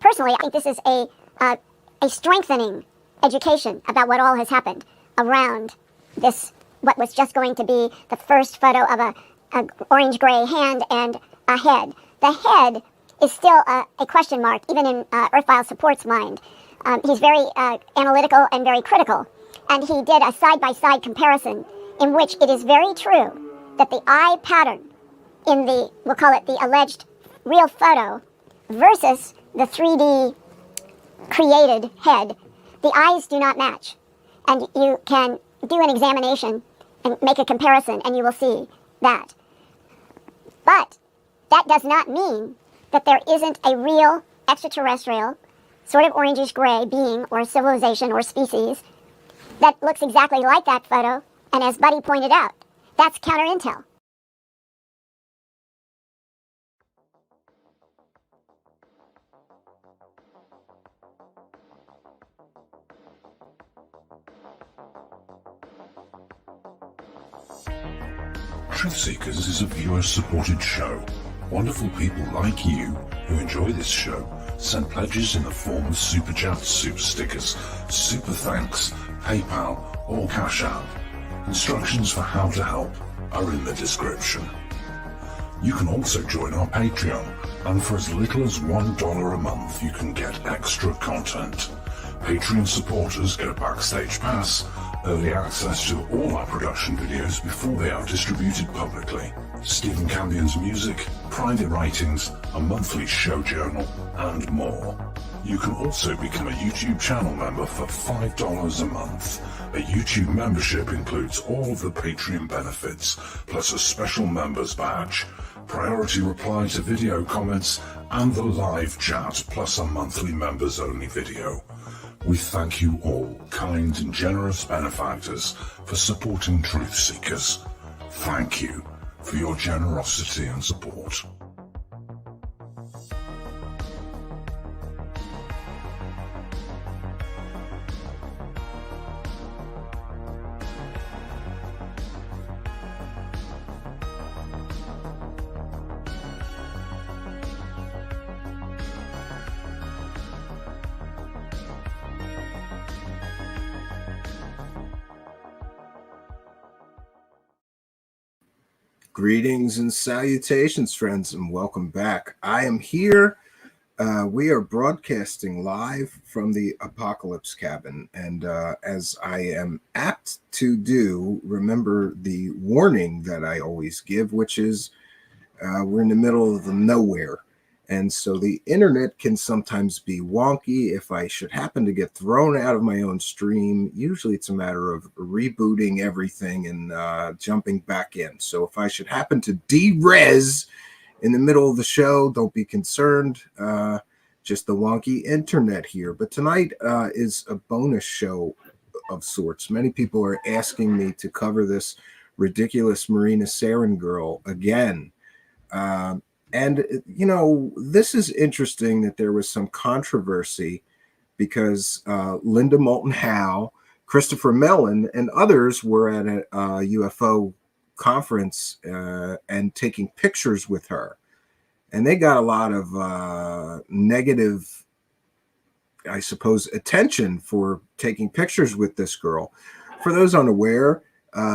Personally, I think this is a strengthening education about what all has happened around this, what was just going to be the first photo of a orange-gray hand and a head. The head is still a question mark, even in Earthfile Support's mind. He's very analytical and very critical, and he did a side-by-side comparison in which it is very true that the eye pattern in the, we'll call it the alleged real photo, versus the 3D created head, the eyes do not match. And you can do an examination and make a comparison, and you will see that. But that does not mean that there isn't a real extraterrestrial, sort of orangish-gray being or civilization or species that looks exactly like that photo, and as Buddy pointed out, that's counter-intel. Truth Seekers is a viewer-supported show. Wonderful people like you who enjoy this show send pledges in the form of super chats, super stickers, super thanks, PayPal, or Cash App. Instructions for how to help are in the description. You can also join our Patreon, and for as little as $1 a month you can get extra content. Patreon supporters get a backstage pass, early access to all our production videos before they are distributed publicly, Stephen Campion's music, private writings, a monthly show journal, and more. You can also become a YouTube channel member for $5 a month. A YouTube membership includes all of the Patreon benefits, plus a special members badge, priority reply to video comments, and the live chat, plus a monthly members-only video. We thank you all, kind and generous benefactors, for supporting Truth Seekers. Thank you for your generosity and support. Greetings and salutations, friends, and welcome back. I am here. We are broadcasting live from the Apocalypse Cabin, and as I am apt to do, remember the warning that I always give, which is we're in the middle of the nowhere, and so the internet can sometimes be wonky. If I should happen to get thrown out of my own stream, usually it's a matter of rebooting everything and jumping back in. So if I should happen to de-res in the middle of the show, don't be concerned. Just the wonky internet here. But tonight is a bonus show of sorts. Many people are asking me to cover this ridiculous Marina Saren girl again. And, you know, this is interesting that there was some controversy because Linda Moulton Howe, Christopher Mellon, and others were at a UFO conference and taking pictures with her. And they got a lot of negative, I suppose, attention for taking pictures with this girl. For those unaware,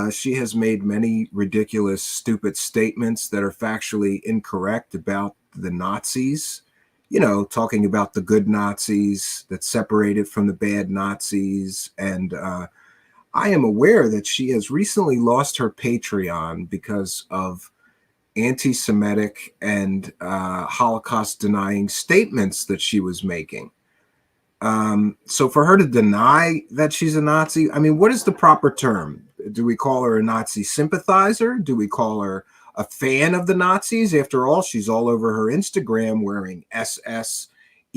she has made many ridiculous, stupid statements that are factually incorrect about the Nazis. You know, talking about the good Nazis that separated from the bad Nazis. And I am aware that she has recently lost her Patreon because of anti-Semitic and Holocaust-denying statements that she was making. So for her to deny that she's a Nazi, I mean, what is the proper term? Do we call her a Nazi sympathizer? Do we call her a fan of the Nazis? After all, she's all over her Instagram wearing SS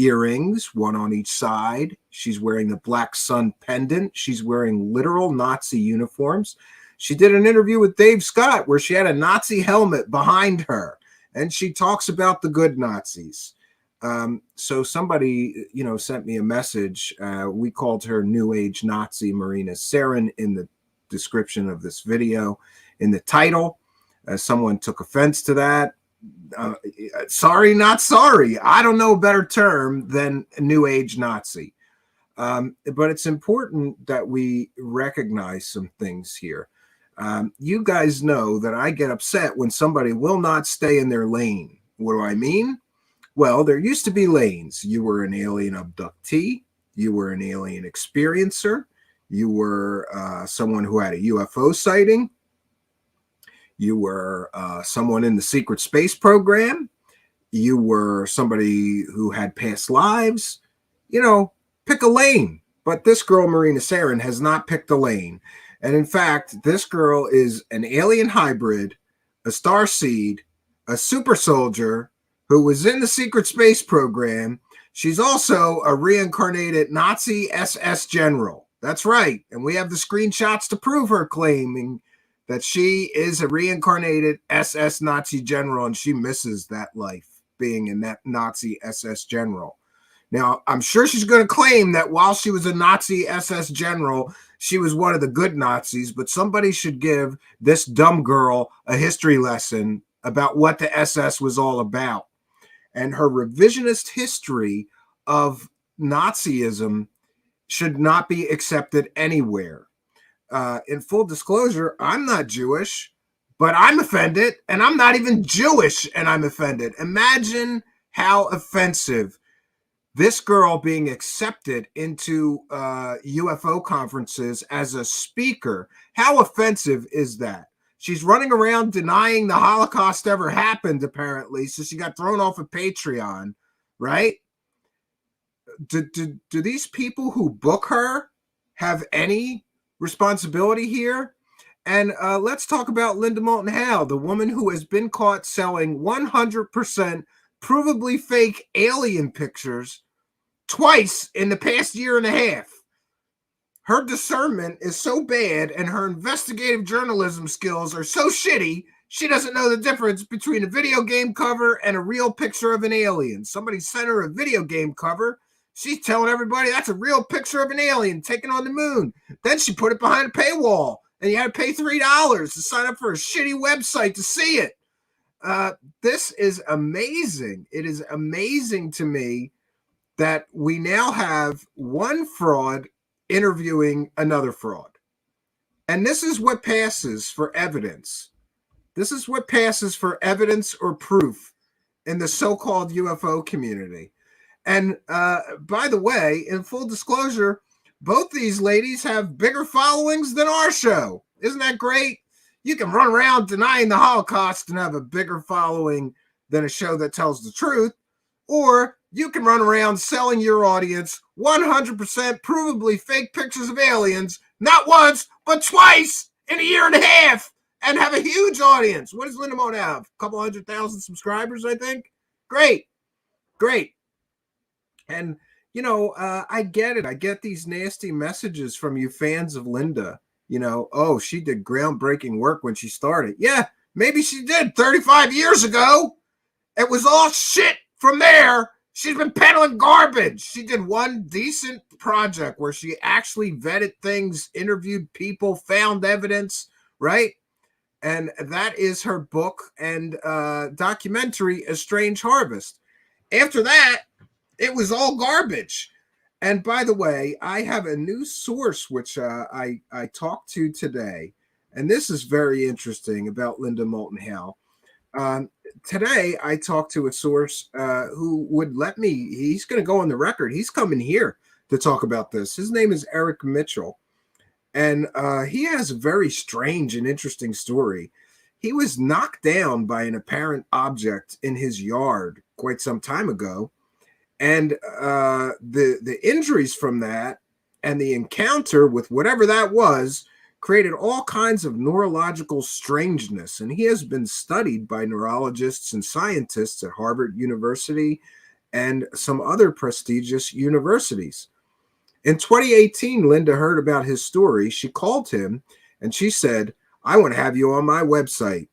earrings, one on each side. She's wearing the Black Sun pendant. She's wearing literal Nazi uniforms. She did an interview with Dave Scott where she had a Nazi helmet behind her, and she talks about the good Nazis. So somebody, sent me a message. We called her New Age Nazi Marina Sarin in the description of this video. In the title, someone took offense to that. Sorry, not sorry. I don't know a better term than New Age Nazi. But it's important that we recognize some things here. You guys know that I get upset when somebody will not stay in their lane. What do I mean? Well, there used to be lanes. You were an alien abductee. You were an alien experiencer. You were someone who had a UFO sighting. You were someone in the secret space program. You were somebody who had past lives. Pick a lane. But this girl, Marina Sarin, has not picked a lane. And in fact, this girl is an alien hybrid, a starseed, a super soldier who was in the secret space program. She's also a reincarnated Nazi SS general. That's right. And we have the screenshots to prove her claiming that she is a reincarnated SS Nazi general, and she misses that life being a Nazi SS general. Now, I'm sure she's going to claim that while she was a Nazi SS general, she was one of the good Nazis, but somebody should give this dumb girl a history lesson about what the SS was all about. And her revisionist history of Nazism should not be accepted anywhere. In full disclosure, I'm not Jewish, but I'm offended, and I'm not even Jewish, and I'm offended. Imagine how offensive this girl being accepted into UFO conferences as a speaker. How offensive is that? She's running around denying the Holocaust ever happened, apparently, so she got thrown off of Patreon, right? Do these people who book her have any responsibility here? And let's talk about Linda Moulton Howe, the woman who has been caught selling 100% provably fake alien pictures twice in the past year and a half. Her discernment is so bad and her investigative journalism skills are so shitty, she doesn't know the difference between a video game cover and a real picture of an alien. Somebody sent her a video game cover. She's telling everybody that's a real picture of an alien taken on the moon. Then she put it behind a paywall, and you had to pay $3 to sign up for a shitty website to see it. This is amazing. It is amazing to me that we now have one fraud interviewing another fraud. And this is what passes for evidence. This is what passes for evidence or proof in the so-called UFO community. And by the way, in full disclosure, both these ladies have bigger followings than our show. Isn't that great? You can run around denying the Holocaust and have a bigger following than a show that tells the truth. Or you can run around selling your audience 100% provably fake pictures of aliens, not once, but twice in a year and a half, and have a huge audience. What does Linda Moulton have? A couple 100,000 subscribers, I think? Great. And, I get it. I get these nasty messages from you fans of Linda. Oh, she did groundbreaking work when she started. Yeah, maybe she did 35 years ago. It was all shit from there. She's been peddling garbage. She did one decent project where she actually vetted things, interviewed people, found evidence, right? And that is her book and documentary, A Strange Harvest. After that, it was all garbage. And by the way, I have a new source which I talked to today. And this is very interesting about Linda Moulton Howe. Today, I talked to a source who would let me, he's going to go on the record. He's coming here to talk about this. His name is Eric Mitchell. And he has a very strange and interesting story. He was knocked down by an apparent object in his yard quite some time ago. And the injuries from that and the encounter with whatever that was created all kinds of neurological strangeness. And he has been studied by neurologists and scientists at Harvard University and some other prestigious universities. In 2018, Linda heard about his story. She called him and she said, "I want to have you on my website,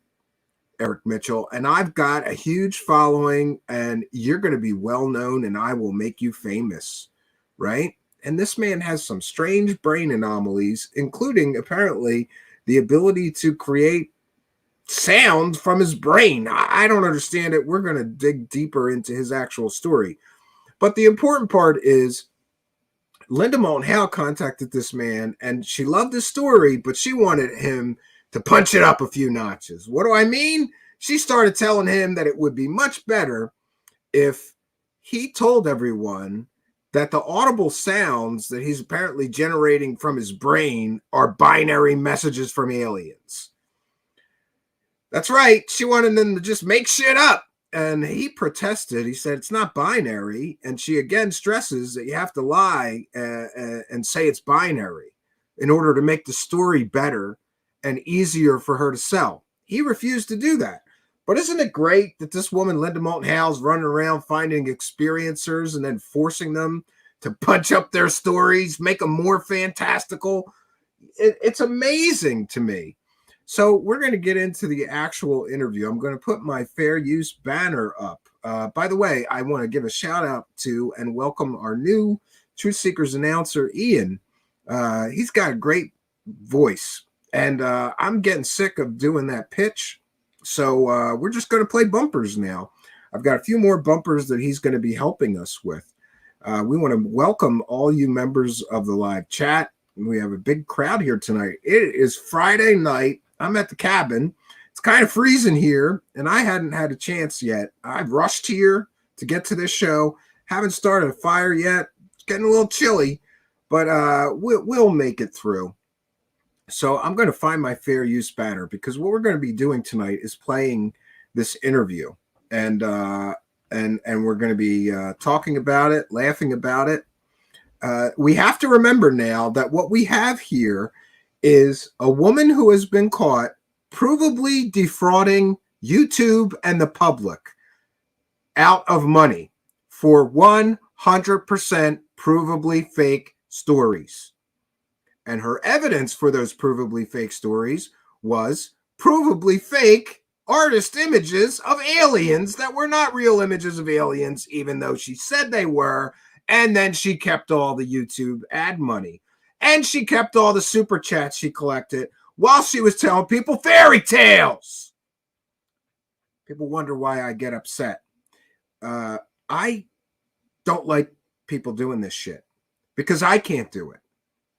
Eric Mitchell, and I've got a huge following and you're going to be well known and I will make you famous," right? And this man has some strange brain anomalies, including apparently the ability to create sound from his brain. I don't understand it. We're going to dig deeper into his actual story. But the important part is Linda Moulton Howe contacted this man and she loved his story, but she wanted him to punch it up a few notches. What do I mean? She started telling him that it would be much better if he told everyone that the audible sounds that he's apparently generating from his brain are binary messages from aliens. That's right. She wanted them to just make shit up. And he protested. He said it's not binary. And she again stresses that you have to lie and say it's binary in order to make the story better and easier for her to sell. He refused to do that. But isn't it great that this woman, Linda Moulton Howe's, running around finding experiencers and then forcing them to punch up their stories, make them more fantastical? It's amazing to me. So we're going to get into the actual interview. I'm going to put my fair use banner up. By the way, I want to give a shout out to and welcome our new Truth Seekers announcer, Ian. He's got a great voice, and I'm getting sick of doing that pitch. So we're just going to play bumpers now. I've got a few more bumpers that he's going to be helping us with. We want to welcome all you members of the live chat. We have a big crowd here tonight. It is Friday night. I'm at the cabin. It's kind of freezing here, and I hadn't had a chance yet. I've rushed here to get to this show. Haven't started a fire yet. It's getting a little chilly, but we'll make it through. So I'm going to find my fair use banner because what we're going to be doing tonight is playing this interview, and we're going to be talking about it, laughing about it. We have to remember now that what we have here is a woman who has been caught provably defrauding YouTube and the public out of money for 100% provably fake stories. And her evidence for those provably fake stories was provably fake artist images of aliens that were not real images of aliens, even though she said they were. And then she kept all the YouTube ad money. And she kept all the super chats she collected while she was telling people fairy tales. People wonder why I get upset. I don't like people doing this shit because I can't do it.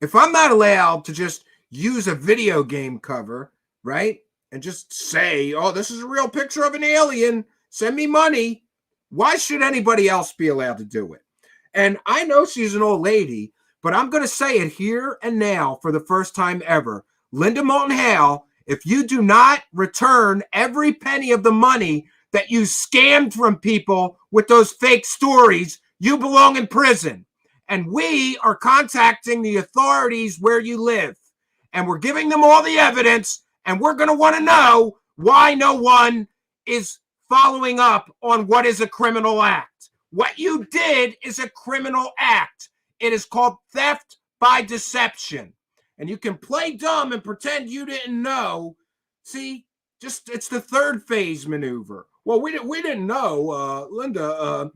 If I'm not allowed to just use a video game cover, right, and just say, oh, this is a real picture of an alien, send me money, why should anybody else be allowed to do it? And I know she's an old lady, but I'm going to say it here and now for the first time ever. Linda Moulton Howe, if you do not return every penny of the money that you scammed from people with those fake stories, you belong in prison. And we are contacting the authorities where you live. And we're giving them all the evidence. And we're going to want to know why no one is following up on what is a criminal act. What you did is a criminal act. It is called theft by deception. And you can play dumb and pretend you didn't know. See, it's the third phase maneuver. Well, we didn't know, Linda,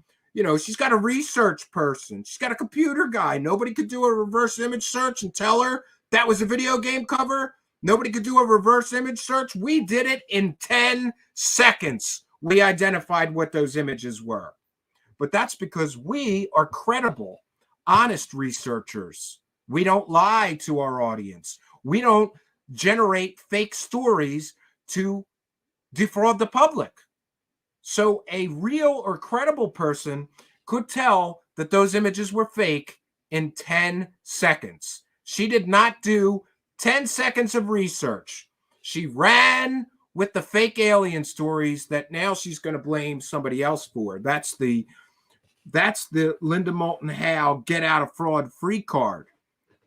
she's got a research person. She's got a computer guy. Nobody could do a reverse image search and tell her that was a video game cover. Nobody could do a reverse image search. We did it in 10 seconds. We identified what those images were. But that's because we are credible, honest researchers. We don't lie to our audience. We don't generate fake stories to defraud the public. So a real or credible person could tell that those images were fake in 10 seconds. She did not do 10 seconds of research. She ran with the fake alien stories that now she's going to blame somebody else for. That's the Linda Moulton Howe get out of fraud free card.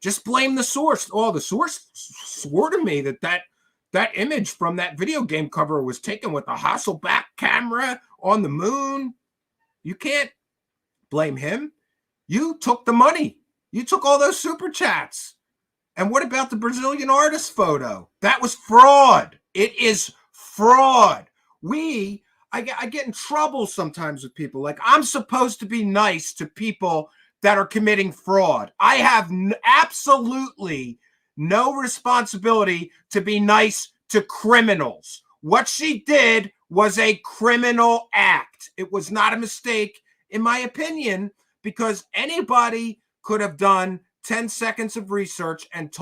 Just blame the source. Oh, the source swore to me that image from that video game cover was taken with a Hasselblad camera on the moon. You can't blame him. You took the money. You took all those super chats. And what about the Brazilian artist photo? That was fraud. It is fraud. I get in trouble sometimes with people. Like, I'm supposed to be nice to people that are committing fraud. I have absolutely no responsibility to be nice to criminals. What she did was a criminal act. It was not a mistake, in my opinion, because anybody could have done 10 seconds of research and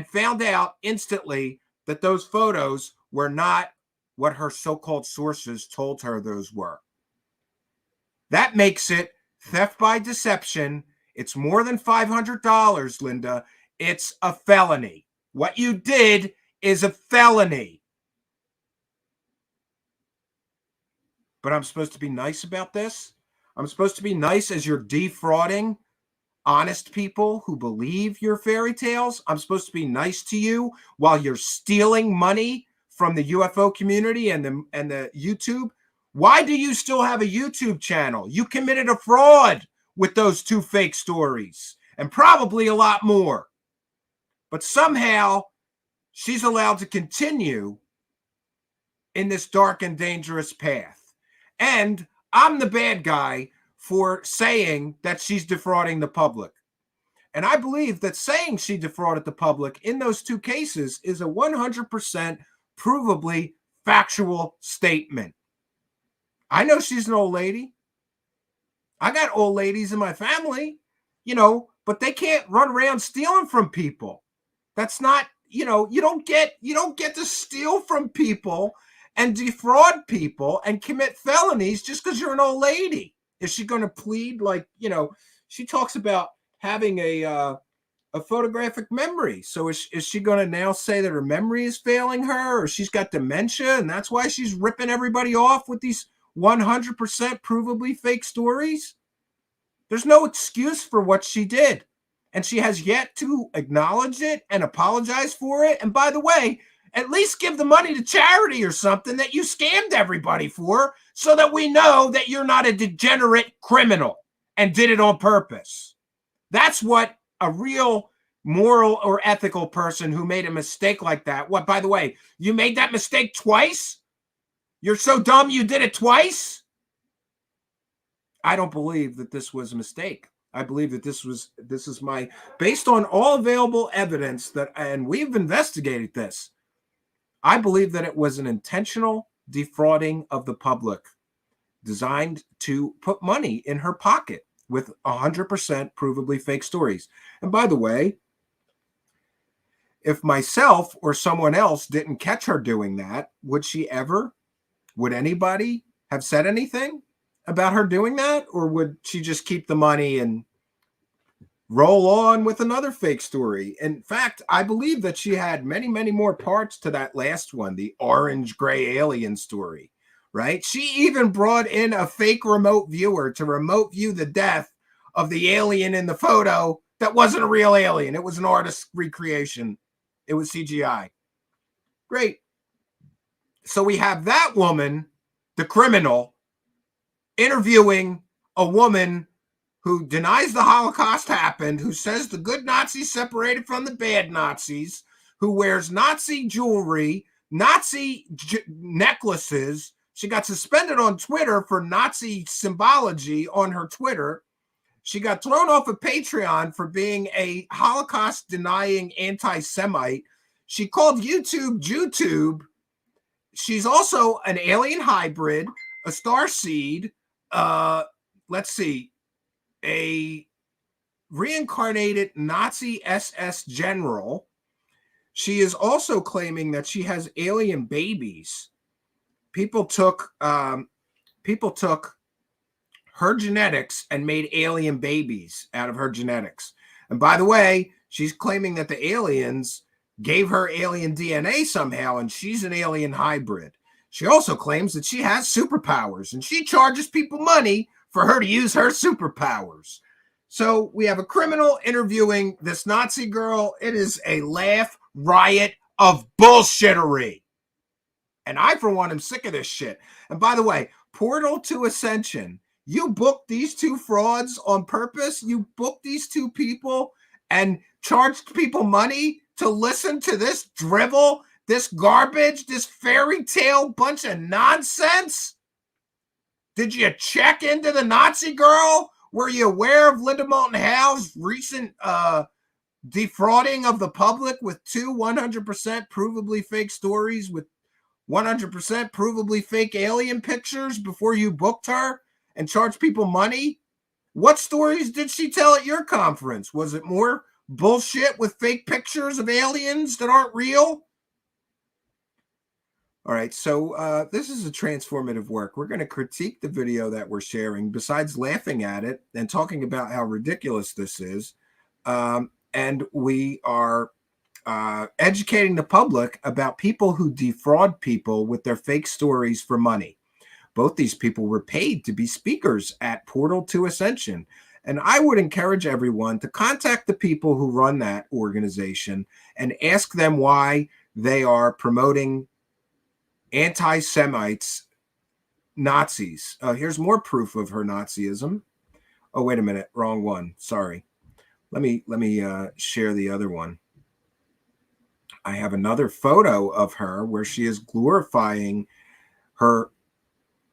found out instantly that those photos were not what her so-called sources told her those were. That makes it theft by deception. It's more than $500, Linda. It's a felony. What you did is a felony. But I'm supposed to be nice about this? I'm supposed to be nice as you're defrauding honest people who believe your fairy tales? I'm supposed to be nice to you while you're stealing money from the UFO community and the YouTube? Why do you still have a YouTube channel? You committed a fraud with those 2 fake stories and probably a lot more. But somehow she's allowed to continue in this dark and dangerous path. And I'm the bad guy for saying that she's defrauding the public. And I believe that saying she defrauded the public in those 2 cases is a 100% provably factual statement. I know she's an old lady. I got old ladies in my family, but they can't run around stealing from people. That's not, you don't get to steal from people and defraud people and commit felonies just because you're an old lady. Is she going to plead she talks about having a photographic memory. So is she going to now say that her memory is failing her, or she's got dementia and that's why she's ripping everybody off with these 100% provably fake stories? There's no excuse for what she did. And she has yet to acknowledge it and apologize for it. And by the way, at least give the money to charity or something that you scammed everybody for, so that we know that you're not a degenerate criminal and did it on purpose. That's what a real moral or ethical person who made a mistake like that. What, by the way, you made that mistake twice? You're so dumb you did it twice? I don't believe that this was a mistake. I believe that this is based on all available evidence and we've investigated this. I believe that it was an intentional defrauding of the public designed to put money in her pocket with 100% provably fake stories. And by the way, if myself or someone else didn't catch her doing that, would anybody have said anything about her doing that? Or would she just keep the money and roll on with another fake story? In fact, I believe that she had many, many more parts to that last one, the orange gray alien story, right? She even brought in a fake remote viewer to remote view the death of the alien in the photo that wasn't a real alien. It was an artist's recreation. It was CGI. Great. So we have that woman, the criminal, interviewing a woman who denies the Holocaust happened, who says the good Nazis separated from the bad Nazis, who wears Nazi jewelry, Nazi necklaces. She got suspended on Twitter for Nazi symbology on her Twitter. She got thrown off of Patreon for being a Holocaust-denying anti-Semite. She called YouTube JewTube. She's also an alien hybrid, a starseed, a reincarnated Nazi SS general. She is also claiming that she has alien babies. People took her genetics and made alien babies out of her genetics. And by the way, she's claiming that the aliens gave her alien DNA somehow, and she's an alien hybrid. She also claims that she has superpowers, and she charges people money for her to use her superpowers. So we have a criminal interviewing this Nazi girl. It is a laugh riot of bullshittery. And I, for one, am sick of this shit. And by the way, Portal to Ascension, You booked these two frauds on purpose. You booked these two people and charged people money to listen to this drivel, this garbage, this fairy tale bunch of nonsense. Did you check into the Nazi girl? Were you aware of Linda Moulton Howe's recent defrauding of the public with two 100% provably fake stories with 100% provably fake alien pictures before you booked her and charged people money? What stories did she tell at your conference? Was it more bullshit with fake pictures of aliens that aren't real? All right, so this is a transformative work. We're going to critique the video that we're sharing, besides laughing at it and talking about how ridiculous this is. And we are educating the public about people who defraud people with their fake stories for money. Both these people were paid to be speakers at Portal to Ascension. And I would encourage everyone to contact the people who run that organization and ask them why they are promoting anti-Semites, Nazis. Here's more proof of her Nazism. Oh, wait a minute. Wrong one. Sorry. Let me share the other one. I have another photo of her where she is glorifying her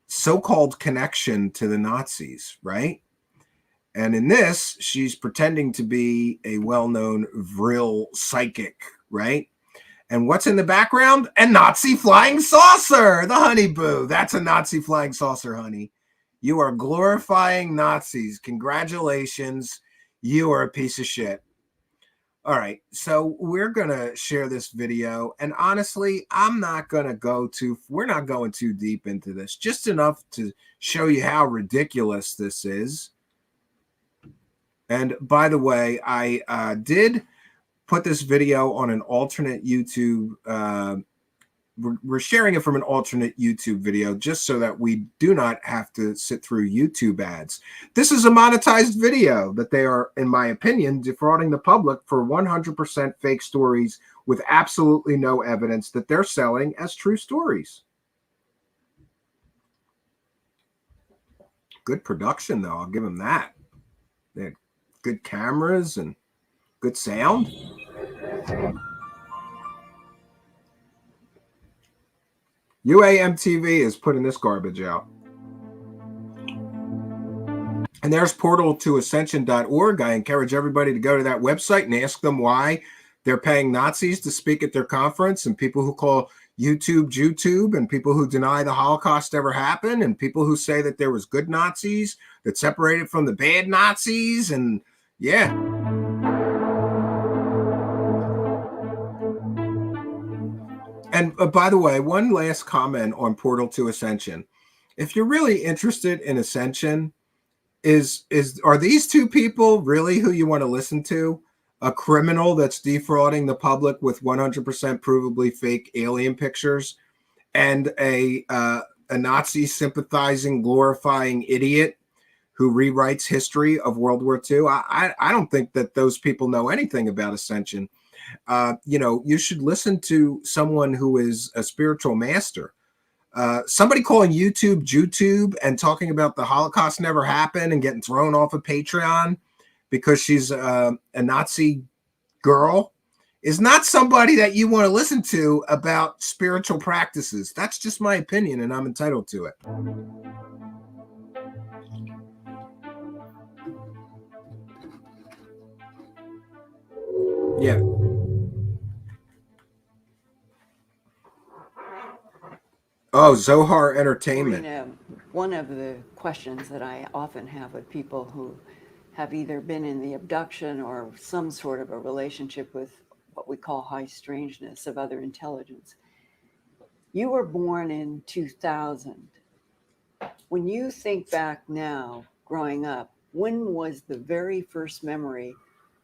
so-called connection to the Nazis, right? And in this, she's pretending to be a well-known Vril psychic, right? And what's in the background? A Nazi flying saucer, the honey boo. That's a Nazi flying saucer, honey. You are glorifying Nazis. Congratulations. You are a piece of shit. All right, so we're going to share this video. And honestly, we're not going too deep into this, just enough to show you how ridiculous this is. And by the way, I did put this video on an alternate YouTube. We're sharing it from an alternate YouTube video just so that we do not have to sit through YouTube ads. This is a monetized video that they are, in my opinion, defrauding the public for 100% fake stories with absolutely no evidence that they're selling as true stories. Good production, though. I'll give them that. They had good cameras and good sound. UAMTV is putting this garbage out. And there's portal2ascension.org. I encourage everybody to go to that website and ask them why they're paying Nazis to speak at their conference, and people who call YouTube, and people who deny the Holocaust ever happened, and people who say that there was good Nazis that separated from the bad Nazis. And yeah. And by the way, one last comment on Portal to Ascension. If you're really interested in Ascension, are these two people really who you want to listen to? A criminal that's defrauding the public with 100% provably fake alien pictures, and a Nazi sympathizing, glorifying idiot who rewrites history of World War II? I don't think that those people know anything about Ascension. You should listen to someone who is a spiritual master. Somebody calling YouTube and talking about the Holocaust never happened and getting thrown off of Patreon because she's a Nazi girl is not somebody that you want to listen to about spiritual practices. That's just my opinion, and I'm entitled to it. Yeah. Oh, Zohar Entertainment. Marina, one of the questions that I often have with people who have either been in the abduction or some sort of a relationship with what we call high strangeness of other intelligence. You were born in 2000. When you think back now, growing up, when was the very first memory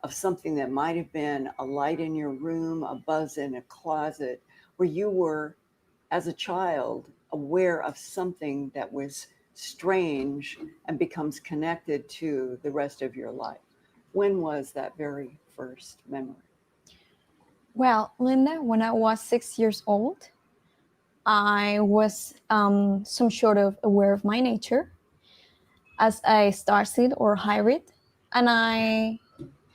of something that might have been a light in your room, a buzz in a closet, where you were, as a child, aware of something that was strange and becomes connected to the rest of your life? When was that very first memory? Well, Linda, when I was 6 years old, I was some sort of aware of my nature. as a starseed or hybrid, and I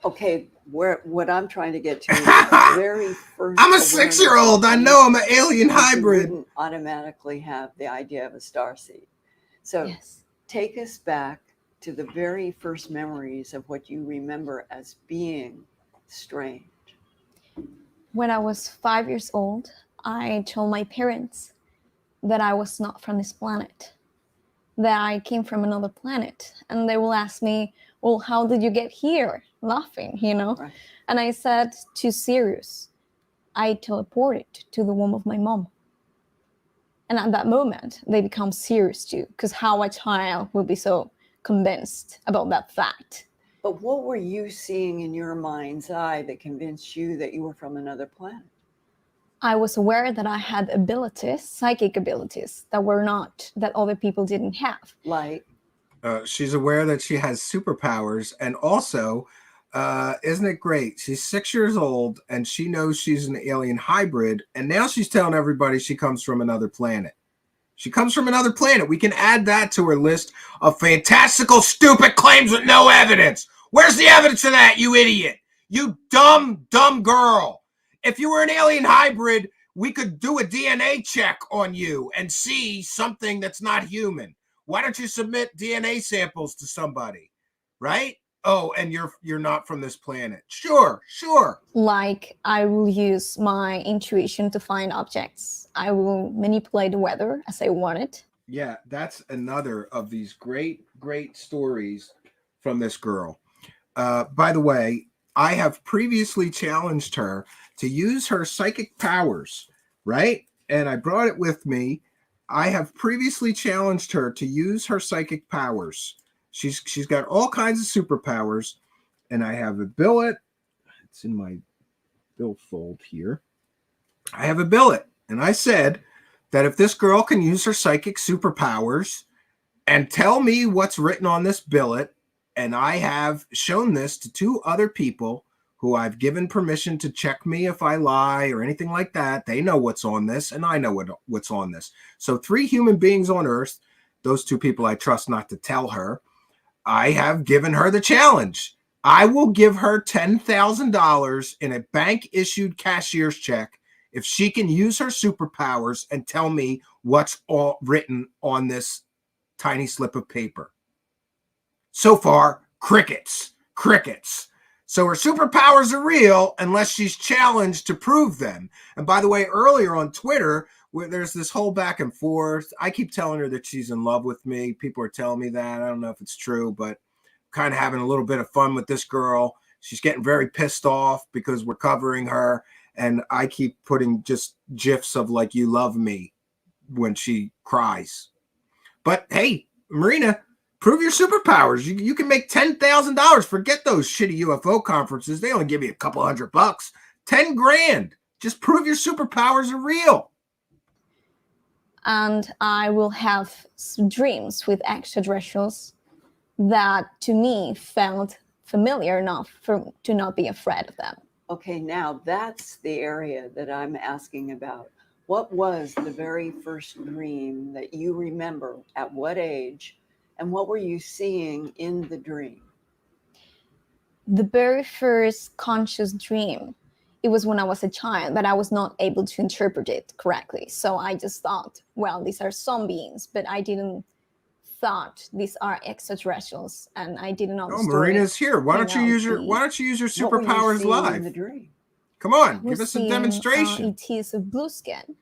Okay, what I'm trying to get to is the very first. I'm a awareness 6-year-old. of I you know I'm an alien was hybrid. You wouldn't automatically have the idea of a starseed. So yes, take us back to the very first memories of what you remember as being strange. when I was 5 years old, I told my parents that I was not from this planet, that I came from another planet, and they will ask me, "Well, how did you get here?" Laughing, Right. And I said, "Too serious. I teleported to the womb of my mom." And at that moment, they become serious too, because how a child will be so convinced about that fact. But what were you seeing in your mind's eye that convinced you that you were from another planet? I was aware that I had abilities, psychic abilities, that other people didn't have. Like, She's aware that she has superpowers, and also, isn't it great? She's 6 years old, and she knows she's an alien hybrid, and now she's telling everybody she comes from another planet. She comes from another planet. We can add that to her list of fantastical, stupid claims with no evidence. Where's the evidence of that, you idiot? You dumb, dumb girl. If you were an alien hybrid, we could do a DNA check on you and see something that's not human. Why don't you submit DNA samples to somebody, right? Oh, and you're not from this planet. Sure. Like, I will use my intuition to find objects. I will manipulate the weather as I want it. Yeah, that's another of these great stories from this girl. By the way, I have previously challenged her to use her psychic powers, right? And I brought it with me. I have previously challenged her to use her psychic powers. She's got all kinds of superpowers, and I have a billet. It's in my billfold here. I have a billet, and I said that if this girl can use her psychic superpowers and tell me what's written on this billet, and I have shown this to 2 other people who I've given permission to check me if I lie or anything like that. They know what's on this, and I know what's on this. So 3 human beings on Earth, those 2 people I trust not to tell her, I have given her the challenge. I will give her $10,000 in a bank-issued cashier's check if she can use her superpowers and tell me what's all written on this tiny slip of paper. So far, crickets. So her superpowers are real unless she's challenged to prove them. And by the way, earlier on Twitter, where there's this whole back and forth, I keep telling her that she's in love with me. People are telling me that. I don't know if it's true, but kind of having a little bit of fun with this girl. She's getting very pissed off because we're covering her. And I keep putting just GIFs of like, you love me when she cries. But hey, Marina, prove your superpowers. You can make $10,000. Forget those shitty UFO conferences. They only give you a couple $100. 10 grand. Just prove your superpowers are real. And I will have dreams with extraterrestrials that to me felt familiar enough to not be afraid of them. okay, now that's the area that I'm asking about. What was the very first dream that you remember? At what age? And what were you seeing in the dream? The very first conscious dream, it was when I was a child, but I was not able to interpret it correctly. So I just thought, well, these are some beings, but I didn't thought these are extraterrestrials, and I didn't know. Oh, Marina's here. Why don't you use your What were you superpowers seeing live? in the dream? Come on, We're give us a seeing, demonstration. ETs of blue skin.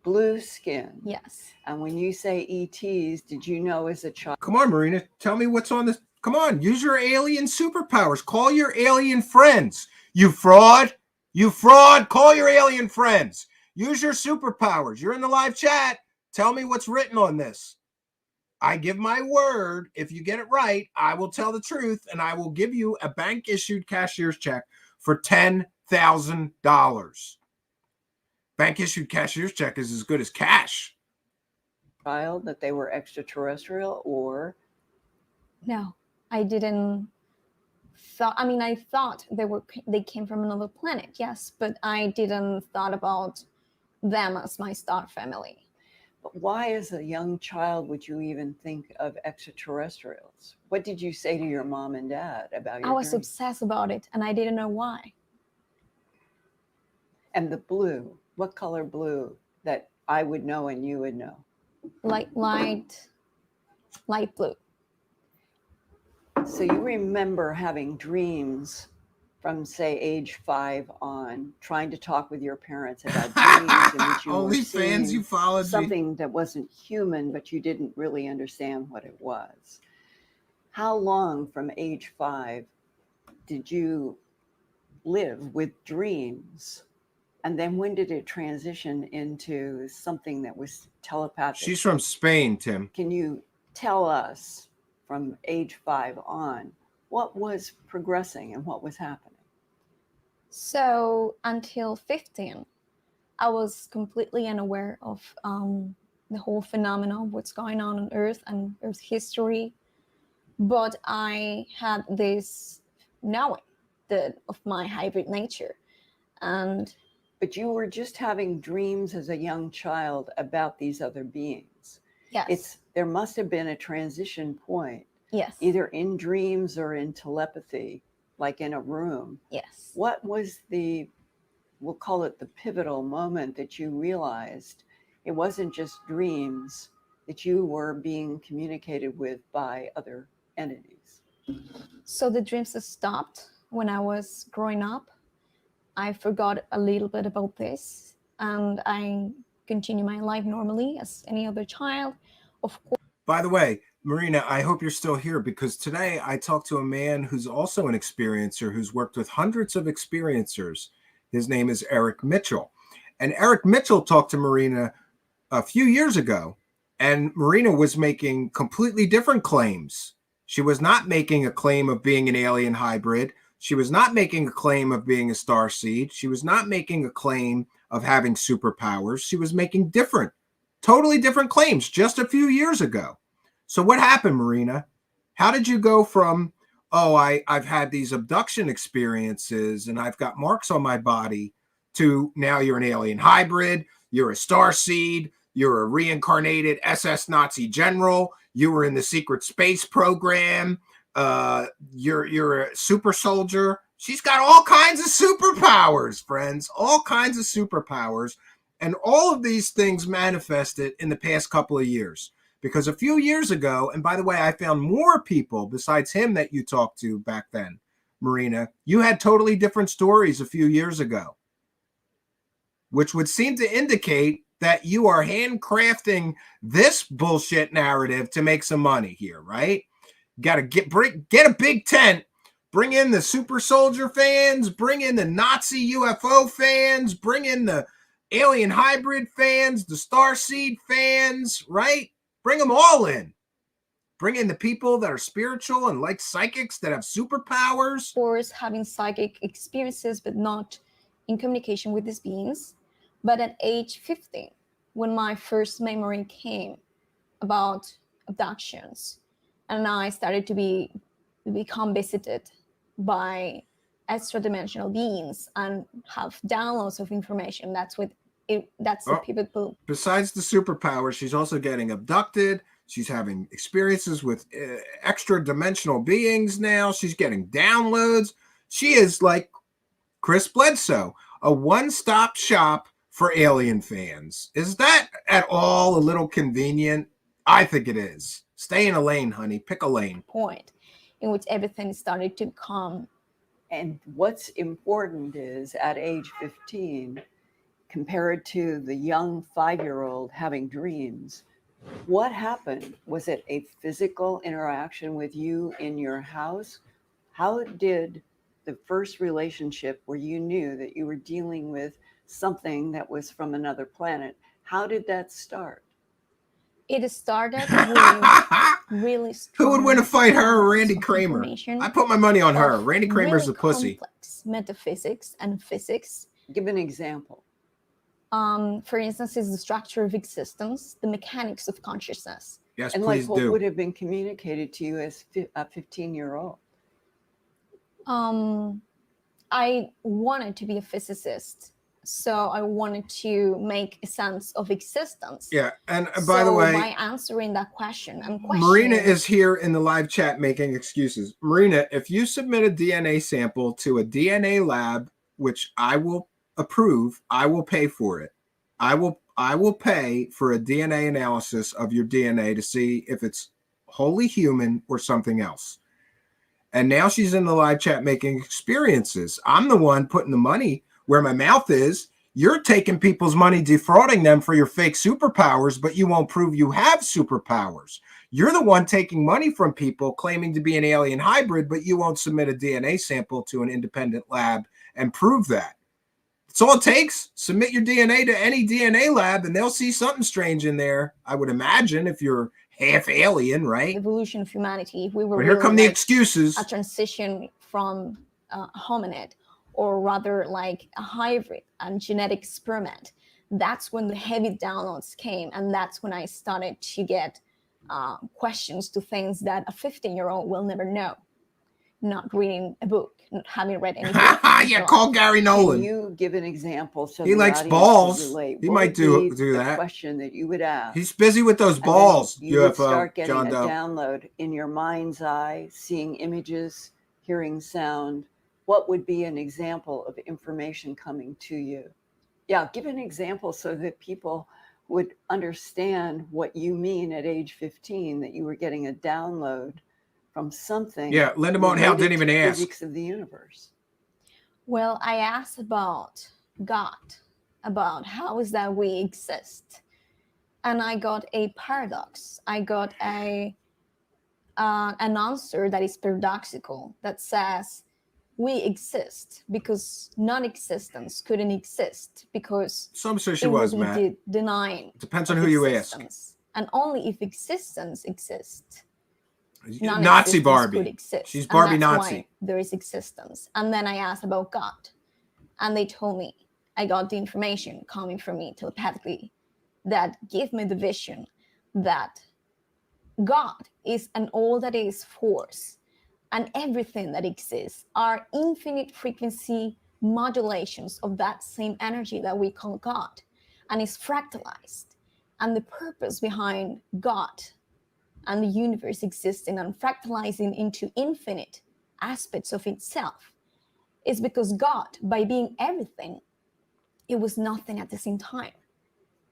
Blue skin. Yes. And when you say ETs, did you know as a child? Come on, Marina. Tell me what's on this. Come on, use your alien superpowers. Call your alien friends. You fraud. Call your alien friends. Use your superpowers. You're in the live chat. Tell me what's written on this. I give my word. If you get it right, I will tell the truth, and I will give you a bank-issued cashier's check for $10,000. Bank-issued cashier's check is as good as cash. Child that they were extraterrestrial, or No, I didn't thought. I mean, I thought they came from another planet. Yes, but I didn't thought about them as my star family. But why, as a young child, would you even think of extraterrestrials? What did you say to your mom and dad about your I was dream? obsessed about it, and I didn't know why. And the blue, what color blue that I would know and you would know? Light blue. So you remember having dreams from, say, age 5 on, trying to talk with your parents about dreams in which you were Only fans, seeing ufology. something that wasn't human, but you didn't really understand what it was. How long from age 5 did you live with dreams? And then when did it transition into something that was telepathic? She's from Spain, Tim. Can you tell us from age 5 on what was progressing and what was happening? So until 15, I was completely unaware of the whole phenomenon, what's going on Earth and Earth history. But I had this knowing of my hybrid nature. But you were just having dreams as a young child about these other beings. Yes. There must have been a transition point. Yes. Either in dreams or in telepathy, like in a room. Yes. What was we'll call it the pivotal moment that you realized it wasn't just dreams, that you were being communicated with by other entities? So the dreams stopped when I was growing up. I forgot a little bit about this, and I continue my life normally as any other child. Of course. By the way, Marina, I hope you're still here, because today I talked to a man who's also an experiencer, who's worked with hundreds of experiencers. His name is Eric Mitchell. And Eric Mitchell talked to Marina a few years ago, and Marina was making completely different claims. She was not making a claim of being an alien hybrid. She was not making a claim of being a starseed. She was not making a claim of having superpowers. She was making totally different claims just a few years ago. So what happened, Marina? How did you go from, I've had these abduction experiences and I've got marks on my body, to now you're an alien hybrid, you're a starseed, you're a reincarnated SS Nazi general, you were in the secret space program, you're a super soldier. She's got all kinds of superpowers, friends, all kinds of superpowers. And all of these things manifested in the past couple of years. Because a few years ago, and by the way, I found more people besides him that you talked to back then, Marina. You had totally different stories a few years ago, which would seem to indicate that you are handcrafting this bullshit narrative to make some money here, right? Got to get a big tent, bring in the super soldier fans, bring in the Nazi UFO fans, bring in the alien hybrid fans, the starseed fans, right? Bring them all in. Bring in the people that are spiritual and like psychics that have superpowers. Of course, having psychic experiences, but not in communication with these beings. But at age 15, when my first memory came about abductions, and I started to become visited by extra-dimensional beings and have downloads of information. That's the pivotal. Besides the superpowers, she's also getting abducted. She's having experiences with extra-dimensional beings now. She's getting downloads. She is like Chris Bledsoe, a one-stop shop for alien fans. Is that at all a little convenient? I think it is. Stay in a lane, honey. Pick a lane. Point in which everything started to come. And what's important is at age 15, compared to the young 5-year-old having dreams, what happened? Was it a physical interaction with you in your house? How did the first relationship where you knew that you were dealing with something that was from another planet, how did that start? It started with really strong. Who would win a fight, her or Randy Kramer? I put my money on her. Randy Kramer's really the pussy. Complex metaphysics and physics. Give an example. For instance, is the structure of existence, the mechanics of consciousness. Yes, and please like what do. would have been communicated to you as a 15-year-old? I wanted to be a physicist So I wanted to make a sense of existence. Yeah, and by the So way, by answering that question and Marina questioning, is here in the live chat making excuses. Marina, if you submit a DNA sample to a DNA lab, which I will approve, I will pay for it. I will pay for a DNA analysis of your DNA to see if it's wholly human or something else. And now she's in the live chat making experiences. I'm the one putting the money where my mouth is. You're taking people's money, defrauding them for your fake superpowers, but you won't prove you have superpowers. You're the one taking money from people claiming to be an alien hybrid, but you won't submit a DNA sample to an independent lab and prove that. That's all it takes. Submit your DNA to any DNA lab and they'll see something strange in there, I would imagine, if you're half alien, right? evolution of humanity, if we were But here really come the like excuses. a transition from a hominid, or rather like a hybrid and genetic experiment, that's when the heavy downloads came. And that's when I started to get questions to things that a 15-year-old will never know. Not reading a book, not having read any book. Yeah, call Gary Nolan. Can you give an example so He the likes audience balls. can relate? He What might would do be that. the question that you would ask. He's busy with those And then balls, you would UFO, start getting John a Doe. download in your mind's eye, seeing images, hearing sound. What would be an example of information coming to you? Yeah, give an example so that people would understand what you mean at age 15, that you were getting a download from something. Yeah, Linda Motenhouse didn't even ask. Physics of the universe. Well, I asked about God, about how is that we exist. And I got a paradox. I got an answer that is paradoxical, that says we exist because non-existence couldn't exist, because Some say she it was, would Matt. be denying. Depends on of who you ask. existence. And only if existence exists, Nazi non-existence Barbie. could exist. She's And Barbie that's Nazi. why there is existence. And then I asked about God, and they told me, I got the information coming from me telepathically that gave me the vision that God is an all that is force, and everything that exists are infinite frequency modulations of that same energy that we call God, and is fractalized. And the purpose behind God and the universe existing and fractalizing into infinite aspects of itself is because God, by being everything, it was nothing at the same time.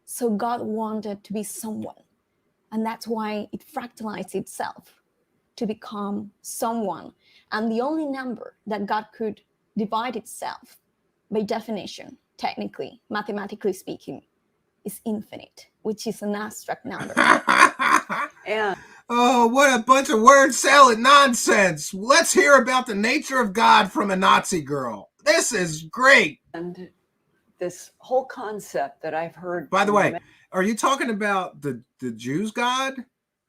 So God wanted to be someone, and that's why it fractalized itself to become someone. And the only number that God could divide itself, by definition, technically, mathematically speaking, is infinite, which is an abstract number. And Oh, what a bunch of word salad nonsense. Let's hear about the nature of God from a Nazi girl. This is great. and this whole concept that I've heard. By the from way, are you talking about the Jews' God?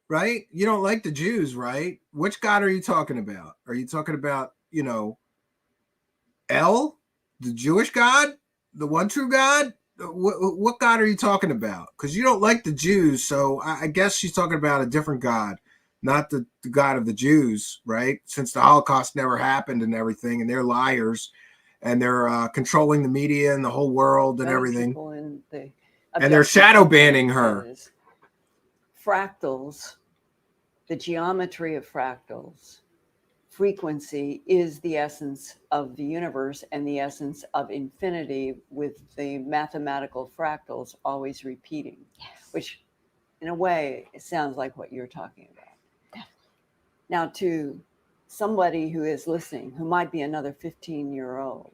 Right? You don't like the Jews, right? Which God are you talking about? Are you talking about, El, the Jewish God, the one true God? What God are you talking about? Because you don't like the Jews, so I guess she's talking about a different God, not the God of the Jews, right? Since the Holocaust never happened and everything, and they're liars, and they're controlling the media and the whole world and many everything, people in the and they're shadow banning her. is fractals, the geometry of fractals, frequency is the essence of the universe and the essence of infinity, with the mathematical fractals always repeating. Yes. Which in a way it sounds like what you're talking about. Definitely. Now, to somebody who is listening, who might be another 15-year-old,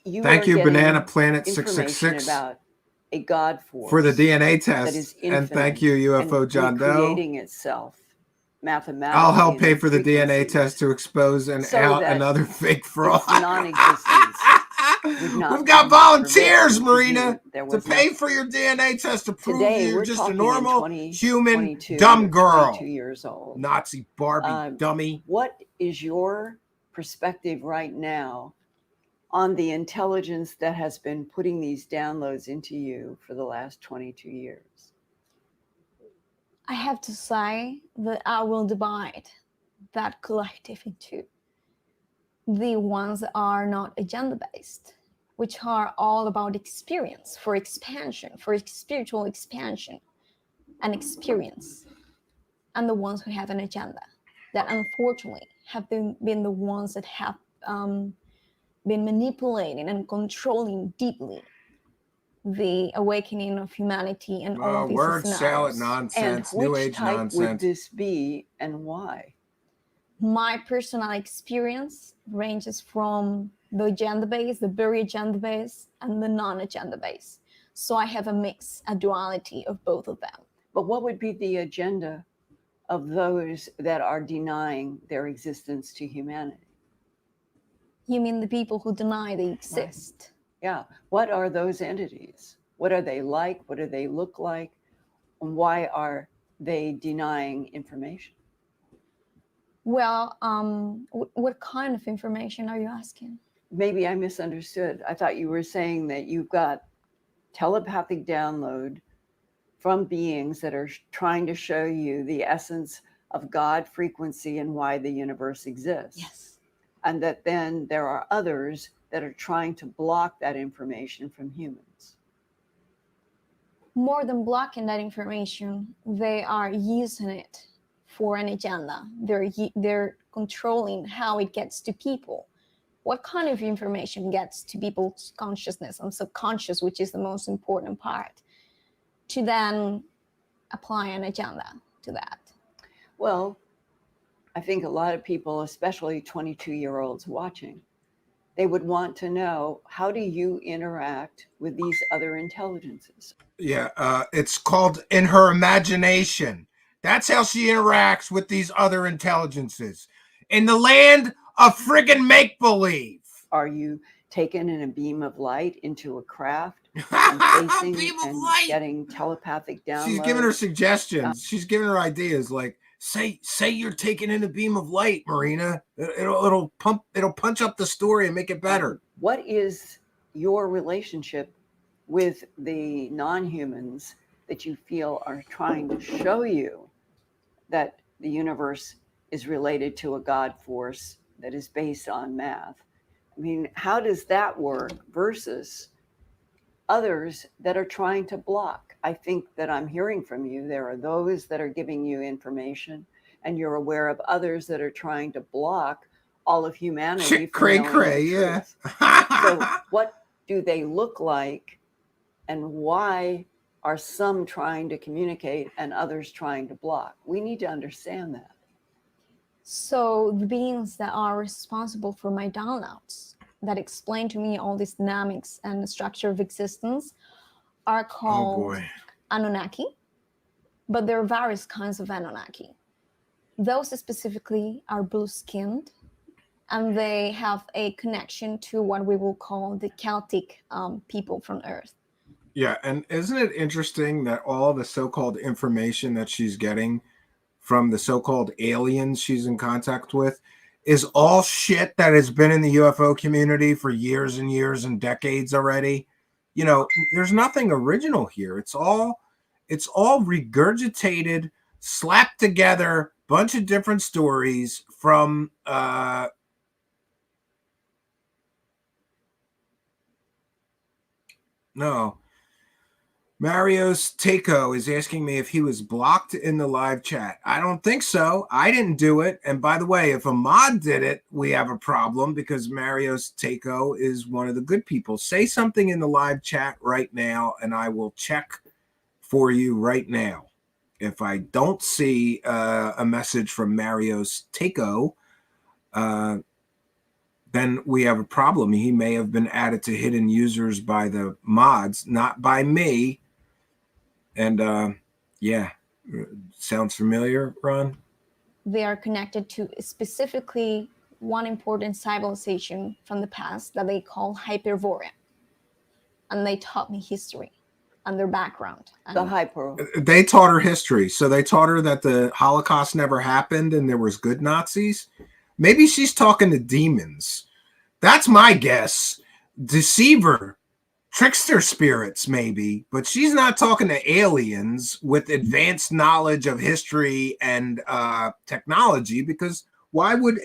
Thank you, are getting Banana Planet information 666, about a God force for the DNA that test. is infinite, And thank you, UFO and John Doe. recreating itself mathematically. I'll help pay in for the DNA frequencies. test to expose and So out that another fake fraud. its non-existence would not We've got be volunteers, permitted to Marina, be. There to was pay nothing. for your DNA test to prove Today, you're we're just a talking normal, in human, 2022, dumb you're girl. 22 years old. Nazi Barbie dummy. What is your perspective right now on the intelligence that has been putting these downloads into you for the last 22 years? I have to say that I will divide that collective into the ones that are not agenda-based, which are all about experience, for expansion, for spiritual expansion and experience, and the ones who have an agenda that unfortunately have been the ones that have been manipulating and controlling deeply the awakening of humanity and all these Word salad scenarios. nonsense, And new which age type would nonsense. this be and why? My personal experience ranges from the agenda base, the very agenda base, and the non-agenda base. So I have a mix, a duality of both of them. But what would be the agenda of those that are denying their existence to humanity? You mean the people who deny they exist? Yeah. What are those entities? What are they like? What do they look like? And why are they denying information? Well, what kind of information are you asking? Maybe I misunderstood. I thought you were saying that you've got telepathic download from beings that are trying to show you the essence of God frequency and why the universe exists. Yes. And that then there are others that are trying to block that information from humans. More than blocking that information, they are using it for an agenda. They're controlling how it gets to people. What kind of information gets to people's consciousness and subconscious, which is the most important part, to then apply an agenda to that? Well, I think a lot of people, especially 22-year-olds watching, they would want to know, how do you interact with these other intelligences? Yeah, it's called in her imagination. That's how she interacts with these other intelligences in the land of friggin' make-believe. Are you taken in a beam of light into a craft and facing Beam of and light. getting telepathic downloads? She's giving her suggestions. She's giving her ideas like, say you're taken in a beam of light, Marina. It'll punch up the story and make it better. What is your relationship with the non-humans that you feel are trying to show you that the universe is related to a God force that is based on math? I mean, how does that work versus others that are trying to block? I think that I'm hearing from you, there are those that are giving you information, and you're aware of others that are trying to block all of humanity from knowing the truth. So what do they look like, and why are some trying to communicate and others trying to block? We need to understand that. So the beings that are responsible for my downloads, that explain to me all these dynamics and the structure of existence, are called Anunnaki, but there are various kinds of Anunnaki. Those specifically are blue-skinned, and they have a connection to what we will call the Celtic people from Earth. Yeah, and isn't it interesting that all the so-called information that she's getting from the so-called aliens she's in contact with is all shit that has been in the UFO community for years and years and decades already? You know, there's nothing original here. It's all regurgitated, slapped together, bunch of different stories from Mario's Takeo is asking me if he was blocked in the live chat. I don't think so. I didn't do it. And by the way, if a mod did it, we have a problem because Mario's Takeo is one of the good people. Say something in the live chat right now, and I will check for you right now. If I don't see a message from Mario's Takeo, then we have a problem. He may have been added to hidden users by the mods, not by me. And yeah, sounds familiar, Ron? They are connected to specifically one important civilization from the past that they call Hyperborea. And they taught me history and their background. And The hyper. They taught her history. So they taught her that the Holocaust never happened and there was good Nazis. Maybe she's talking to demons. That's my guess. Deceiver. Trickster spirits, maybe, but she's not talking to aliens with advanced knowledge of history and technology, because why would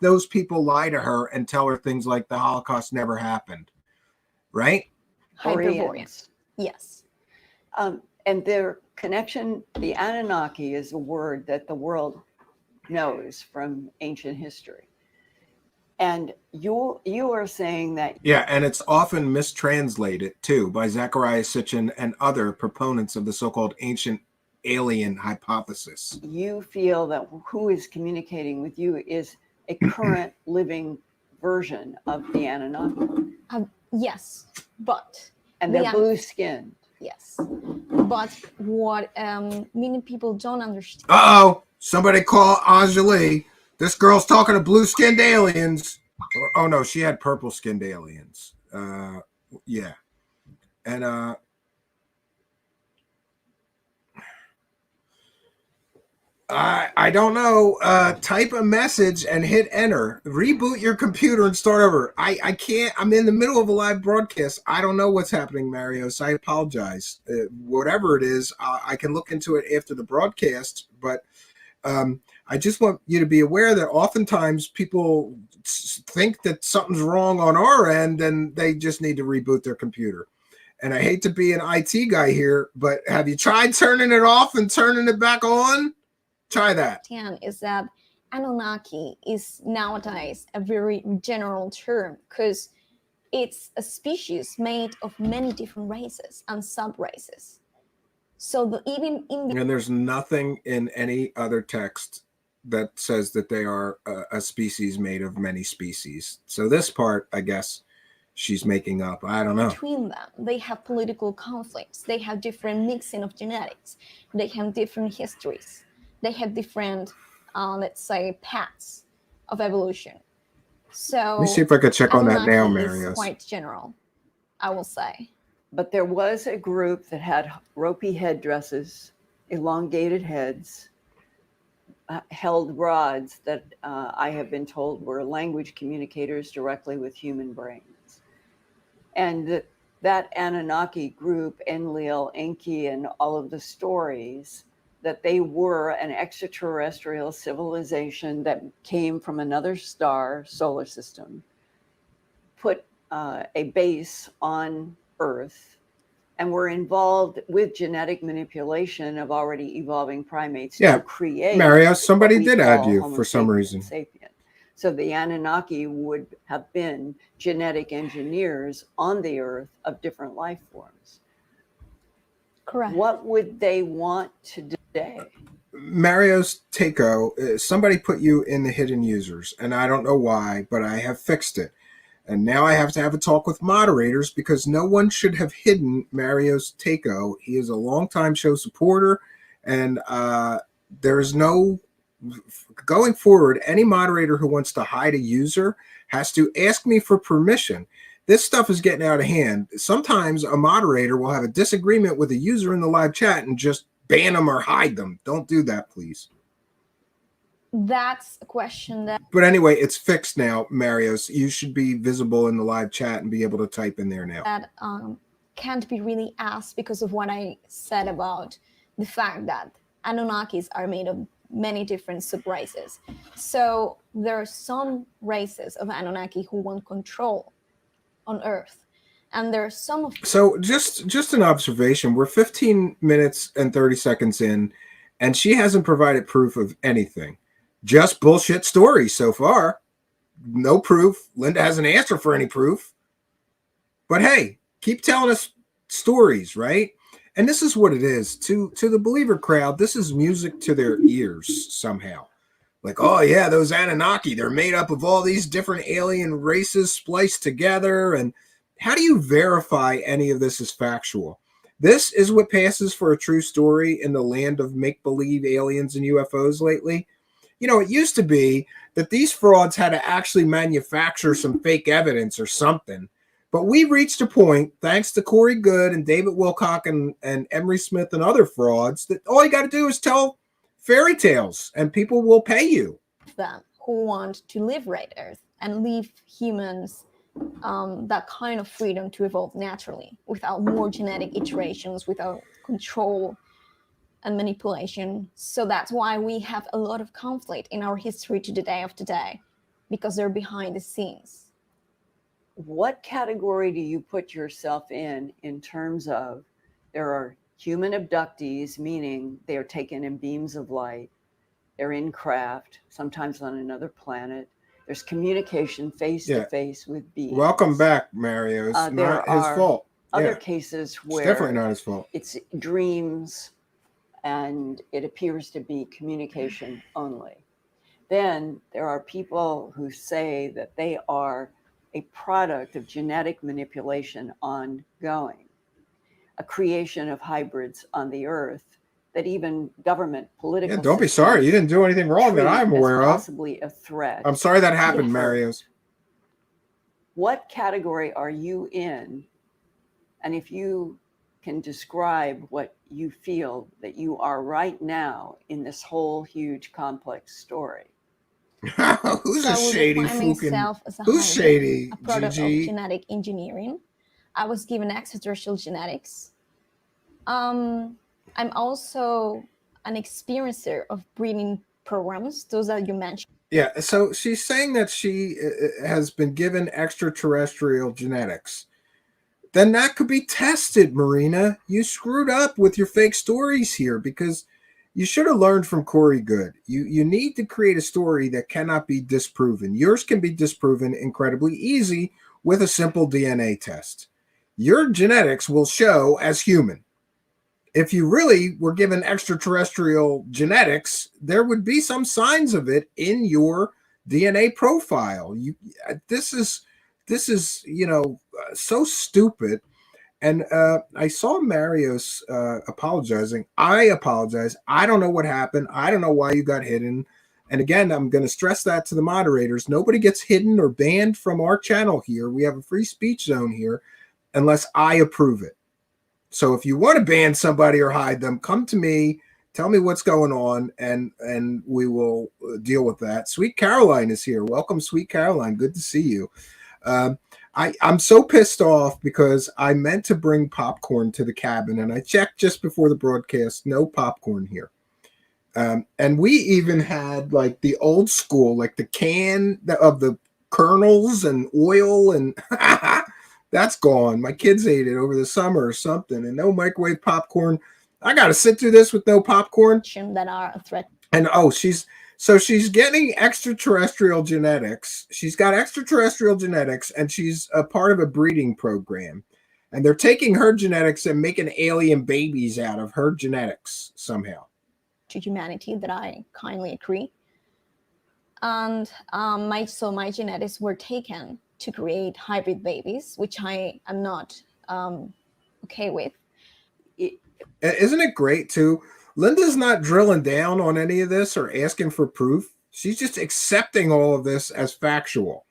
those people lie to her and tell her things like the Holocaust never happened? right? Hyperborean. Orions. Yes. And their connection, the Anunnaki is a word that the world knows from ancient history. And you are saying that. Yeah, and it's often mistranslated too by Zecharia Sitchin and other proponents of the so-called ancient alien hypothesis. You feel that who is communicating with you is a current living version of the Anunnaki. Yes, but And they're blue skinned. Yes, but what many people don't understand. Uh-oh, somebody call Anjali. This girl's talking to blue-skinned aliens. Oh no, she had purple-skinned aliens. Yeah. And I don't know. Type a message and hit enter. Reboot your computer and start over. I can't. I'm in the middle of a live broadcast. I don't know what's happening, Mario. So I apologize. Whatever it is, I can look into it after the broadcast. But I just want you to be aware that oftentimes people think that something's wrong on our end and they just need to reboot their computer. And I hate to be an IT guy here, but have you tried turning it off and turning it back on? Try that. Is that Anunnaki is nowadays a very general term because it's a species made of many different races and sub-races. So even in and there's nothing in any other text that says that they are a species made of many species. So this part, I guess, she's making up. I don't know. Between them, they have political conflicts. They have different mixing of genetics. They have different histories. They have different, let's say, paths of evolution. So let me see if I could check on that now, Anunnaki Marius. Is quite general, I will say. But there was a group that had ropey headdresses, elongated heads, held rods that I have been told were language communicators directly with human brains. And that Anunnaki group, Enlil, Enki, and all of the stories that they were an extraterrestrial civilization that came from another star, solar system, put a base on Earth, and were involved with genetic manipulation of already evolving primates to create. Mario, somebody did add you for some reason. Sapien. So the Anunnaki would have been genetic engineers on the Earth of different life forms. Correct. What would they want today? Mario's Takeo, somebody put you in the hidden users, and I don't know why, but I have fixed it. And now I have to have a talk with moderators because no one should have hidden Mario's Takeo. He is a longtime show supporter, and there is no, going forward, any moderator who wants to hide a user has to ask me for permission. This stuff is getting out of hand. Sometimes a moderator will have a disagreement with a user in the live chat and just ban them or hide them. Don't do that, please. That's a question that... But anyway, it's fixed now, Marios. You should be visible in the live chat and be able to type in there now. That can't be really asked because of what I said about the fact that Anunnakis are made of many different sub-races. So there are some races of Anunnaki who want control on Earth. And there are some of... So just an observation. We're 15 minutes and 30 seconds in, and she hasn't provided proof of anything. Just bullshit stories so far. No proof. Linda hasn't asked her for any proof. But hey, keep telling us stories, right? And this is what it is. To the believer crowd, this is music to their ears somehow. Like, oh yeah, those Anunnaki, they're made up of all these different alien races spliced together. And how do you verify any of this is factual? This is what passes for a true story in the land of make-believe aliens and UFOs lately. You know, it used to be that these frauds had to actually manufacture some fake evidence or something. But we reached a point, thanks to Corey Good and David Wilcock and Emery Smith and other frauds, that all you got to do is tell fairy tales and people will pay you. Them who want to live right Earth and leave humans that kind of freedom to evolve naturally without more genetic iterations, without control and manipulation. So that's why we have a lot of conflict in our history to the day of today, because they're behind the scenes. what category do you put yourself in terms of there are human abductees, meaning they are taken in beams of light, they're in craft, sometimes on another planet. There's communication face to face with beings. Welcome back, Mario. It's not his fault. Other cases where it's definitely not his fault. It's dreams and it appears to be communication only. Then there are people who say that they are a product of genetic manipulation ongoing, a creation of hybrids on the earth that even government political don't be sorry. You didn't do anything wrong that I'm aware of. Possibly a threat. I'm sorry that happened, Marios. What category are you in? And if you can describe what you feel that you are right now in this whole huge complex story. Who's a shady fucking? Who's shady? A product of genetic engineering. I was given extraterrestrial genetics. I'm also an experiencer of breeding programs, those that you mentioned. Yeah, so she's saying that she has been given extraterrestrial genetics. Then that could be tested, Marina. You screwed up with your fake stories here because you should have learned from Corey Good. You need to create a story that cannot be disproven. Yours can be disproven incredibly easy with a simple DNA test. Your genetics will show as human. If you really were given extraterrestrial genetics, there would be some signs of it in your DNA profile. This is so stupid. And I saw Marios apologizing. I apologize. I don't know what happened. I don't know why you got hidden. And again, I'm going to stress that to the moderators. Nobody gets hidden or banned from our channel here. We have a free speech zone here unless I approve it. So if you want to ban somebody or hide them, come to me, tell me what's going on, and we will deal with that. Sweet Caroline is here. Welcome, Sweet Caroline. Good to see you. I'm so pissed off because I meant to bring popcorn to the cabin, and I checked just before the broadcast, no popcorn here. And we even had like the old school, like the can of the kernels and oil, and that's gone. My kids ate it over the summer or something, and no microwave popcorn. I got to sit through this with no popcorn. That are a threat. And she's getting extraterrestrial genetics. She's got extraterrestrial genetics, and she's a part of a breeding program. And they're taking her genetics and making alien babies out of her genetics somehow. To humanity, that I kindly agree. And my genetics were taken to create hybrid babies, which I am not okay with. Isn't it great too? Linda's not drilling down on any of this or asking for proof. She's just accepting all of this as factual.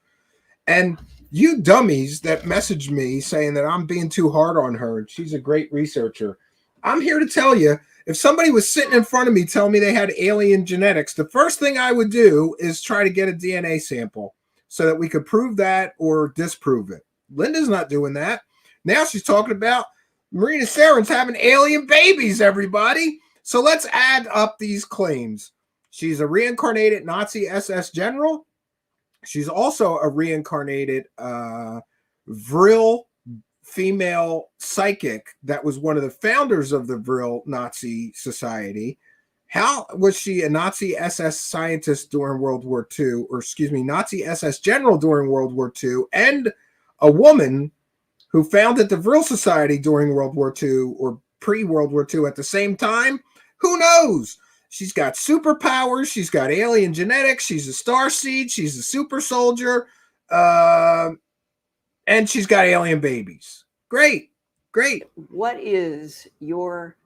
And you dummies that messaged me saying that I'm being too hard on her, she's a great researcher. I'm here to tell you, if somebody was sitting in front of me telling me they had alien genetics, the first thing I would do is try to get a DNA sample so that we could prove that or disprove it. Linda's not doing that. Now she's talking about Marina Saren's having alien babies, everybody. So let's add up these claims. She's a reincarnated Nazi SS general. She's also a reincarnated Vril female psychic that was one of the founders of the Vril Nazi Society. How was she a Nazi SS scientist during World War II, or excuse me, Nazi SS general during World War II, and a woman who founded the Vril Society during World War II or pre-World War II at the same time? Who knows? She's got superpowers. She's got alien genetics. She's a starseed. She's a super soldier. And she's got alien babies. Great. Great. What is your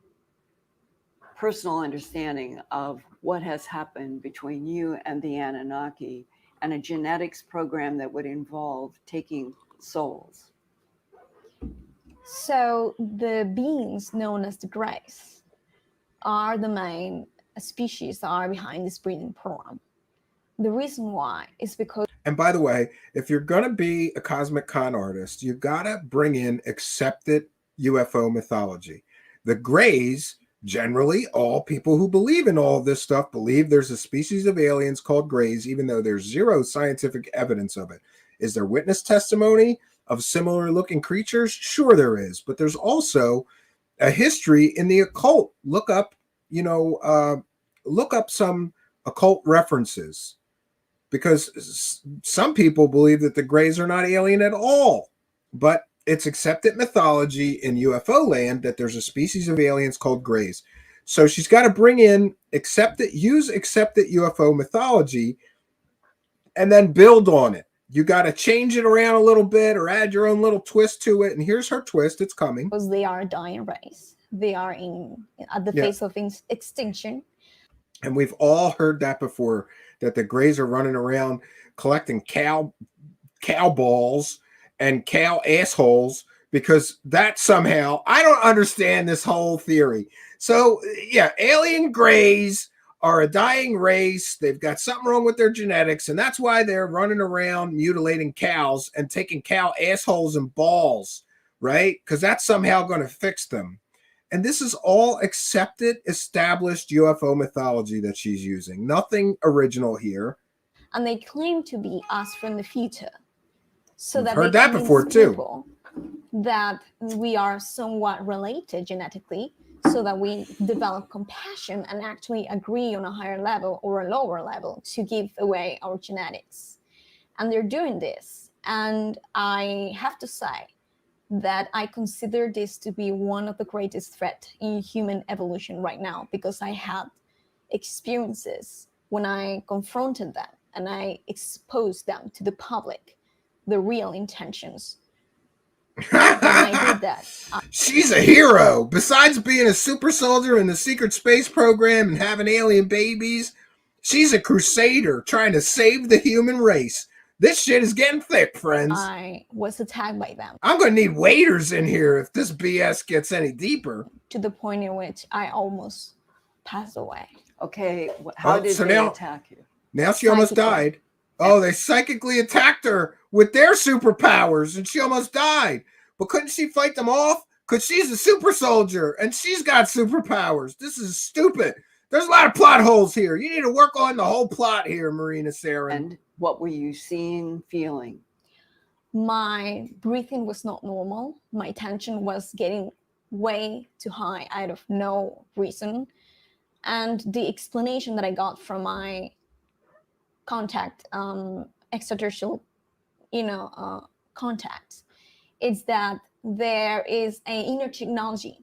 personal understanding of what has happened between you and the Anunnaki and a genetics program that would involve taking souls? So the beings known as the Greys are the main species that are behind this breeding program. The reason why is because... And by the way, if you're going to be a cosmic con artist, you got to bring in accepted UFO mythology. The Greys, generally, all people who believe in all of this stuff believe there's a species of aliens called Greys, even though there's zero scientific evidence of it. Is there witness testimony? of similar looking creatures? Sure there is, but there's also a history in the occult. Look up, look up some occult references, because some people believe that the Greys are not alien at all, but it's accepted mythology in UFO land that there's a species of aliens called Greys. So she's got to bring in accepted UFO mythology and then build on it. You got to change it around a little bit or add your own little twist to it. And here's her twist. It's coming. Because they are a dying race. They are at the face of extinction. And we've all heard that before, that the Greys are running around collecting cow balls and cow assholes, because that somehow, I don't understand this whole theory. So yeah, alien Greys are a dying race. They've got something wrong with their genetics, and that's why they're running around mutilating cows and taking cow assholes and balls, right? Because that's somehow going to fix them. And this is all accepted, established UFO mythology that she's using. Nothing original here. And they claim to be us from the future. So that heard they that before too. People that we are somewhat related genetically, so that we develop compassion and actually agree on a higher level or a lower level to give away our genetics. And they're doing this. And I have to say that I consider this to be one of the greatest threats in human evolution right now, because I had experiences when I confronted them and I exposed them to the public, the real intentions. When I did that, she's a hero. Besides being a super soldier in the secret space program and having alien babies, she's a crusader trying to save the human race. This shit is getting thick, friends. I was attacked by them. I'm going to need waiters in here if this BS gets any deeper. To the point in which I almost passed away. Okay, how did they attack you? Now she almost died. Oh, they psychically attacked her with their superpowers, and she almost died. But couldn't she fight them off? Because she's a super soldier, and she's got superpowers. This is stupid. There's a lot of plot holes here. You need to work on the whole plot here, Marina Saren. And what were you seeing, feeling? My breathing was not normal. My tension was getting way too high out of no reason. And the explanation that I got from my contact, extraterrestrial, contacts, is that there is an inner technology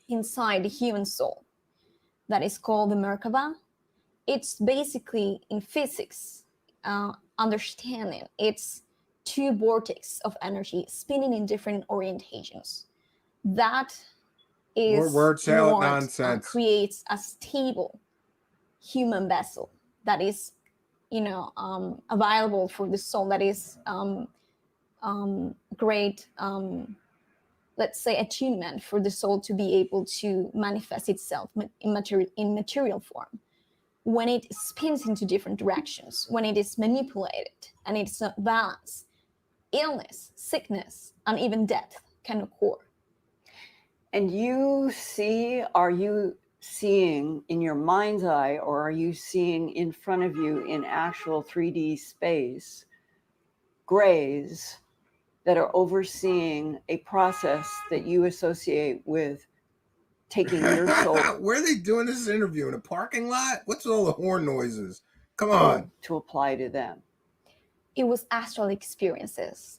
inside the human soul that is called the Merkaba. It's basically, in physics understanding, it's two vortices of energy spinning in different orientations. That is word salad what nonsense. Creates a stable human vessel that is, available for the soul. That is great, let's say, attunement for the soul to be able to manifest itself in material form. When it spins into different directions, when it is manipulated and it's not balanced, illness, sickness, and even death can occur. And are you seeing in your mind's eye, or are you seeing in front of you in actual 3D space, Greys that are overseeing a process that you associate with taking your soul? Where are they doing this interview? In a parking lot? What's all the horn noises? Come on. To apply to them. It was astral experiences.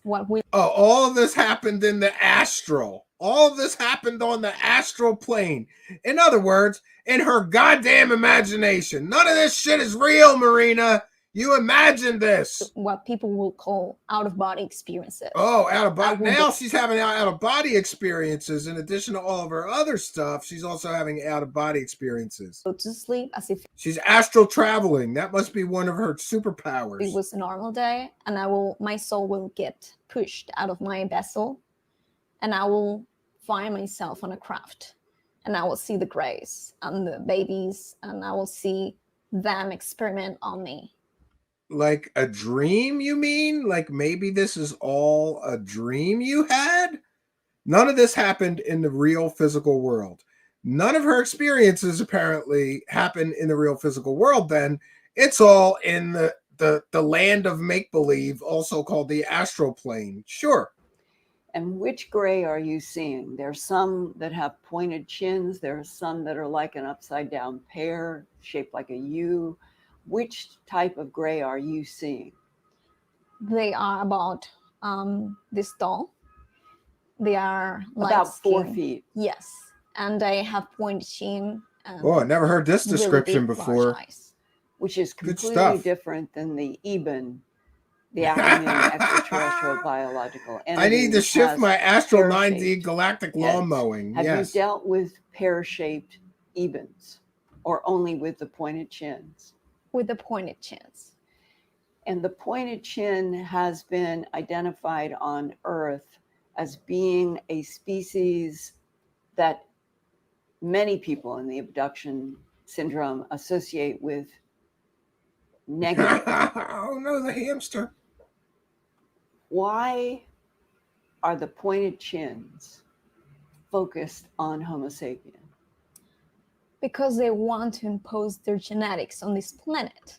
All of this happened in the astral. All of this happened on the astral plane. In other words, in her goddamn imagination. None of this shit is real, Marina. You imagined this. What people will call out-of-body experiences. Oh, out-of-body. Now she's having out-of-body experiences. In addition to all of her other stuff, she's also having out-of-body experiences. Go to sleep as if she's astral traveling. That must be one of her superpowers. It was a normal day, and my soul will get pushed out of my vessel, and I will find myself on a craft, and I will see the Greys and the babies, and I will see them experiment on me. Like a dream, you mean? Like maybe this is all a dream you had? None of this happened in the real physical world. None of her experiences apparently happened in the real physical world then. It's all in the the land of make-believe, also called the astral plane. Sure. And which gray are you seeing? There's some that have pointed chins. There are some that are like an upside down pear shaped like a U. Which type of gray are you seeing? They are about this tall. They are About 4 light-skinned. feet. Yes, and they have pointed chin. And Oh, I never heard this really description big, before. large eyes. Which is Good completely stuff. different than the Eben, the Acronym extraterrestrial biological entity. I need to shift my astral 9D pear-shaped galactic heads. lawn mowing. Have Yes. you dealt with pear-shaped Ebens, or only with the pointed chins? With the pointed chins. And the pointed chin has been identified on Earth as being a species that many people in the abduction syndrome associate with negative. Oh no, the hamster. Why are the pointed chins focused on Homo sapien? Because they want to impose their genetics on this planet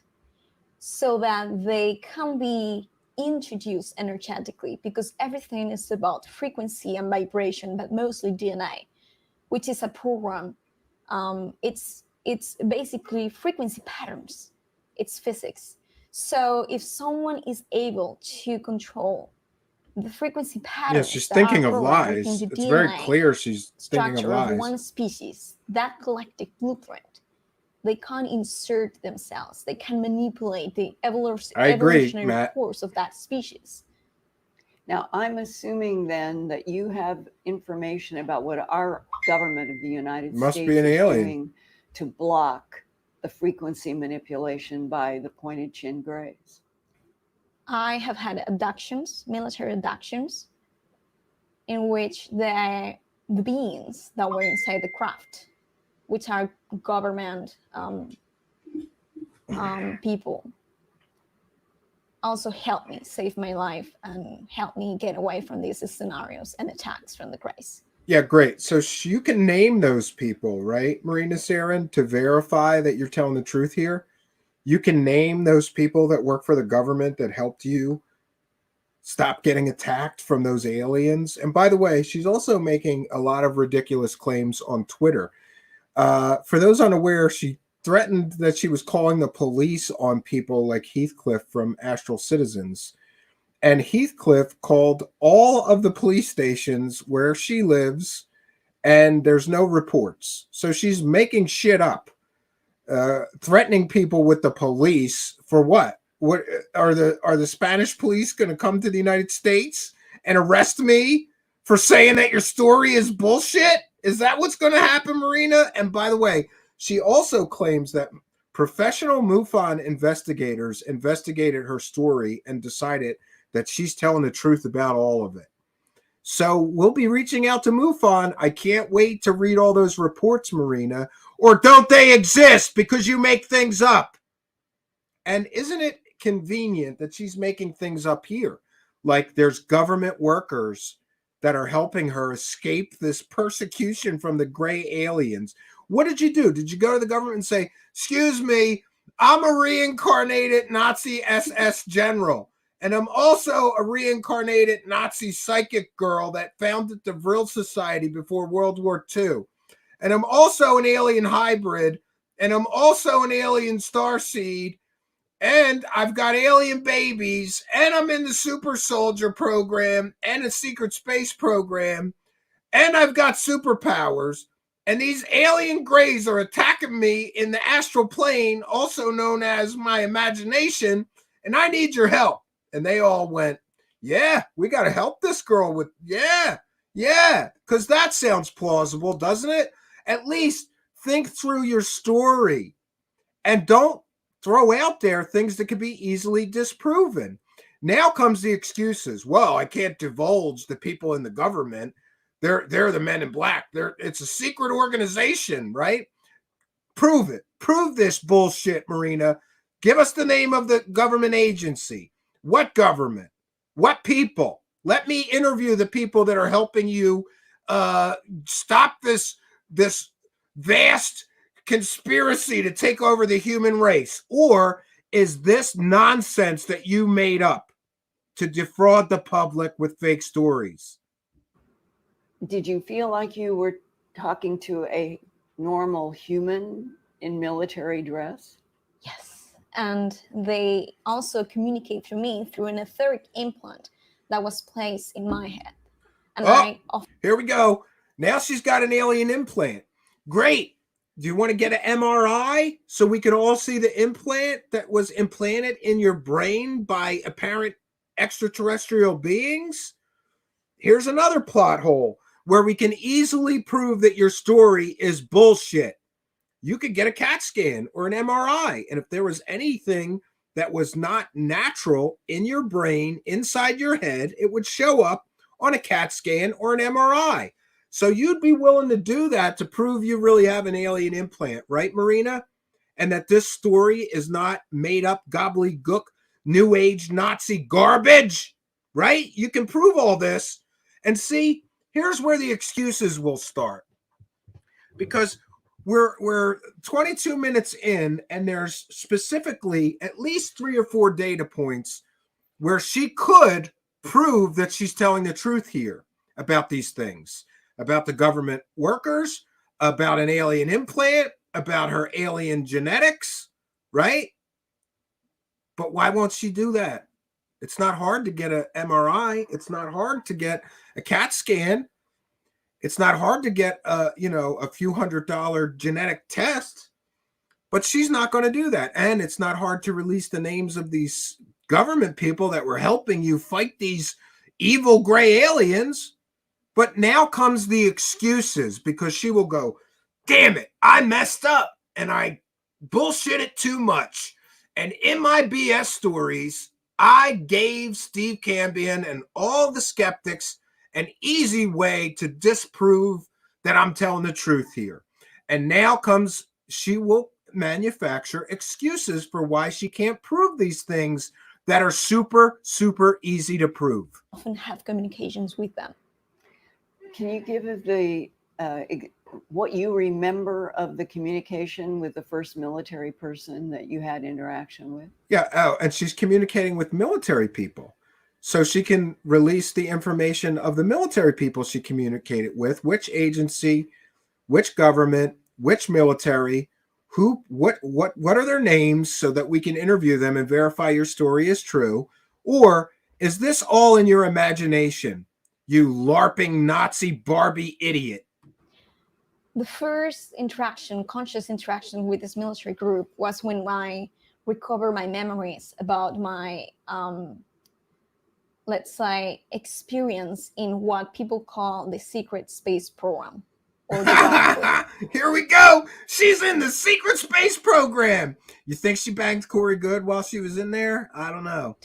so that they can be introduced energetically, because everything is about frequency and vibration, but mostly DNA, which is a program. It's basically frequency patterns. It's physics. So if someone is able to control the frequency patterns, Yes, she's thinking of programmed lies. within the It's very DNA clear she's thinking of structure of lies. one species, that collective blueprint, they can insert themselves. They can manipulate the I agree, evolutionary Matt. course of that species. Now, I'm assuming then that you have information about what our government of the United Must States be an is alien. doing to block the frequency manipulation by the pointed chin grays. I have had abductions, military abductions, in which the beings that were inside the craft, which are government people, also helped me save my life and helped me get away from these scenarios and attacks from the grays. Yeah, great. So you can name those people, right, Marina Sarin, to verify that you're telling the truth here? You can name those people that work for the government that helped you stop getting attacked from those aliens. And by the way, she's also making a lot of ridiculous claims on Twitter. For those unaware, she threatened that she was calling the police on people like Heathcliff from Astral Citizens. And Heathcliff called all of the police stations where she lives, and there's no reports. So she's making shit up, threatening people with the police for what? What are the Spanish police going to come to the United States and arrest me for saying that your story is bullshit? Is that what's going to happen, Marina? And by the way, she also claims that professional MUFON investigators investigated her story and decided that she's telling the truth about all of it. So we'll be reaching out to MUFON. I can't wait to read all those reports, Marina. Or don't they exist because you make things up? And isn't it convenient that she's making things up here? Like there's government workers that are helping her escape this persecution from the gray aliens. What did you do? Did you go to the government and say, excuse me, I'm a reincarnated Nazi SS general, and I'm also a reincarnated Nazi psychic girl that founded the Vril Society before World War II. And I'm also an alien hybrid, and I'm also an alien starseed, and I've got alien babies, and I'm in the super soldier program and a secret space program, and I've got superpowers, and these alien grays are attacking me in the astral plane, also known as my imagination, and I need your help. And they all went, yeah, we got to help this girl with, yeah, because that sounds plausible, doesn't it? At least think through your story and don't throw out there things that could be easily disproven. Now comes the excuses. Well, I can't divulge the people in the government. They're the men in black. It's a secret organization, right? Prove it. Prove this bullshit, Marina. Give us the name of the government agency. What government? What people? Let me interview the people that are helping you stop this vast conspiracy to take over the human race. Or is this nonsense that you made up to defraud the public with fake stories? Did you feel like you were talking to a normal human in military dress? Yes. And they also communicate to me through an etheric implant that was placed in my head. And here we go. Now she's got an alien implant. Great. Do you want to get an MRI so we can all see the implant that was implanted in your brain by apparent extraterrestrial beings? Here's another plot hole where we can easily prove that your story is bullshit. You could get a CAT scan or an MRI. And if there was anything that was not natural in your brain, inside your head, it would show up on a CAT scan or an MRI. So you'd be willing to do that to prove you really have an alien implant, right, Marina? And that this story is not made up gobbledygook, new age Nazi garbage, right? You can prove all this. And see, here's where the excuses will start. Because we're 22 minutes in, and there's specifically at least 3 or 4 data points where she could prove that she's telling the truth here about these things, about the government workers, about an alien implant, about her alien genetics, right? But why won't she do that? It's not hard to get an MRI. It's not hard to get a CAT scan. It's not hard to get a few $100 genetic test, but she's not going to do that. And it's not hard to release the names of these government people that were helping you fight these evil gray aliens. But now comes the excuses, because she will go, damn it, I messed up and I bullshitted too much. And in my BS stories, I gave Steve Cambion and all the skeptics an easy way to disprove that I'm telling the truth here. And now comes, she will manufacture excuses for why she can't prove these things that are super, super easy to prove. Often have communications with them. Can you give us the what you remember of the communication with the first military person that you had interaction with? Yeah. Oh, and she's communicating with military people. So she can release the information of the military people she communicated with, which agency, which government, which military, who, what are their names, so that we can interview them and verify your story is true. Or is this all in your imagination, you LARPing Nazi Barbie idiot? The first interaction, conscious interaction with this military group was when I recovered my memories about my let's say, experience in what people call the secret space program. Or the Here we go. She's in the secret space program. You think she banged Corey Good while she was in there? I don't know.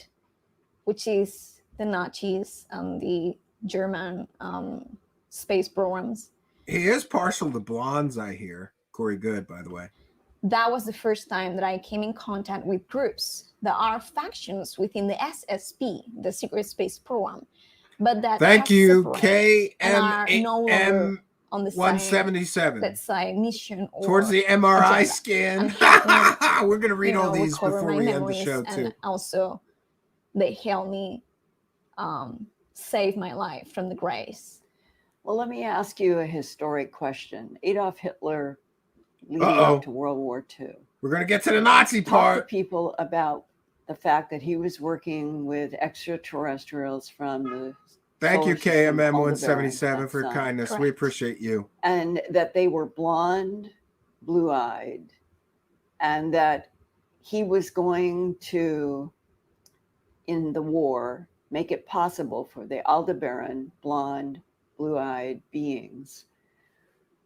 Which is the Nazis and the German space programs. He is partial to blondes, I hear. Corey Good, by the way. That was the first time that I came in contact with groups. There are factions within the SSP, the Secret Space Program, but that thank you, KMM no longer on the 177. Let's say mission or towards the MRI agenda. scan. We're gonna read all these before we end the show too. And also, they helped me save my life from the graves. Well, let me ask you a historic question. Adolf Hitler, leading up to World War II. We're going to get to the Nazi part. Talk to people about the fact that he was working with extraterrestrials from the Thank you, KMM 177, for kindness. Correct. We appreciate you. And that they were blonde, blue-eyed, and that he was going to, in the war, make it possible for the Aldebaran, blonde, blue-eyed beings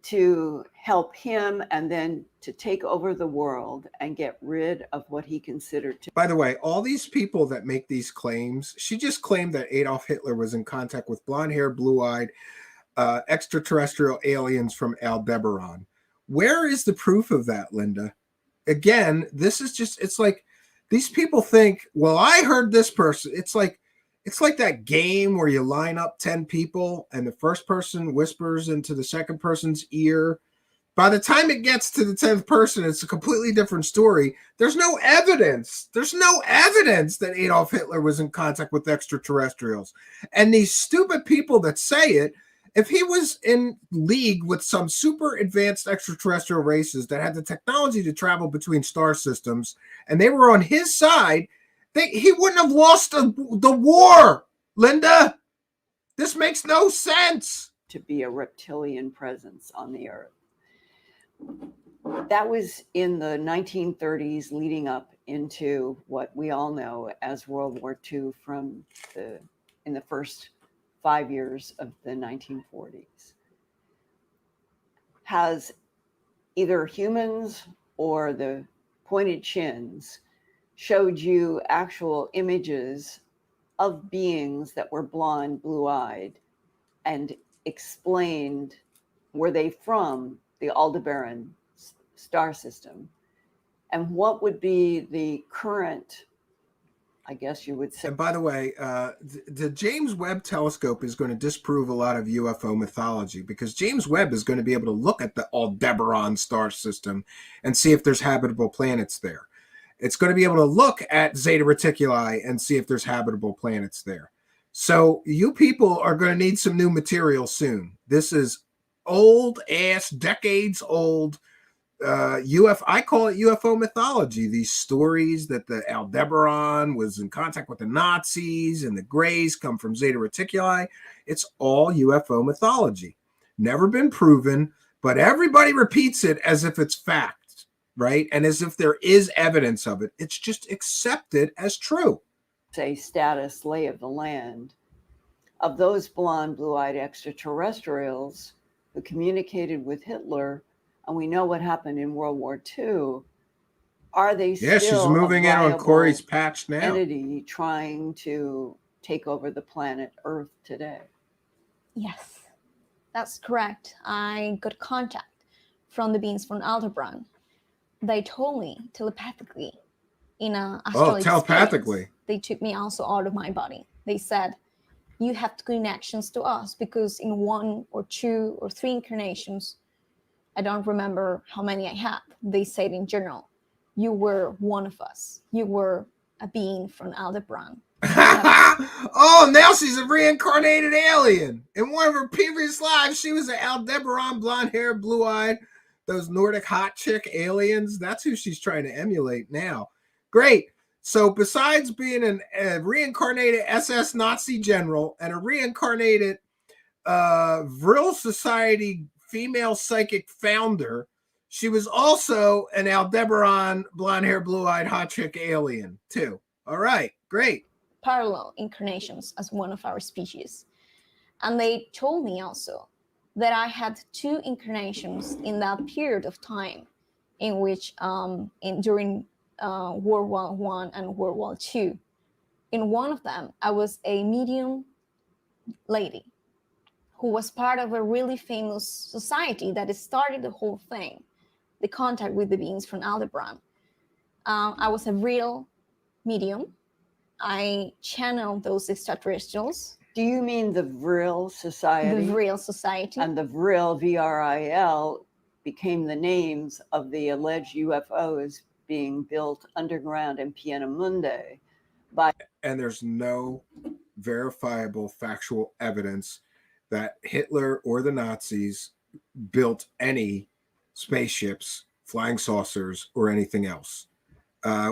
to help him and then to take over the world and get rid of what he considered to. By the way, all these people that make these claims, she just claimed that Adolf Hitler was in contact with blonde hair, blue-eyed extraterrestrial aliens from Aldebaran. Where is the proof of that, Linda? Again, this is just, it's like these people think, well, I heard this person. It's like that game where you line up 10 people and the first person whispers into the second person's ear. By the time it gets to the 10th person, it's a completely different story. There's no evidence. There's no evidence that Adolf Hitler was in contact with extraterrestrials. And these stupid people that say it, if he was in league with some super advanced extraterrestrial races that had the technology to travel between star systems, and they were on his side, he wouldn't have lost the war, Linda. This makes no sense. To be a reptilian presence on the earth. That was in the 1930s, leading up into what we all know as World War II in the first 5 years of the 1940s. Has either humans or the pointed chins showed you actual images of beings that were blonde, blue-eyed, and explained were they from the Aldebaran star system, and what would be the current, I guess you would say. And by the way, the James Webb telescope is going to disprove a lot of UFO mythology, because James Webb is going to be able to look at the Aldebaran star system and see if there's habitable planets there. It's going to be able to look at Zeta Reticuli and see if there's habitable planets there. So you people are going to need some new material soon. This is old ass, decades old UFO. I call it UFO mythology. These stories that the Aldebaran was in contact with the Nazis and the Greys come from Zeta Reticuli. It's all UFO mythology. Never been proven, but everybody repeats it as if it's fact, right? And as if there is evidence of it. It's just accepted as true. Say status lay of the land of those blonde, blue-eyed extraterrestrials who communicated with Hitler, and we know what happened in World War II. Are they still she's moving in on Corey's patch now. Entity trying to take over the planet Earth today? Yes, that's correct. I got contact from the beings from Aldebaran. They told me telepathically in a astralic telepathically. Space. They took me also out of my body. They said, you have connections to us, because in 1 or 2 or 3 incarnations, I don't remember how many I had, they said in general, you were one of us. You were a being from Aldebaran. Oh, now she's a reincarnated alien. In one of her previous lives, she was an Aldebaran, blonde hair, blue-eyed, those Nordic hot chick aliens. That's who she's trying to emulate now. Great. So besides being a reincarnated SS Nazi general and a reincarnated Vril Society female psychic founder, she was also an Aldebaran, blonde hair, blue-eyed hot chick alien too. All right, great. Parallel incarnations as one of our species. And they told me also that I had 2 incarnations in that period of time, in which during World War I and World War II. In one of them, I was a medium lady who was part of a really famous society that started the whole thing, the contact with the beings from Aldebaran. I was a real medium. I channeled those extraterrestrials. Do you mean the Vril Society? The Vril Society. And the Vril, V-R-I-L, became the names of the alleged UFOs being built underground in Pienamundi. And there's no verifiable factual evidence that Hitler or the Nazis built any spaceships, flying saucers, or anything else.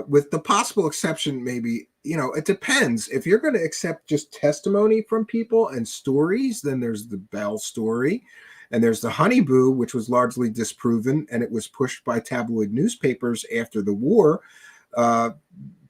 With the possible exception, maybe, it depends. If you're going to accept just testimony from people and stories, then there's the Bell story. And there's the Honeyboo, which was largely disproven, and it was pushed by tabloid newspapers after the war.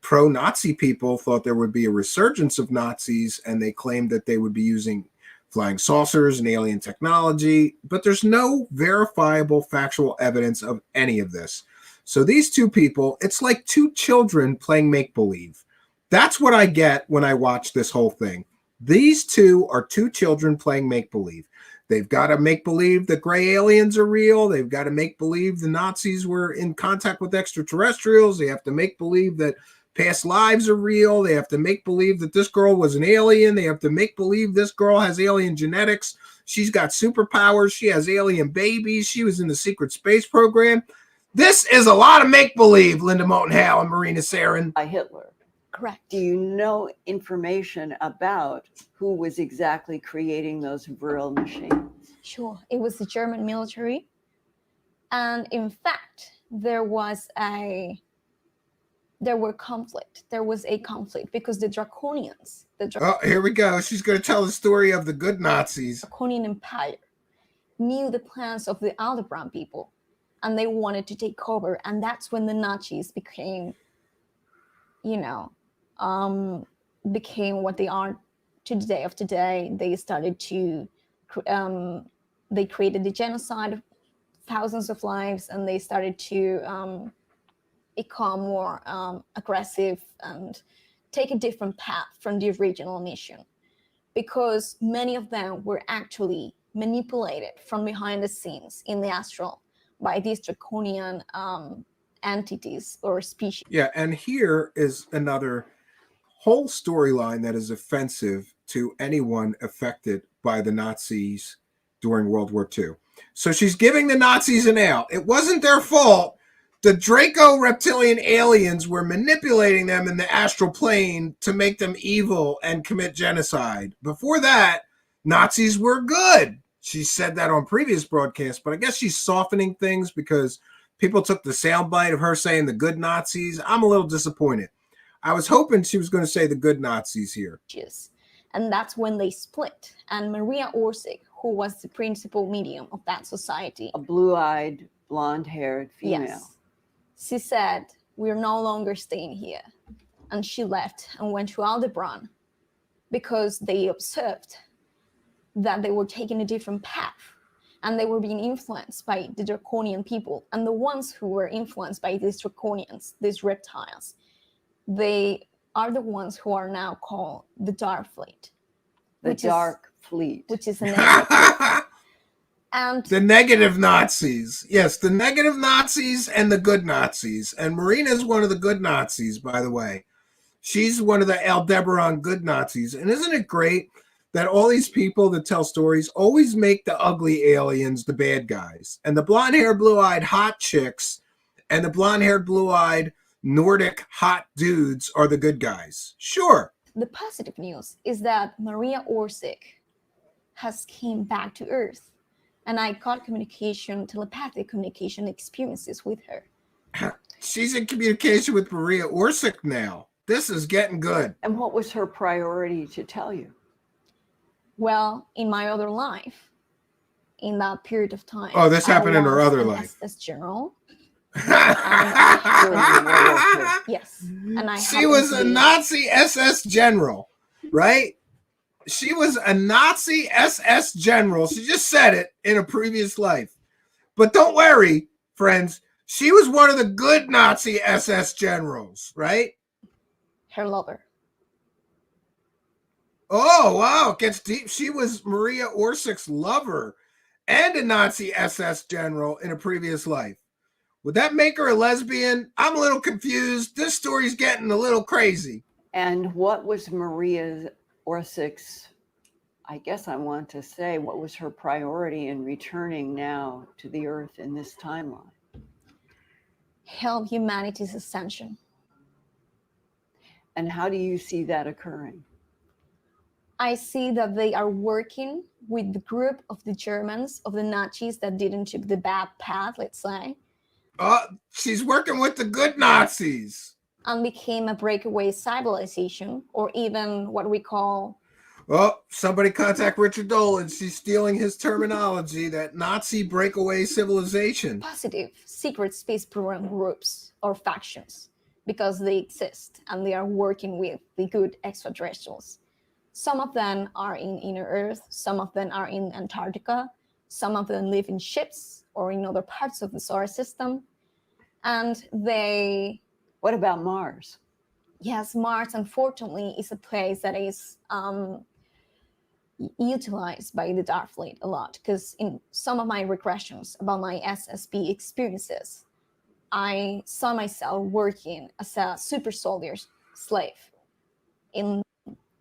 Pro-Nazi people thought there would be a resurgence of Nazis, and they claimed that they would be using flying saucers and alien technology. But there's no verifiable factual evidence of any of this. So these 2 people, it's like 2 children playing make-believe. That's what I get when I watch this whole thing. These 2 are 2 children playing make-believe. They've got to make believe that gray aliens are real. They've got to make believe the Nazis were in contact with extraterrestrials. They have to make believe that past lives are real. They have to make believe that this girl was an alien. They have to make believe this girl has alien genetics. She's got superpowers. She has alien babies. She was in the secret space program. This is a lot of make-believe, Linda Moulton Howe and Marina Sarin. By Hitler. Correct. Do you know information about who was exactly creating those Vril machines? Sure. It was the German military. And in fact, there was a conflict. There was a conflict because the Draconians, Oh, here we go. She's going to tell the story of the good Nazis. Draconian Empire, knew the plans of the Aldebaran people, and they wanted to take over. And that's when the Nazis became, became what they are to the day of today. They started to, they created the genocide of thousands of lives, and they started to become more aggressive and take a different path from the original mission, because many of them were actually manipulated from behind the scenes in the astral by these draconian entities or species. Yeah, and here is another whole storyline that is offensive to anyone affected by the Nazis during World War II. So she's giving the Nazis an out. It wasn't their fault. The Draco reptilian aliens were manipulating them in the astral plane to make them evil and commit genocide. Before that, Nazis were good. She said that on previous broadcasts, but I guess she's softening things because people took the soundbite of her saying the good Nazis. I'm a little disappointed. I was hoping she was going to say the good Nazis here. And that's when they split. And Maria Orsic, who was the principal medium of that society, A blue-eyed, blonde-haired female. yes, she said, "We're no longer staying here." And she left and went to Aldebaran because they observed that they were taking a different path and they were being influenced by the draconian people. And the ones who were influenced by these draconians, these reptiles, they are the ones who are now called the Dark Fleet. The Dark Fleet. Which is a negative. And the negative Nazis. Yes, the negative Nazis and the good Nazis. And Marina is one of the good Nazis, by the way. She's one of the Aldebaran good Nazis. And isn't it great that all these people that tell stories always make the ugly aliens the bad guys, and the blonde-haired, blue-eyed hot chicks and the blonde-haired, blue-eyed Nordic hot dudes are the good guys? Sure. the positive news is that Maria Orsic has came back to Earth, and I got telepathic communication experiences with her. She's in communication with Maria Orsic now. This is getting good. And what was her priority to tell you? Well, in my other life, in that period of time. Oh, this happened in her other life. As general. Yes. And she was a Nazi SS general, right? She was a Nazi SS general. She just said it in a previous life. But don't worry, friends. She was one of the good Nazi SS generals, right? Her lover. Oh, wow. It gets deep. She was Maria Orsic's lover and a Nazi SS general in a previous life. Would that make her a lesbian? I'm a little confused. This story's getting a little crazy. And what was Maria Orsic's, I guess I want to say, what was her priority in returning now to the Earth in this timeline? Help humanity's ascension. And how do you see that occurring? I see that they are working with the group of the Germans, of the Nazis that didn't take the bad path, let's say. She's working with the good Nazis. And became a breakaway civilization, or even what we call... Oh, somebody contact Richard Dolan. She's stealing his terminology, that Nazi breakaway civilization. Positive secret space program groups or factions, because they exist and they are working with the good extraterrestrials. Some of them are in inner Earth, some of them are in Antarctica, some of them live in ships or in other parts of the solar system. And they... What about Mars? Yes, Mars, unfortunately, is a place that is utilized by the Dark Fleet a lot, because in some of my regressions about my SSP experiences, I saw myself working as a super soldier slave in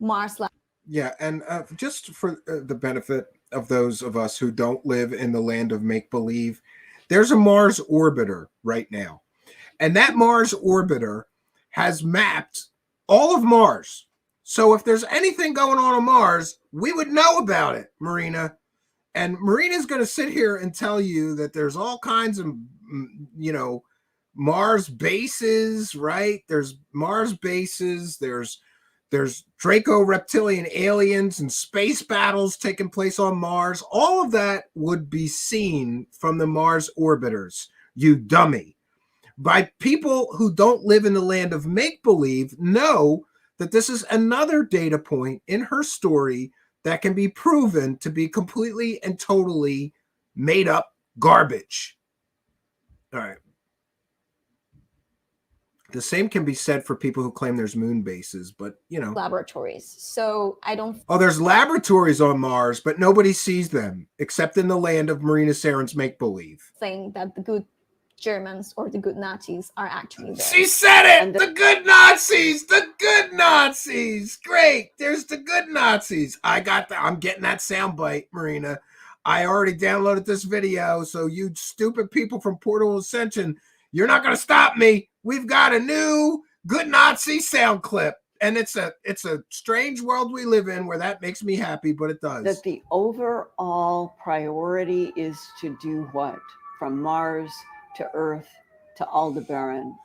Mars lab. Yeah, and just for the benefit of those of us who don't live in the land of make-believe, there's a Mars orbiter right now. And that Mars orbiter has mapped all of Mars. So if there's anything going on Mars, we would know about it, Marina. And Marina's going to sit here and tell you that there's all kinds of, Mars bases, right? There's Mars bases. There's Draco reptilian aliens and space battles taking place on Mars. All of that would be seen from the Mars orbiters, you dummy. By people who don't live in the land of make-believe know that this is another data point in her story that can be proven to be completely and totally made up garbage. All right. The same can be said for people who claim there's moon bases, but laboratories. So I don't there's laboratories on Mars, but nobody sees them except in the land of Marina Saren's make-believe. think that the good Germans or the good Nazis are actually there. She said it! The good Nazis! The good Nazis! Great! There's the good Nazis. I'm getting that soundbite, Marina. I already downloaded this video, so you stupid people from Portal Ascension, you're not going to stop me. We've got a new good Nazi sound clip. And it's a strange world we live in where that makes me happy, but it does. That the overall priority is to do what? From Mars to Earth to Aldebaran.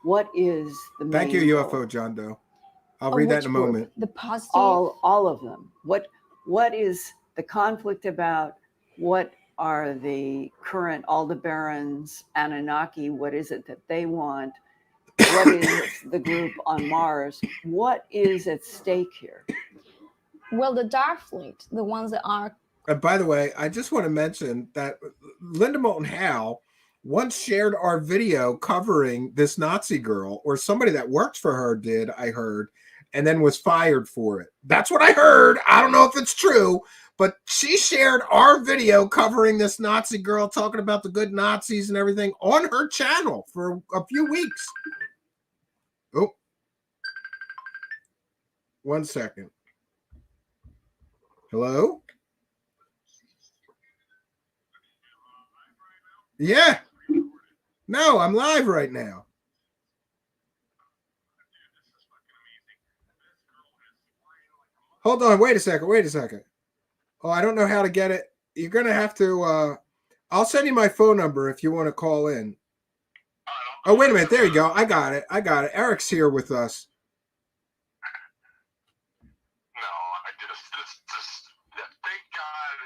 What is the main Thank you, goal? UFO John Doe. I'll read that in a moment. The positive. All of them. What is the conflict about? What are the current Aldebarans, Anunnaki? What is it that they want? What is the group on Mars? What is at stake here? Well, the Dark Fleet, the ones that are. And by the way, I just want to mention that Linda Moulton Howe once shared our video covering this Nazi girl, or somebody that worked for her did, I heard, and then was fired for it. That's what I heard. I don't know if it's true, but she shared our video covering this Nazi girl, talking about the good Nazis and everything on her channel for a few weeks. Oh, 1 second. Hello? Yeah. No, I'm live right now. Hold on. Wait a second. Oh, I don't know how to get it. You're going to have to, I'll send you my phone number if you want to call in. Oh, wait a minute. There you go. I got it. Eric's here with us. No, I just thank God.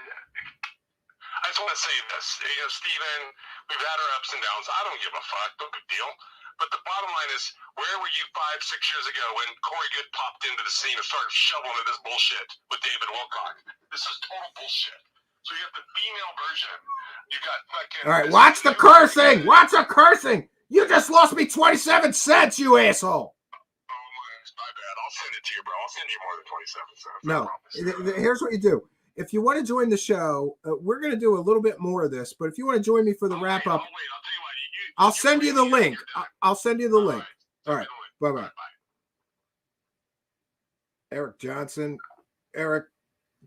I just want to say this. Stephen, we've had our ups and downs. I don't give a fuck. No big deal. But the bottom line is, where were you 5-6 years ago when Corey Good popped into the scene and started shoveling at this bullshit with David Wilcock? This is total bullshit. So you have the female version. You got fucking. All right, watch the cursing. Watch the cursing. You just lost me 27 cents, you asshole. Oh, my bad. I'll send it to you, bro. I'll send you more than 27 cents. No, here's what you do. If you want to join the show, we're going to do a little bit more of this, but if you want to join me for the wrap up, I'll tell you what. I'll send you the link. I'll send you the link. All right. Bye-bye. Eric Johnson. Eric,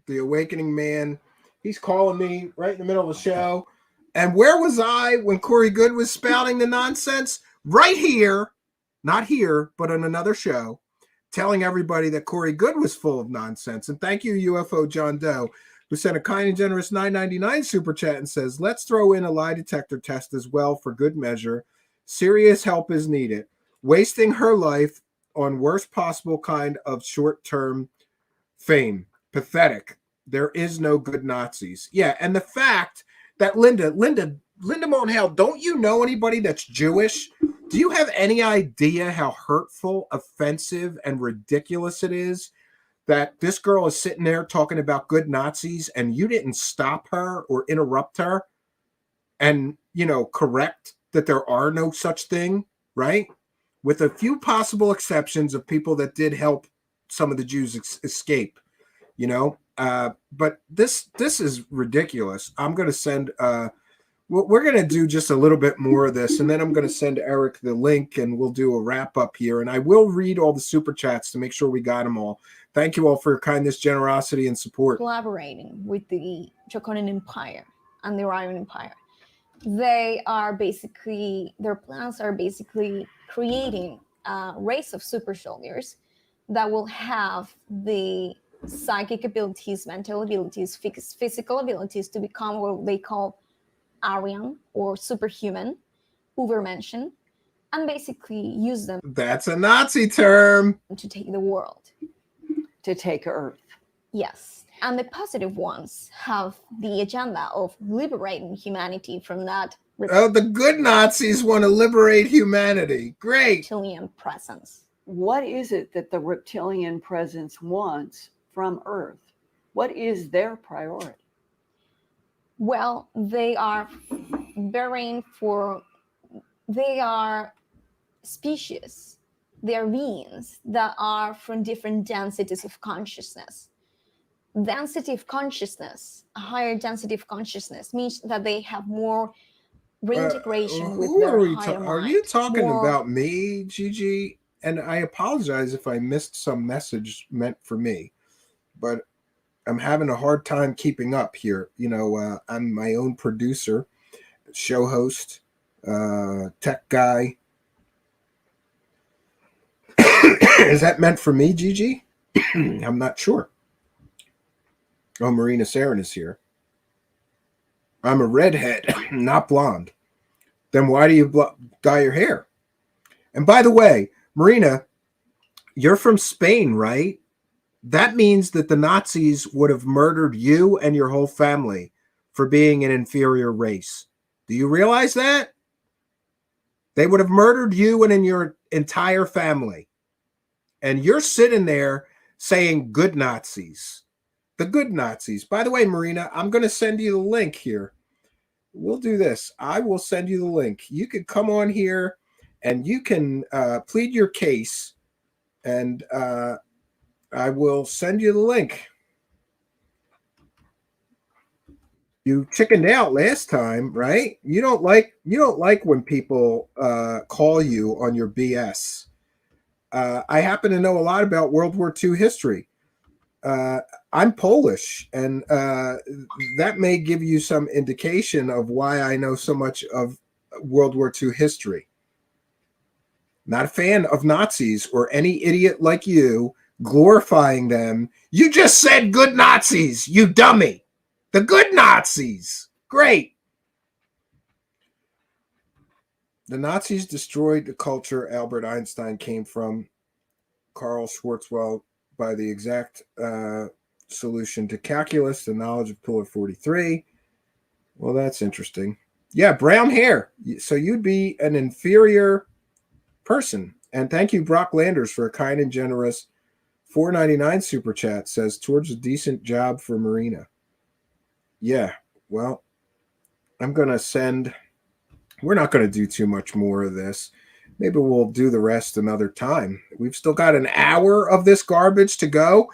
the awakening man. He's calling me right in the middle of the show. And where was I when Corey Good was spouting the nonsense? Right here. Not here, but on another show. Telling everybody that Corey Good was full of nonsense. And thank you, UFO John Doe, who sent a kind and generous $9.99 super chat and says, let's throw in a lie detector test as well for good measure. Serious help is needed. Wasting her life on worst possible kind of short-term fame. Pathetic. There is no good Nazis. Yeah, and the fact that Linda Moulton Howe, don't you know anybody that's Jewish? Do you have any idea how hurtful, offensive, and ridiculous it is that this girl is sitting there talking about good Nazis and you didn't stop her or interrupt her and, correct that there are no such thing, right? With a few possible exceptions of people that did help some of the Jews escape, but this is ridiculous. I'm going to send we're going to do just a little bit more of this, and then I'm going to send Eric the link, and we'll do a wrap up here. And I will read all the super chats to make sure we got them all. Thank you all for your kindness, generosity, and support. Collaborating with the Draconian Empire and the Orion Empire. Their plans are basically creating a race of super soldiers that will have the psychic abilities, mental abilities, physical abilities to become what they call Aryan or superhuman, Ubermenschen, and basically use them. That's a Nazi term. To take the world. To take Earth. Yes. And the positive ones have the agenda of liberating humanity from that. Oh, the good Nazis want to liberate humanity. Great. Reptilian presence. What is it that the reptilian presence wants from Earth? What is their priority? Well, they are species, they are beings that are from different densities of consciousness. Density of consciousness, a higher density of consciousness, means that they have more reintegration with their higher mind. Are you talking about me, Gigi? And I apologize if I missed some message meant for me, but I'm having a hard time keeping up here. You know, I'm my own producer, show host, tech guy. Is that meant for me, Gigi? I'm not sure. Oh, Marina Sarin is here. I'm a redhead, not blonde. Then why do you dye your hair? And by the way, Marina, you're from Spain, right? That means that the Nazis would have murdered you and your whole family for being an inferior race. Do you realize that? They would have murdered you and in your entire family. And you're sitting there saying good Nazis. The good Nazis. By the way, Marina, I'm going to send you the link here. We'll do this. I will send you the link. You could come on here and you can plead your case, and I will send you the link. You chickened out last time, right? You don't like when people call you on your BS. I happen to know a lot about World War II history. I'm Polish, and that may give you some indication of why I know so much of World War II history. Not a fan of Nazis or any idiot like you glorifying them. You just said good Nazis, you dummy. The good Nazis. Great. The Nazis destroyed the culture Albert Einstein came from. Karl Schwarzwald by the exact solution to calculus, the knowledge of Pillar 43. Well, that's interesting. Yeah, brown hair. So you'd be an inferior person. And thank you, Brock Landers, for a kind and generous $4.99 super chat. Says towards a decent job for Marina. Yeah, well, I'm going to send. We're not going to do too much more of this. Maybe we'll do the rest another time. We've still got an hour of this garbage to go.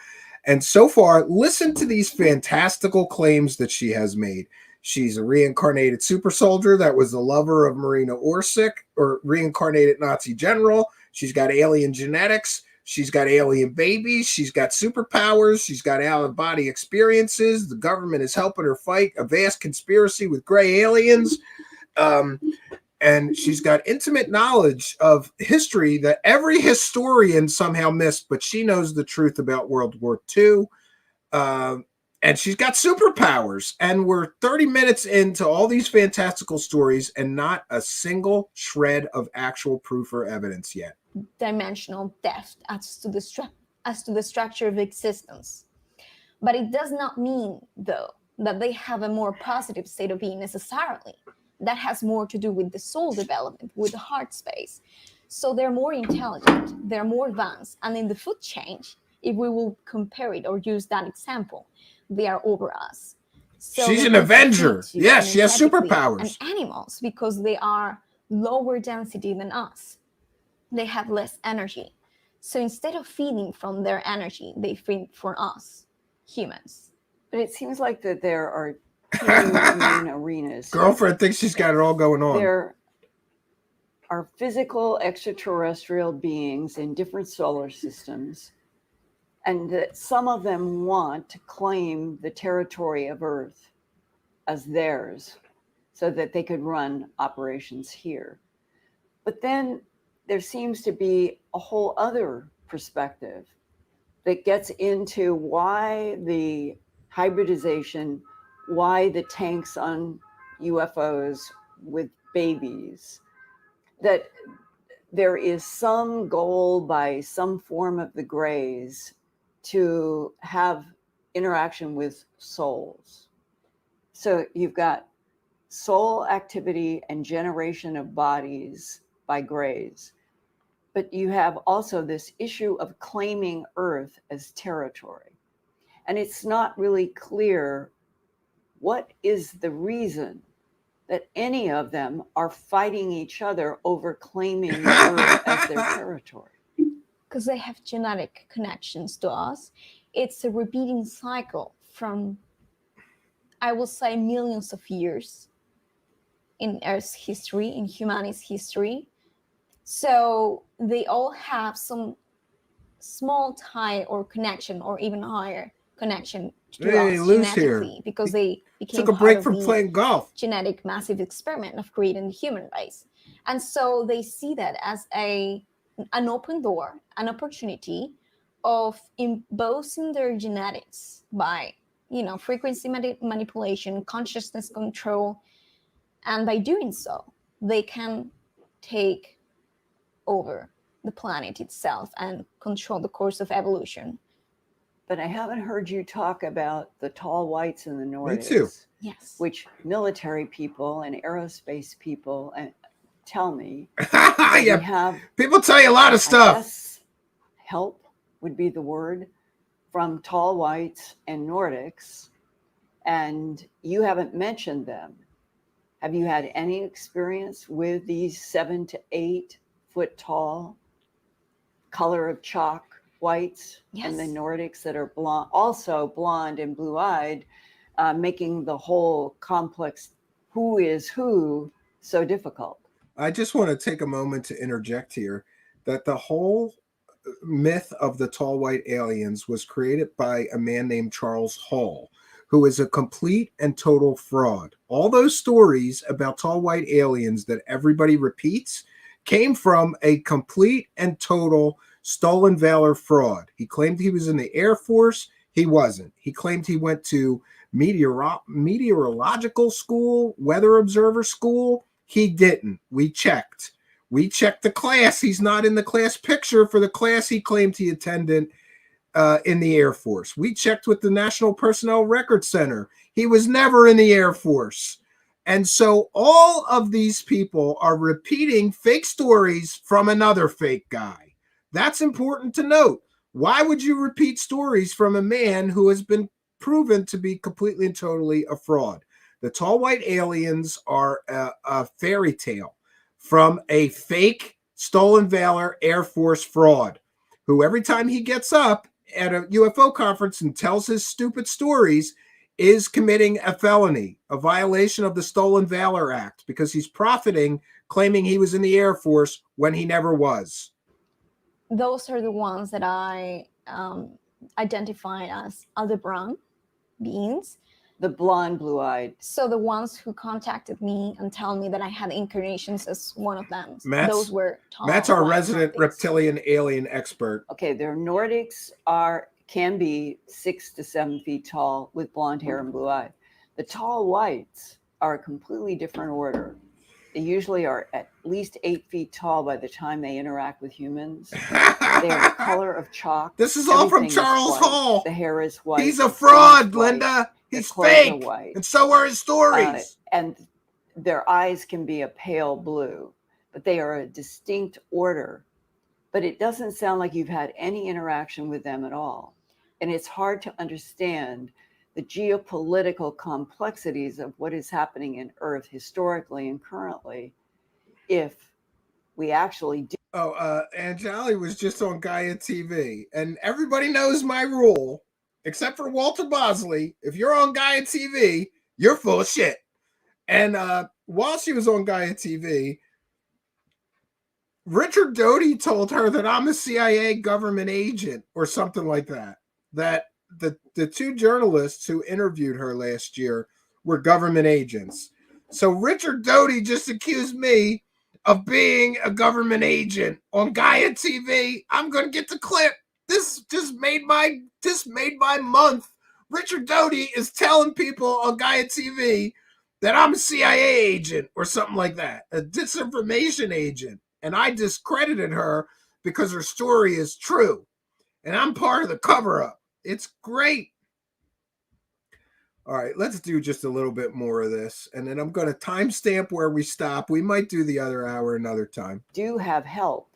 And so far, listen to these fantastical claims that she has made. She's a reincarnated super soldier that was the lover of Marina Orsic, or reincarnated Nazi general. She's got alien genetics. She's got alien babies. She's got superpowers. She's got out-of-body experiences. The government is helping her fight a vast conspiracy with gray aliens. And she's got intimate knowledge of history that every historian somehow missed, but she knows the truth about World War II. And she's got superpowers. And we're 30 minutes into all these fantastical stories and not a single shred of actual proof or evidence yet. Dimensional depth as to the structure of existence. But it does not mean, though, that they have a more positive state of being necessarily. That has more to do with the soul development, with the heart space. So they're more intelligent, they're more advanced. And in the food chain, if we will compare it or use that example, they are over us. So she's an Avenger. Yes, she has superpowers. And animals, because they are lower density than us. They have less energy. So instead of feeding from their energy, they feed for us, humans. But it seems like that there are two main arenas. Girlfriend thinks she's got it all going on. There are physical extraterrestrial beings in different solar systems, and that some of them want to claim the territory of Earth as theirs so that they could run operations here. But then there seems to be a whole other perspective that gets into why the hybridization, why the tanks on UFOs with babies, that there is some goal by some form of the Greys to have interaction with souls. So you've got soul activity and generation of bodies by Greys. But you have also this issue of claiming Earth as territory. And it's not really clear what is the reason that any of them are fighting each other over claiming Earth as their territory. Because they have genetic connections to us. It's a repeating cycle from, I will say, millions of years in Earth's history, in humanity's history. So they all have some small tie or connection, or even higher connection to us genetically, because they became took a break from playing golf. Genetic massive experiment of creating the human race. And so they see that as an open door, an opportunity of imposing their genetics by, frequency manipulation, consciousness control. And by doing so, they can take over the planet itself and control the course of evolution. But I haven't heard you talk about the tall whites in the Nordics. Me too. Yes. Which military people and aerospace people tell me. Yeah, people tell you a lot of stuff. I guess help would be the word from tall whites and Nordics. And you haven't mentioned them. Have you had any experience with these 7 to 8 foot tall, color of chalk whites? Yes. And the Nordics that are blonde, also blonde and blue-eyed, making the whole complex who is who so difficult? I just want to take a moment to interject here that the whole myth of the tall white aliens was created by a man named Charles Hall, who is a complete and total fraud. All those stories about tall white aliens that everybody repeats came from a complete and total stolen valor fraud. He claimed he was in the Air Force. He wasn't. He claimed he went to meteorological school, weather observer school. He didn't. We checked. We checked the class. He's not in the class picture for the class he claimed he attended in the Air Force. We checked with the National Personnel Record Center. He was never in the Air Force. And so all of these people are repeating fake stories from another fake guy. That's important to note. Why would you repeat stories from a man who has been proven to be completely and totally a fraud? The tall white aliens are a fairy tale from a fake stolen valor Air Force fraud who every time he gets up at a UFO conference and tells his stupid stories is committing a felony, a violation of the Stolen Valor Act, because he's profiting, claiming he was in the Air Force when he never was. Those are the ones that I identify as Aldebaran beings. The blonde, blue-eyed. So the ones who contacted me and tell me that I had incarnations as one of them. Those were tall. Matt's our resident reptilian alien expert. Okay, their Nordics can be 6 to 7 feet tall with blonde hair and blue eyes. The tall whites are a completely different order. They usually are at least 8 feet tall by the time they interact with humans. They have the color of chalk. This is all from Charles Hall. The hair is white. He's a fraud, Linda. He's fake. And so are his stories. And their eyes can be a pale blue, but they are a distinct order. But it doesn't sound like you've had any interaction with them at all. And it's hard to understand the geopolitical complexities of what is happening in Earth historically and currently if we actually do. Anjali was just on Gaia TV, and everybody knows my rule, except for Walter Bosley. If you're on Gaia TV, You're full of shit. And while she was on Gaia TV, Richard Doty told her that I'm a CIA government agent or something like that. That the two journalists who interviewed her last year were government agents. So Richard Doty just accused me of being a government agent on Gaia TV. I'm gonna get the clip. This made my month. Richard Doty is telling people on Gaia TV that I'm a CIA agent or something like that, a disinformation agent. And I discredited her because her story is true. And I'm part of the cover-up. It's great. All right, let's do just a little bit more of this. And then I'm going to timestamp where we stop. We might do the other hour another time. Do have help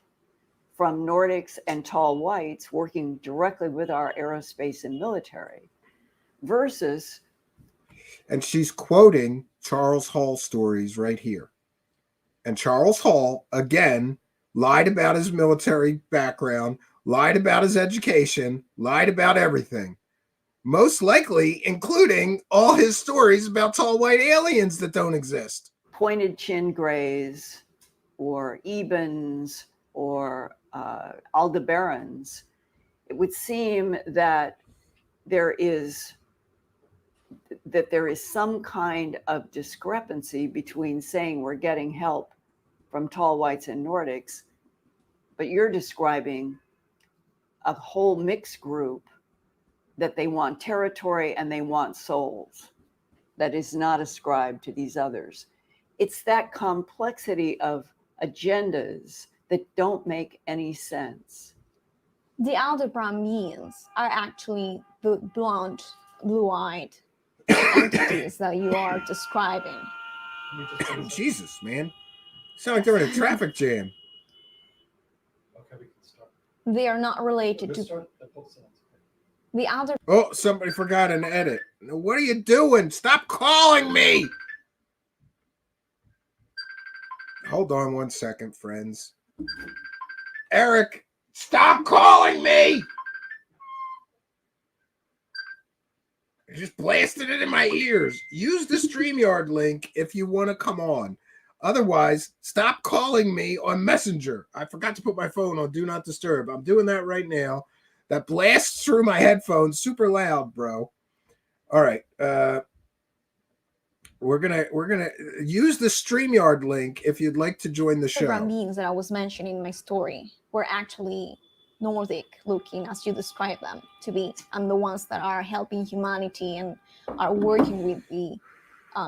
from Nordics and tall whites working directly with our aerospace and military versus... And she's quoting Charles Hall stories right here. And Charles Hall, again, lied about his military background, lied about his education, lied about everything. Most likely, including all his stories about tall white aliens that don't exist. Pointed chin grays or Ebens or Aldebarans, it would seem that there is some kind of discrepancy between saying we're getting help from tall whites and Nordics, but you're describing a whole mixed group that they want territory and they want souls that is not ascribed to these others. It's that complexity of agendas that don't make any sense. The Aldebarans are actually the blonde, blue-eyed entities that you are describing. Jesus, man. Sound like they're in a traffic jam. Okay, we can start. They are not related Let's to start at both sides. the Aldebarans. Oh, somebody forgot an edit. What are you doing? Stop calling me. Hold on one second, friends. Eric, stop calling me. I just blasted it in my ears. Use the StreamYard link if you want to come on. Otherwise, stop calling me on Messenger. I forgot to put my phone on Do Not Disturb. I'm doing that right now. That blasts through my headphones super loud, bro. All right. We're gonna use the StreamYard link if you'd like to join the show. The beings that I was mentioning in my story were actually Nordic looking, as you describe them to be, and the ones that are helping humanity and are working with the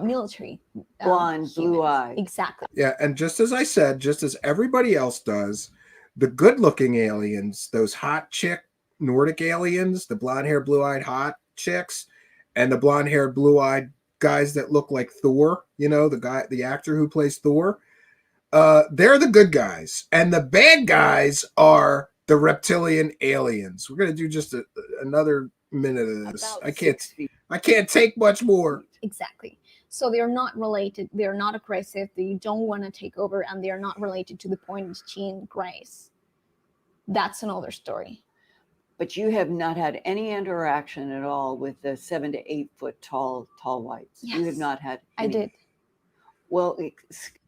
military. Blonde, blue-eyed. Exactly. Yeah, and just as I said, just as everybody else does, the good-looking aliens, those hot chick Nordic aliens, the blonde-haired, blue-eyed hot chicks, and the blonde-haired, blue-eyed guys that look like Thor, you know, the actor who plays Thor, they're the good guys. And the bad guys are the reptilian aliens. We're going to do just another minute of this. I can't take much more. Exactly. So they're not related. They're not aggressive. They don't want to take over, and they're not related to the pointed chin grays. That's another story. But you have not had any interaction at all with the 7 to 8 foot tall whites. Yes, you have not had any. I did. Well,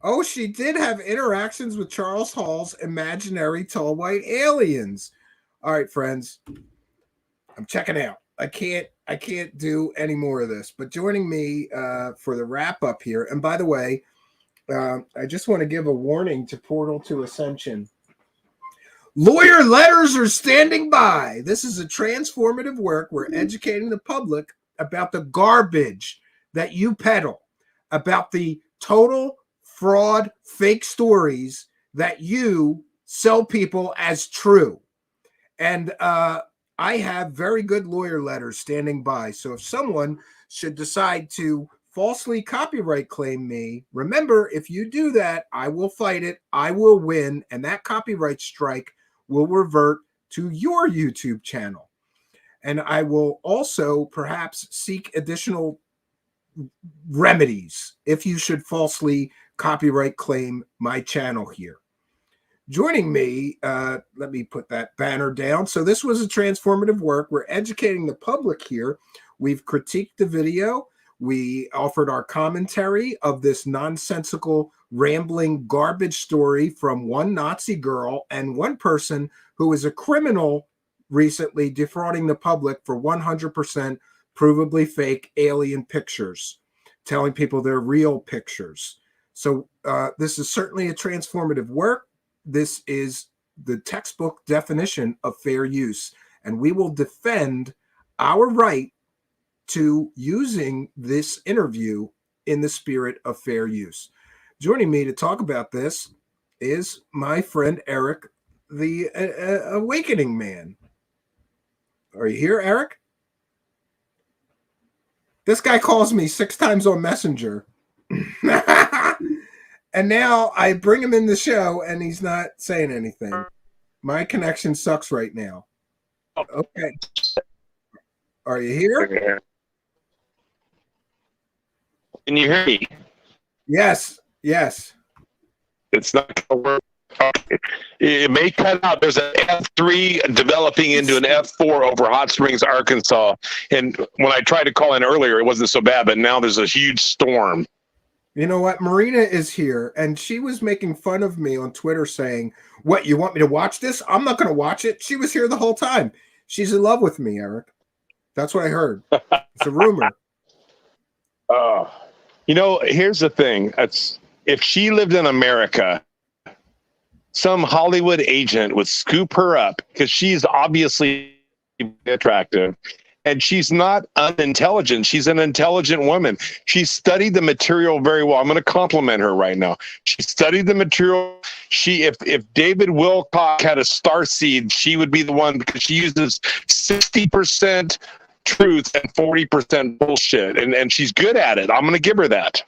Oh, she did have interactions with Charles Hall's imaginary tall white aliens. All right, friends, I'm checking out. I can't do any more of this. But joining me for the wrap up here, and by the way, I just want to give a warning to Portal to Ascension. Lawyer letters are standing by. This is a transformative work. We're educating the public about the garbage that you peddle, about the total fraud, fake stories that you sell people as true. And I have very good lawyer letters standing by. So if someone should decide to falsely copyright claim me, remember, if you do that, I will fight it. I will win. And that copyright strike will revert to your YouTube channel. And I will also perhaps seek additional remedies if you should falsely copyright claim my channel here. Joining me, let me put that banner down. So this was a transformative work. We're educating the public here. We've critiqued the video. We offered our commentary of this nonsensical, rambling garbage story from one Nazi girl and one person who is a criminal recently defrauding the public for 100% provably fake alien pictures, telling people they're real pictures. So this is certainly a transformative work. This is the textbook definition of fair use, and we will defend our right to using this interview in the spirit of fair use. Joining me to talk about this is my friend Eric, the Awakening Man. Are you here, Eric? This guy calls me 6 times on Messenger. And now I bring him in the show and he's not saying anything. My connection sucks right now. Okay. Are you here? Can you hear me? Yes. Yes. It's not going to work. Okay. It may cut out. There's an F3 developing into an F4 over Hot Springs, Arkansas. And when I tried to call in earlier, it wasn't so bad, but now there's a huge storm. You know what? Marina is here, and she was making fun of me on Twitter saying, what, you want me to watch this? I'm not going to watch it. She was here the whole time. She's in love with me, Eric. That's what I heard. It's a rumor. You know, here's the thing. If she lived in America, some Hollywood agent would scoop her up because she's obviously attractive. And she's not unintelligent. She's an intelligent woman. She studied the material very well. I'm going to compliment her right now. She studied the material. If David Wilcock had a starseed, she would be the one because she uses 60% truth and 40% bullshit. And she's good at it. I'm going to give her that.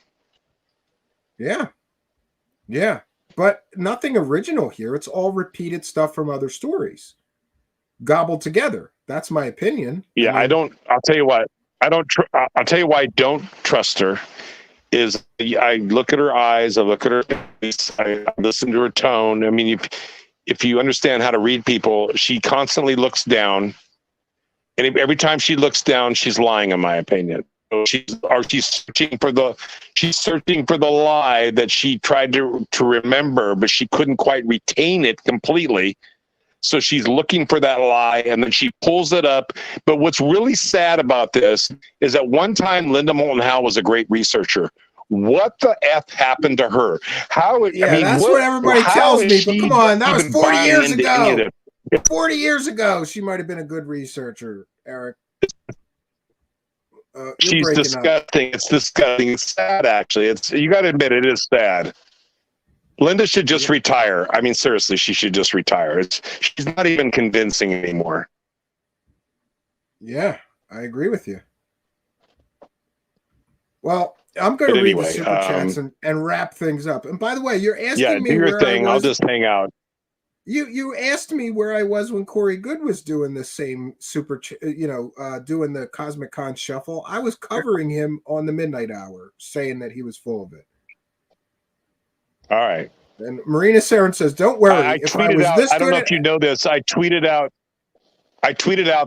Yeah. Yeah. But nothing original here. It's all repeated stuff from other stories, gobbled together. That's my opinion. Yeah, I'll tell you what. I'll tell you why I don't trust her. Is I look at her eyes, I look at her face, I listen to her tone. I mean, if you understand how to read people, she constantly looks down, and every time she looks down, she's lying, in my opinion. So she's searching for the lie that she tried to remember, but she couldn't quite retain it completely. So she's looking for that lie, and then she pulls it up. But what's really sad about this is at one time, Linda Moulton Howe was a great researcher. What the F happened to her? That's what everybody tells me. But come on, that was 40 years ago. 40 years ago, she might have been a good researcher, Eric. She's disgusting. It's disgusting. It's sad, actually. You got to admit, it is sad. Linda should just retire. I mean, seriously, she should just retire. She's not even convincing anymore. Yeah, I agree with you. Well, I'm going to read the super chats and wrap things up. And by the way, you're asking me do your where thing. I was. I'll just hang out. You asked me where I was when Corey Good was doing the same doing the Cosmic Con Shuffle. I was covering him on the Midnight Hour, saying that he was full of it. All right. And Marina Saren says, "Don't worry." I tweeted out. I don't know if you know this. I tweeted out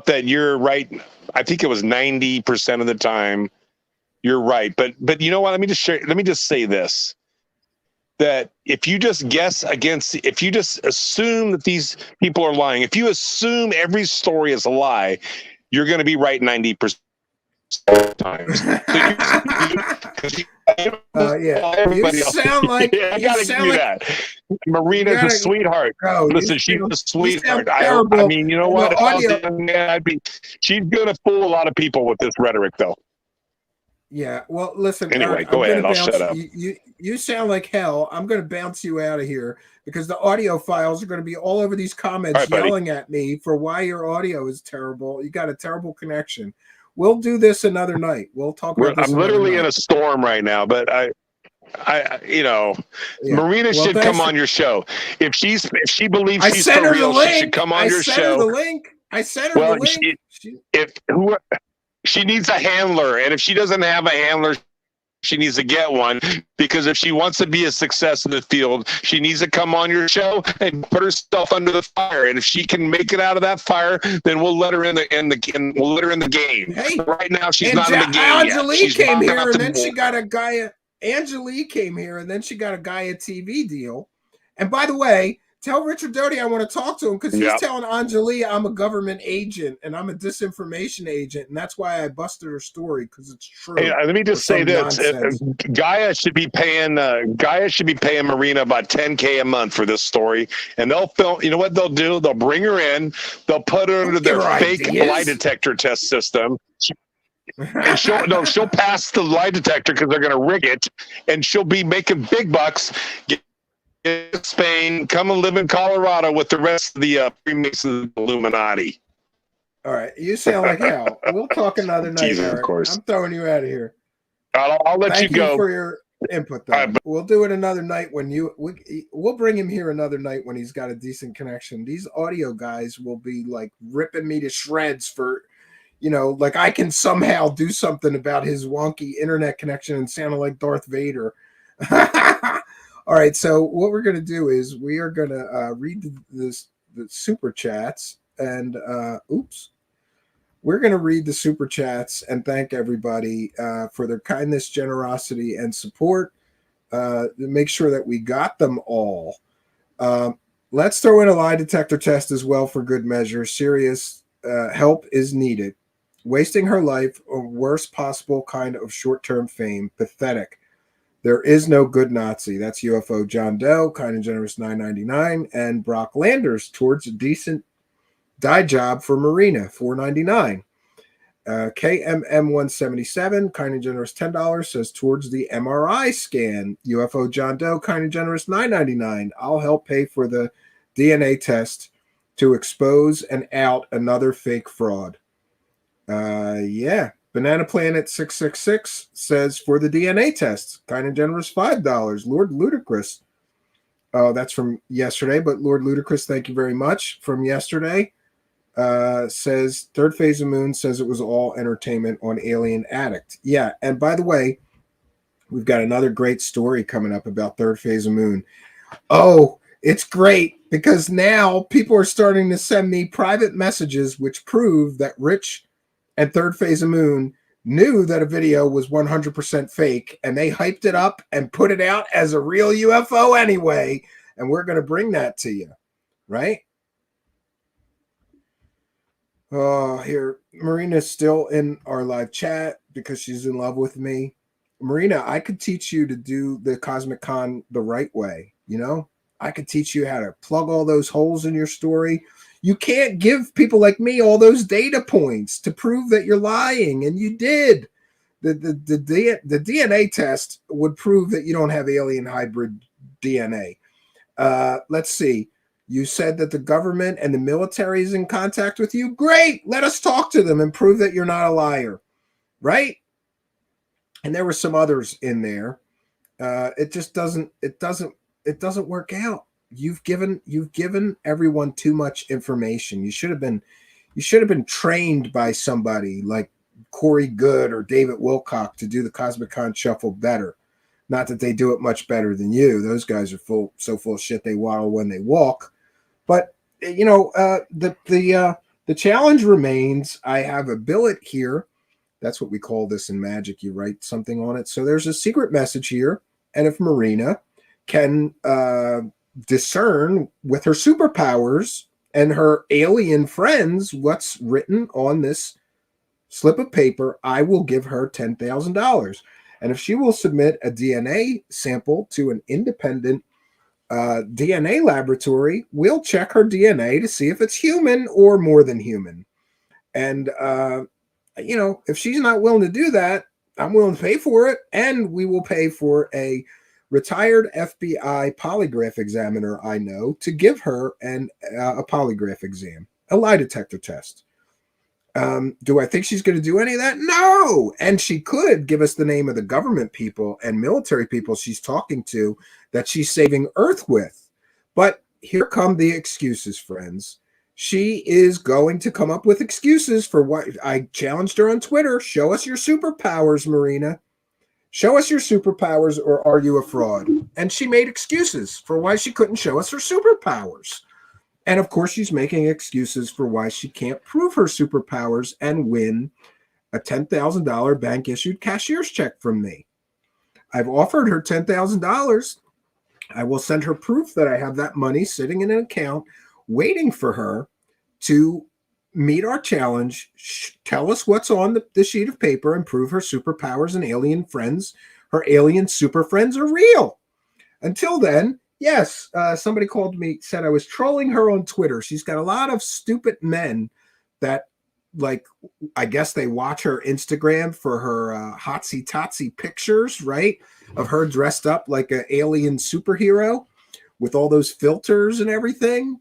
that you're right. I think it was 90% of the time you're right. But you know what? Let me just say this: that if you just if you just assume that these people are lying, if you assume every story is a lie, you're going to be right 90% of the times. You sound like that. Marina's a sweetheart. Listen, she's a sweetheart. I mean, you know what? If I was a young man, she's gonna fool a lot of people with this rhetoric, though. Yeah. Well, listen. Anyway, go ahead. I'll shut up. You sound like hell. I'm going to bounce you out of here because the audio files are going to be all over these comments yelling at me for why your audio is terrible. You got a terrible connection. We'll do this another night. We'll talk about this. I'm literally in a storm right now, but Marina should come on your show. If she believes she's for real, she should come on your show. I sent her the link. She needs a handler, and if she doesn't have a handler, she needs to get one, because if she wants to be a success in the field, she needs to come on your show and put herself under the fire. And if she can make it out of that fire, then we'll let her in the we'll let her in the game. Hey, right now she's and not in the game yet. Angelique She's came here, about and to then move. she got a Gaia. Angelique came here, and then she got a Gaia TV deal. And by the way, tell Richard Doty I want to talk to him, because he's Yep. telling Angelique I'm a government agent and I'm a disinformation agent, and that's why I busted her story, because it's true. Hey, let me just say this: Gaia should be paying Marina about $10K a month for this story, and they'll film. You know what they'll do? They'll bring her in. They'll put her under their fake lie detector test system. And she'll pass the lie detector because they're going to rig it, and she'll be making big bucks. Get to Spain, come and live in Colorado with the rest of the Freemasons and Illuminati. All right, you sound like hell. We'll talk another night, Jesus, Eric. of course. I'm throwing you out of here. I'll let Thank you go. for your input, though. We'll do it another night when we'll bring him here another night when he's got a decent connection. These audio guys will be like ripping me to shreds for, like I can somehow do something about his wonky internet connection and sounding like Darth Vader. All right, so what we're going to do is we are going to read the super chats, and we're going to read the super chats and thank everybody for their kindness, generosity, and support. Make sure that we got them all. Let's throw in a lie detector test as well for good measure. Serious help is needed. Wasting her life, or worst possible kind of short-term fame. Pathetic. There is no good Nazi. That's UFO John Doe, kind and generous $9.99, and Brock Landers towards a decent die job for Marina, $4.99. KMM177, kind and generous $10, says towards the MRI scan. UFO John Doe, kind and generous $9.99. I'll help pay for the DNA test to expose and out another fake fraud. Yeah. Banana Planet 666 says for the DNA test, kind and generous $5. Lord Ludicrous. Oh, that's from yesterday, but Lord Ludicrous, thank you very much. From yesterday, says Third Phase of Moon says it was all entertainment on Alien Addict. Yeah, and by the way, we've got another great story coming up about Third Phase of Moon. Oh, it's great because now people are starting to send me private messages which prove that Rich and Third Phase of Moon knew that a video was 100% fake, and they hyped it up and put it out as a real UFO anyway, and we're going to bring that to you, right? Oh, here, Marina's still in our live chat because she's in love with me. Marina, I could teach you to do the Cosmic Con the right way, I could teach you how to plug all those holes in your story. You can't give people like me all those data points to prove that you're lying, and you did. The DNA test would prove that you don't have alien hybrid DNA. Let's see. You said that the government and the military is in contact with you. Great. Let us talk to them and prove that you're not a liar, right? And there were some others in there. It just doesn't work out. You've given everyone too much information. You should have been trained by somebody like Corey Good or David Wilcock to do the Cosmic Con Shuffle better. Not that they do it much better than you. Those guys are so full of shit they waddle when they walk. But the challenge remains. I have a billet here. That's what we call this in magic. You write something on it. So there's a secret message here, and if Marina can discern with her superpowers and her alien friends what's written on this slip of paper, I will give her $10,000. And if she will submit a DNA sample to an independent DNA laboratory, we'll check her DNA to see if it's human or more than human. And if she's not willing to do that, I'm willing to pay for it, and we will pay for a retired FBI polygraph examiner I know to give her a polygraph exam, a lie detector test. Do I think she's going to do any of that? No. And she could give us the name of the government people and military people she's talking to that she's saving Earth with. But here come the excuses, friends. She is going to come up with excuses for what I challenged her on Twitter. Show us your superpowers, Marina. Show us your superpowers or are you a fraud? And she made excuses for why she couldn't show us her superpowers. And of course, she's making excuses for why she can't prove her superpowers and win a $10,000 bank issued cashier's check from me. I've offered her $10,000. I will send her proof that I have that money sitting in an account waiting for her to meet our challenge, tell us what's on the sheet of paper, and prove her superpowers and alien friends, her alien super friends, are real. Until then, yes, somebody called me, said I was trolling her on Twitter. She's got a lot of stupid men that, like, I guess they watch her Instagram for her hotsy-totsy pictures, right, of her dressed up like an alien superhero with all those filters and everything.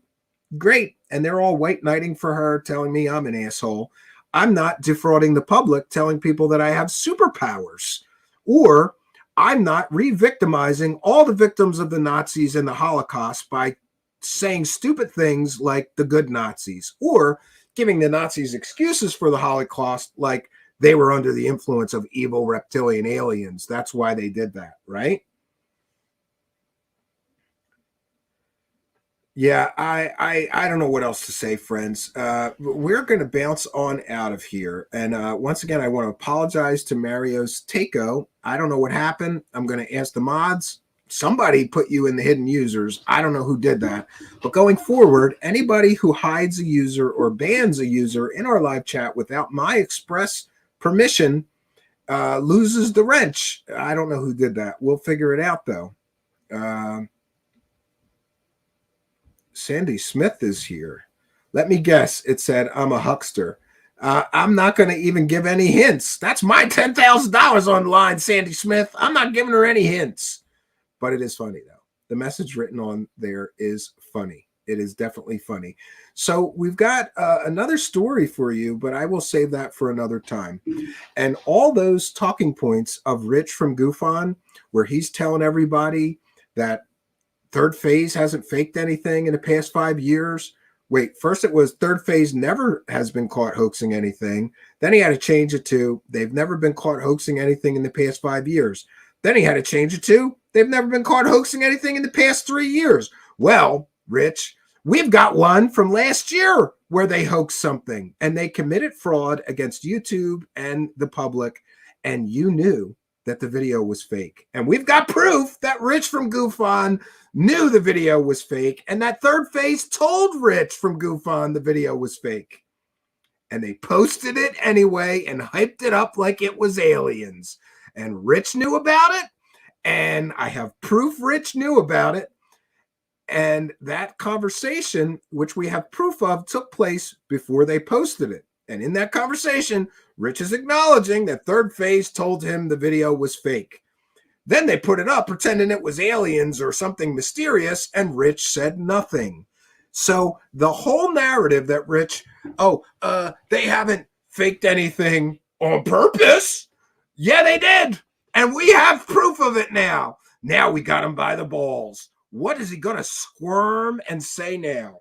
Great. And they're all white knighting for her, telling me I'm an asshole. I'm not defrauding the public, telling people that I have superpowers. Or I'm not re-victimizing all the victims of the Nazis and the Holocaust by saying stupid things like the good Nazis, or giving the Nazis excuses for the Holocaust, like they were under the influence of evil reptilian aliens. That's why they did that, right? Yeah, I don't know what else to say, friends. We're going to bounce on out of here. And once again, I want to apologize to Mario's Takeo. I don't know what happened. I'm going to ask the mods. Somebody put you in the hidden users. I don't know who did that. But going forward, anybody who hides a user or bans a user in our live chat without my express permission loses the wrench. I don't know who did that. We'll figure it out, though. Sandy Smith is here. Let me guess. It said, I'm a huckster. I'm not going to even give any hints. That's my $10,000 on the line, Sandy Smith. I'm not giving her any hints. But it is funny, though. The message written on there is funny. It is definitely funny. So we've got another story for you, but I will save that for another time. And all those talking points of Rich from GoofOn, where he's telling everybody that Third Phase hasn't faked anything in the past 5 years. Wait, first it was Third Phase never has been caught hoaxing anything. Then he had to change it to they've never been caught hoaxing anything in the past 5 years. Then he had to change it to they've never been caught hoaxing anything in the past 3 years. Well, Rich, we've got one from last year where they hoaxed something and they committed fraud against YouTube and the public, and you knew that the video was fake. And we've got proof that Rich from GoofOn knew the video was fake, and that Third Phase told Rich from GoofOn the video was fake. And they posted it anyway and hyped it up like it was aliens. And Rich knew about it, and I have proof Rich knew about it. And that conversation, which we have proof of, took place before they posted it. And in that conversation, Rich is acknowledging that Third Phase told him the video was fake. Then they put it up pretending it was aliens or something mysterious, and Rich said nothing. So the whole narrative that Rich, they haven't faked anything on purpose. Yeah, they did. And we have proof of it now. Now we got him by the balls. What is he going to squirm and say now?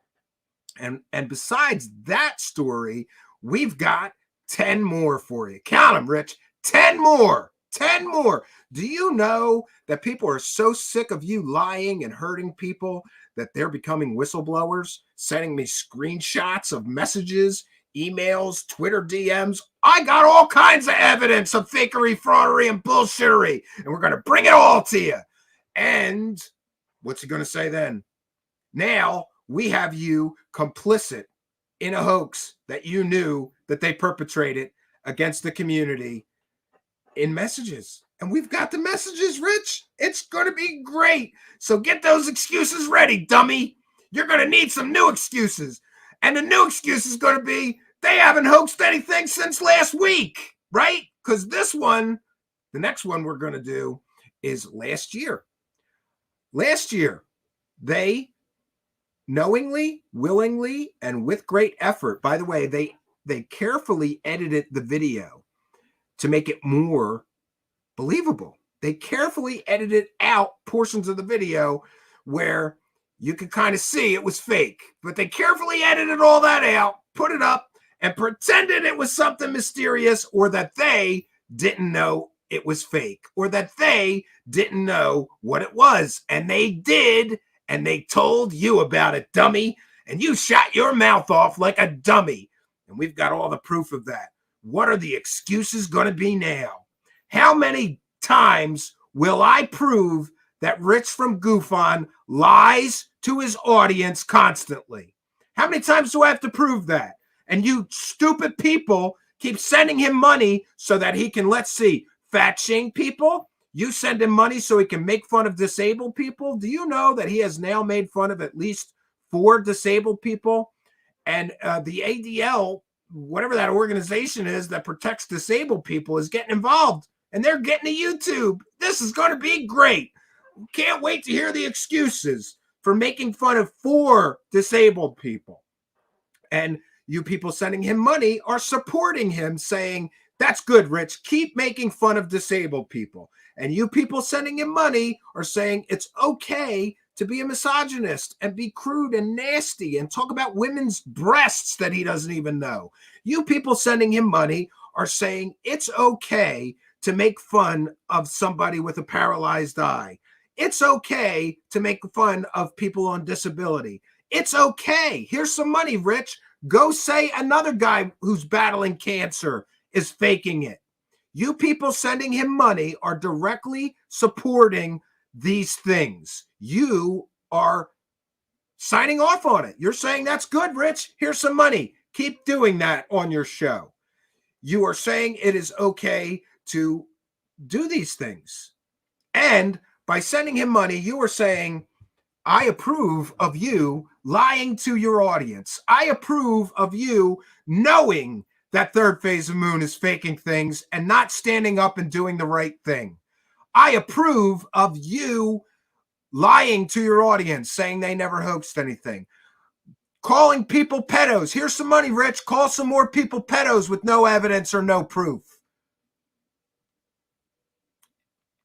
And besides that story, we've got 10 more for you. Count them, Rich. 10 more. 10 more. Do you know that people are so sick of you lying and hurting people that they're becoming whistleblowers, sending me screenshots of messages, emails, Twitter DMs? I got all kinds of evidence of fakery, fraudery, and bullshittery, and we're going to bring it all to you. And what's he going to say then? Now we have you complicit in a hoax that you knew that they perpetrated against the community in messages. And we've got the messages, Rich. It's going to be great. So get those excuses ready, dummy. You're going to need some new excuses. And the new excuse is going to be they haven't hoaxed anything since last week, right? Because this one, the next one we're going to do is last year. Last year, they knowingly, willingly, and with great effort, by the way, they carefully edited the video to make it more believable. They carefully edited out portions of the video where you could kind of see it was fake, but they carefully edited all that out, put it up, and pretended it was something mysterious or that they didn't know it was fake, or that they didn't know what it was. And they did, and they told you about it, dummy. And you shot your mouth off like a dummy. And we've got all the proof of that. What are the excuses going to be now? How many times will I prove that Rich from GoofOn lies to his audience constantly? How many times do I have to prove that? And you stupid people keep sending him money so that he can, let's see, fat shame people. You send him money so he can make fun of disabled people. Do you know that he has now made fun of at least 4 disabled people? And the ADL, whatever that organization is that protects disabled people, is getting involved. And they're getting to YouTube. This is going to be great. Can't wait to hear the excuses for making fun of 4 disabled people. And you people sending him money are supporting him, saying, that's good, Rich. Keep making fun of disabled people. And you people sending him money are saying it's okay to be a misogynist and be crude and nasty and talk about women's breasts that he doesn't even know. You people sending him money are saying it's okay to make fun of somebody with a paralyzed eye. It's okay to make fun of people on disability. It's okay. Here's some money, Rich. Go say another guy who's battling cancer is faking it. You people sending him money are directly supporting these things. You are signing off on it. You're saying, that's good, Rich. Here's some money. Keep doing that on your show. You are saying it is okay to do these things. And by sending him money, you are saying, I approve of you lying to your audience. I approve of you knowing that Third Phase of Moon is faking things and not standing up and doing the right thing. I approve of you lying to your audience, saying they never hoaxed anything. Calling people pedos. Here's some money, Rich. Call some more people pedos with no evidence or no proof.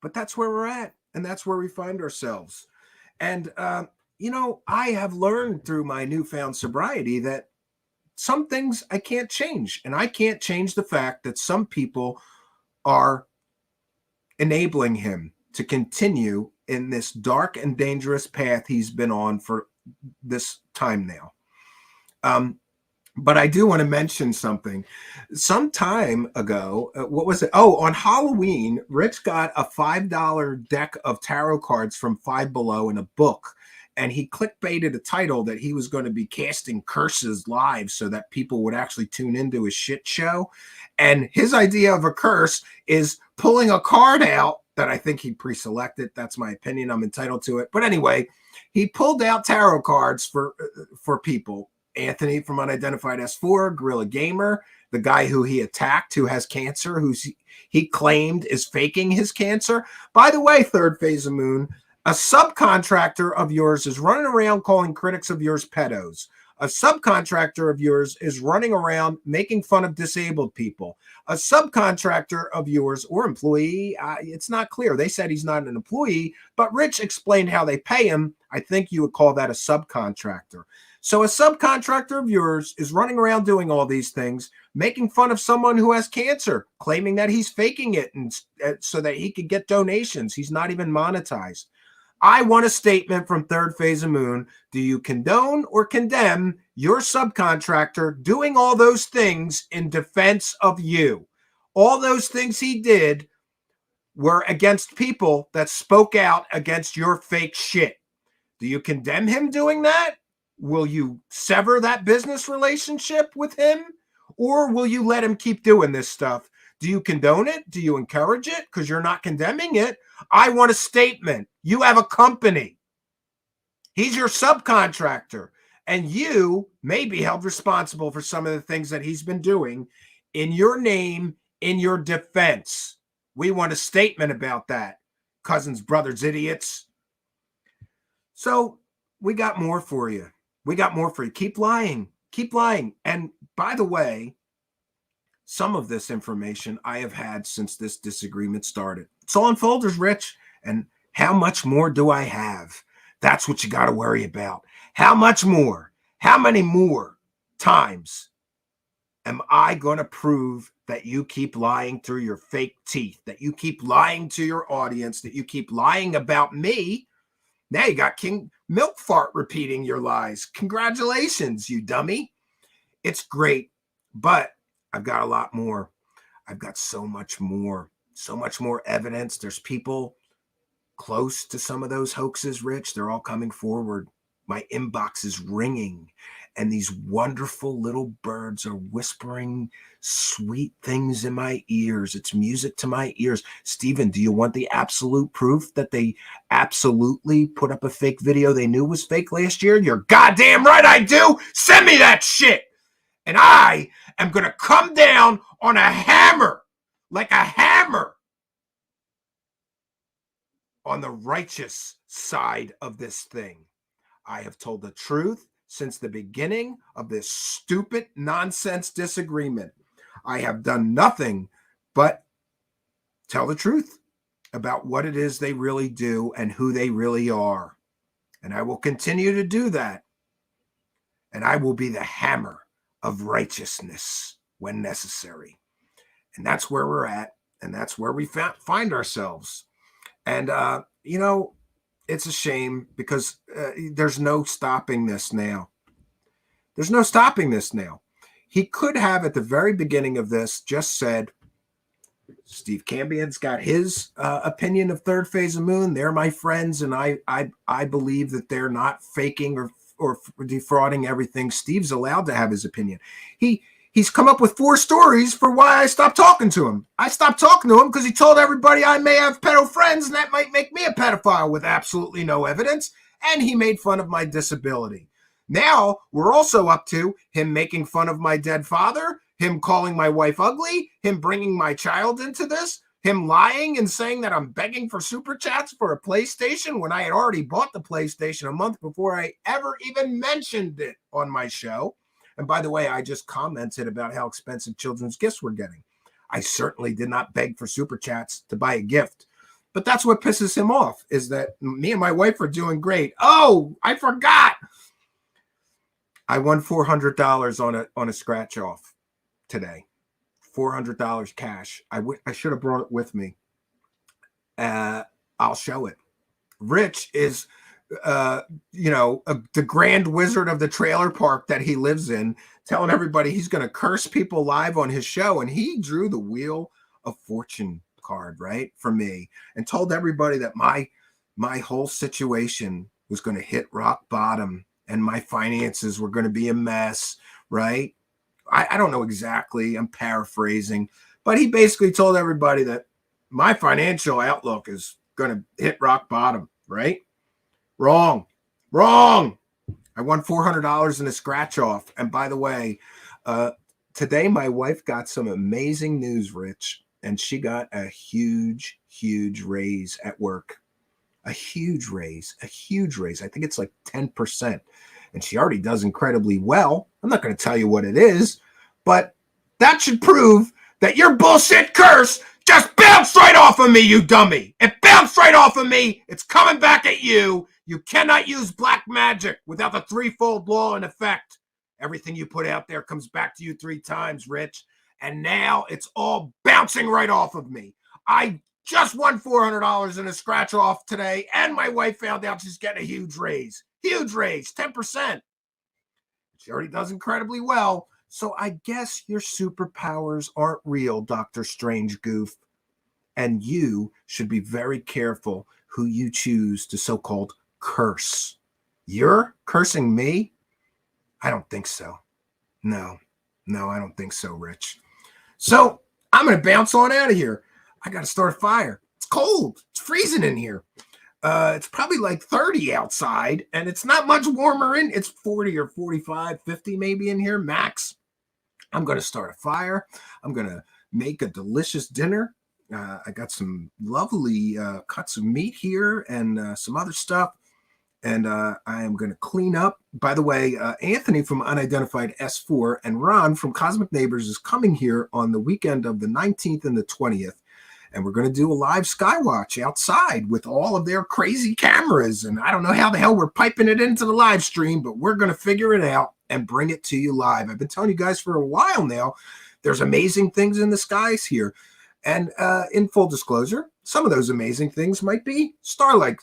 But that's where we're at, and that's where we find ourselves. And, I have learned through my newfound sobriety that some things I can't change. And I can't change the fact that some people are enabling him to continue in this dark and dangerous path he's been on for this time now. But I do want to mention something. Some time ago, what was it? Oh, on Halloween, Rich got a $5 deck of tarot cards from Five Below in a book. And he clickbaited a title that he was going to be casting curses live so that people would actually tune into his shit show. And his idea of a curse is pulling a card out that I think he pre-selected. That's my opinion. I'm entitled to it. But anyway, he pulled out tarot cards for people. Anthony from Unidentified S4, Gorilla Gamer, the guy who he attacked, who has cancer, he claimed is faking his cancer. By the way, Third Phase of Moon, a subcontractor of yours is running around calling critics of yours pedos. A subcontractor of yours is running around making fun of disabled people. A subcontractor of yours or employee, it's not clear. They said he's not an employee, but Rich explained how they pay him. I think you would call that a subcontractor. So a subcontractor of yours is running around doing all these things, making fun of someone who has cancer, claiming that he's faking it and so that he could get donations. He's not even monetized. I want a statement from Third Phase of Moon. Do you condone or condemn your subcontractor doing all those things in defense of you? All those things he did were against people that spoke out against your fake shit. Do you condemn him doing that? Will you sever that business relationship with him? Or will you let him keep doing this stuff? Do you condone it? Do you encourage it? Because you're not condemning it. I want a statement. You have a company. He's your subcontractor. And you may be held responsible for some of the things that he's been doing in your name, in your defense. We want a statement about that. Cousins, brothers, idiots. So we got more for you. We got more for you. Keep lying. Keep lying. And by the way, some of this information I have had since this disagreement started. It's all in folders, Rich. And how much more do I have? That's what you got to worry about. How much more? How many more times am I going to prove that you keep lying through your fake teeth, that you keep lying to your audience, that you keep lying about me? Now you got King Milk Fart repeating your lies. Congratulations, you dummy. It's great, but I've got a lot more. I've got so much more evidence. There's people close to some of those hoaxes, Rich. They're all coming forward. My inbox is ringing, and these wonderful little birds are whispering sweet things in my ears. It's music to my ears. Stephen, do you want the absolute proof that they absolutely put up a fake video they knew was fake last year? You're goddamn right I do. Send me that shit. And I am going to come down on a hammer, like a hammer, on the righteous side of this thing. I have told the truth since the beginning of this stupid nonsense disagreement. I have done nothing but tell the truth about what it is they really do and who they really are. And I will continue to do that. And I will be the hammer of righteousness when necessary. And that's where we're at. And that's where we find ourselves. And, it's a shame because there's no stopping this now. There's no stopping this now. He could have, at the very beginning of this, just said, Steve Cambion's got his opinion of third phase of moon. They're my friends, and I believe that they're not faking or defrauding everything. Steve's allowed to have his opinion. He's come up with 4 stories for why I stopped talking to him. I stopped talking to him because he told everybody I may have pedo friends, and that might make me a pedophile with absolutely no evidence. And he made fun of my disability. Now we're also up to him making fun of my dead father, him calling my wife ugly, him bringing my child into this, him lying and saying that I'm begging for super chats for a PlayStation when I had already bought the PlayStation a month before I ever even mentioned it on my show. And by the way, I just commented about how expensive children's gifts we're getting. I certainly did not beg for super chats to buy a gift. But that's what pisses him off, is that me and my wife are doing great. Oh, I forgot. I won $400 on a scratch off today. $400 cash. I should have brought it with me. I'll show it. Rich is the grand wizard of the trailer park that he lives in, telling everybody he's going to curse people live on his show. And he drew the Wheel of Fortune card, right, for me, and told everybody that my whole situation was going to hit rock bottom and my finances were going to be a mess, right? I don't know exactly. I'm paraphrasing, but he basically told everybody that my financial outlook is going to hit rock bottom, right? Wrong. I won $400 in a scratch off. And by the way, today my wife got some amazing news, Rich, and she got a huge raise at work. A huge raise. I think it's like 10%. And she already does incredibly well. I'm not going to tell you what it is, but that should prove that your bullshit curse just bounced right off of me, you dummy. It bounced right off of me. It's coming back at you. You cannot use black magic without the threefold law in effect. Everything you put out there comes back to you 3 times, Rich. And now it's all bouncing right off of me. I just won $400 in a scratch off today, and my wife found out she's getting a huge raise. 10%. She already does incredibly well. So I guess your superpowers aren't real, Dr. Strange Goof. And you should be very careful who you choose to so-called curse. You're cursing me? I don't think so. No, I don't think so, Rich. So I'm going to bounce on out of here. I got to start a fire. It's cold. It's freezing in here. It's probably like 30 outside, and it's not much warmer in. It's 40 or 45, 50 maybe in here, max. I'm going to start a fire. I'm going to make a delicious dinner. I got some lovely cuts of meat here and some other stuff. And I am going to clean up. By the way, Anthony from Unidentified S4 and Ron from Cosmic Neighbors is coming here on the weekend of the 19th and the 20th. And we're going to do a live skywatch outside with all of their crazy cameras. And I don't know how the hell we're piping it into the live stream, but we're going to figure it out. and bring it to you live. I've been telling you guys for a while now, there's amazing things in the skies here. And in full disclosure, some of those amazing things might be Starlink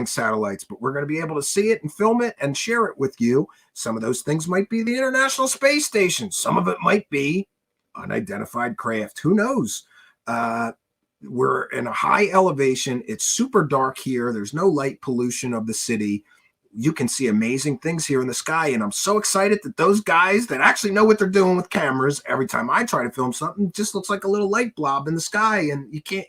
satellites, but we're going to be able to see it and film it and share it with you. Some of those things might be the International Space Station. Some of it might be unidentified craft. Who knows? We're in a high elevation. It's super dark here. There's no light pollution of the city. You can see amazing things here in the sky. And I'm so excited that those guys that actually know what they're doing with cameras, every time I try to film something, it just looks like a little light blob in the sky. And you can't,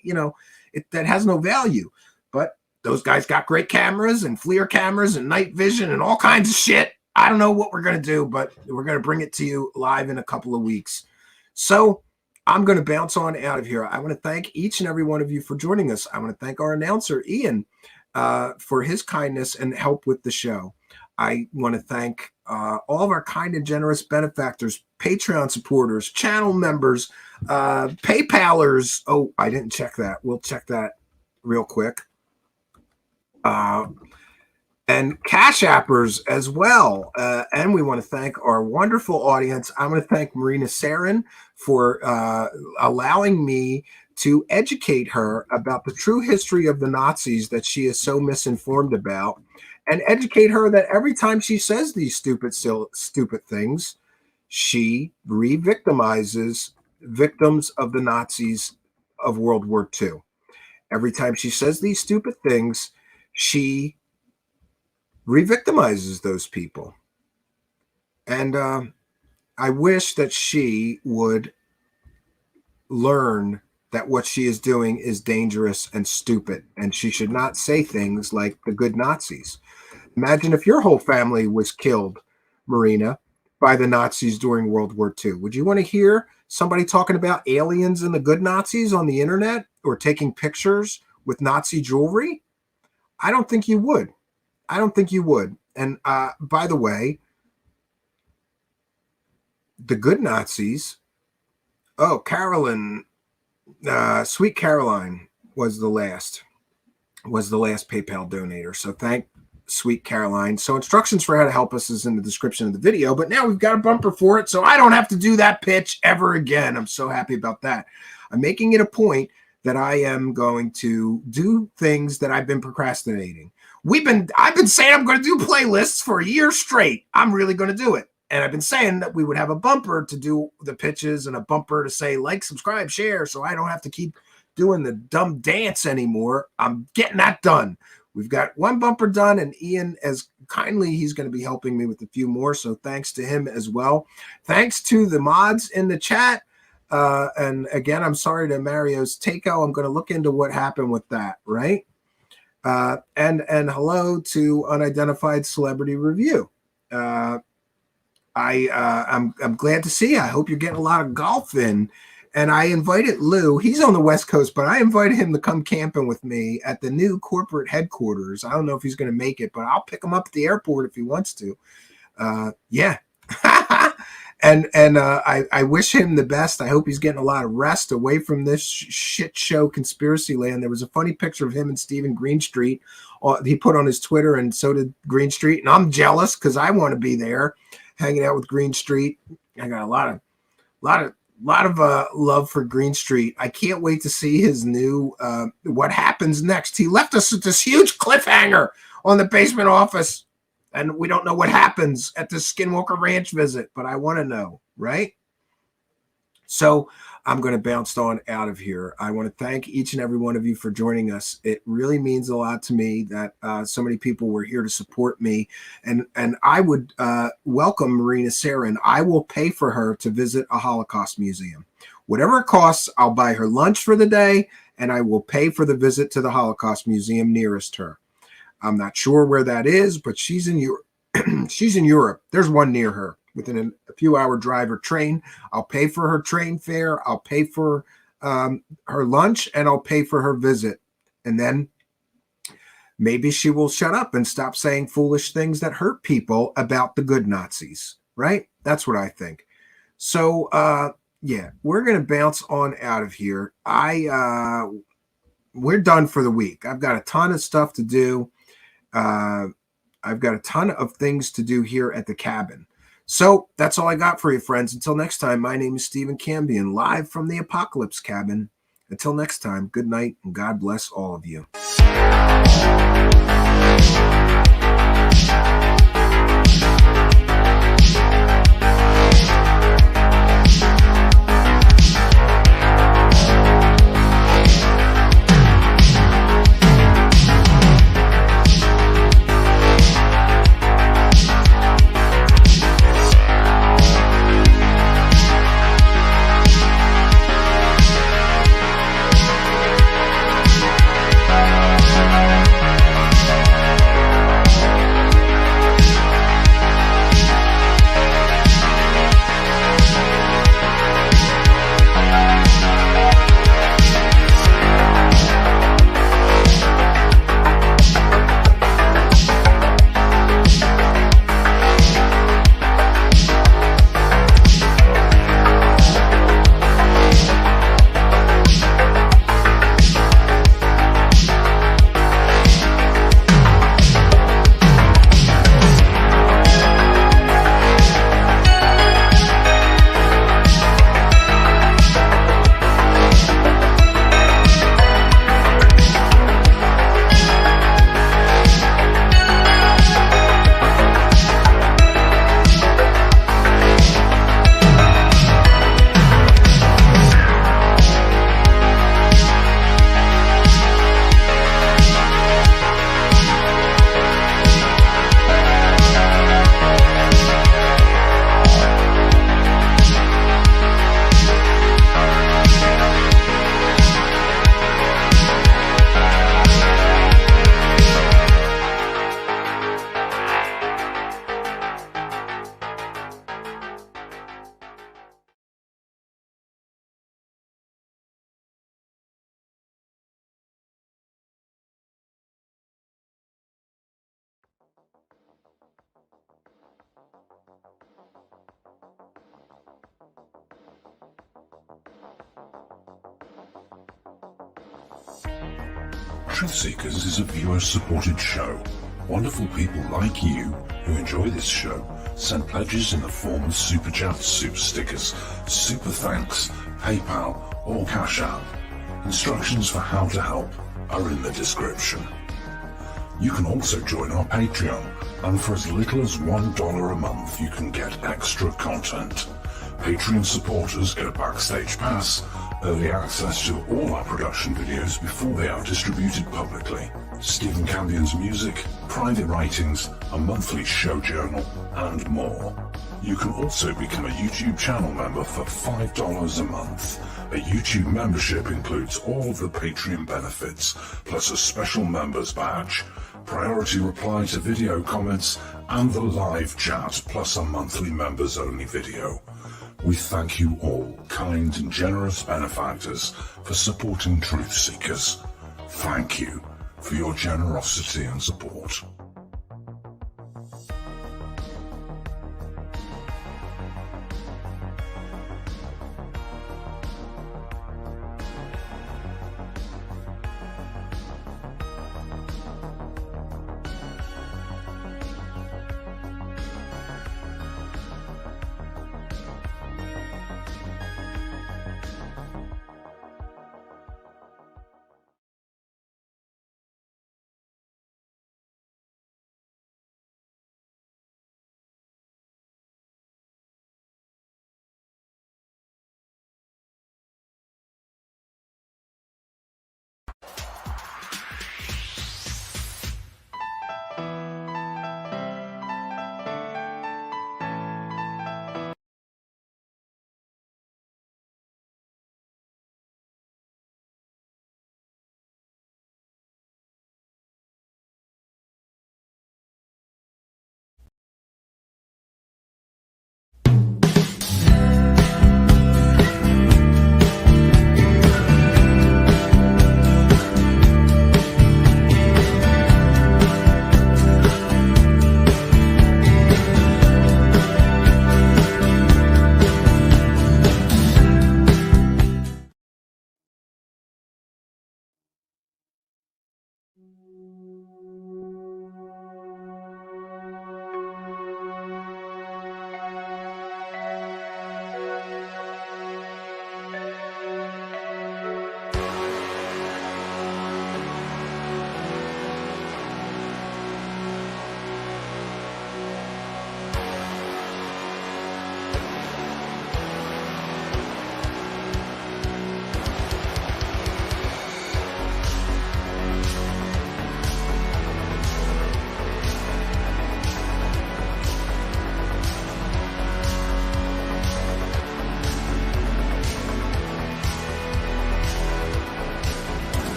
that has no value. But those guys got great cameras and FLIR cameras and night vision and all kinds of shit. I don't know what we're going to do, but we're going to bring it to you live in a couple of weeks. So I'm going to bounce on out of here. I want to thank each and every one of you for joining us. I want to thank our announcer, Ian, for his kindness and help with the show. I want to thank all of our kind and generous benefactors, Patreon supporters, channel members, PayPalers. Oh, I didn't check that. We'll check that real quick. And Cash Appers as well. And we want to thank our wonderful audience. I want to thank Marina Sarin for allowing me to educate her about the true history of the Nazis that she is so misinformed about, and educate her that every time she says these stupid things, she re-victimizes victims of the Nazis of World War II. Every time she says these stupid things, she re-victimizes those people. And I wish that she would learn that what she is doing is dangerous and stupid, and she should not say things like the good Nazis. Imagine if your whole family was killed, Marina, by the Nazis during World War II. Would you want to hear somebody talking about aliens and the good Nazis on the internet, or taking pictures with Nazi jewelry? I don't think you would. I don't think you would. And by the way, the good Nazis, Carolyn, Sweet Caroline was the last PayPal donator. So thank Sweet Caroline. So instructions for how to help us is in the description of the video, but now we've got a bumper for it, so I don't have to do that pitch ever again. I'm so happy about that. I'm making it a point that I am going to do things that I've been procrastinating. I've been saying I'm going to do playlists for a year straight. I'm really going to do it. And I've been saying that we would have a bumper to do the pitches and a bumper to say like, subscribe, share, so I don't have to keep doing the dumb dance anymore. I'm getting that done. We've got one bumper done, and Ian, as kindly, he's going to be helping me with a few more. So thanks to him as well. Thanks to the mods in the chat. And again, I'm sorry to Mario's Takeo. I'm going to look into what happened with that, right? And hello to Unidentified Celebrity Review. I'm glad to see you. I hope you're getting a lot of golf in. And I invited Lou. He's on the West Coast, but I invited him to come camping with me at the new corporate headquarters. I don't know if he's going to make it, but I'll pick him up at the airport if he wants to. Yeah. And I wish him the best. I hope he's getting a lot of rest away from this shit show conspiracy land. There was a funny picture of him and Stephen Greenstreet. He put on his Twitter, and so did Greenstreet. And I'm jealous because I want to be there, hanging out with Greenstreet. I got a lot of love for Greenstreet. I can't wait to see his new what happens next. He left us with this huge cliffhanger on the basement office. And we don't know what happens at the Skinwalker Ranch visit, but I want to know, right? So I'm going to bounce on out of here. I want to thank each and every one of you for joining us. It really means a lot to me that so many people were here to support me. And I would welcome Marina Sarin. I will pay for her to visit a Holocaust museum. Whatever it costs, I'll buy her lunch for the day, and I will pay for the visit to the Holocaust museum nearest her. I'm not sure where that is, but she's in Europe. She's in Europe. There's one near her within a few hour drive or train. I'll pay for her train fare. I'll pay for her lunch, and I'll pay for her visit. And then maybe she will shut up and stop saying foolish things that hurt people about the good Nazis, right? That's what I think. So, yeah, we're going to bounce on out of here. We're done for the week. I've got a ton of stuff to do. I've got a ton of things to do here at the cabin. So that's all I got for you, friends. Until next time, my name is Stephen Cambion, live from the Apocalypse Cabin. Until next time, good night and God bless all of you. Truth Seekers is a viewer-supported show. Wonderful people like you who enjoy this show send pledges in the form of super chats, super stickers, super thanks, PayPal, or Cash App. Instructions for how to help are in the description. You can also join our Patreon, and for as little as $1 a month you can get extra content. Patreon supporters get a backstage pass, early access to all our production videos before they are distributed publicly, Stephen Cambion's music, private writings, a monthly show journal, and more. You can also become a YouTube channel member for $5 a month. A YouTube membership includes all of the Patreon benefits, plus a special members badge, priority reply to video comments, and the live chat, plus a monthly members-only video. We thank you all, kind and generous benefactors, for supporting Truth Seekers. Thank you for your generosity and support.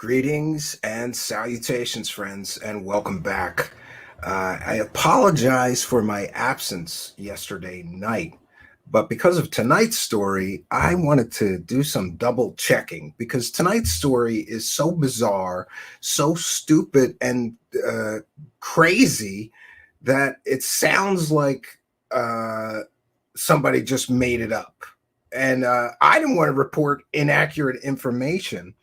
Greetings and salutations, friends, and welcome back. I apologize for my absence yesterday night, but because of tonight's story, I wanted to do some double checking because tonight's story is so bizarre, so stupid, and crazy that it sounds like somebody just made it up. And I didn't want to report inaccurate information.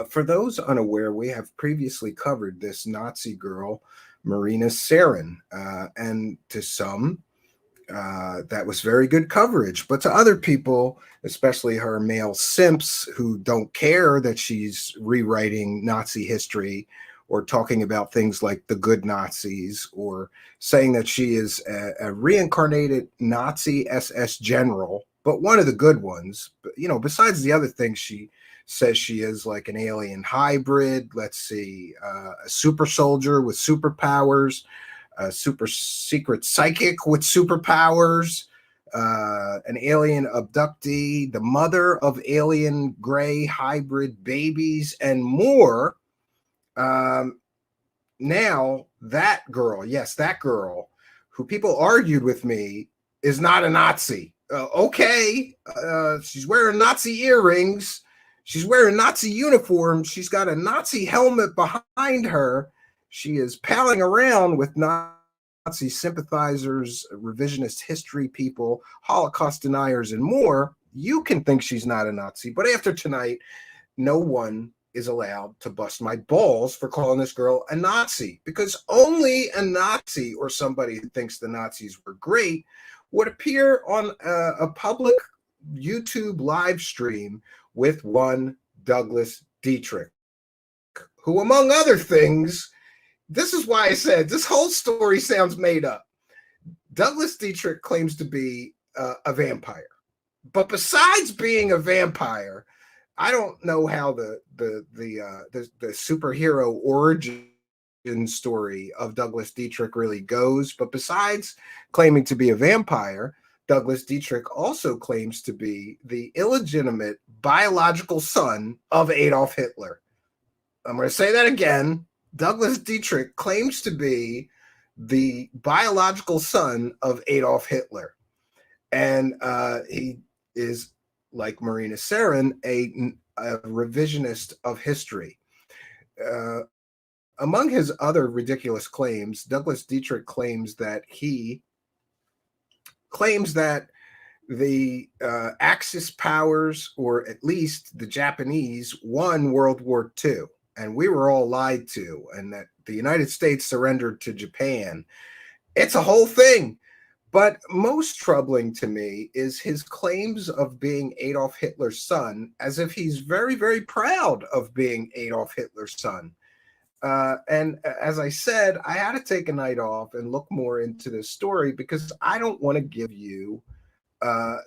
For those unaware, we have previously covered this Nazi girl, Marina Sarin, and to some, that was very good coverage. But to other people, especially her male simps who don't care that she's rewriting Nazi history or talking about things like the good Nazis or saying that she is a reincarnated Nazi SS general, but one of the good ones, besides the other things she says she is, like an alien hybrid, let's see, a super soldier with superpowers, a super secret psychic with superpowers, an alien abductee, the mother of alien gray hybrid babies, and more. Now that girl, yes, that girl who people argued with me is not a Nazi. Okay, she's wearing Nazi earrings. She's wearing Nazi uniform. She's got a Nazi helmet behind her. She is palling around with Nazi sympathizers, revisionist history people, Holocaust deniers, and more. You can think she's not a Nazi, but after tonight, no one is allowed to bust my balls for calling this girl a Nazi, because only a Nazi or somebody who thinks the Nazis were great would appear on a public YouTube live stream with one Douglas Dietrich, who, among other things, this is why I said this whole story sounds made up. Douglas Dietrich claims to be a vampire, but besides being a vampire, I don't know how the superhero origin story of Douglas Dietrich really goes, but besides claiming to be a vampire, Douglas Dietrich also claims to be the illegitimate biological son of Adolf Hitler. I'm going to say that again. Douglas Dietrich claims to be the biological son of Adolf Hitler. And he is, like Marina Sarin, a revisionist of history. Among his other ridiculous claims, Douglas Dietrich claims that the Axis powers, or at least the Japanese, won World War II, and we were all lied to, and that the United States surrendered to Japan. It's a whole thing. But most troubling to me is his claims of being Adolf Hitler's son, as if he's very, very proud of being Adolf Hitler's son. And as I said, I had to take a night off and look more into this story because I don't want to give you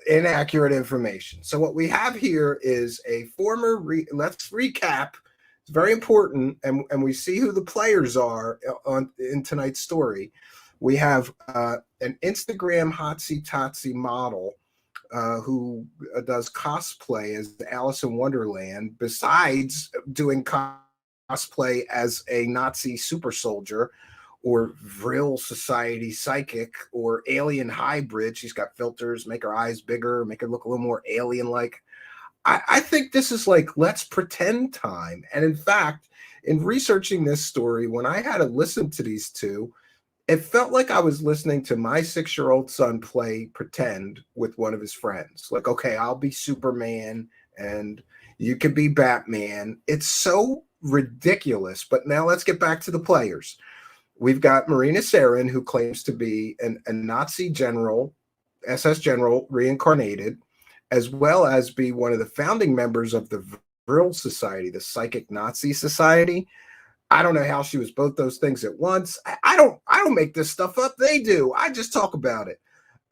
inaccurate information. So what we have here is a former, let's recap. It's very important, and we see who the players are in tonight's story. We have an Instagram hotsy totsy model who does cosplay as Alice in Wonderland, besides doing cosplay as a Nazi super soldier or Vril Society psychic or alien hybrid. She's got filters, make her eyes bigger, make her look a little more alien-like. I think this is like let's pretend time. And in fact, in researching this story, when I had to listen to these two, it felt like I was listening to my 6-year-old son play pretend with one of his friends. Like, okay, I'll be Superman and you could be Batman. It's so ridiculous. But now let's get back to the players. We've got Marina Sarin, who claims to be a Nazi general, SS general, reincarnated, as well as be one of the founding members of the Vril Society, the Psychic Nazi Society. I don't know how she was both those things at once. I don't make this stuff up. They do. I just talk about it.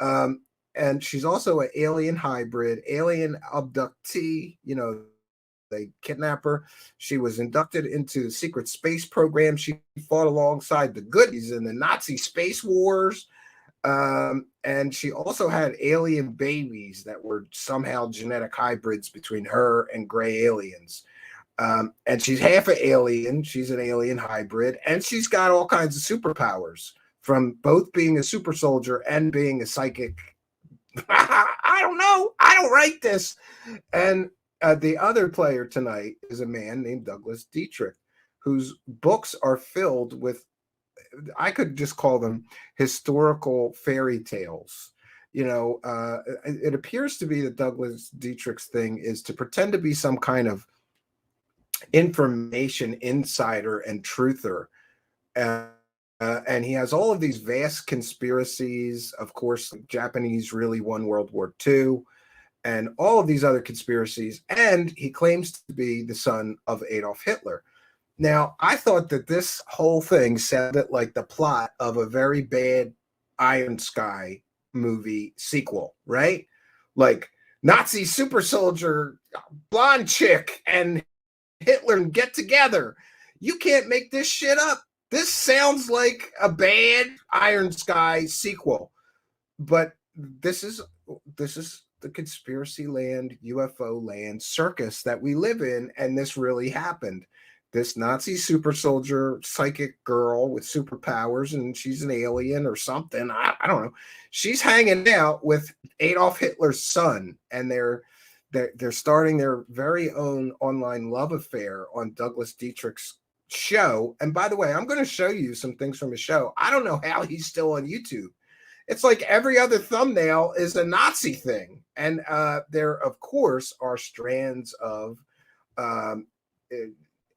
And she's also an alien hybrid, alien abductee. They kidnap her. She was inducted into the secret space program. She fought alongside the goodies in the Nazi space wars. And she also had alien babies that were somehow genetic hybrids between her and gray aliens. And she's half an alien. She's an alien hybrid, and she's got all kinds of superpowers from both being a super soldier and being a psychic. I don't know. I don't write this. And the other player tonight is a man named Douglas Dietrich, whose books are filled with, I could just call them historical fairy tales. It appears to be that Douglas Dietrich's thing is to pretend to be some kind of information insider and truther. And he has all of these vast conspiracies. Of course, the Japanese really won World War II and all of these other conspiracies. And he claims to be the son of Adolf Hitler. Now, I thought that this whole thing sounded like the plot of a very bad Iron Sky movie sequel, right? Like Nazi super soldier, blonde chick, and Hitler get together. You can't make this shit up. This sounds like a bad Iron Sky sequel. But this is the conspiracy land, UFO land circus that we live in, and this really happened. This Nazi super soldier psychic girl with superpowers, and she's an alien or something. I don't know. She's hanging out with Adolf Hitler's son, and they're starting their very own online love affair on Douglas Dietrich's show. And by the way, I'm going to show you some things from his show. I don't know how he's still on YouTube. It's like every other thumbnail is a Nazi thing. And there, of course, are strands of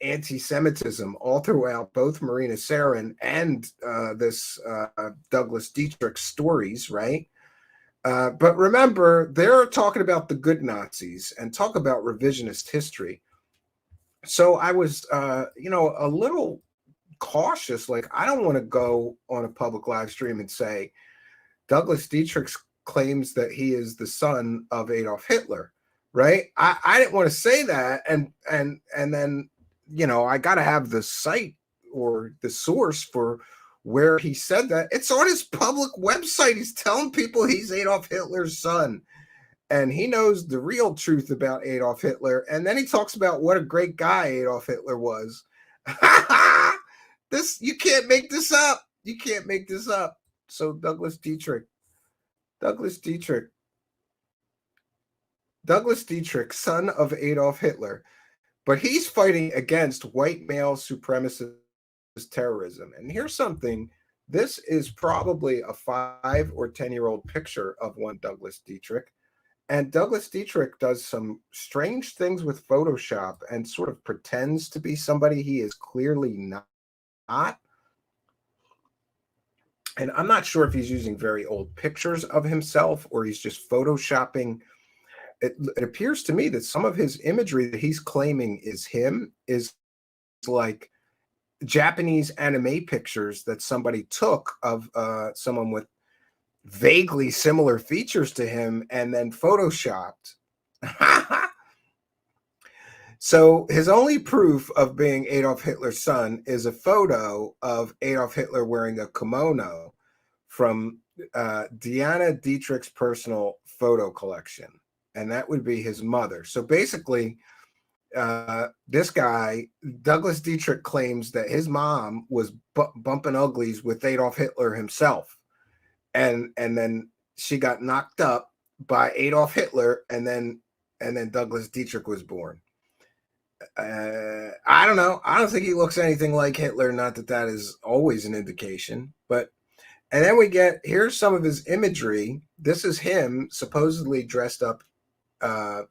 anti-Semitism all throughout both Marina Sarin and this Douglas Dietrich stories, right? But remember, they're talking about the good Nazis and talk about revisionist history. So I was, a little cautious. Like, I don't want to go on a public live stream and say Douglas Dietrich claims that he is the son of Adolf Hitler, right? I didn't want to say that, and then I got to have the site or the source for where he said that. It's on his public website. He's telling people he's Adolf Hitler's son, and he knows the real truth about Adolf Hitler. And then he talks about what a great guy Adolf Hitler was. You can't make this up. You can't make this up. So Douglas Dietrich, son of Adolf Hitler, but he's fighting against white male supremacist terrorism. And here's something. This is probably a 5 or 10-year-old picture of one Douglas Dietrich. And Douglas Dietrich does some strange things with Photoshop and sort of pretends to be somebody he is clearly not. And I'm not sure if he's using very old pictures of himself or he's just Photoshopping. It appears to me that some of his imagery that he's claiming is him is like Japanese anime pictures that somebody took of someone with vaguely similar features to him and then Photoshopped. So his only proof of being Adolf Hitler's son is a photo of Adolf Hitler wearing a kimono from Diana Dietrich's personal photo collection. And that would be his mother. So basically, this guy, Douglas Dietrich, claims that his mom was bumping uglies with Adolf Hitler himself. And then she got knocked up by Adolf Hitler, and then Douglas Dietrich was born. I don't know. I don't think he looks anything like Hitler. Not that that is always an indication, but. And then here's some of his imagery. This is him supposedly dressed up as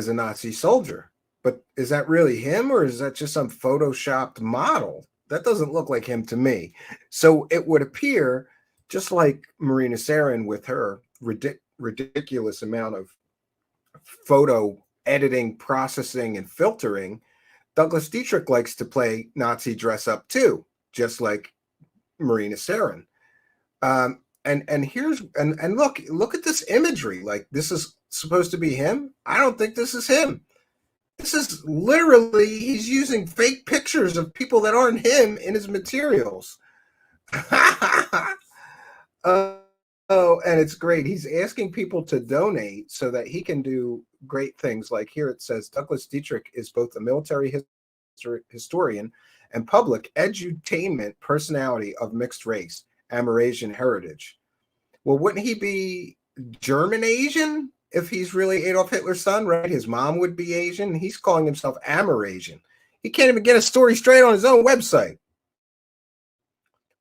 a Nazi soldier. But is that really him, or is that just some photoshopped model? That doesn't look like him to me. So it would appear, just like Marina Sarin with her ridiculous amount of photo editing, processing, and filtering, Douglas Dietrich likes to play Nazi dress up too, just like Marina Sarin. And here's look at this imagery. Like, this is supposed to be him. I don't think this is him. This is literally, he's using fake pictures of people that aren't him in his materials. Oh, and it's great. He's asking people to donate so that he can do great things. Like here it says Douglas Dietrich is both a military historian and public edutainment personality of mixed race, Amerasian heritage. Well, wouldn't he be German Asian if he's really Adolf Hitler's son, right? His mom would be Asian. He's calling himself Amerasian. He can't even get a story straight on his own website.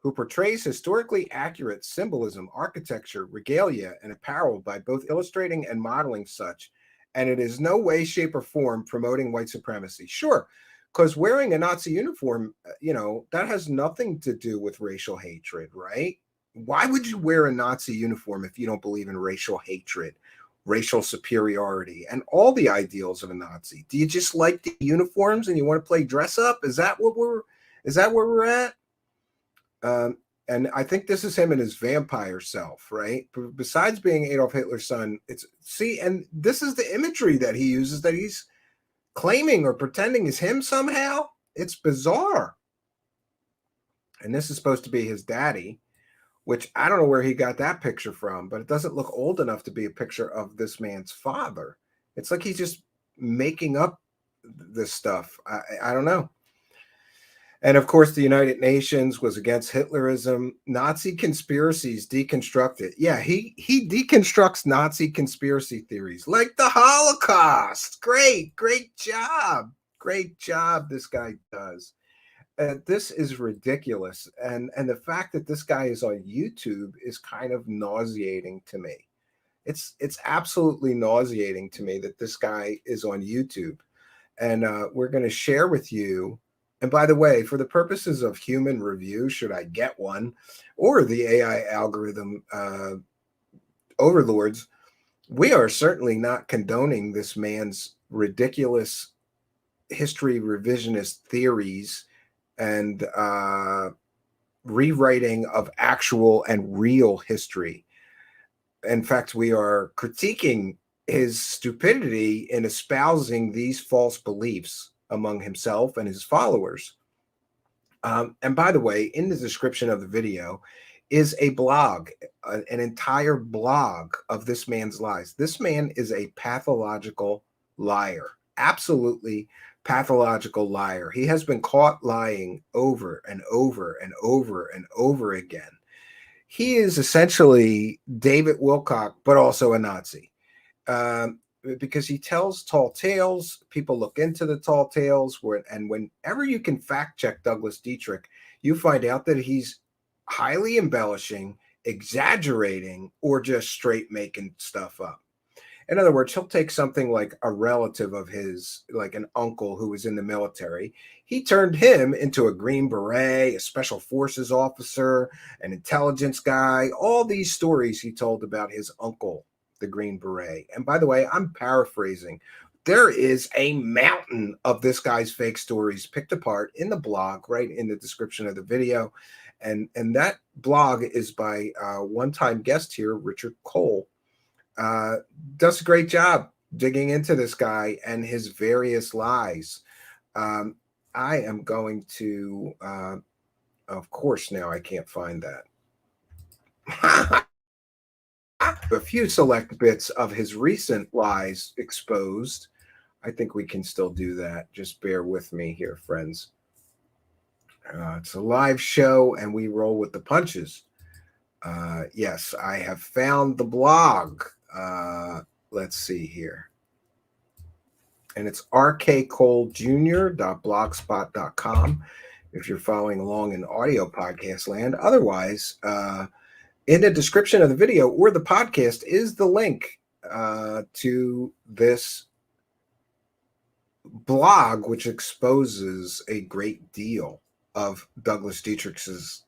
Who portrays historically accurate symbolism, architecture, regalia, and apparel by both illustrating and modeling such, and it is no way, shape, or form promoting white supremacy. Sure, because wearing a Nazi uniform, that has nothing to do with racial hatred, right? Why would you wear a Nazi uniform if you don't believe in racial hatred, racial superiority, and all the ideals of a Nazi? Do you just like the uniforms and you want to play dress up? Is that where we're at? And I think this is him and his vampire self, right? Besides being Adolf Hitler's son, and this is the imagery that he uses that he's claiming or pretending is him somehow. It's bizarre. And this is supposed to be his daddy, which I don't know where he got that picture from, but it doesn't look old enough to be a picture of this man's father. It's like he's just making up this stuff. I don't know. And of course, the United Nations was against Hitlerism. Nazi conspiracies deconstructed. Yeah, he deconstructs Nazi conspiracy theories like the Holocaust. Great job. Great job this guy does. This is ridiculous. And the fact that this guy is on YouTube is kind of nauseating to me. It's absolutely nauseating to me that this guy is on YouTube. And we're going to share with you. And by the way, for the purposes of human review, should I get one, or the AI algorithm overlords, we are certainly not condoning this man's ridiculous history revisionist theories and rewriting of actual and real history. In fact, we are critiquing his stupidity in espousing these false beliefs among himself and his followers. And by the way, in the description of the video is a blog, an entire blog of this man's lies. This man is a pathological liar, absolutely pathological liar. He has been caught lying over and over and over and over again. He is essentially David Wilcock, but also a Nazi. Because he tells tall tales, people look into the tall tales, and whenever you can fact check Douglas Dietrich, you find out that he's highly embellishing, exaggerating, or just straight making stuff up. In other words, he'll take something like a relative of his, like an uncle who was in the military. He turned him into a Green Beret, a special forces officer, an intelligence guy, all these stories he told about his uncle, the Green Beret. And by the way, I'm paraphrasing. There is a mountain of this guy's fake stories picked apart in the blog, right in the description of the video. And that blog is by one-time guest here, Richard Cole. Does a great job digging into this guy and his various lies. I am going to, of course, now I can't find that. A few select bits of his recent lies exposed. I think we can still do that. Just bear with me here, friends. It's a live show and we roll with the punches. Yes, I have found the blog. Let's see here. And it's rkcolejr.blogspot.com if you're following along in audio podcast land. Otherwise, in the description of the video or the podcast is the link to this blog, which exposes a great deal of Douglas Dietrich's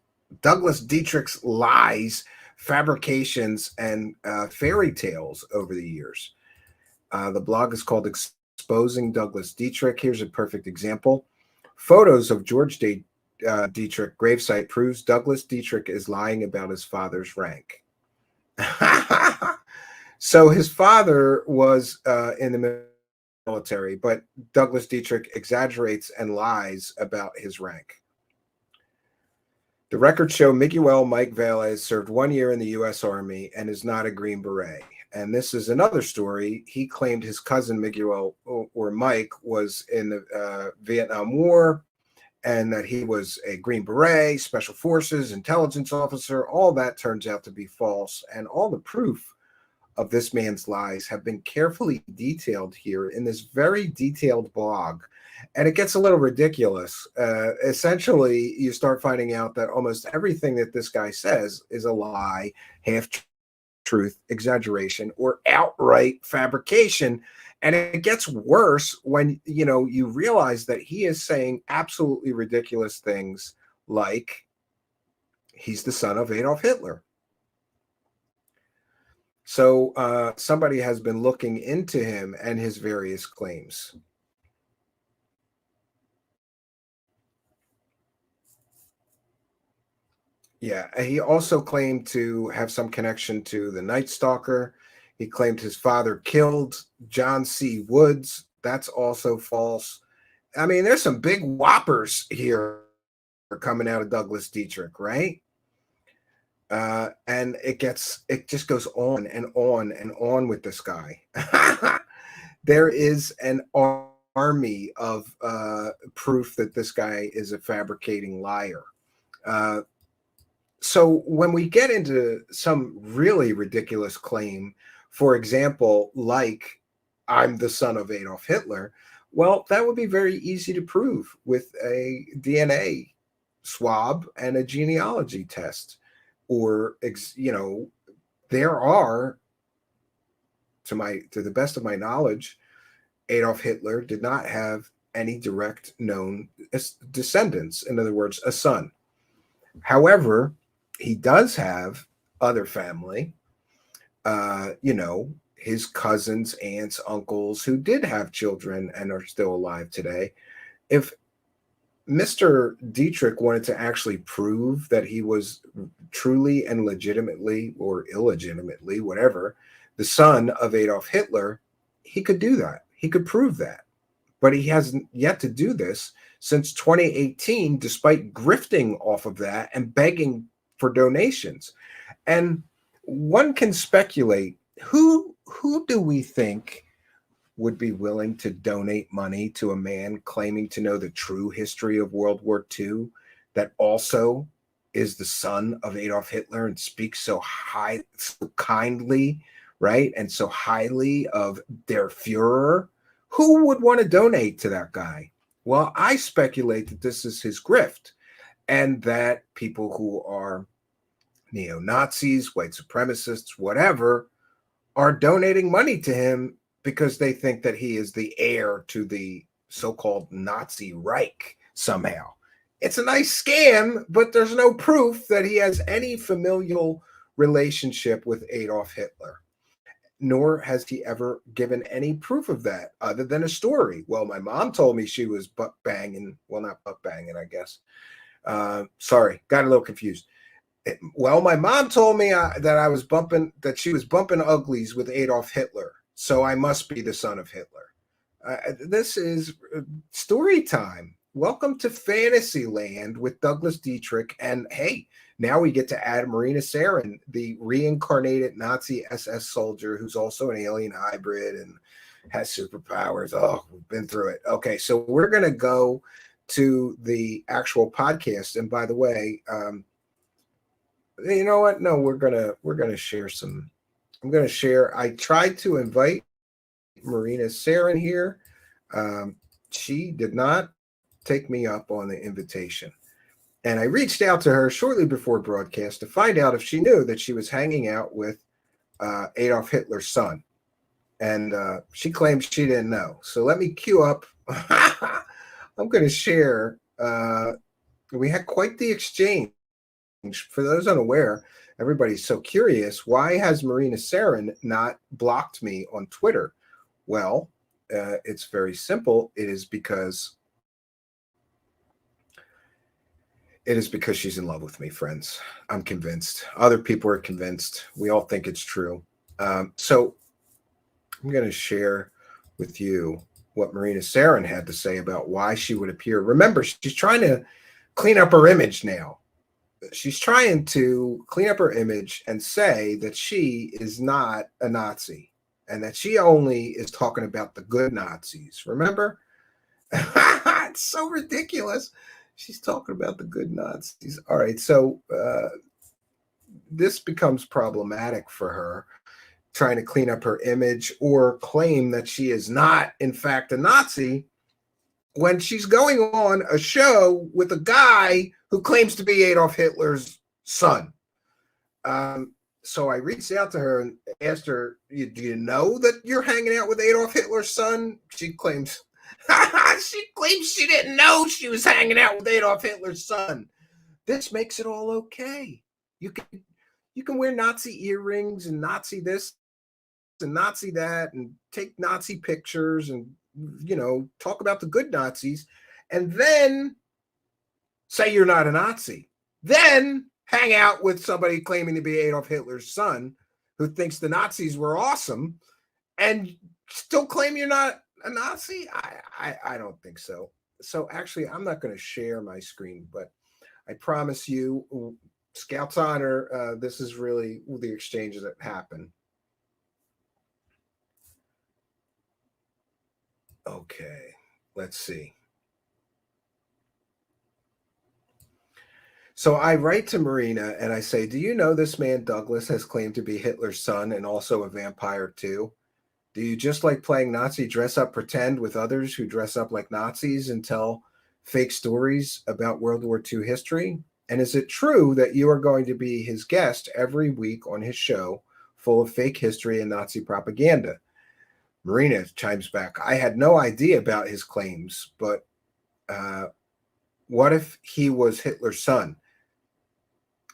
lies, fabrications, and fairy tales over the years. The blog is called Exposing Douglas Dietrich. Here's a perfect example. Photos of George Dietrich gravesite proves Douglas Dietrich is lying about his father's rank. So his father was in the military, but Douglas Dietrich exaggerates and lies about his rank. The records show Miguel Mike Velez served 1 year in the U.S. Army and is not a Green Beret. And this is another story. He claimed his cousin Miguel or Mike was in the Vietnam War and that he was a Green Beret, Special Forces, intelligence officer. All that turns out to be false. And all the proof of this man's lies have been carefully detailed here in this very detailed blog. And it gets a little ridiculous. Essentially, you start finding out that almost everything that this guy says is a lie, half truth, exaggeration, or outright fabrication. And it gets worse when you realize that he is saying absolutely ridiculous things like he's the son of Adolf Hitler. So somebody has been looking into him and his various claims. Yeah, he also claimed to have some connection to the Night Stalker. He claimed his father killed John C. Woods. That's also false. I mean, there's some big whoppers here coming out of Douglas Dietrich, right? And it just goes on and on and on with this guy. There is an army of proof that this guy is a fabricating liar. So when we get into some really ridiculous claim, for example, like I'm the son of Adolf Hitler, well, that would be very easy to prove with a DNA swab and a genealogy test. Or, there are, to the best of my knowledge, Adolf Hitler did not have any direct known descendants. In other words, a son. However, he does have other family, his cousins, aunts, uncles who did have children and are still alive today. If Mr. Dietrich wanted to actually prove that he was truly and legitimately or illegitimately, whatever, the son of Adolf Hitler, he could do that. He could prove that. But he hasn't yet to do this since 2018, despite grifting off of that and begging for donations. And one can speculate, who do we think would be willing to donate money to a man claiming to know the true history of World War II that also is the son of Adolf Hitler and speaks so kindly, right? And so highly of der Führer? Who would want to donate to that guy? Well, I speculate that this is his grift and that people who are neo-Nazis, white supremacists, whatever, are donating money to him because they think that he is the heir to the so-called Nazi Reich somehow. It's a nice scam, but there's no proof that he has any familial relationship with Adolf Hitler. Nor has he ever given any proof of that other than a story. Well, my mom told me she was butt banging. Well, not butt banging, I guess. Sorry, got a little confused. Well, my mom told me that she was bumping uglies with Adolf Hitler. So I must be the son of Hitler. This is story time. Welcome to fantasy land with Douglas Dietrich. And hey, now we get to add Marina Sarin, the reincarnated Nazi SS soldier who's also an alien hybrid and has superpowers. Oh, we've been through it. Okay, so we're going to go to the actual podcast. And by the way, you know what? No, we're gonna share some. I'm going to share. I tried to invite Marina Sarin here. She did not take me up on the invitation. And I reached out to her shortly before broadcast to find out if she knew that she was hanging out with Adolf Hitler's son. And she claimed she didn't know. So let me cue up. I'm going to share. We had quite the exchange. For those unaware, everybody's so curious. Why has Marina Sarin not blocked me on Twitter? Well, it's very simple. It is because she's in love with me, friends. I'm convinced. Other people are convinced. We all think it's true. So I'm going to share with you what Marina Sarin had to say about why she would appear. Remember, she's trying to clean up her image now. she's trying to clean up her image and say that she is not a Nazi and that she only is talking about the good Nazis. Remember? It's so ridiculous. She's talking about the good Nazis. All right, so this becomes problematic for her, trying to clean up her image or claim that she is not, in fact, a Nazi when she's going on a show with a guy who claims to be Adolf Hitler's son. So I reached out to her and asked her, do you know that you're hanging out with Adolf Hitler's son? She claims she didn't know she was hanging out with Adolf Hitler's son. This makes it all okay. You can wear Nazi earrings and Nazi this and Nazi that and take Nazi pictures and, talk about the good Nazis and then say you're not a Nazi. Then hang out with somebody claiming to be Adolf Hitler's son who thinks the Nazis were awesome and still claim you're not a Nazi? I don't think so. So actually, I'm not going to share my screen, but I promise you, Scout's Honor, this is really the exchanges that happen. Okay, let's see. So I write to Marina and I say, do you know this man Douglas has claimed to be Hitler's son and also a vampire too? Do you just like playing Nazi dress up pretend with others who dress up like Nazis and tell fake stories about World War II history? And is it true that you are going to be his guest every week on his show full of fake history and Nazi propaganda? Marina chimes back, I had no idea about his claims, but what if he was Hitler's son?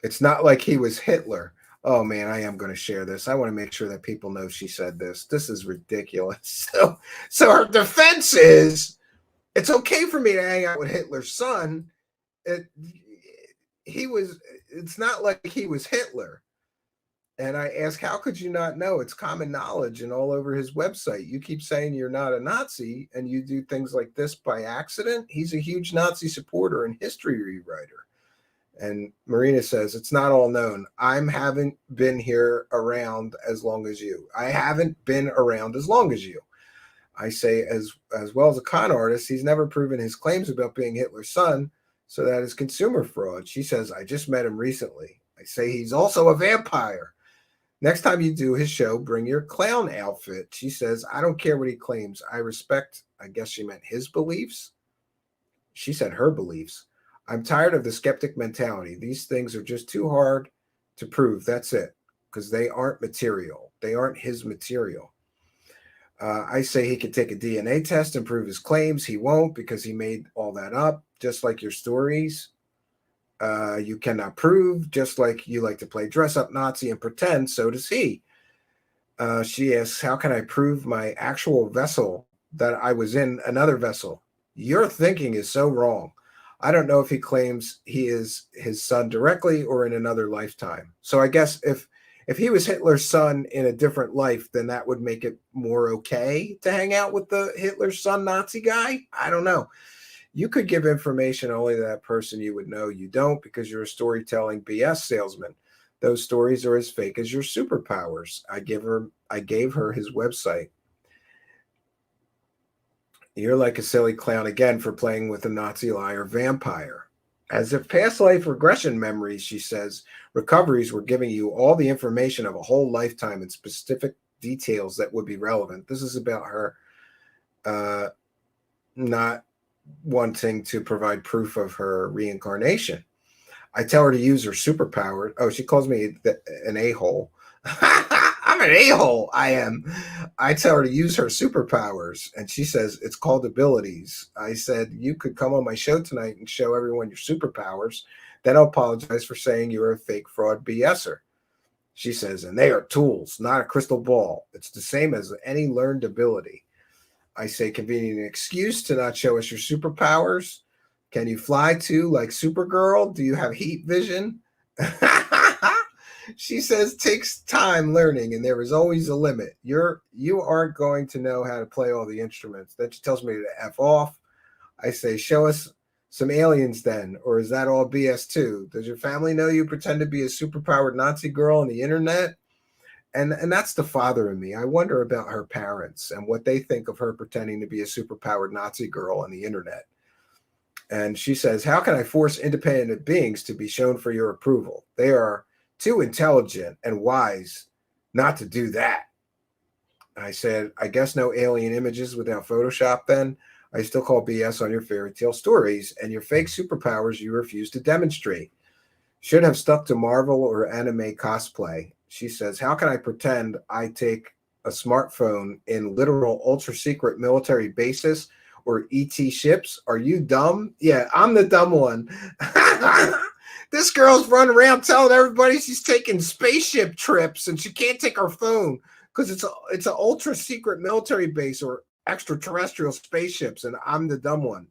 It's not like he was Hitler. Oh man, I am going to share this. I want to make sure that people know she said this. This is ridiculous. So her defense is, it's okay for me to hang out with Hitler's son. It's not like he was Hitler. And I ask, how could you not know? It's common knowledge and all over his website. You keep saying you're not a Nazi and you do things like this by accident. He's a huge Nazi supporter and history rewriter. And Marina says, it's not all known. I haven't been here around as long as you. I haven't been around as long as you. I say, as well as a con artist, he's never proven his claims about being Hitler's son, so that is consumer fraud. She says, I just met him recently. I say, he's also a vampire. Next time you do his show, bring your clown outfit. She says, I don't care what he claims. I respect, I guess she meant his beliefs. She said her beliefs. I'm tired of the skeptic mentality. These things are just too hard to prove. That's it. Because they aren't material. They aren't his material. I say he could take a DNA test and prove his claims. He won't because he made all that up, just like your stories. You cannot prove, just like you like to play dress up Nazi and pretend, so does he. She asks, how can I prove my actual vessel that I was in another vessel? Your thinking is so wrong. I don't know if he claims he is his son directly or in another lifetime. So I guess if he was Hitler's son in a different life, then that would make it more okay to hang out with the Hitler's son Nazi guy. I don't know. You could give information only to that person you would know. You don't because you're a storytelling BS salesman. Those stories are as fake as your superpowers. I gave her his website. You're like a silly clown again for playing with a Nazi liar vampire. As if past life regression memories, she says, recoveries were giving you all the information of a whole lifetime and specific details that would be relevant. This is about her not wanting to provide proof of her reincarnation. I tell her to use her superpower. Oh, she calls me an a-hole. I'm an a-hole. I am. I tell her to use her superpowers, and she says it's called abilities. I said, you could come on my show tonight and show everyone your superpowers. Then I'll apologize for saying you're a fake fraud BSer. She says, and they are tools, not a crystal ball. It's the same as any learned ability. I say, convenient excuse to not show us your superpowers. Can you fly too, like Supergirl? Do you have heat vision? She says, takes time learning, and there is always a limit. You aren't going to know how to play all the instruments. Then she tells me to F off. I say, show us some aliens then, or is that all BS too? Does your family know you pretend to be a superpowered Nazi girl on the internet? And that's the father in me. I wonder about her parents and what they think of her pretending to be a superpowered Nazi girl on the internet. And she says, how can I force independent beings to be shown for your approval? They are too intelligent and wise not to do that. I said, I guess no alien images without Photoshop then. I still call BS on your fairy tale stories and your fake superpowers you refuse to demonstrate. Should have stuck to Marvel or anime cosplay. She says, how can I pretend I take a smartphone in literal ultra secret military bases or ET ships? Are you dumb? Yeah, I'm the dumb one. This girl's running around telling everybody she's taking spaceship trips and she can't take her phone because it's an ultra secret military base or extraterrestrial spaceships, and I'm the dumb one.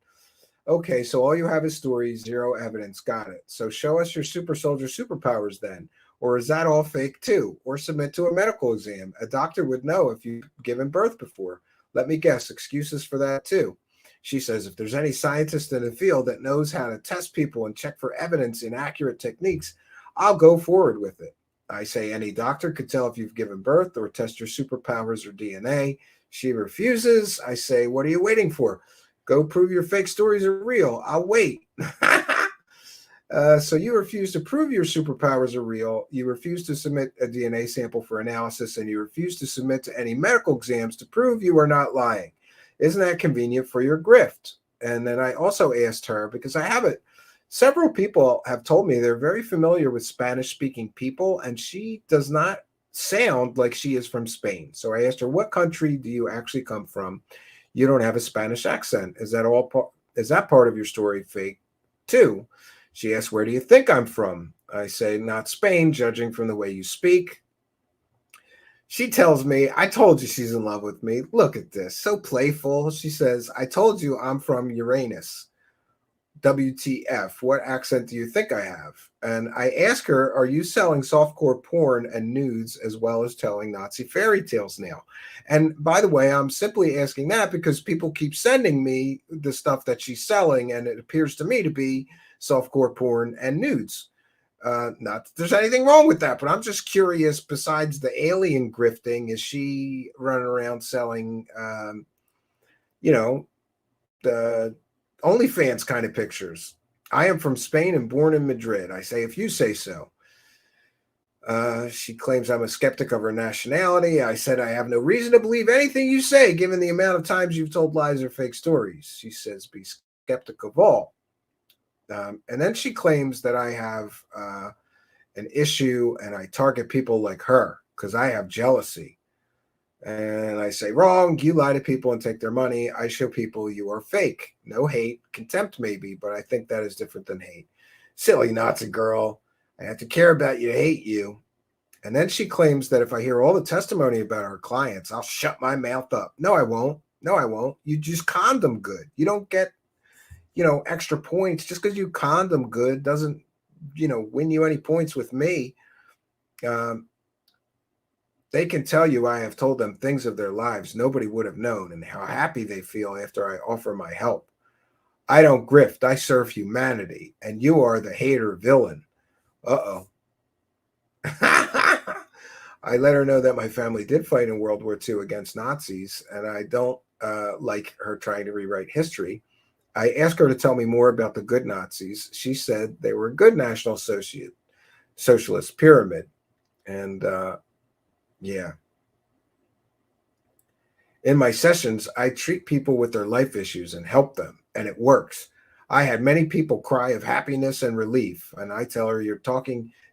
Okay, so all you have is stories, zero evidence. Got it. So show us your super soldier superpowers then. Or is that all fake too? Or submit to a medical exam. A doctor would know if you've given birth before. Let me guess, excuses for that too. She says, if there's any scientist in the field that knows how to test people and check for evidence in accurate techniques, I'll go forward with it. I say any doctor could tell if you've given birth or test your superpowers or DNA. She refuses. I say, what are you waiting for? Go prove your fake stories are real. I'll wait. So you refuse to prove your superpowers are real. You refuse to submit a DNA sample for analysis, and you refuse to submit to any medical exams to prove you are not lying. Isn't that convenient for your grift? And then I also asked her, because I have it. Several people have told me they're very familiar with Spanish-speaking people, and she does not sound like she is from Spain. So I asked her, what country do you actually come from? You don't have a Spanish accent. Is that part of your story fake too? She asked, where do you think I'm from? I say, not Spain, judging from the way you speak. She tells me, I told you she's in love with me. Look at this, so playful. She says, I told you I'm from Uranus. WTF, what accent do you think I have? And I ask her, are you selling softcore porn and nudes as well as telling Nazi fairy tales now? And by the way, I'm simply asking that because people keep sending me the stuff that she's selling, and it appears to me to be softcore porn and nudes. Not that there's anything wrong with that, but I'm just curious, besides the alien grifting, is she running around selling, the OnlyFans kind of pictures? I am from Spain and born in Madrid. I say, if you say so. She claims I'm a skeptic of her nationality. I said, I have no reason to believe anything you say, given the amount of times you've told lies or fake stories. She says, be skeptic of all. And then she claims that I have an issue and I target people like her because I have jealousy. And I say, wrong, you lie to people and take their money. I show people you are fake. No hate, contempt maybe, but I think that is different than hate. Silly Nazi girl. I have to care about you to hate you. And then she claims that if I hear all the testimony about her clients, I'll shut my mouth up. No, I won't. No, I won't. You just conned them good. You don't get, extra points. Just because you conned them good doesn't, win you any points with me. They can tell you I have told them things of their lives nobody would have known and how happy they feel after I offer my help. I don't grift. I serve humanity, and you are the hater villain. Uh-oh. I let her know that my family did fight in World War II against Nazis, and I don't like her trying to rewrite history. I asked her to tell me more about the good Nazis. She said they were a good National Socialist pyramid. And yeah. In my sessions, I treat people with their life issues and help them, and it works. I had many people cry of happiness and relief, and I tell her, you're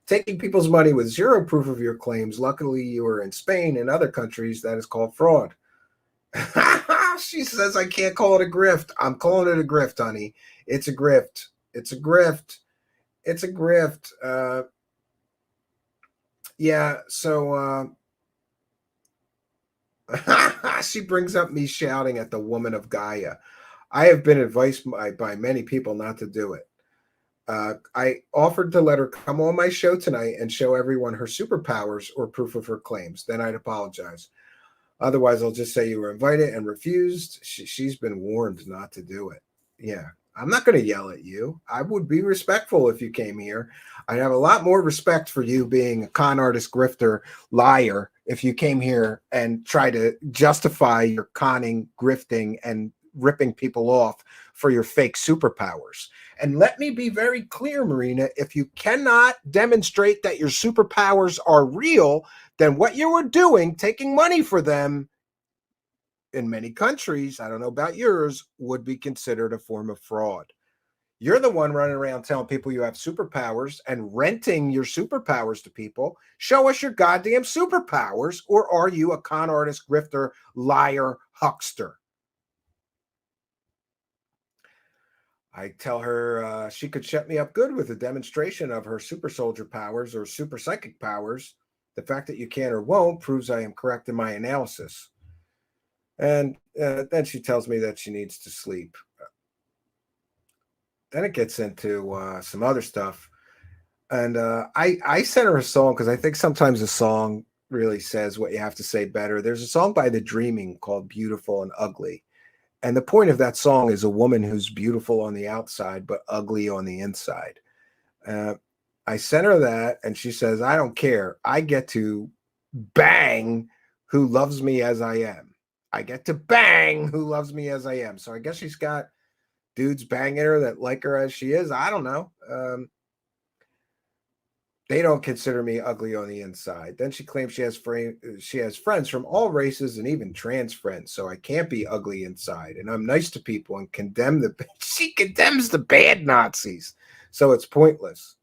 taking people's money with zero proof of your claims. Luckily, you are in Spain and other countries. That is called fraud. She says I can't call it a grift. I'm calling it a grift, honey. It's a grift. It's a grift. It's a grift. Yeah, so she brings up me shouting at the woman of Gaia. I have been advised by many people not to do it. I offered to let her come on my show tonight and show everyone her superpowers or proof of her claims. Then I'd apologize. Otherwise, I'll just say you were invited and refused. She's been warned not to do it. Yeah. I'm not going to yell at you. I would be respectful if you came here. I'd have a lot more respect for you being a con artist, grifter, liar if you came here and try to justify your conning, grifting, and ripping people off for your fake superpowers. And let me be very clear, Marina, if you cannot demonstrate that your superpowers are real, then what you were doing, taking money for them, in many countries, I don't know about yours, would be considered a form of fraud. You're the one running around telling people you have superpowers and renting your superpowers to people. Show us your goddamn superpowers, or are you a con artist, grifter, liar, huckster? I tell her she could shut me up good with a demonstration of her super soldier powers or super psychic powers. The fact that you can or won't proves I am correct in my analysis. And then she tells me that she needs to sleep. Then it gets into some other stuff. And I sent her a song because I think sometimes a song really says what you have to say better. There's a song by The Dreaming called Beautiful and Ugly. And the point of that song is a woman who's beautiful on the outside, but ugly on the inside. I sent her that, and she says, I don't care. I get to bang who loves me as I am. I get to bang who loves me as I am. So I guess she's got dudes banging her that like her as she is. I don't know. They don't consider me ugly on the inside. Then she claims she has friends from all races and even trans friends. So I can't be ugly inside. And I'm nice to people and she condemns the bad Nazis. So it's pointless.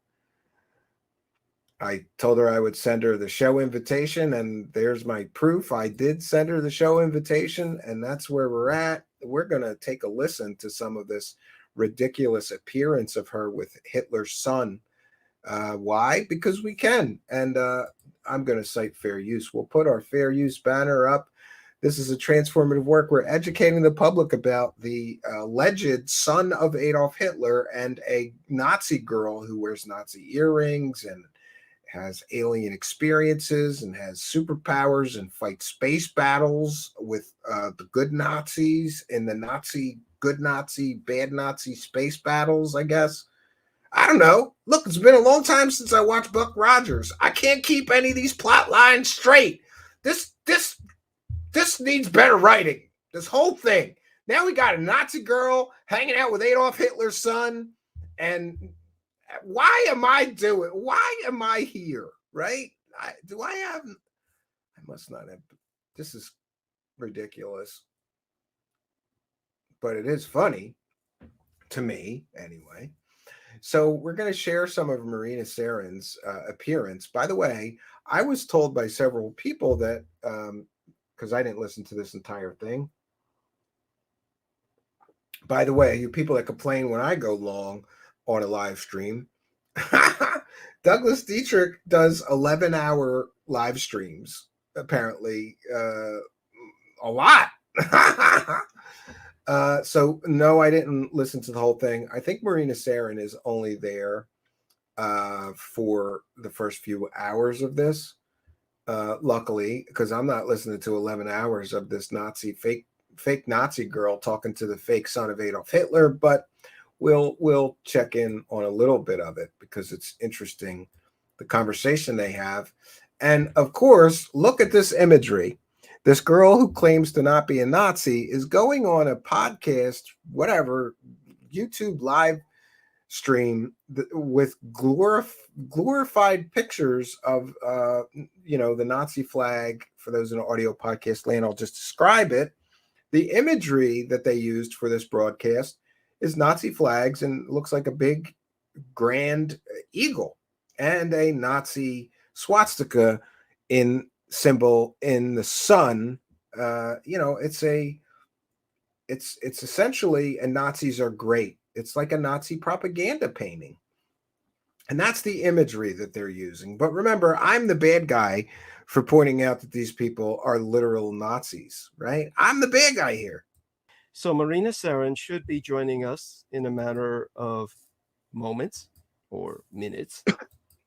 I told her I would send her the show invitation, and there's my proof. I did send her the show invitation, and that's where we're at. We're going to take a listen to some of this ridiculous appearance of her with Hitler's son. Why? Because we can. And I'm going to cite fair use. We'll put our fair use banner up. This is a transformative work. We're educating the public about the alleged son of Adolf Hitler and a Nazi girl who wears Nazi earrings and has alien experiences and has superpowers and fights space battles with the good Nazis in the good Nazi, bad Nazi space battles, I guess. I don't know. Look, it's been a long time since I watched Buck Rogers. I can't keep any of these plot lines straight. This needs better writing. This whole thing. Now we got a Nazi girl hanging out with Adolf Hitler's son, and why am I here? Right? I must not have. This is ridiculous. But it is funny to me anyway. So we're going to share some of Marina Sarin's appearance. By the way, I was told by several people that, because I didn't listen to this entire thing. By the way, you people that complain when I go long on a live stream, Douglas Dietrich does 11-hour live streams, apparently, a lot. So no, I didn't listen to the whole thing. I think Marina Sarin is only there for the first few hours of this. Luckily, because I'm not listening to 11 hours of this fake Nazi girl talking to the fake son of Adolf Hitler, but we'll check in on a little bit of it because it's interesting, the conversation they have. And of course, look at this imagery. This girl who claims to not be a Nazi is going on a podcast, whatever, YouTube live stream with glorified pictures of, the Nazi flag. For those in audio podcast land, I'll just describe it. The imagery that they used for this broadcast is Nazi flags, and it looks like a big, grand eagle and a Nazi swastika symbol in the sun. It's essentially, and Nazis are great. It's like a Nazi propaganda painting. And that's the imagery that they're using. But remember, I'm the bad guy for pointing out that these people are literal Nazis, right? I'm the bad guy here. So Marina Sarin should be joining us in a matter of moments or minutes.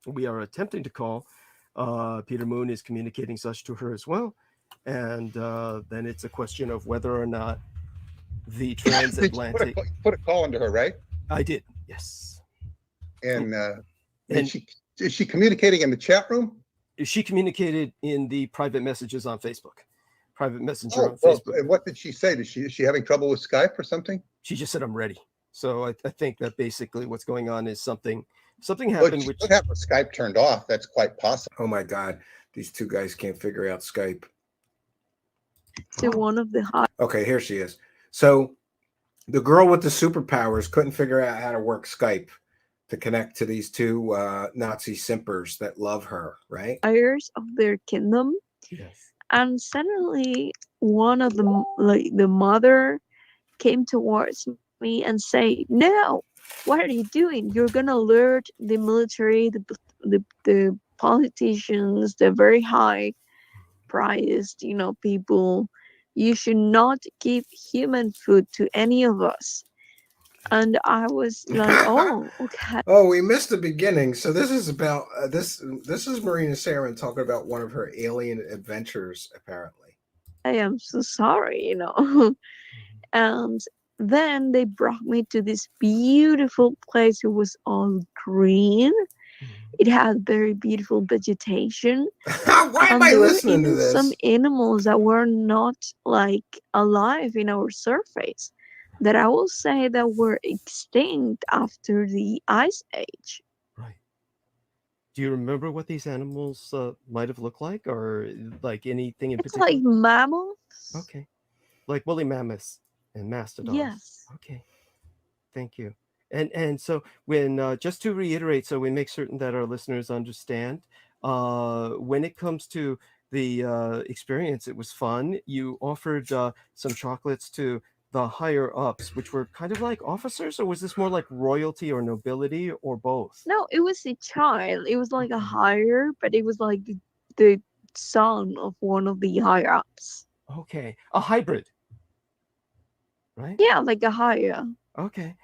We are attempting to call. Peter Moon is communicating such to her as well. And then it's a question of whether or not the Did you transatlantic. put a call into her, right? I did, yes. And And is she communicating in the chat room? she communicated in the private messages on Facebook, private messenger on Well, Facebook. and what did she say? Is she having trouble with Skype or something? She just said, "I'm ready." So I think that basically what's going on is something Well, happened. she Which could have her Skype turned off. That's quite possible. Oh my God, these two guys can't figure out Skype. To one of the hot. Okay, here she is. So the girl with the superpowers couldn't figure out how to work Skype to connect to these two Nazi simpers that love her, right? Heirs of their kingdom. yes, And suddenly one of them, like the mother, came towards me and say, "No, what are you doing? You're gonna alert the military, the politicians, the very high priced, people. You should not give human food to any of us." And I was like, "Oh, okay." Oh, we missed the beginning. So this is about this. This is Marina Sarin talking about one of her alien adventures, apparently. I am so sorry. And then they brought me to this beautiful place. It was all green. It had very beautiful vegetation. Why am And I there were listening to even this? some animals that were not like alive in our surface, that I will say that were extinct after the Ice Age. right. Do you remember what these animals might have looked like, or like anything in It's particular? like mammals. Okay, like woolly mammoths and mastodons. Yes. Okay, thank you. And so when just to reiterate, so we make certain that our listeners understand, when it comes to the experience, it was fun. You offered some chocolates to the higher ups, which were kind of like officers, or was this more like royalty or nobility or both? No, it was a child. It was like a higher, but it was like the son of one of the higher ups. Okay, a hybrid, right? Yeah, like a higher. Okay.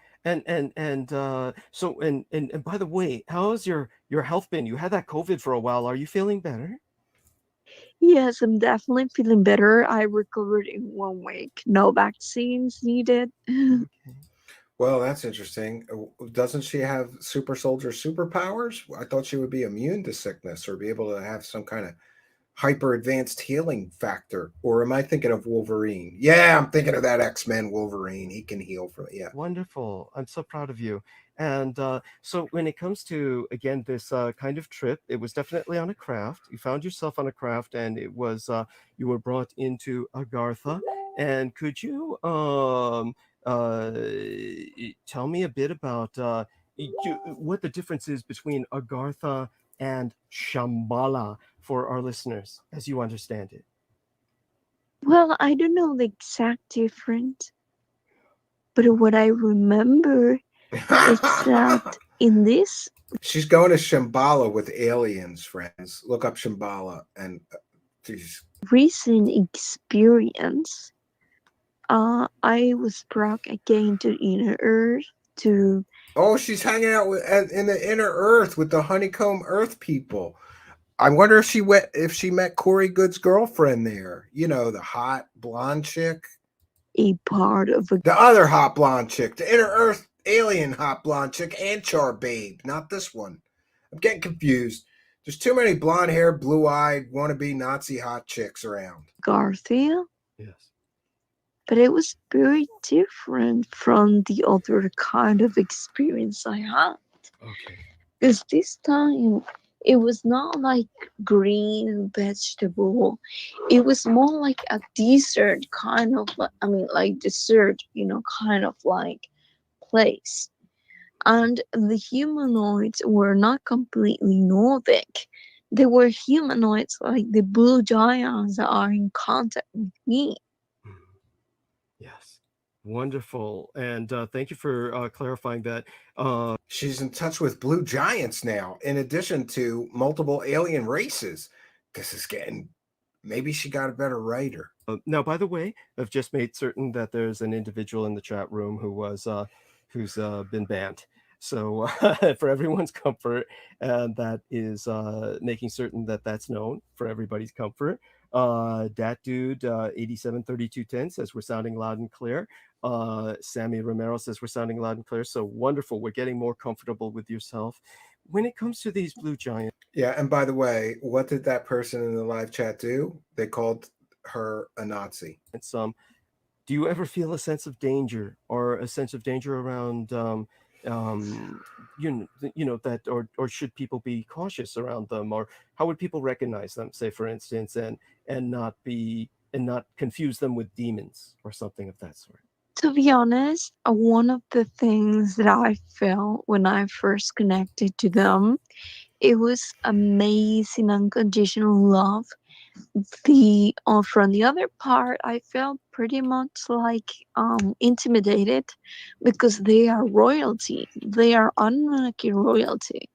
So and by the way, how's your health been? You had that COVID for a while. Are you feeling better? Yes, I'm definitely feeling better. I recovered in 1 week. No vaccines needed. Okay. Well, that's interesting. Doesn't she have super soldier superpowers? I thought she would be immune to sickness or be able to have some kind of hyper advanced healing factor. Or am I thinking of Wolverine? Yeah, I'm thinking of that X-Men Wolverine. He can heal from it. Yeah. Wonderful. I'm so proud of you. And so when it comes to, again, this kind of trip, it was definitely on a craft. You found yourself on a craft, and it was you were brought into Agartha. And could you tell me a bit about what the difference is between Agartha and Shambhala for our listeners, as you understand it? Well, I don't know the exact difference, but what I remember is that in this She's going to Shambhala with aliens, friends. Look up Shambhala and geez. recent experience, I was brought again to inner earth to. Oh, she's hanging out in the inner earth with the honeycomb earth people. I wonder if she met Corey Good's girlfriend there. You know, the hot blonde chick. A part of a. The other hot blonde chick, the inner earth alien hot blonde chick, Anchar babe, not this one. I'm getting confused. There's too many blonde hair, blue eyed, wannabe Nazi hot chicks around. Garfield. Yes. But it was very different from the other kind of experience I had. Okay. Because this time it was not like green vegetable. It was more like a dessert kind of, like dessert, kind of like place. And the humanoids were not completely Nordic. They were humanoids like the blue giants that are in contact with me. Yes. Wonderful. And thank you for clarifying that. She's in touch with blue giants now, in addition to multiple alien races. This is getting. Maybe she got a better writer. Now, by the way, I've just made certain that there's an individual in the chat room who's been banned. So for everyone's comfort, and that is making certain that that's known for everybody's comfort. Dat dude 873210 says we're sounding loud and clear. Sammy Romero says we're sounding loud and clear. So wonderful. We're getting more comfortable with yourself. When it comes to these blue giants. Yeah, and by the way, what did that person in the live chat do? They called her a Nazi. Do you ever feel a sense of danger or a sense of danger around, you know that, or should people be cautious around them, or how would people recognize them, say for instance, and not confuse them with demons or something of that sort? To be honest, one of the things that I felt when I first connected to them, it was amazing unconditional love. From the other part, I felt pretty much like intimidated because they are royalty. They are Anunnaki royalty.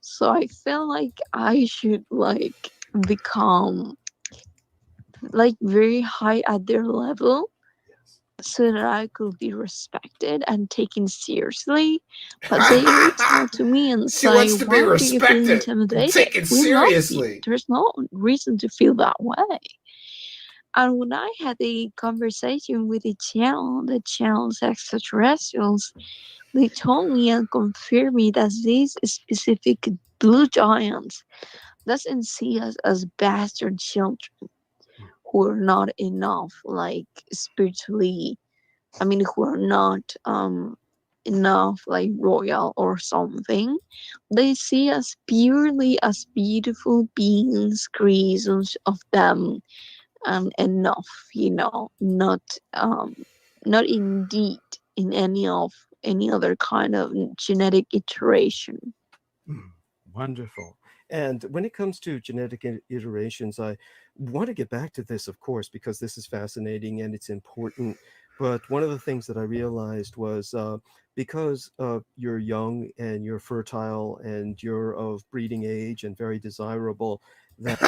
So I felt like I should like become like very high at their level so that I could be respected and taken seriously. But they reach out to me and She say, wants to be why do you feel respected and intimidated? taken We love you. seriously. There's no reason to feel that way. And when I had a conversation with the channel's extraterrestrials, they told me and confirmed me that these specific blue giants doesn't see us as bastard children who are not enough, like spiritually. I mean, who are not enough, like royal or something. They see us purely as beautiful beings, creations of them, enough, not indeed in any other kind of genetic iteration. Wonderful. And when it comes to genetic iterations, I want to get back to this, of course, because this is fascinating and it's important. But one of the things that I realized was because you're young and you're fertile and you're of breeding age and very desirable, that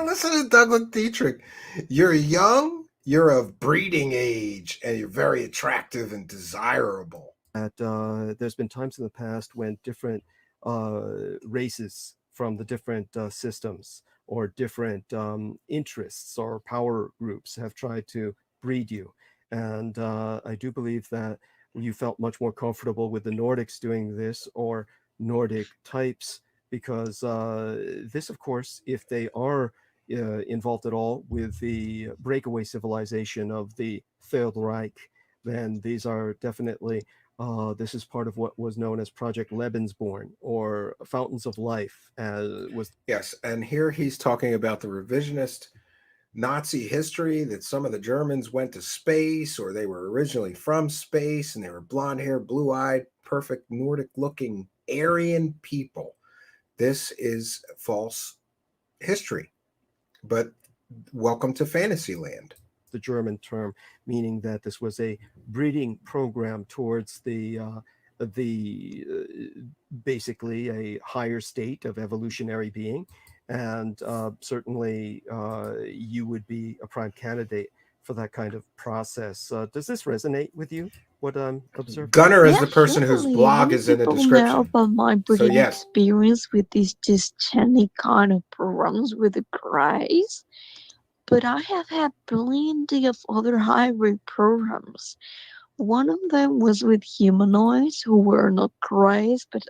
listen to Douglas Dietrich. You're young, you're of breeding age, and you're very attractive and desirable. There's been times in the past when different races from the different systems or different interests or power groups have tried to breed you. And I do believe that you felt much more comfortable with the Nordics doing this, or Nordic types, because this, of course, if they are involved at all with the breakaway civilization of the Third Reich, then these are definitely this is part of what was known as Project Lebensborn, or Fountains of Life, as was. Yes, and here he's talking about the revisionist Nazi history, that some of the Germans went to space, or they were originally from space, and they were blonde-haired, blue-eyed, perfect Nordic-looking Aryan people. This is false history, but welcome to Fantasyland. The German term, meaning that this was a breeding program towards the basically a higher state of evolutionary being, and certainly you would be a prime candidate for that kind of process. Does this resonate with you? What I'm observing. Gunnar is Yeah, the person whose surely. blog Many is in the people know description. about my breeding yes. experience with these dystenic kind of programs with the Greys. But I have had plenty of other hybrid programs. One of them was with humanoids who were not Greys, but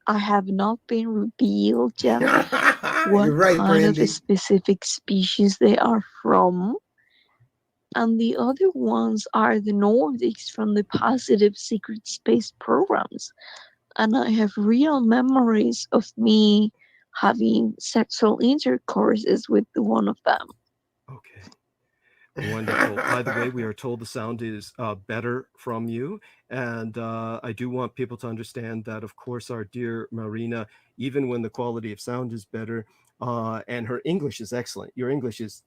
I have not been revealed yet what You're right, kind Brandy. of a specific species they are from. And the other ones are the Nordics from the positive secret space programs. And I have real memories of me having sexual intercourses with one of them. Okay. Wonderful. By the way, we are told the sound is better from you. And I do want people to understand that, of course, our dear Marina, even when the quality of sound is better, and her English is excellent. Your English is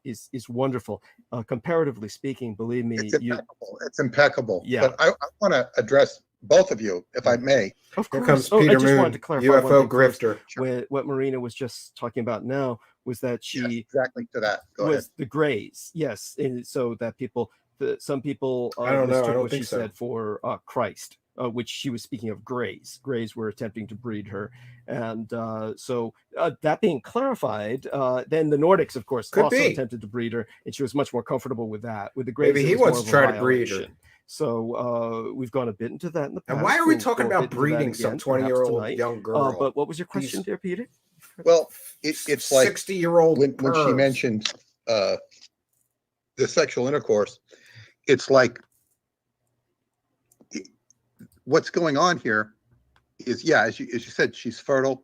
wonderful. Comparatively speaking, believe me. It's impeccable. It's impeccable. Yeah. But I want to address both of you, if I may. Of Here course. comes Peter I just Moon, wanted to clarify UFO one thing first. grifter. What Marina was just talking about now was that she Yes, exactly to that. Go was ahead. the Greys. Yes. And so that some people I don't know. I mistook don't what think she so. said for Christ, which she was speaking of Greys. Greys were attempting to breed her. And so that being clarified, then the Nordics, of course, Could also be. attempted to breed her, and she was much more comfortable with that. With the Greys, Maybe he it was wants more to of a try to breed her. violation. So we've gone a bit into that in the past. And why are we We'll talking go a about bit into that breeding some again, perhaps 20-year-old tonight. young girl? But what was your question, These dear Peter? Well, it's like 60-year-old when she mentioned the sexual intercourse, it's like what's going on here is, yeah, as you said, she's fertile.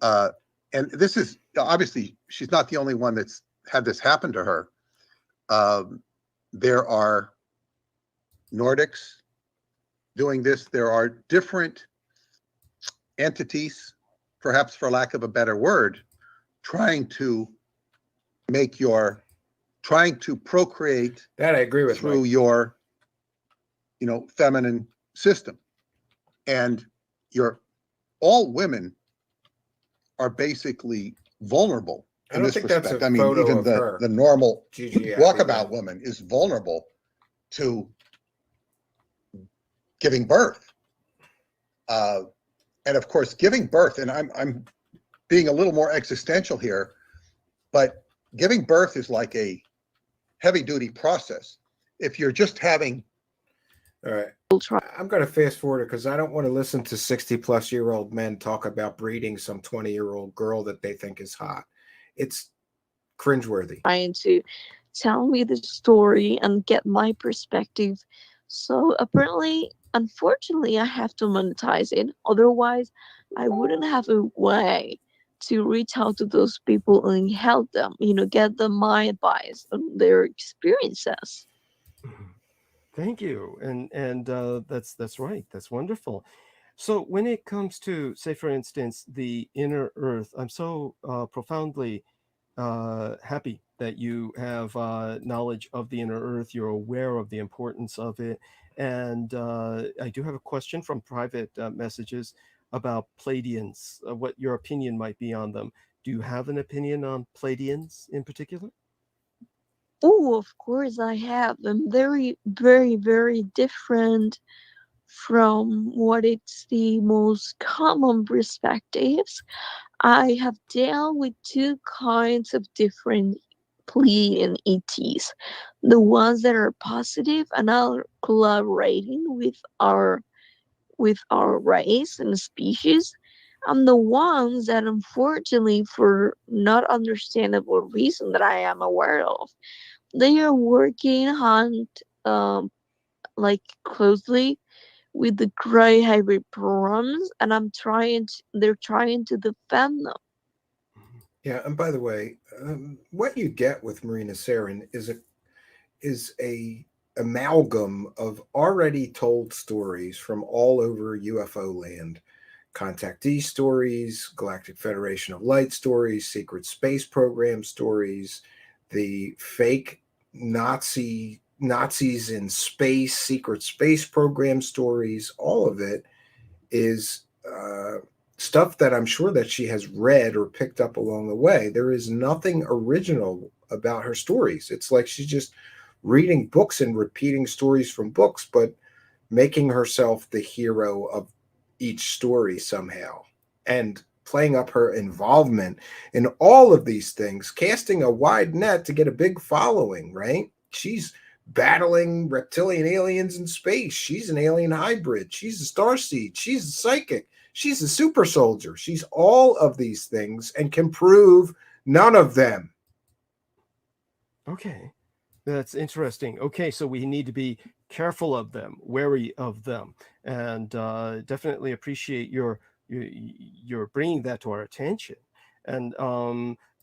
And this is obviously, she's not the only one that's had this happen to her. There are Nordics doing this. There are different entities, perhaps for lack of a better word, trying to procreate that I agree with through Mike. your, feminine system. And all women are basically vulnerable in this respect. I mean, even the normal walkabout woman is vulnerable to giving birth. And of course, giving birth, and I'm being a little more existential here, but giving birth is like a heavy duty process. If you're just having. All right. I'm going to fast forward because I don't want to listen to 60-plus-year-old men talk about breeding some 20-year-old girl that they think is hot. It's cringeworthy. Trying to tell me the story and get my perspective. So apparently, unfortunately, I have to monetize it. Otherwise, I wouldn't have a way to reach out to those people and help them, get them my advice on their experiences. Thank you, and that's right. That's wonderful. So when it comes to, say, for instance, the inner Earth, I'm so profoundly happy that you have knowledge of the inner Earth. You're aware of the importance of it, and I do have a question from private messages about Pleiadians. What your opinion might be on them? Do you have an opinion on Pleiadians in particular? Oh, of course I have. I'm very, very, very different from what it's the most common perspectives. I have dealt with two kinds of different Pleiadian ETs. The ones that are positive and are collaborating with our race and species, and the ones that, unfortunately, for not understandable reason that I am aware of, they are working on like closely with the gray hybrid programs, and they're trying to defend them. Yeah, and by the way, what you get with Marina Sarin is a amalgam of already told stories from all over UFO land. Contactee stories, Galactic Federation of Light stories, secret space program stories, the fake Nazis in space, secret space program stories. All of it is stuff that I'm sure that she has read or picked up along the way. There is nothing original about her stories. It's like she's just reading books and repeating stories from books, but making herself the hero of each story somehow, and playing up her involvement in all of these things, casting a wide net to get a big following, right? She's battling reptilian aliens in space. She's an alien hybrid. She's a starseed. She's a psychic. She's a super soldier. She's all of these things and can prove none of them. Okay, that's interesting. Okay, so we need to be careful of them, wary of them, and definitely appreciate your bringing that to our attention. And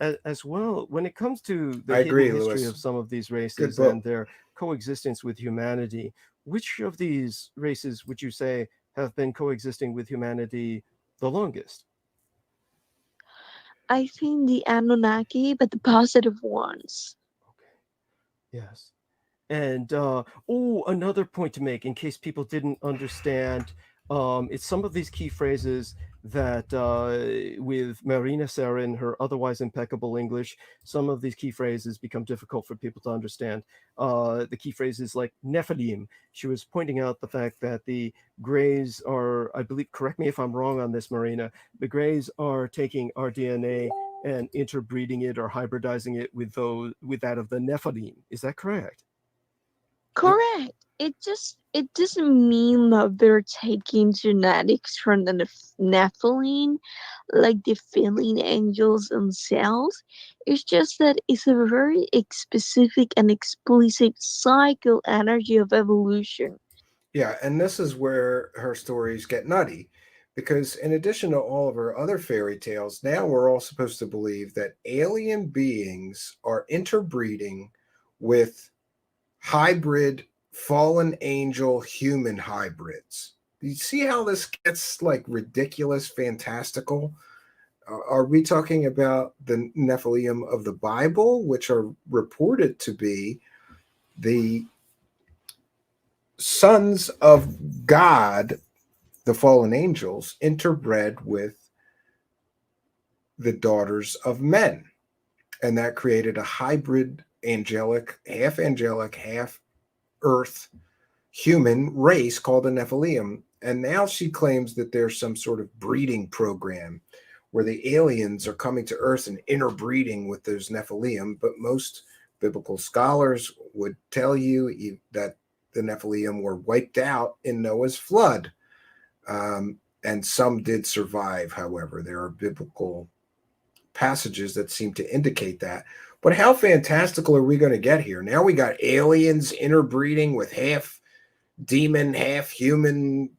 as well, when it comes to the hidden history of some of these races and their coexistence with humanity, which of these races would you say have been coexisting with humanity the longest? I think the Anunnaki, but the positive ones. Okay. Yes. And another point to make in case people didn't understand, it's some of these key phrases that with Marina Sarin, her otherwise impeccable English, some of these key phrases become difficult for people to understand. The key phrases like Nephilim. She was pointing out the fact that the Greys are, I believe, correct me if I'm wrong on this, Marina, the Greys are taking our DNA and interbreeding it or hybridizing it with that of the Nephilim. Is that correct? Correct. It doesn't mean that they're taking genetics from the Nephilim, like the fallen angels themselves. It's just that it's a very specific and explicit cycle energy of evolution. Yeah, and this is where her stories get nutty. Because in addition to all of her other fairy tales, now we're all supposed to believe that alien beings are interbreeding with hybrid fallen angel human hybrids. You see how this gets like ridiculous, fantastical? Are we talking about the Nephilim of the Bible, which are reported to be the sons of God, the fallen angels, interbred with the daughters of men? And that created a hybrid angelic, half earth human race called the Nephilim. And now she claims that there's some sort of breeding program where the aliens are coming to Earth and interbreeding with those Nephilim. But most biblical scholars would tell you that the Nephilim were wiped out in Noah's flood. And some did survive, however. There are biblical passages that seem to indicate that. But how fantastical are we going to get here? Now we got aliens interbreeding with half demon, half human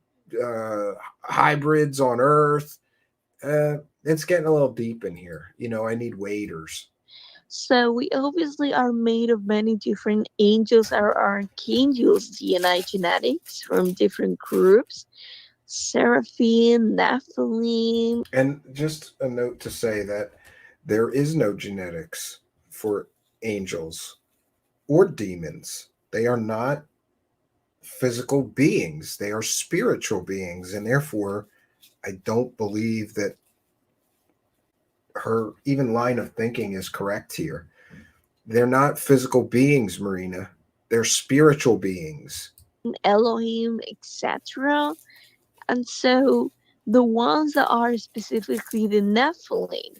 hybrids on Earth. It's getting a little deep in here. I need waders. So we obviously are made of many different angels or archangels DNA genetics from different groups. Seraphim, Nephilim. And just a note to say that there is no genetics for angels or demons. They are not physical beings. They are spiritual beings. And therefore, I don't believe that her even line of thinking is correct here. They're not physical beings, Marina. They're spiritual beings. Elohim, etc. And so the ones that are specifically the Nephilim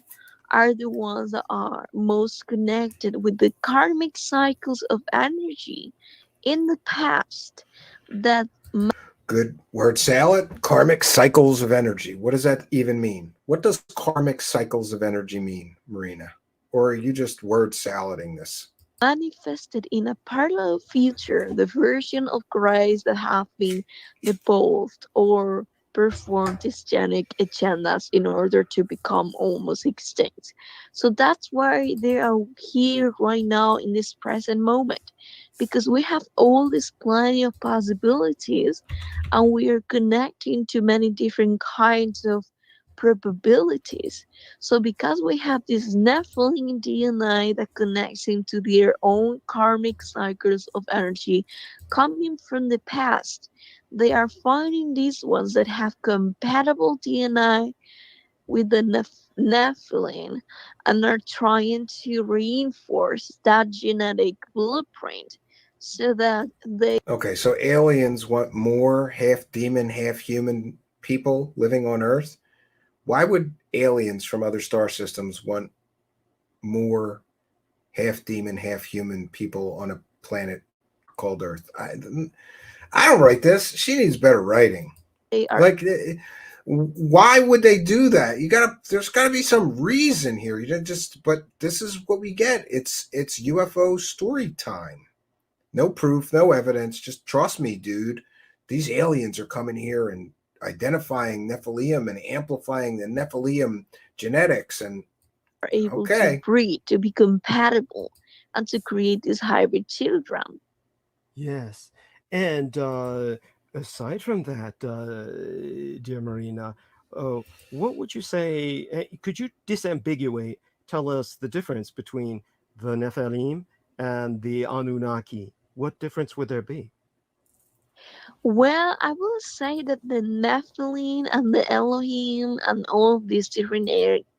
are the ones that are most connected with the karmic cycles of energy in the past that good word salad. Karmic cycles of energy. What does that even mean? What does karmic cycles of energy mean, Marina? Or are you just word salading this? Manifested in a parallel future, the version of Christ that have been evolved or performed these genetic agendas in order to become almost extinct. So that's why they are here right now in this present moment, because we have all this plenty of possibilities and we are connecting to many different kinds of probabilities. So because we have this Nephilim DNA that connects into their own karmic cycles of energy coming from the past, they are finding these ones that have compatible DNA with the Nephilim and are trying to reinforce that genetic blueprint so that they... Okay, so aliens want more half demon, half human people living on Earth? Why would aliens from other star systems want more half demon, half human people on a planet called Earth? I don't write this. She needs better writing. Like, why would they do that? There's gotta be some reason here. But this is what we get. It's UFO story time. No proof, no evidence. Just trust me, dude. These aliens are coming here and identifying Nephilim and amplifying the Nephilim genetics and are able to breed, to be compatible, and to create these hybrid children. Yes. And aside from that, dear Marina, what would you say? Could you disambiguate, tell us the difference between the Nephilim and the Anunnaki? What difference would there be? Well, I will say that the Nephilim and the Elohim and all of these different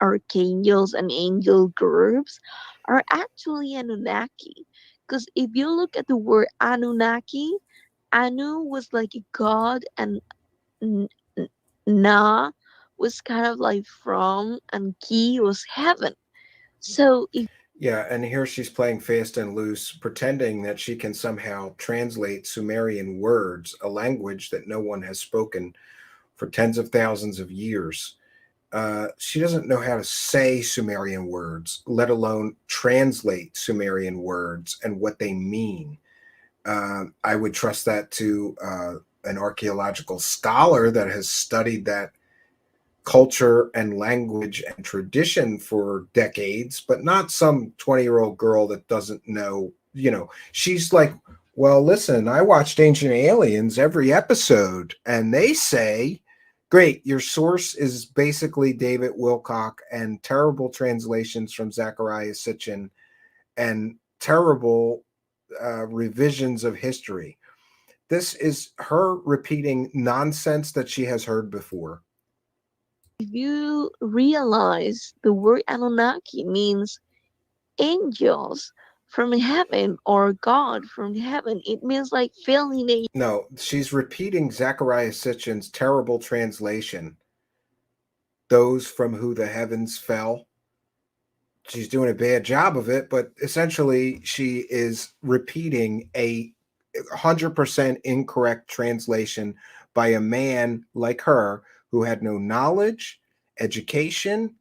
archangels and angel groups are actually Anunnaki. Because if you look at the word Anunnaki, Anu was like a god, and Na was kind of like from, and Ki was heaven. So if Yeah, and here she's playing fast and loose, pretending that she can somehow translate Sumerian words, a language that no one has spoken for tens of thousands of years. She doesn't know how to say Sumerian words, let alone translate Sumerian words and what they mean. I would trust that to an archaeological scholar that has studied that culture and language and tradition for decades, but not some 20-year-old girl that doesn't know. She's like, well, listen, I watched Ancient Aliens every episode, and they say, great, your source is basically David Wilcock and terrible translations from Zechariah Sitchin and terrible revisions of history. This is her repeating nonsense that she has heard before. If you realize the word Anunnaki means angels from heaven or God from heaven, it means like fallen angels. No, she's repeating Zechariah Sitchin's terrible translation. Those from who the heavens fell. She's doing a bad job of it, but essentially she is repeating a 100% incorrect translation by a man like her who had no knowledge, education,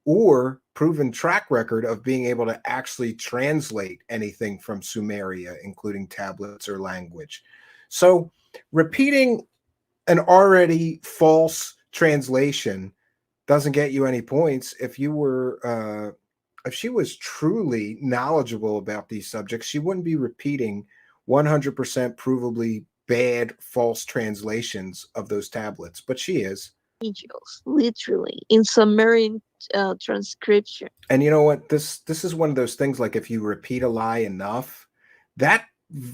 or proven track record of being able to actually translate anything from Sumeria, including tablets or language. So repeating an already false translation doesn't get you any points. If she was truly knowledgeable about these subjects, she wouldn't be repeating 100% provably bad false translations of those tablets, but she is. Angels, literally, in Sumerian transcription. And you know what? This is one of those things, like if you repeat a lie enough, that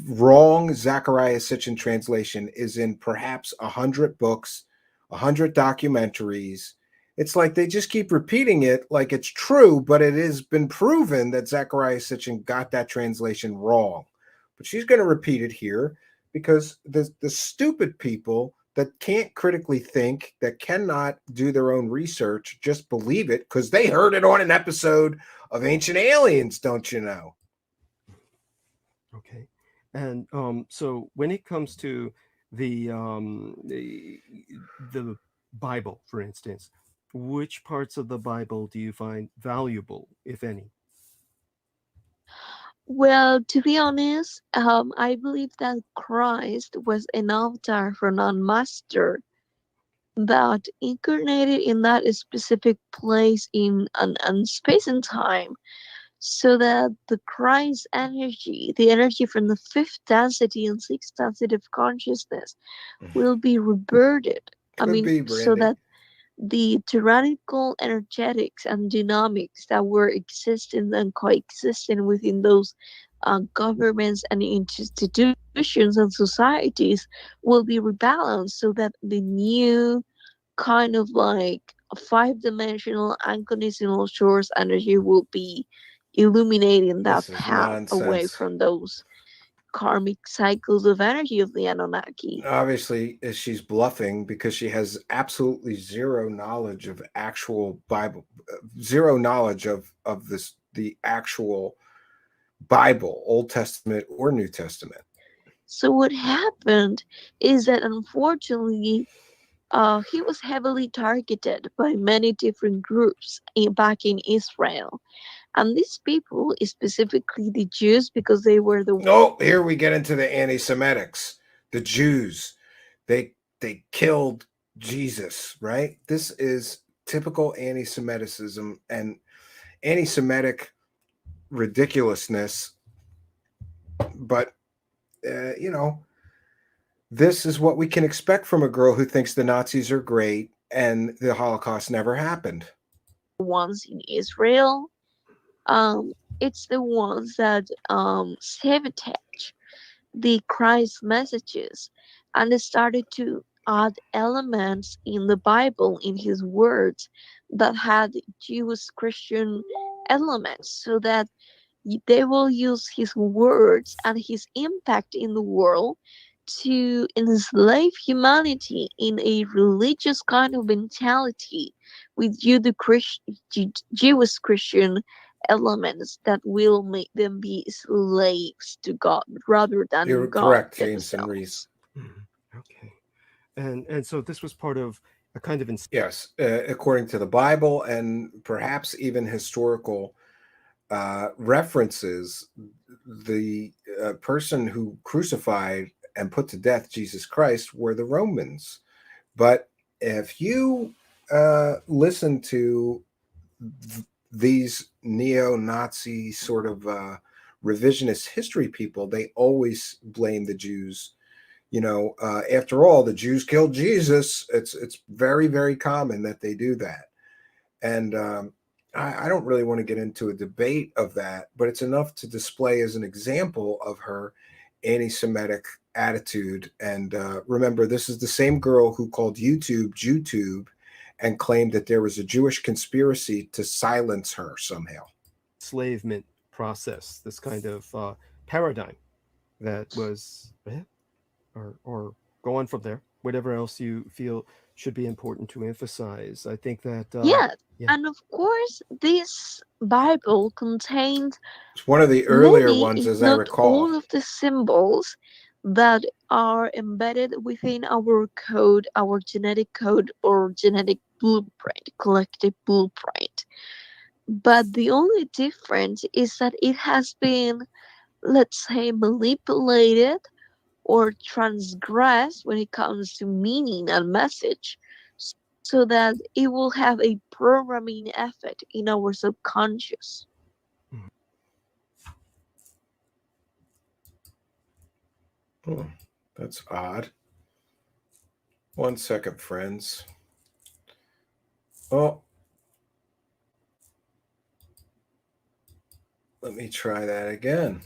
wrong Zechariah Sitchin translation is in perhaps 100 books, 100 documentaries. It's like they just keep repeating it like it's true, but it has been proven that Zechariah Sitchin got that translation wrong. But she's going to repeat it here because the stupid people that can't critically think, that cannot do their own research, just believe it because they heard it on an episode of Ancient Aliens, don't you know? Okay. And so when it comes to the Bible, for instance, which parts of the Bible do you find valuable, if any? Well, to be honest, I believe that Christ was an avatar from a master that incarnated in that specific place in space and time, so that the Christ energy, the energy from the fifth density and sixth density of consciousness, will be rebirthed. So that the tyrannical energetics and dynamics that were existing and coexisting within those governments and institutions and societies will be rebalanced, so that the new kind of like five-dimensional unconditional source energy will be illuminating that path away from those karmic cycles of energy of the Anunnaki. Obviously, she's bluffing because she has absolutely zero knowledge of actual Bible, zero knowledge of the actual Bible, Old Testament or New Testament. So what happened is that unfortunately, he was heavily targeted by many different groups back in Israel. And these people, specifically the Jews, because they were the... Oh, here we get into the anti-Semitics. The Jews, they killed Jesus, right? This is typical anti-Semiticism and anti-Semitic ridiculousness. But, this is what we can expect from a girl who thinks the Nazis are great and the Holocaust never happened. Ones in Israel, it's the ones that sabotage the Christ messages, and they started to add elements in the Bible, in his words, that had Jewish Christian elements, so that they will use his words and his impact in the world to enslave humanity in a religious kind of mentality with Jewish Christian elements that will make them be slaves to God rather than You're God correct, Jameson Reese. Okay. And so this was part of a kind of yes, according to the Bible and perhaps even historical references, the person who crucified and put to death Jesus Christ were the Romans. But if you listen to these neo-Nazi sort of revisionist history people, they always blame the Jews. After all, the Jews killed Jesus. It's very, very common that they do that. And I don't really want to get into a debate of that, but it's enough to display as an example of her anti-Semitic attitude. And remember, this is the same girl who called YouTube JewTube and claimed that there was a Jewish conspiracy to silence her somehow. Enslavement process, this kind of paradigm that was, or go on from there, whatever else you feel should be important to emphasize. I think that yeah, and of course this Bible contains it's one of the earlier many, ones, if as I not recall, all of the symbols that are embedded within our code, our genetic code or genetic blueprint, collective blueprint. But the only difference is that it has been, let's say, manipulated or transgressed when it comes to meaning and message, so that it will have a programming effect in our subconscious. That's odd. 1 second, friends. Oh, let me try that again.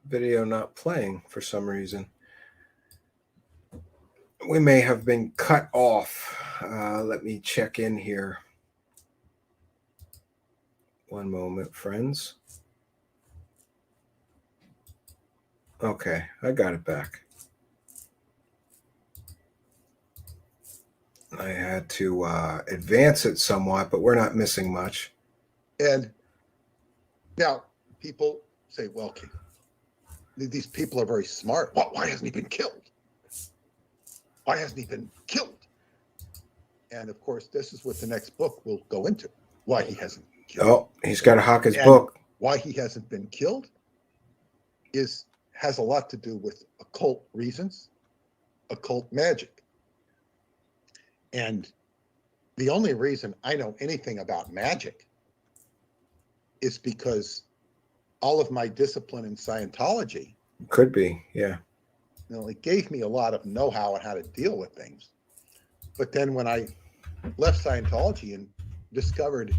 Video not playing for some reason. We may have been cut off. Let me check in here. 1 moment, friends. Okay, I got it back. I had to advance it somewhat, but we're not missing much. And now people say, well, okay, these people are very smart. Why hasn't he been killed? Why hasn't he been killed? And of course, this is what the next book will go into. Why he hasn't been killed. Oh, he's got to hawk his book. Why he hasn't been killed has a lot to do with occult reasons, occult magic. And the only reason I know anything about magic is because all of my discipline in Scientology could be, yeah. It gave me a lot of know-how on how to deal with things. But then when I left Scientology and discovered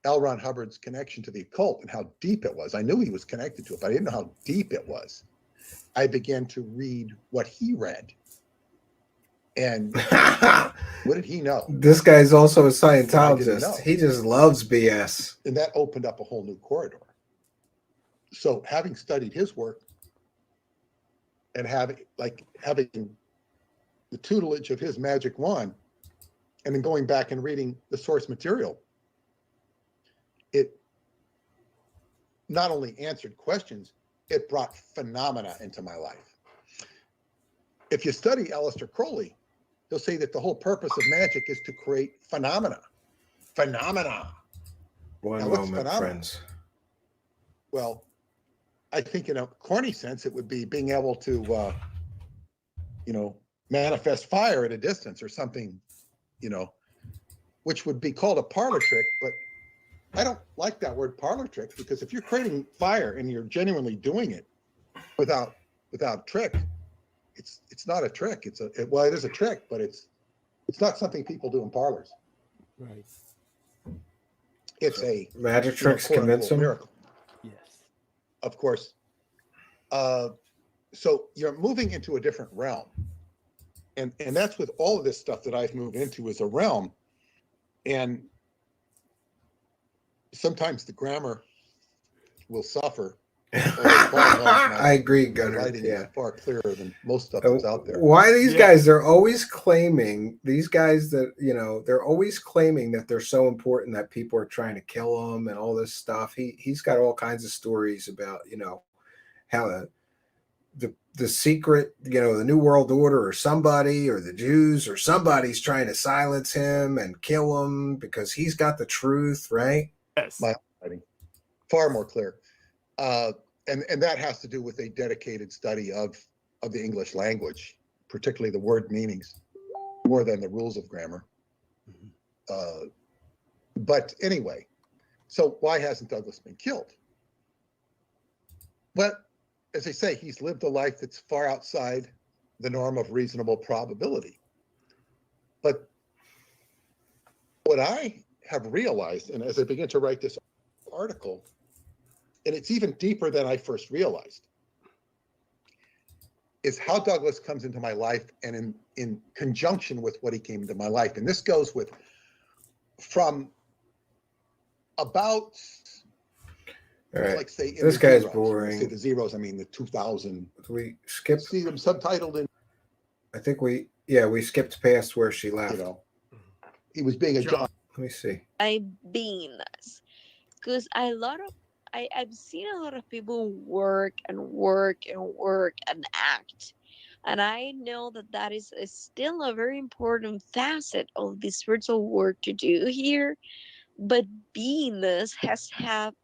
L. Ron Hubbard's connection to the occult and how deep it was, I knew he was connected to it, but I didn't know how deep it was. I began to read what he read. And what did he know? This guy's also a Scientologist. He just loves BS. And that opened up a whole new corridor. So having studied his work and having the tutelage of his magic wand, and then going back and reading the source material, it not only answered questions, it brought phenomena into my life. If you study Aleister Crowley, he'll say that the whole purpose of magic is to create phenomena. Phenomena. One moment, friends. Well, I think in a corny sense, it would be being able to, manifest fire at a distance or something, which would be called a parlor trick. But I don't like that word parlor trick, because if you're creating fire and you're genuinely doing it without trick, it's not a trick. It is a trick, but it's not something people do in parlors. Right. It's a magic tricks convince them. Miracle. Yes. Of course. So you're moving into a different realm. And that's with all of this stuff that I've moved into, is a realm. And sometimes the grammar will suffer Although Paul Hell's I agree, Gunnar. writing Yeah. is far clearer than most stuff that's out there. Why these Yeah. guys? They're always claiming, these guys that, you know, they're always claiming that they're so important that people are trying to kill them and all this stuff. He's got all kinds of stories about, you know, how the secret, you know, the New World Order or somebody or the Jews or somebody's trying to silence him and kill him because he's got the truth, right? Yes. My writing far more clear. And that has to do with a dedicated study of the English language, particularly the word meanings, more than the rules of grammar. But anyway, so why hasn't Douglas been killed? But as I say, he's lived a life that's far outside the norm of reasonable probability. But what I have realized, and as I begin to write this article, and it's even deeper than I first realized, is how Douglas comes into my life and in conjunction with what he came into my life. And this goes with from about, Right. like say, this guy's boring. When I say the zeros, I mean the 2000. We skipped. See them subtitled in. I think we skipped past where she left. You know, he was being a John. Let me see. I'm beingness, because I've seen a lot of people work and act, and I know that is still a very important facet of the spiritual work to do here. But beingness has had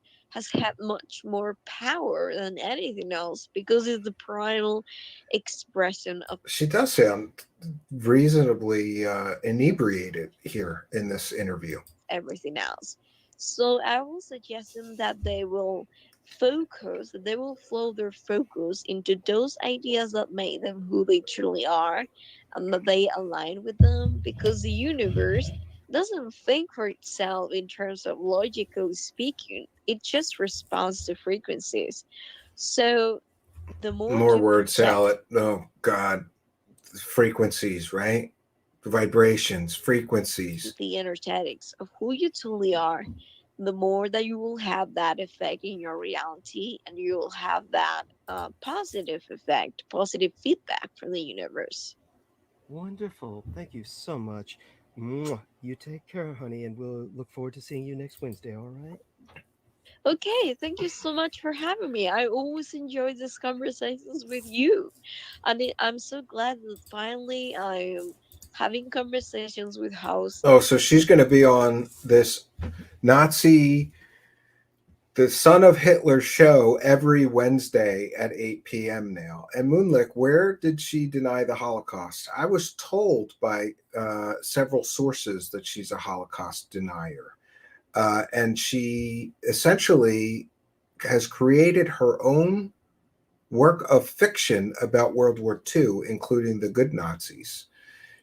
much more power than anything else, because it's the primal expression of. She does sound reasonably inebriated here in this interview. Everything else. So I will suggest them that they will flow their focus into those ideas that make them who they truly are, and that they align with them, because the universe doesn't think for itself in terms of logical speaking. It just responds to frequencies. So the more word salad. Oh God, frequencies, right? Vibrations, frequencies, the energetics of who you truly are, the more that you will have that effect in your reality, and you will have that positive effect, positive feedback from the universe. Wonderful. Thank you so much. Mwah. You take care, honey, and we'll look forward to seeing you next Wednesday, all right? Okay, thank you so much for having me. I always enjoy these conversations with you. And I'm so glad that finally I'm having conversations with hosts. Oh, so she's going to be on this Nazi, the Son of Hitler show every Wednesday at 8 p.m. now. And Moonlick, where did she deny the Holocaust? I was told by several sources that she's a Holocaust denier. And she essentially has created her own work of fiction about World War II, including the good Nazis.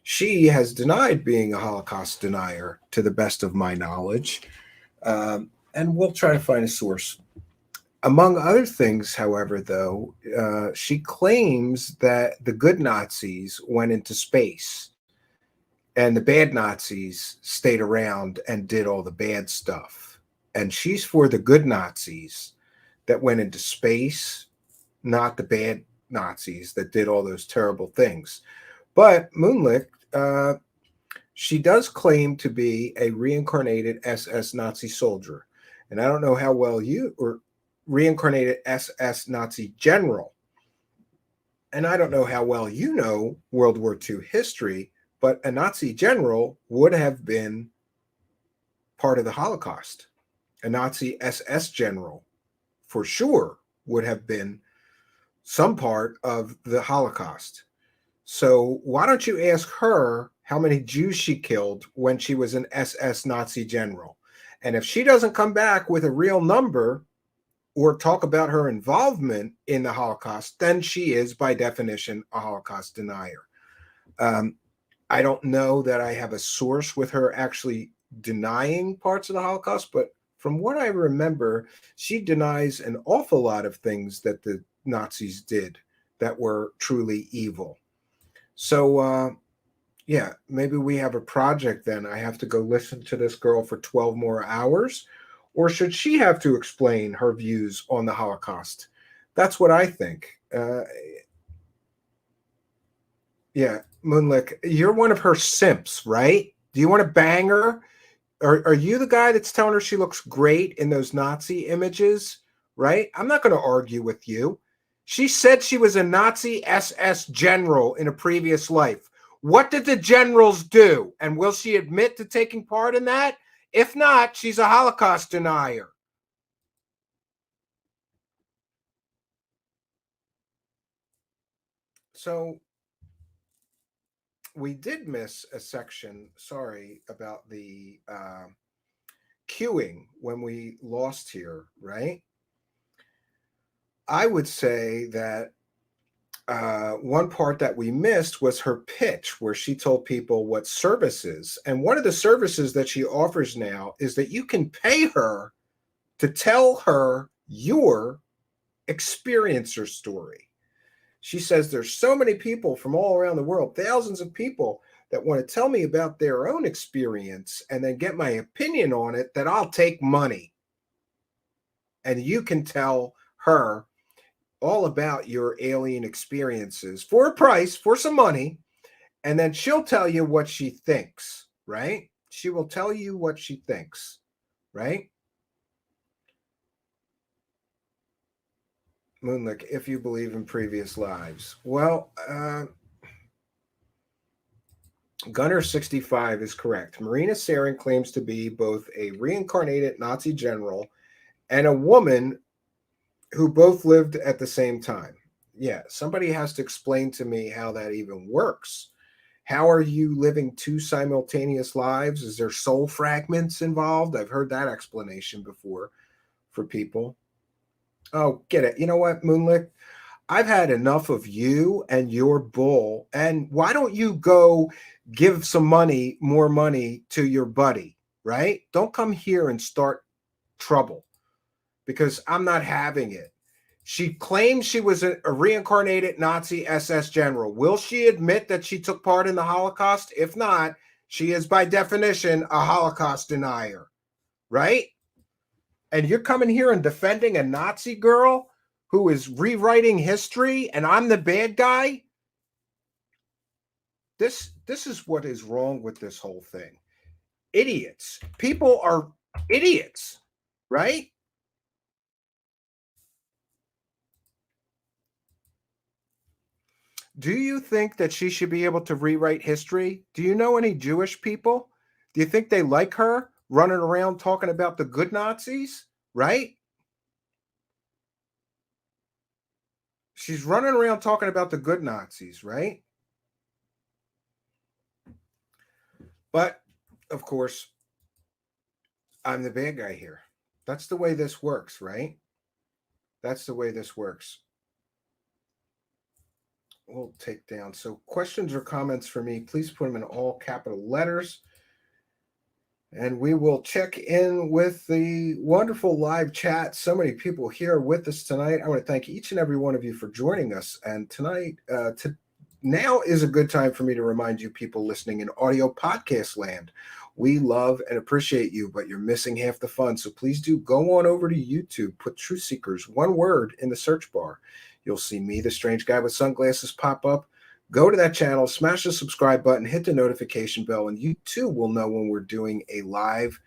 She has denied being a Holocaust denier, to the best of my knowledge. And we'll try to find a source. Among other things, however, though, she claims that the good Nazis went into space and the bad Nazis stayed around and did all the bad stuff. And she's for the good Nazis that went into space, not the bad Nazis that did all those terrible things. But Moonlick, she does claim to be a reincarnated SS Nazi soldier. And I don't know how well or reincarnated SS Nazi general. And I don't know how well you know World War II history, but a Nazi general would have been part of the Holocaust. A Nazi SS general, for sure, would have been some part of the Holocaust. So why don't you ask her how many Jews she killed when she was an SS Nazi general? And if she doesn't come back with a real number or talk about her involvement in the Holocaust, then she is, by definition, a Holocaust denier. I don't know that I have a source with her actually denying parts of the Holocaust, but from what I remember, she denies an awful lot of things that the Nazis did that were truly evil. So, yeah, maybe we have a project then. I have to go listen to this girl for 12 more hours, or should she have to explain her views on the Holocaust That's what I think. Yeah, Moonlick, you're one of her simps, right? Do you want to bang her? Are you the guy that's telling her she looks great in those Nazi images, right? I'm not going to argue with you. She said she was a Nazi SS general in a previous life. What did the generals do? And will she admit to taking part in that? If not, she's a Holocaust denier. So we did miss a section. Sorry about the queuing when we lost here, right? I would say that one part that we missed was her pitch, where she told people what services. And one of the services that she offers now is that you can pay her to tell her your experiencer story. She says there's so many people from all around the world, thousands of people that want to tell me about their own experience and then get my opinion on it, that I'll take money. And you can tell her all about your alien experiences for a price, for some money, and then she'll tell you what she thinks, right? She will tell you what she thinks, right? Moonlick, if you believe in previous lives. Well, Gunner 65 is correct. Marina Saren claims to be both a reincarnated Nazi general and a woman who both lived at the same time. Yeah, somebody has to explain to me how that even works. How are you living two simultaneous lives? Is there soul fragments involved? I've heard that explanation before for people. Oh, get it. You know what, Moonlick? I've had enough of you and your bull. And why don't you go give some money, more money to your buddy, right? Don't come here and start trouble, because I'm not having it. She claims she was a reincarnated Nazi SS general. Will she admit that she took part in the Holocaust? If not, she is by definition a Holocaust denier, right? And you're coming here and defending a Nazi girl who is rewriting history, and I'm the bad guy? This is what is wrong with this whole thing. Idiots. People are idiots, right? Do you think that she should be able to rewrite history? Do you know any Jewish people? Do you think they like her running around talking about the good Nazis, right? She's running around talking about the good Nazis, right? But, of course, I'm the bad guy here. That's the way this works, right? That's the way this works. We'll take down. So questions or comments for me, please put them in all capital letters. And we will check in with the wonderful live chat. So many people here with us tonight. I want to thank each and every one of you for joining us. And tonight, now is a good time for me to remind you people listening in audio podcast land. We love and appreciate you, but you're missing half the fun. So please do go on over to YouTube, put Truth Seekers, one word, in the search bar. You'll see me, the strange guy with sunglasses, pop up. Go to that channel, smash the subscribe button, hit the notification bell, and you too will know when we're doing a live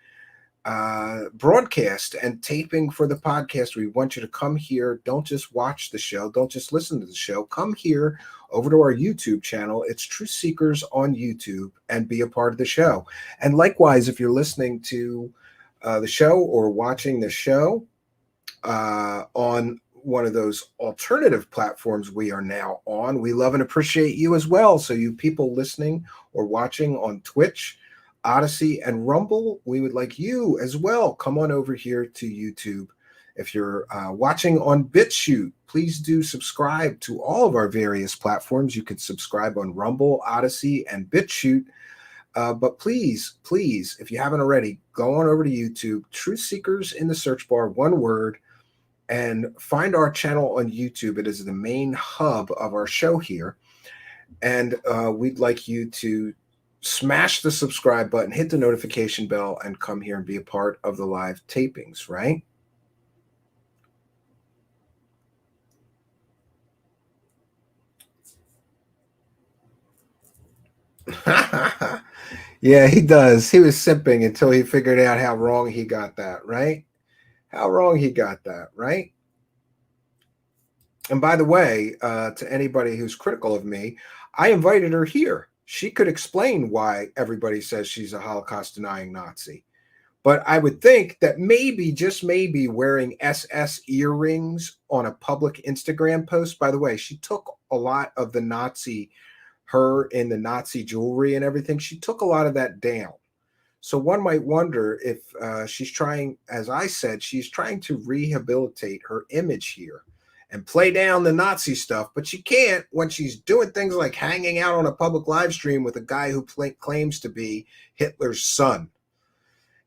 broadcast and taping for the podcast. We want you to come here. Don't just watch the show. Don't just listen to the show. Come here over to our YouTube channel. It's Truth Seekers on YouTube, and be a part of the show. And likewise, if you're listening to the show or watching the show on one of those alternative platforms we are now on, we love and appreciate you as well. So you people listening or watching on Twitch, Odyssey, and Rumble, we would like you as well. Come on over here to YouTube. If you're watching on BitChute, please do subscribe to all of our various platforms. You can subscribe on Rumble, Odyssey, and BitChute. But please, if you haven't already, go on over to YouTube, Truth Seekers in the search bar, one word, and find our channel on YouTube. It is the main hub of our show here. And we'd like you to smash the subscribe button, hit the notification bell, and come here and be a part of the live tapings, right? Yeah, he does. He was simping until he figured out how wrong he got that, right? How wrong he got that, right? And by the way, to anybody who's critical of me, I invited her here. She could explain why everybody says she's a Holocaust denying Nazi. But I would think that maybe, just maybe, wearing SS earrings on a public Instagram post. By the way, she took a lot of the Nazi, her in the Nazi jewelry and everything. She took a lot of that down. So one might wonder if she's trying, as I said, she's trying to rehabilitate her image here and play down the Nazi stuff. But she can't when she's doing things like hanging out on a public live stream with a guy who claims to be Hitler's son.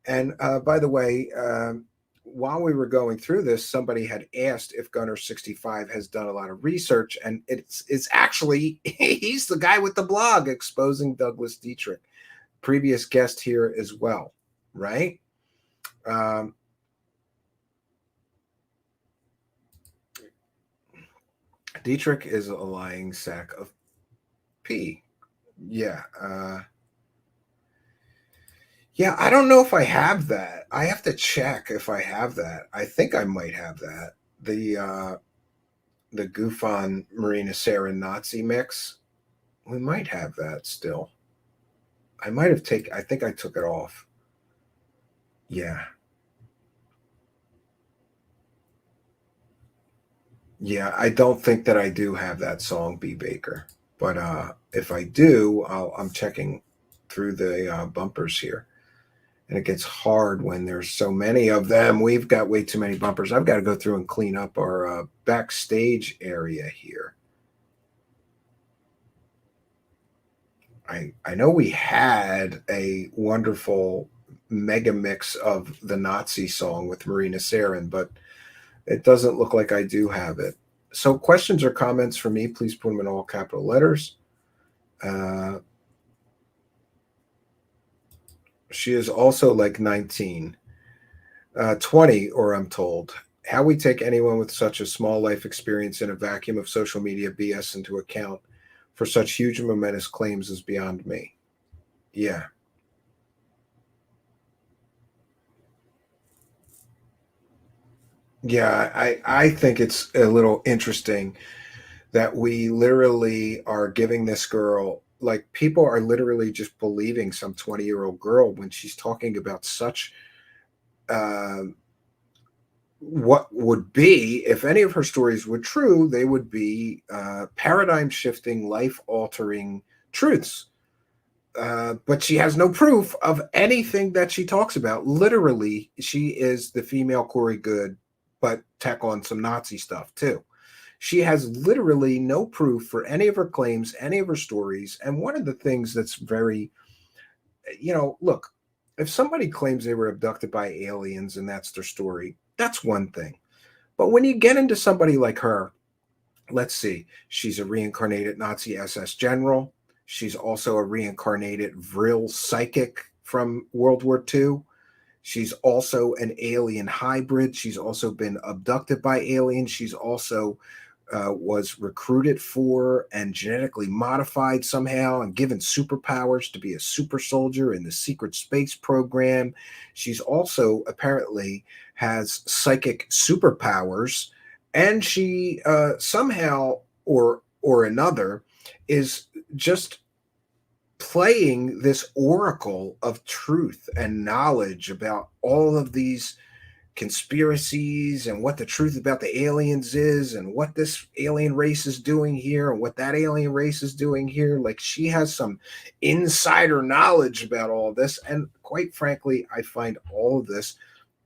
And by the way, while we were going through this, somebody had asked if Gunner 65 has done a lot of research, and it's actually, he's the guy with the blog exposing Douglas Dietrich, previous guest here as well, right? Dietrich is a lying sack of pee. Yeah. Yeah, I don't know if I have that. I have to check if I have that. I think I might have that. The goof on Marina Sarah Nazi mix. We might have that still. I might have I think I took it off. Yeah. Yeah, I don't think that I do have that song, B. Baker. But if I do, I'm checking through the bumpers here. And it gets hard when there's so many of them. We've got way too many bumpers. I've got to go through and clean up our backstage area here. I know we had a wonderful mega mix of the Nazi song with Marina Sarin, but it doesn't look like I do have it. So questions or comments for me, please put them in all capital letters. She is also like 19, 20, or I'm told. How we take anyone with such a small life experience in a vacuum of social media BS into account for such huge and momentous claims is beyond me. Yeah. Yeah, I think it's a little interesting that we literally are giving this girl, like, people are literally just believing some 20-year-old girl when she's talking about such what would be, if any of her stories were true, they would be paradigm shifting, life altering truths. But she has no proof of anything that she talks about. Literally, she is the female Corey Good, but tack on some Nazi stuff too. She has literally no proof for any of her claims, any of her stories. And one of the things that's very, look, if somebody claims they were abducted by aliens and that's their story, that's one thing. But when you get into somebody like her, let's see, she's a reincarnated Nazi SS general. She's also a reincarnated Vril psychic from World War II. She's also an alien hybrid. She's also been abducted by aliens. She's also was recruited for and genetically modified somehow and given superpowers to be a super soldier in the secret space program. She's also apparently has psychic superpowers, and she somehow or another is just playing this oracle of truth and knowledge about all of these conspiracies and what the truth about the aliens is and what this alien race is doing here and what that alien race is doing here. Like, she has some insider knowledge about all this. And quite frankly, I find all of this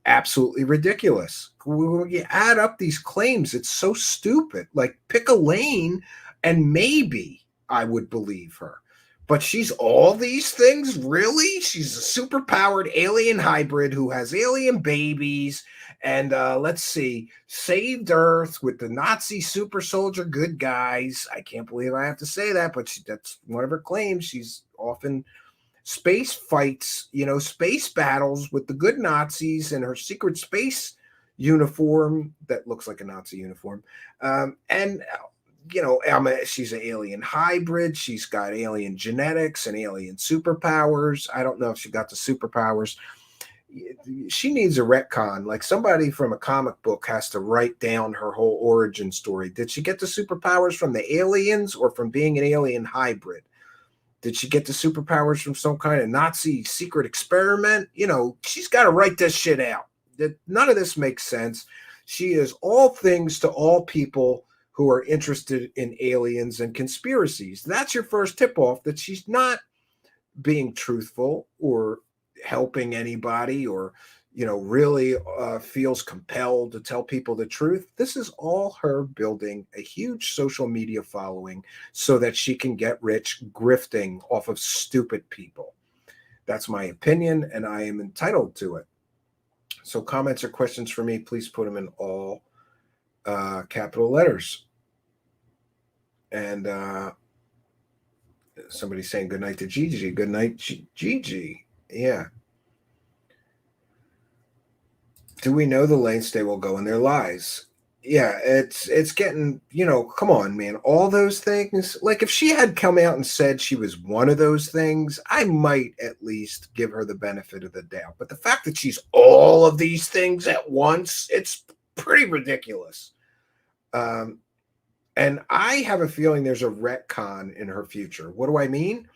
absolutely ridiculous. When you add up these claims, it's so stupid. Like, pick a lane and maybe I would believe her. But she's all these things? Really? She's a super-powered alien hybrid who has alien babies and, let's see, saved Earth with the Nazi super soldier good guys. I can't believe I have to say that, but that's one of her claims. She's often space fights, space battles with the good Nazis in her secret space uniform that looks like a Nazi uniform. And she's an alien hybrid. She's got alien genetics and alien superpowers. I don't know if she got the superpowers. She needs a retcon. Like somebody from a comic book has to write down her whole origin story. Did she get the superpowers from the aliens or from being an alien hybrid? Did she get the superpowers from some kind of Nazi secret experiment? She's got to write this shit out. None of this makes sense. She is all things to all people who are interested in aliens and conspiracies. That's your first tip-off that she's not being truthful or helping anybody or, really feels compelled to tell people the truth. This is all her building a huge social media following so that she can get rich grifting off of stupid people. That's my opinion, and I am entitled to it. So comments or questions for me, please put them in all capital letters. And somebody's saying good night to Gigi. Good night, Gigi. Yeah. Do we know the lengths they will go in their lies? Yeah, it's getting, come on, man. All those things, like if she had come out and said she was one of those things, I might at least give her the benefit of the doubt. But the fact that she's all of these things at once, it's pretty ridiculous. And I have a feeling there's a retcon in her future. What do I mean?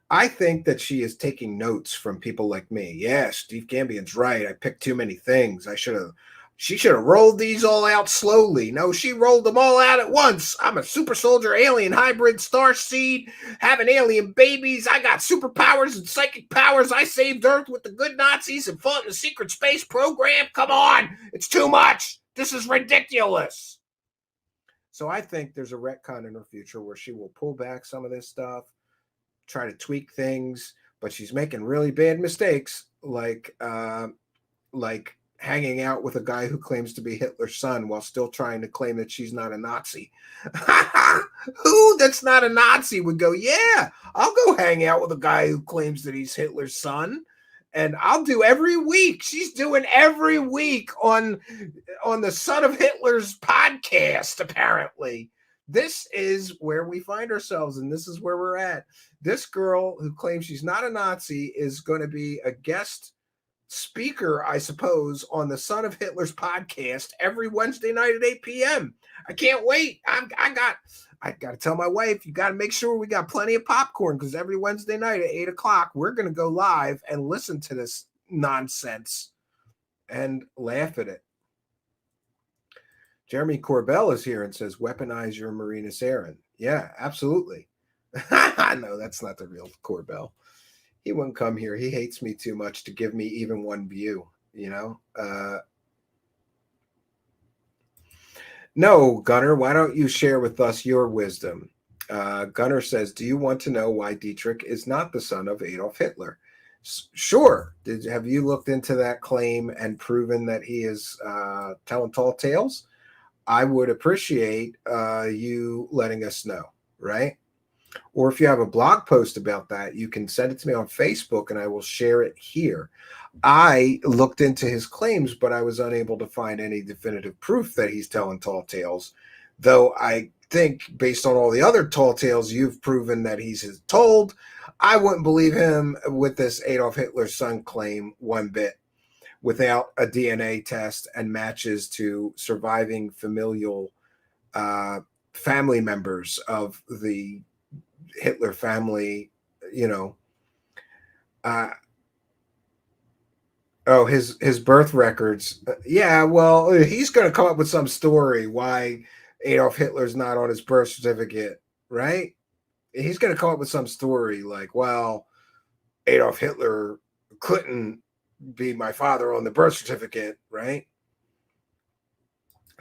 I think that she is taking notes from people like me. Yeah, Steve Gambion's right. I picked too many things. She should have rolled these all out slowly. No, she rolled them all out at once. I'm a super soldier, alien hybrid, star seed, having alien babies. I got superpowers and psychic powers. I saved Earth with the good Nazis and fought in the secret space program. Come on. It's too much. This is ridiculous. So I think there's a retcon in her future where she will pull back some of this stuff, try to tweak things, but she's making really bad mistakes, like hanging out with a guy who claims to be Hitler's son while still trying to claim that she's not a Nazi. Who that's not a Nazi would go, yeah, I'll go hang out with a guy who claims that he's Hitler's son. And I'll do every week. She's doing every week on the Son of Hitler's podcast, apparently. This is where we find ourselves, and this is where we're at. This girl who claims she's not a Nazi is going to be a guest speaker, I suppose, on the Son of Hitler's podcast every Wednesday night at 8 p.m. I can't wait. I got to tell my wife, you got to make sure we got plenty of popcorn, because every Wednesday night at 8 o'clock, we're going to go live and listen to this nonsense and laugh at it. Jeremy Corbell is here and says, weaponize your Marinus Aaron. Yeah, absolutely. No, that's not the real Corbell. He wouldn't come here. He hates me too much to give me even one view, No, Gunnar, why don't you share with us your wisdom? Gunnar says, do you want to know why Dietrich is not the son of Adolf Hitler? Sure. Have you looked into that claim and proven that he is telling tall tales? I would appreciate you letting us know, right? Or if you have a blog post about that, you can send it to me on Facebook and I will share it here. I looked into his claims, but I was unable to find any definitive proof that he's telling tall tales, though I think based on all the other tall tales you've proven that he's told, I wouldn't believe him with this Adolf Hitler's son claim one bit without a DNA test and matches to surviving familial family members of the Hitler family, his birth records. Yeah, well, he's going to come up with some story why Adolf Hitler's not on his birth certificate, right? He's going to come up with some story like, well, Adolf Hitler couldn't be my father on the birth certificate, right?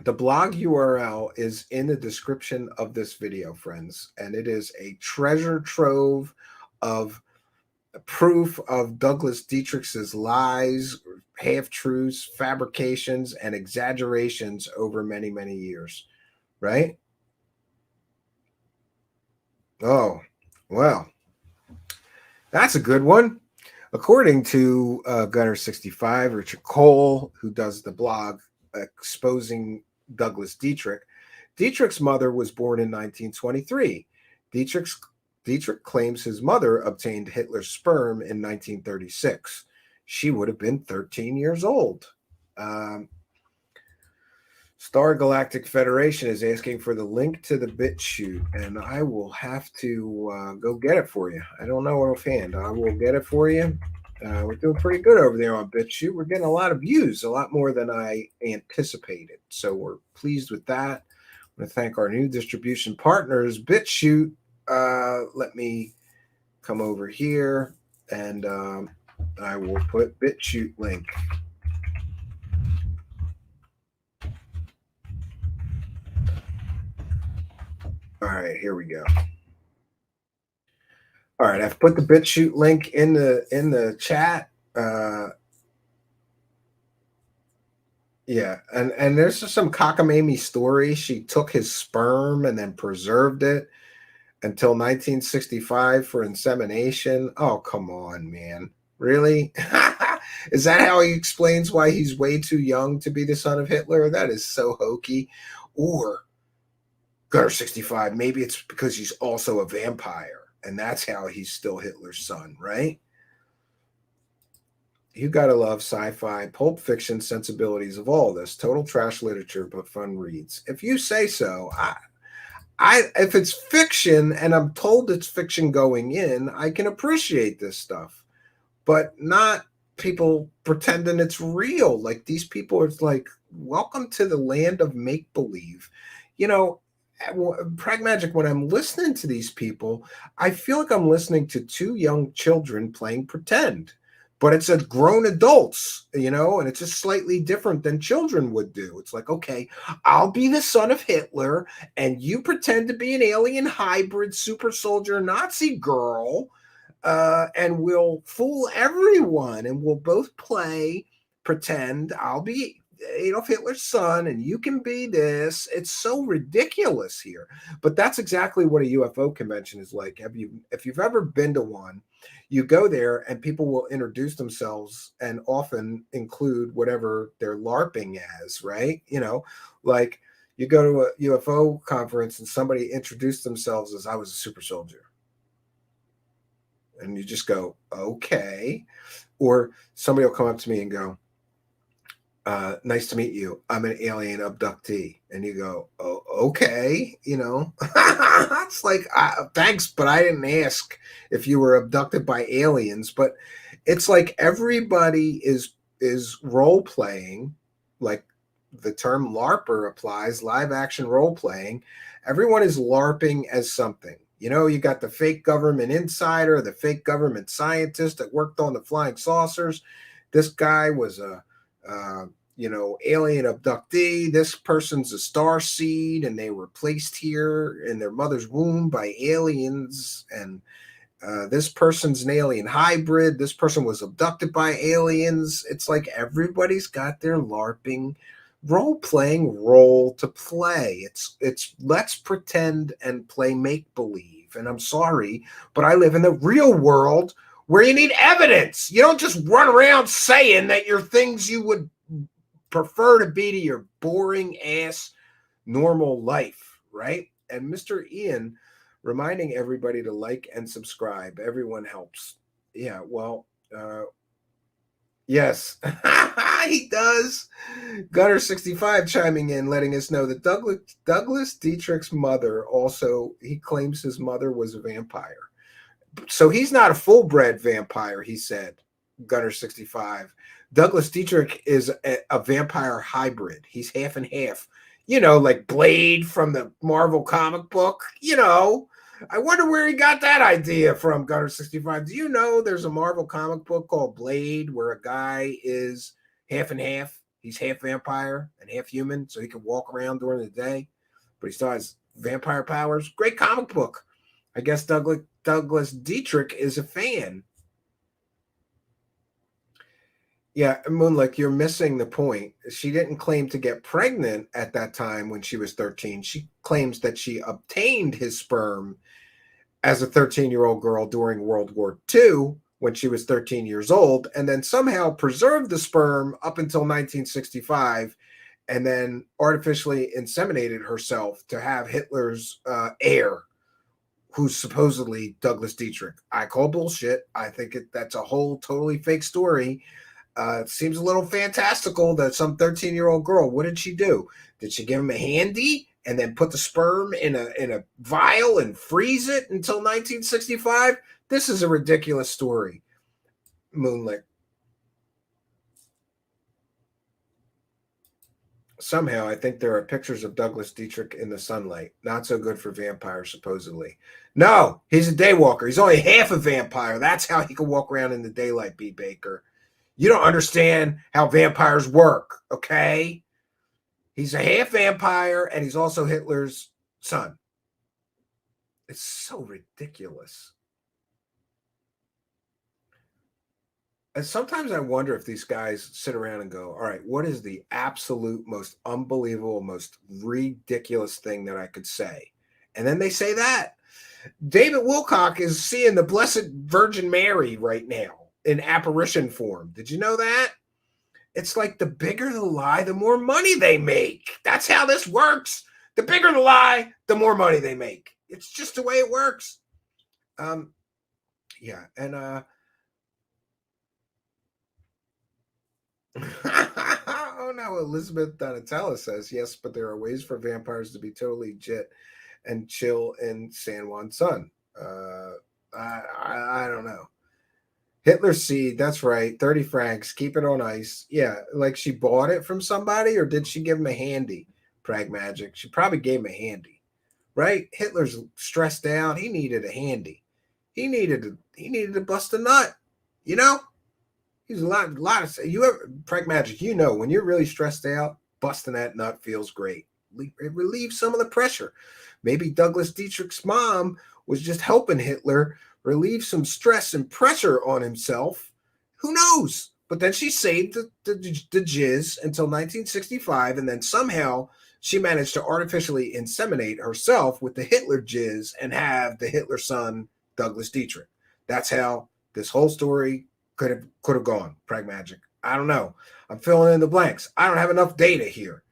The blog URL is in the description of this video, friends, and it is a treasure trove of proof of Douglas Dietrich's lies, half-truths, fabrications, and exaggerations over many, many years, right? Oh, well, that's a good one. According to Gunner65, Richard Cole, who does the blog exposing Douglas Dietrich, Dietrich's mother was born in 1923. Dietrich claims his mother obtained Hitler's sperm in 1936. She would have been 13 years old. Star Galactic Federation is asking for the link to the BitChute, and I will have to go get it for you. I don't know offhand. I will get it for you. We're doing pretty good over there on BitChute. We're getting a lot of views, a lot more than I anticipated. So we're pleased with that. I want to thank our new distribution partners, BitChute. Let me come over here, and I will put BitChute link. All right, here we go. All right, I've put the BitChute link in the chat. Yeah, and there's just some cockamamie story. She took his sperm and then preserved it until 1965 for insemination. Oh, come on, man. Really? Is that how he explains why he's way too young to be the son of Hitler? That is so hokey. Or Gunner 65, maybe it's because he's also a vampire, and that's how he's still Hitler's son, right? You gotta love sci-fi, pulp fiction sensibilities of all this. Total trash literature, but fun reads. If you say so, if it's fiction and I'm told it's fiction going in, I can appreciate this stuff, but not people pretending it's real. Like these people, it's like, welcome to the land of make-believe. You know, Pragmagic, when I'm listening to these people, I feel like I'm listening to two young children playing pretend, but it's a grown adults, you know, and it's just slightly different than children would do. It's like, okay, I'll be the son of Hitler and you pretend to be an alien hybrid super soldier Nazi girl, and we'll fool everyone and we'll both play pretend I'll be Adolf Hitler's son and you can be this. It's so ridiculous here, but that's exactly what a UFO convention is like. If you've ever been to one, you go there and people will introduce themselves and often include whatever they're LARPing as, right? You know, like you go to a UFO conference and somebody introduced themselves as I was a super soldier. And you just go, okay. Or somebody will come up to me and go, nice to meet you. I'm an alien abductee. And you go, oh, okay. You know, it's like, thanks, but I didn't ask if you were abducted by aliens. But it's like everybody is role playing, like the term LARPer applies, live action role playing. Everyone is LARPing as something. You know, you got the fake government insider, the fake government scientist that worked on the flying saucers. This guy was a alien abductee. This person's a star seed, and they were placed here in their mother's womb by aliens. And this person's an alien hybrid. This person was abducted by aliens. It's like everybody's got their LARPing role-playing role to play. It's let's pretend and play make-believe. And I'm sorry, but I live in the real world where you need evidence. You don't just run around saying that you're things you would prefer to be to your boring ass normal life, right? And Mr. Ian reminding everybody to like and subscribe. Everyone helps. Yeah, well, yes, he does. Gunner 65 chiming in, letting us know that Douglas Dietrich's mother also, he claims his mother was a vampire. So he's not a full-bred vampire, he said, Gunner 65. Douglas Dietrich is a vampire hybrid. He's half and half. You know, like Blade from the Marvel comic book. You know, I wonder where he got that idea from, Gunner 65. Do you know there's a Marvel comic book called Blade where a guy is half and half? He's half vampire and half human, so he can walk around during the day, but he still has vampire powers. Great comic book. I guess Douglas Dietrich is a fan. Yeah, Moonlight, you're missing the point. She didn't claim to get pregnant at that time when she was 13. She claims that she obtained his sperm as a 13-year-old girl during World War II when she was 13 years old, and then somehow preserved the sperm up until 1965 and then artificially inseminated herself to have Hitler's heir, who's supposedly Douglas Dietrich. I call bullshit. I think that's a whole totally fake story. It seems a little fantastical that some 13-year-old girl, what did she do? Did she give him a handy and then put the sperm in a vial and freeze it until 1965? This is a ridiculous story. Moonlight. Somehow, I think there are pictures of Douglas Dietrich in the sunlight. Not so good for vampires, supposedly. No, he's a daywalker. He's only half a vampire. That's how he can walk around in the daylight, B. Baker. You don't understand how vampires work, okay? He's a half vampire, and he's also Hitler's son. It's so ridiculous. And sometimes I wonder if these guys sit around and go, all right, what is the absolute most unbelievable, most ridiculous thing that I could say? And then they say that. David Wilcock is seeing the Blessed Virgin Mary right now in apparition form. Did you know that? It's like the bigger the lie, the more money they make. That's how this works. The bigger the lie, the more money they make. It's just the way it works. Yeah, and oh no, Elizabeth Donatella says, yes, but there are ways for vampires to be totally legit and chill in San Juan Sun. I don't know. Hitler's seed, that's right, 30 francs, keep it on ice. Yeah, like she bought it from somebody, or did she give him a handy? Pragmagic. She probably gave him a handy, right? Hitler's stressed out. He needed a handy. He needed to bust a nut, you know? He's a lot of you ever Pragmagic, you know, when you're really stressed out, busting that nut feels great. It relieves some of the pressure. Maybe Douglas Dietrich's mom was just helping Hitler relieve some stress and pressure on himself. Who knows? But then she saved the jizz until 1965, and then somehow she managed to artificially inseminate herself with the Hitler jizz and have the Hitler son, Douglas Dietrich. That's how this whole story could have gone. Pragmagic. I don't know. I'm filling in the blanks. I don't have enough data here.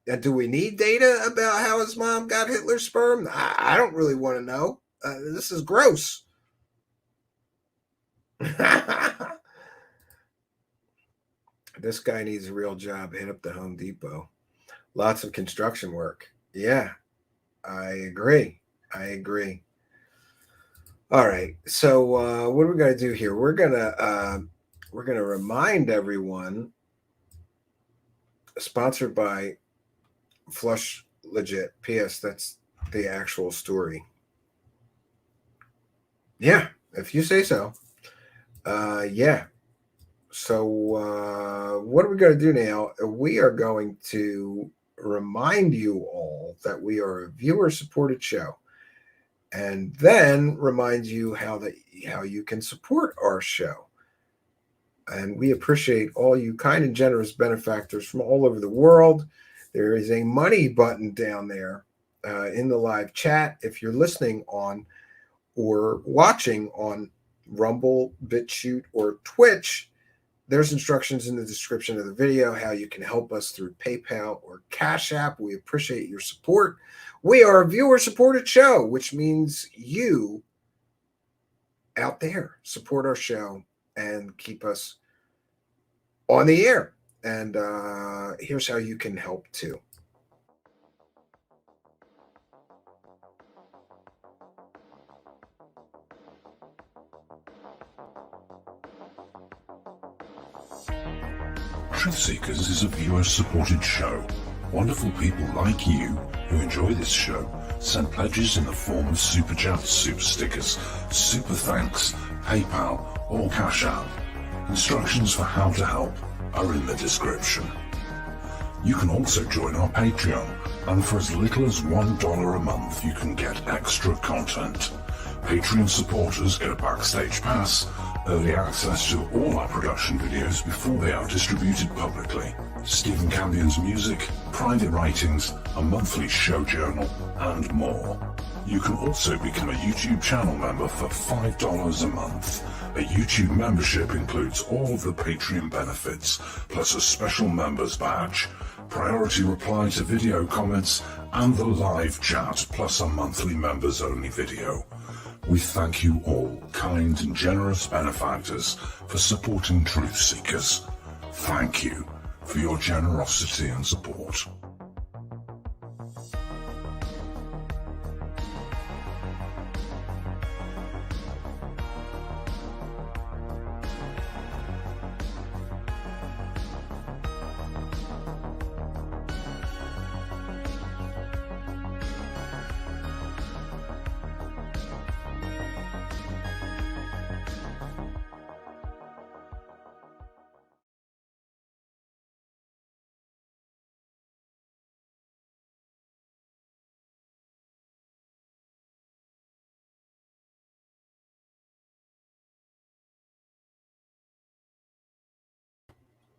And do we need data about how his mom got Hitler's sperm? I don't really want to know. This is gross. This guy needs a real job. Hit up the Home Depot. Lots of construction work. Yeah, I agree. All right. So what are we going to do here? We're gonna remind everyone. Sponsored by Flush Legit. P.S. That's the actual story. Yeah, if you say so. Yeah. So what are we going to do now? We are going to remind you all that we are a viewer-supported show, and then remind you how you can support our show. And we appreciate all you kind and generous benefactors from all over the world. There is a money button down there in the live chat. If you're listening on or watching on Rumble, BitChute, or Twitch, there's instructions in the description of the video how you can help us through PayPal or Cash App. We appreciate your support. We are a viewer-supported show, which means you out there support our show and keep us on the air. And here's how you can help too. Truth Seekers is a viewer-supported show. Wonderful people like you who enjoy this show send pledges in the form of super chats, super stickers, super thanks, PayPal, or Cash App. Instructions for how to help are in the description. You can also join our Patreon, and for as little as $1 a month, you can get extra content. Patreon supporters get a backstage pass, early access to all our production videos before they are distributed publicly, Stephen Campion's music, private writings, a monthly show journal, and more. You can also become a YouTube channel member for $5 a month. A YouTube membership includes all of the Patreon benefits, plus a special members badge. priority reply to video comments, and the live chat, plus a monthly members-only video. We thank you all, kind and generous benefactors, for supporting Truth Seekers. Thank you for your generosity and support.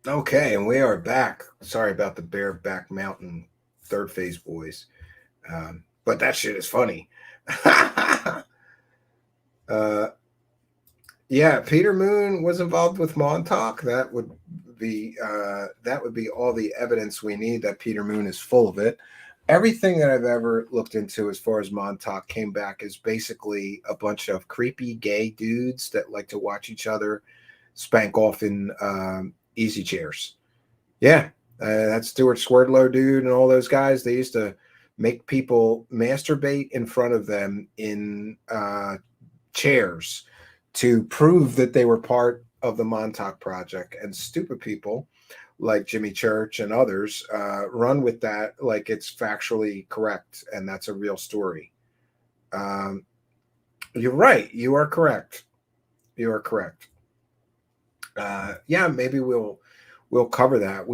Okay, and we are back. Sorry about the bareback mountain third phase boys. But that shit is funny. Yeah, Peter Moon was involved with Montauk. That would be all the evidence we need that Peter Moon is full of it. Everything that I've ever looked into as far as Montauk came back as basically a bunch of creepy gay dudes that like to watch each other spank off in easy chairs. Yeah, that Stuart Swerdlow dude and all those guys, they used to make people masturbate in front of them in chairs to prove that they were part of the Montauk Project. And stupid people like Jimmy Church and others run with that like it's factually correct, and that's a real story. You're right. You are correct. You are correct. Yeah, maybe we'll cover that.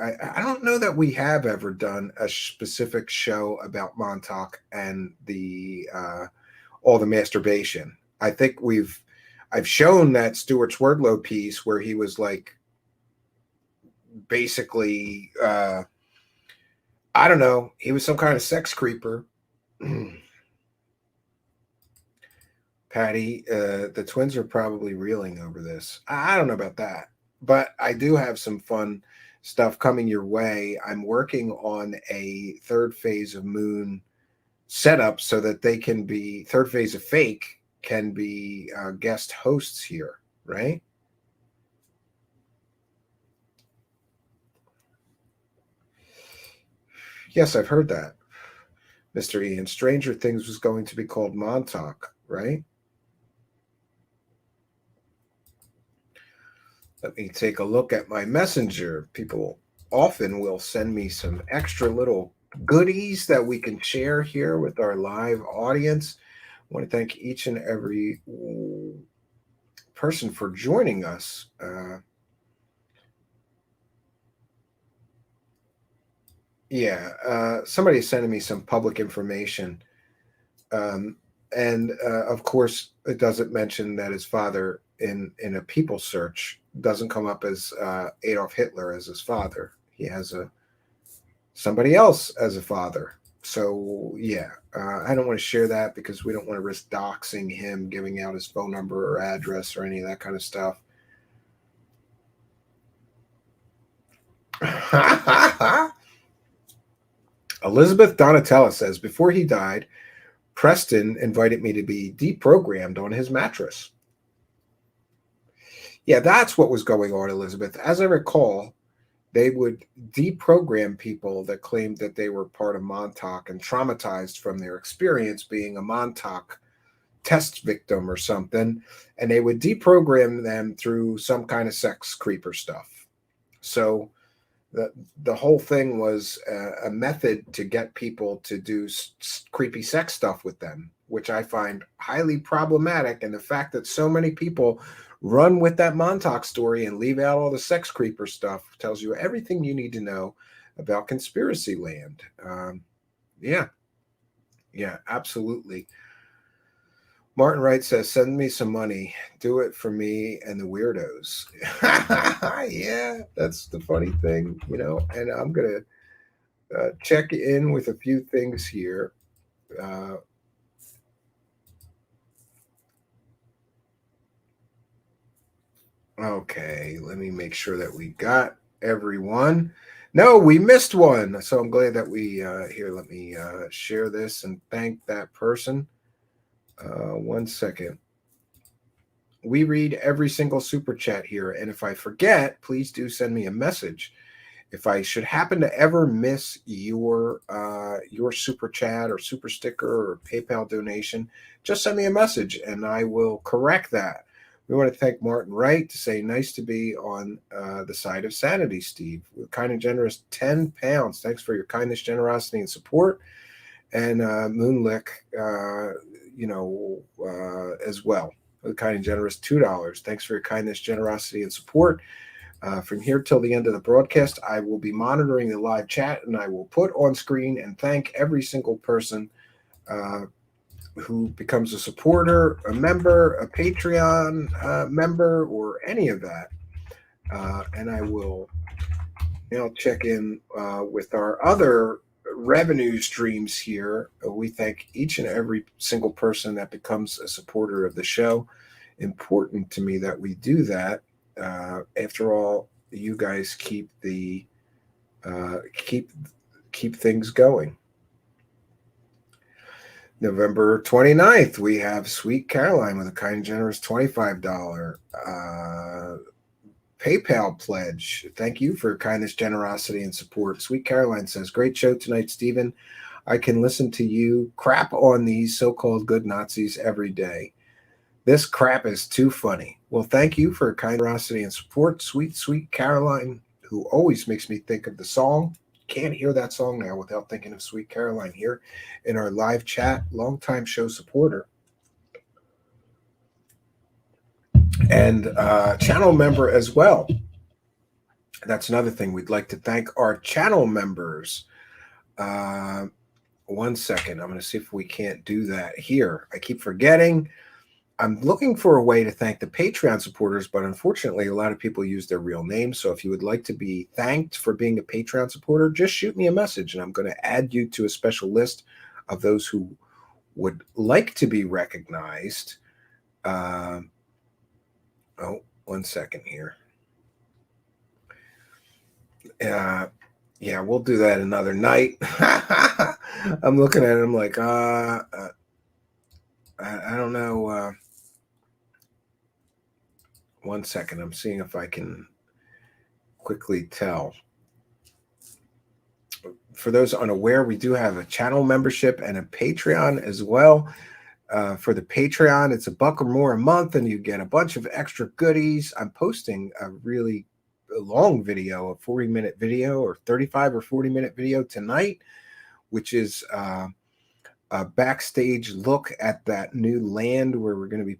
I don't know that we have ever done a specific show about Montauk and the all the masturbation. I think I've shown that Stuart Swerdlow piece where he was like basically I don't know, he was some kind of sex creeper. Patty, the twins are probably reeling over this. I don't know about that, but I do have some fun stuff coming your way. I'm working on a third phase of Moon setup so that they can be third phase of Fake can be guest hosts here, right? Yes, I've heard that, Mr. Ian. Stranger Things was going to be called Montauk, right? Let me take a look at my messenger. People often will send me some extra little goodies that we can share here with our live audience. I want to thank each and every person for joining us. Somebody's sending me some public information. And of course, it doesn't mention that his father in a people search doesn't come up as Adolf Hitler as his father. He has somebody else as a father. So yeah, I don't want to share that because we don't want to risk doxing him, giving out his phone number or address or any of that kind of stuff. Elizabeth Donatella says, before he died, Preston invited me to be deprogrammed on his mattress. Yeah, that's what was going on, Elizabeth. As I recall, they would deprogram people that claimed that they were part of Montauk and traumatized from their experience being a Montauk test victim or something, and they would deprogram them through some kind of sex creeper stuff. So the whole thing was a method to get people to do creepy sex stuff with them, which I find highly problematic. And the fact that so many people run with that Montauk story and leave out all the sex creeper stuff tells you everything you need to know about conspiracy land. Yeah, absolutely. Martin Wright says, send me some money. Do it for me and the weirdos. Yeah, that's the funny thing, and I'm going to check in with a few things here. Okay, let me make sure that we got everyone. No, we missed one. So I'm glad that we here. Let me share this and thank that person. 1 second. We read every single super chat here, and if I forget, please do send me a message. If I should happen to ever miss your super chat or super sticker or PayPal donation, just send me a message and I will correct that. We want to thank Martin Wright to say, nice to be on the side of sanity, Steve. Kind and generous, 10 pounds. Thanks for your kindness, generosity, and support. And Moonlick, as well. Kind and generous, $2. Thanks for your kindness, generosity, and support. From here till the end of the broadcast, I will be monitoring the live chat, and I will put on screen and thank every single person who becomes a supporter, a member, a Patreon member, or any of that. And I will now check in with our other revenue streams here. We thank each and every single person that becomes a supporter of the show. Important to me that we do that. After all, you guys keep the keep things going. November 29th, we have Sweet Caroline with a kind and generous $25 PayPal pledge. Thank you for your kindness, generosity, and support. Sweet Caroline says, great show tonight, Stephen. I can listen to you crap on these so-called good Nazis every day. This crap is too funny. Well, thank you for your generosity and support, sweet, sweet Caroline, who always makes me think of the song. Can't hear that song now without thinking of Sweet Caroline here in our live chat, longtime show supporter. And channel member as well. That's another thing. We'd like to thank our channel members. 1 second. I'm going to see if we can't do that here. I keep forgetting. I'm looking for a way to thank the Patreon supporters, but unfortunately, a lot of people use their real names. So if you would like to be thanked for being a Patreon supporter, just shoot me a message, and I'm going to add you to a special list of those who would like to be recognized. 1 second here. Yeah, we'll do that another night. I'm looking at it. I'm like, I don't know. 1 second. I'm seeing if I can quickly tell. For those unaware, we do have a channel membership and a Patreon as well. For the Patreon, it's $1 or more a month, and you get a bunch of extra goodies. I'm posting a really long video, a 40-minute video or 35 or 40-minute video tonight, which is a backstage look at that new land where we're going to be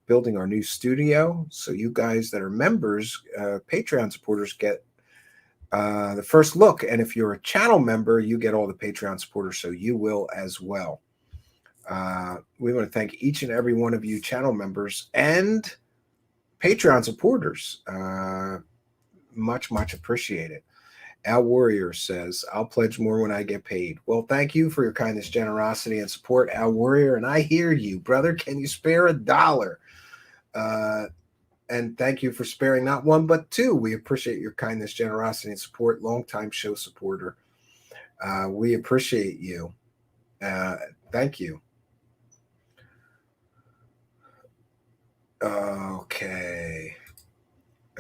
building our new studio. So you guys that are members, Patreon supporters, get the first look. And if you're a channel member, you get all the Patreon supporters, so you will as well. We want to thank each and every one of you channel members and Patreon supporters. Much, much appreciated. Al Warrior says, I'll pledge more when I get paid. Well, thank you for your kindness, generosity, and support, Al Warrior. And I hear you, brother. Can you spare $1? And thank you for sparing not one, but two. We appreciate your kindness, generosity, and support. Longtime show supporter. We appreciate you. Thank you. Okay.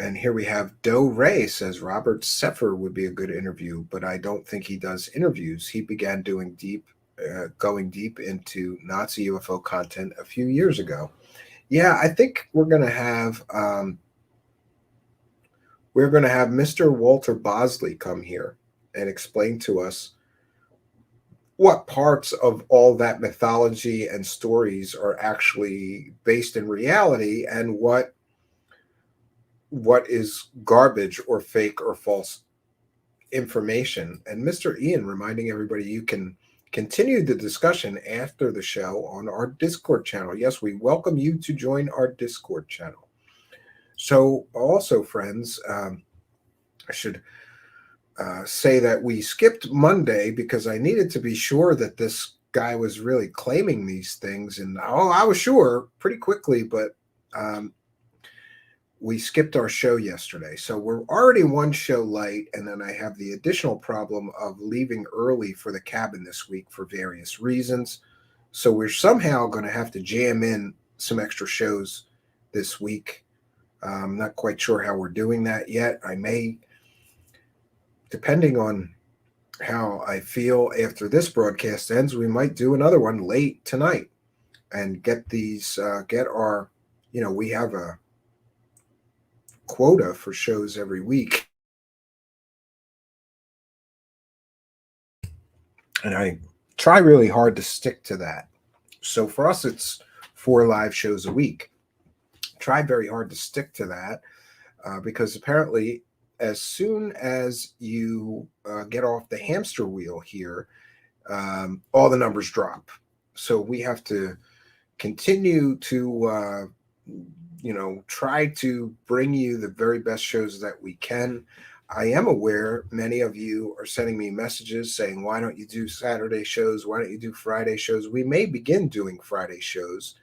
And here we have Doe Ray says, Robert Seffer would be a good interview, but I don't think he does interviews. He began going deep into Nazi UFO content a few years ago. Yeah, I think we're going to have Mr. Walter Bosley come here and explain to us what parts of all that mythology and stories are actually based in reality and what is garbage or fake or false information. And Mr. Ian reminding everybody you can continue the discussion after the show on our Discord channel. Yes, we welcome you to join our Discord channel. So also, friends, I should say that we skipped Monday because I needed to be sure that this guy was really claiming these things. And I was sure pretty quickly, but we skipped our show yesterday. So we're already one show light. And then I have the additional problem of leaving early for the cabin this week for various reasons. So we're somehow going to have to jam in some extra shows this week. I'm not quite sure how we're doing that yet. I may, depending on how I feel after this broadcast ends, we might do another one late tonight and get these, get our, we have a quota for shows every week. And I try really hard to stick to that. So for us, it's 4 live shows a week. Try very hard to stick to that because apparently as soon as you get off the hamster wheel here, all the numbers drop. So we have to continue to, try to bring you the very best shows that we can. I am aware many of you are sending me messages saying, why don't you do Saturday shows? Why don't you do Friday shows? We may begin doing Friday shows.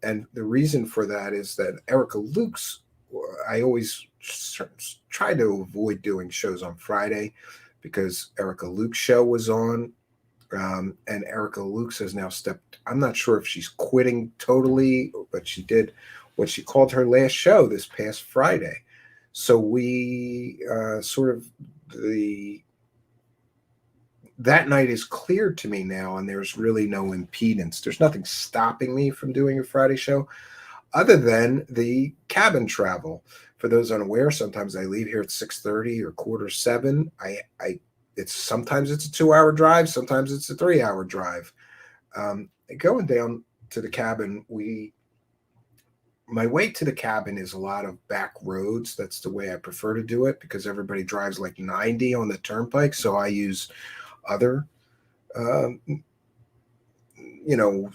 And the reason for that is that Erica Luke's, I always try to avoid doing shows on Friday because Erica Luke's show was on. And Erica Luke's has now stepped, I'm not sure if she's quitting totally, but she did what she called her last show this past Friday. So we that night is cleared to me now, and there's really no impedance. There's nothing stopping me from doing a Friday show other than the cabin travel. For those unaware, sometimes I leave here at 6:30 or 6:45. Sometimes it's a 2-hour drive, sometimes it's a 3-hour drive. Going down to the cabin, my way to the cabin is a lot of back roads. That's the way I prefer to do it because everybody drives like 90 on the turnpike. So I use other,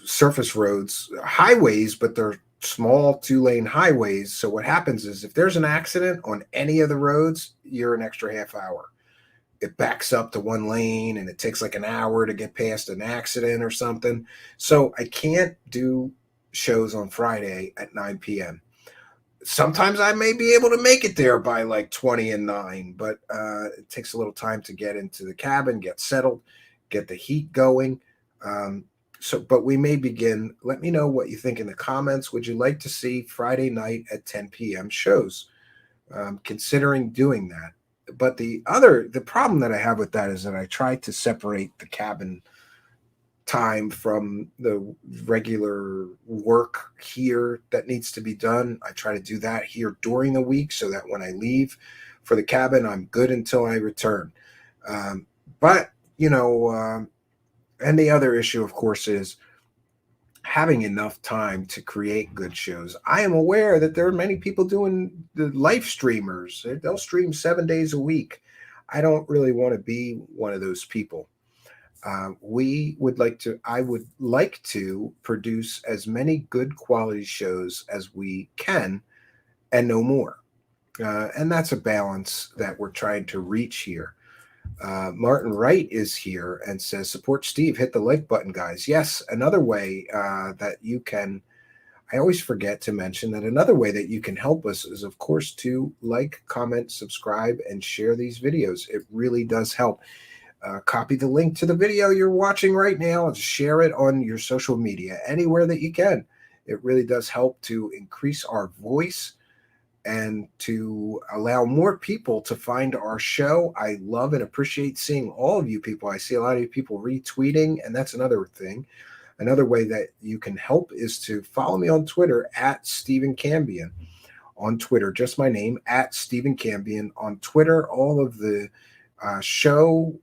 surface roads, highways, but they're small 2-lane highways. So what happens is if there's an accident on any of the roads, you're an extra half hour. It backs up to one lane and it takes like an hour to get past an accident or something. So I can't do shows on Friday at 9 p.m. Sometimes I may be able to make it there by like 20:09, but it takes a little time to get into the cabin, get settled, get the heat going. But we may begin. Let me know what you think in the comments. Would you like to see Friday night at 10 p.m. shows? Considering doing that. But the problem that I have with that is that I try to separate the cabin time from the regular work here that needs to be done. I try to do that here during the week so that when I leave for the cabin, I'm good until I return. And the other issue, of course, is having enough time to create good shows. I am aware that there are many people doing the live streamers. They'll stream 7 days a week. I don't really want to be one of those people. I would like to produce as many good quality shows as we can and no more. And that's a balance that we're trying to reach here. Martin Wright is here and says, support Steve, hit the like button, guys. Yes, another way that you can, I always forget to mention that another way that you can help us is, of course, to like, comment, subscribe, and share these videos. It really does help. Copy the link to the video you're watching right now and share it on your social media, anywhere that you can. It really does help to increase our voice and to allow more people to find our show. I love and appreciate seeing all of you people. I see a lot of you people retweeting, and that's another thing. Another way that you can help is to follow me on Twitter at Stephen Cambion. On Twitter, just my name, at Stephen Cambion. On Twitter, all of the show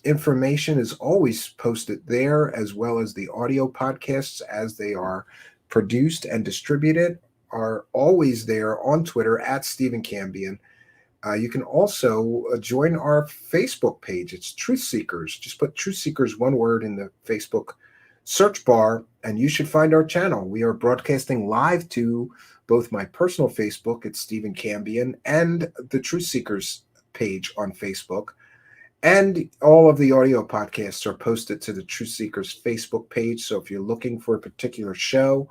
information is always posted there, as well as the audio podcasts as they are produced and distributed are always there on Twitter at Stephen Cambion. You can also join our Facebook page. It's Truth Seekers. Just put Truth Seekers, one word, in the Facebook search bar, and you should find our channel. We are broadcasting live to both my personal Facebook at Stephen Cambion and the Truth Seekers page on Facebook. And all of the audio podcasts are posted to the Truth Seekers Facebook page. So if you're looking for a particular show,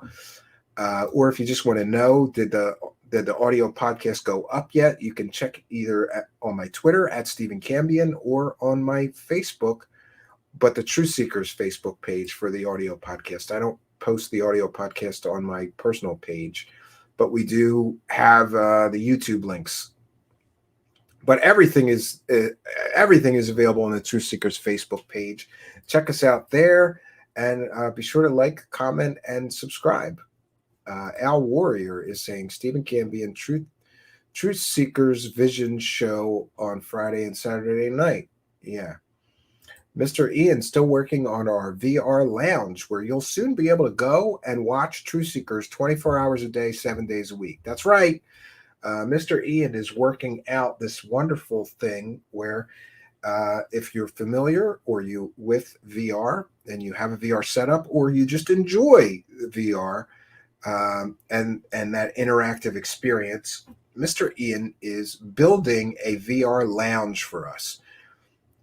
or if you just want to know, did the audio podcast go up yet? You can check either on my Twitter at Stephen Cambion or on my Facebook, but the Truth Seekers Facebook page for the audio podcast. I don't post the audio podcast on my personal page, but we do have the YouTube links. But everything is available on the Truth Seekers Facebook page. Check us out there, and be sure to like, comment, and subscribe. Al Warrior is saying Stephen Cambion Truth Seekers Vision show on Friday and Saturday night. Yeah. Mr. Ian still working on our VR lounge, where you'll soon be able to go and watch Truth Seekers 24 hours a day, 7 days a week. That's right. Mr. Ian is working out this wonderful thing where if you're familiar or you with VR and you have a VR setup, or you just enjoy VR, and that interactive experience, Mr. Ian is building a VR lounge for us.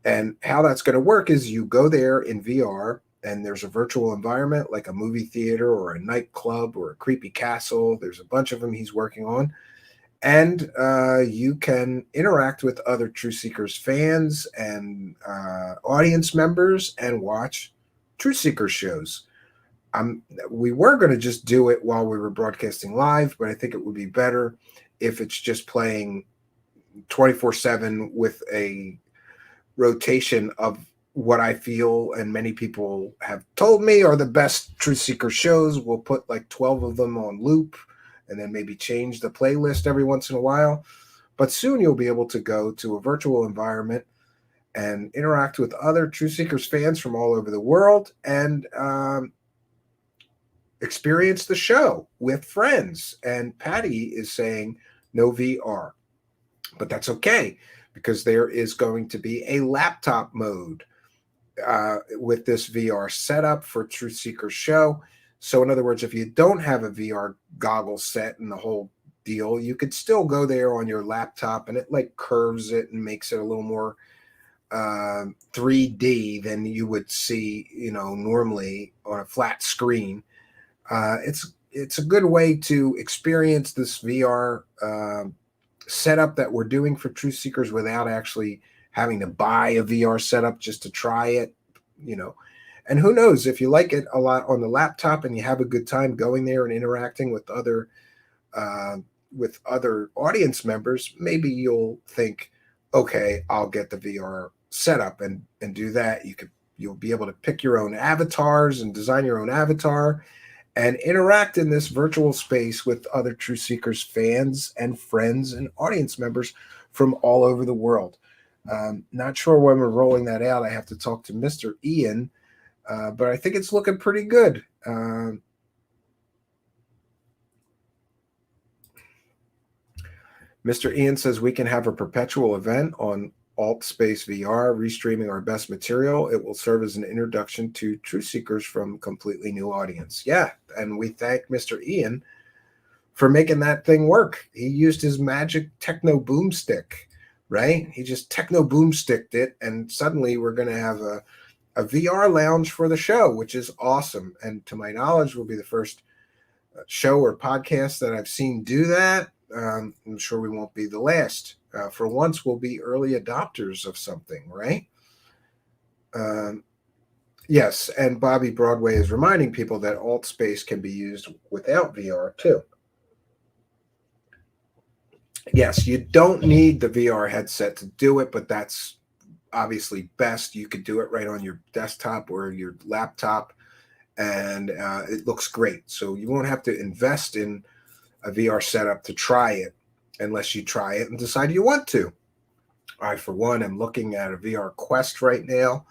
And how that's going to work is you go there in VR, and there's a virtual environment like a movie theater or a nightclub or a creepy castle. There's a bunch of them he's working on. And you can interact with other Truth Seekers fans and audience members and watch Truth Seekers shows. We were going to just do it while we were broadcasting live, but I think it would be better if it's just playing 24/7 with a rotation of what I feel and many people have told me are the best Truth Seeker shows. We'll put like 12 of them on loop and then maybe change the playlist every once in a while. But soon you'll be able to go to a virtual environment and interact with other Truth Seekers fans from all over the world and experience the show with friends. And Patty is saying no VR, but that's okay, because there is going to be a laptop mode with this VR setup for Truth Seekers show. So in other words, if you don't have a VR goggle set and the whole deal, you could still go there on your laptop, and it like curves it and makes it a little more 3D than you would see, normally on a flat screen. It's a good way to experience this VR setup that we're doing for Truth Seekers without actually having to buy a VR setup just to try it, And who knows, if you like it a lot on the laptop and you have a good time going there and interacting with other audience members, maybe you'll think, okay, I'll get the VR setup and do that. You'll be able to pick your own avatars and design your own avatar and interact in this virtual space with other Truth Seekers fans and friends and audience members from all over the world. Not sure when we're rolling that out. I have to talk to Mr. Ian, but I think it's looking pretty good. Mr. Ian says we can have a perpetual event on Alt Space VR, restreaming our best material. It will serve as an introduction to Truth Seekers from a completely new audience. Yeah, and we thank Mr. Ian for making that thing work. He used his magic techno boomstick, right? He just techno boomsticked it, and suddenly we're going to have a VR lounge for the show, which is awesome. And to my knowledge, will be the first show or podcast that I've seen do that. I'm sure we won't be the last. For once, we'll be early adopters of something, right? Yes, and Bobby Broadway is reminding people that Alt Space can be used without VR too. Yes, you don't need the VR headset to do it, but that's obviously best. You could do it right on your desktop or your laptop, and it looks great. So you won't have to invest in a VR setup to try it unless you try it and decide you want to. I, for one, am looking at a VR Quest right now,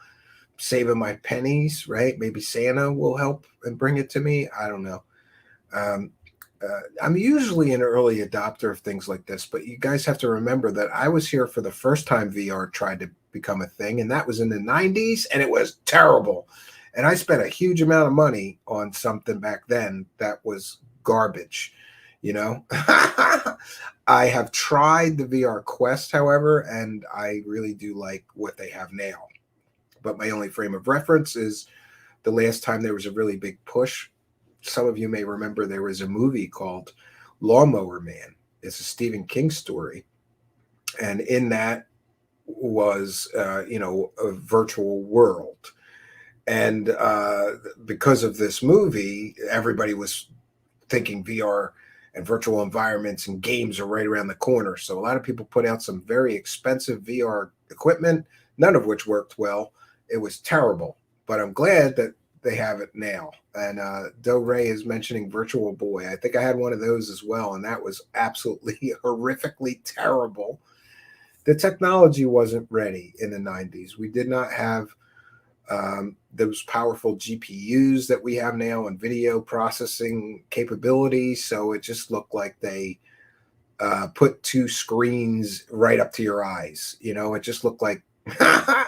saving my pennies, right? Maybe Santa will help and bring it to me. I don't know. I'm usually an early adopter of things like this, but you guys have to remember that I was here for the first time VR tried to become a thing, and that was in the 90s, and it was terrible. And I spent a huge amount of money on something back then that was garbage, I have tried the VR Quest, however, and I really do like what they have now. But my only frame of reference is the last time there was a really big push some of you may remember there was a movie called Lawnmower Man. It's a Stephen King story. And in that was, a virtual world. And because of this movie, everybody was thinking VR and virtual environments and games are right around the corner. So a lot of people put out some very expensive VR equipment, none of which worked well. It was terrible, but I'm glad that they have it now. And Do Ray is mentioning Virtual Boy. I think I had one of those as well, and that was absolutely horrifically terrible. The technology wasn't ready in the 90s. We did not have those powerful GPUs that we have now and video processing capability. So it just looked like they put two screens right up to your eyes. It just looked like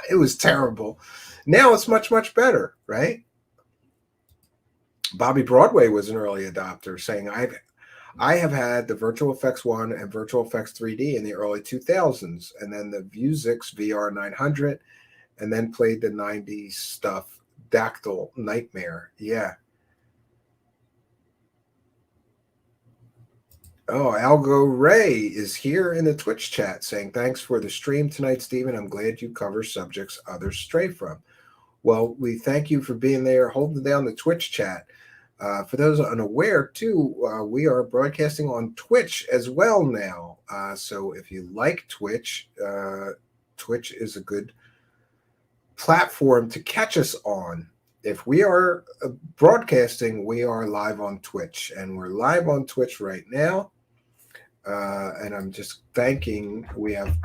it was terrible. Now it's much, much better, right? Bobby Broadway was an early adopter, saying, I have had the Virtual Effects 1 and Virtual Effects 3D in the early 2000s, and then the Vuzix VR 900, and then played the 90s stuff, Dactyl Nightmare. Yeah. Oh, Algo Ray is here in the Twitch chat saying, thanks for the stream tonight, Stephen. I'm glad you cover subjects others stray from. Well, we thank you for being there, holding down the Twitch chat. For those unaware, too, we are broadcasting on Twitch as well now. So if you like Twitch, Twitch is a good platform to catch us on. If we are broadcasting, we are live on Twitch, and we're live on Twitch right now. And I'm just thanking, we have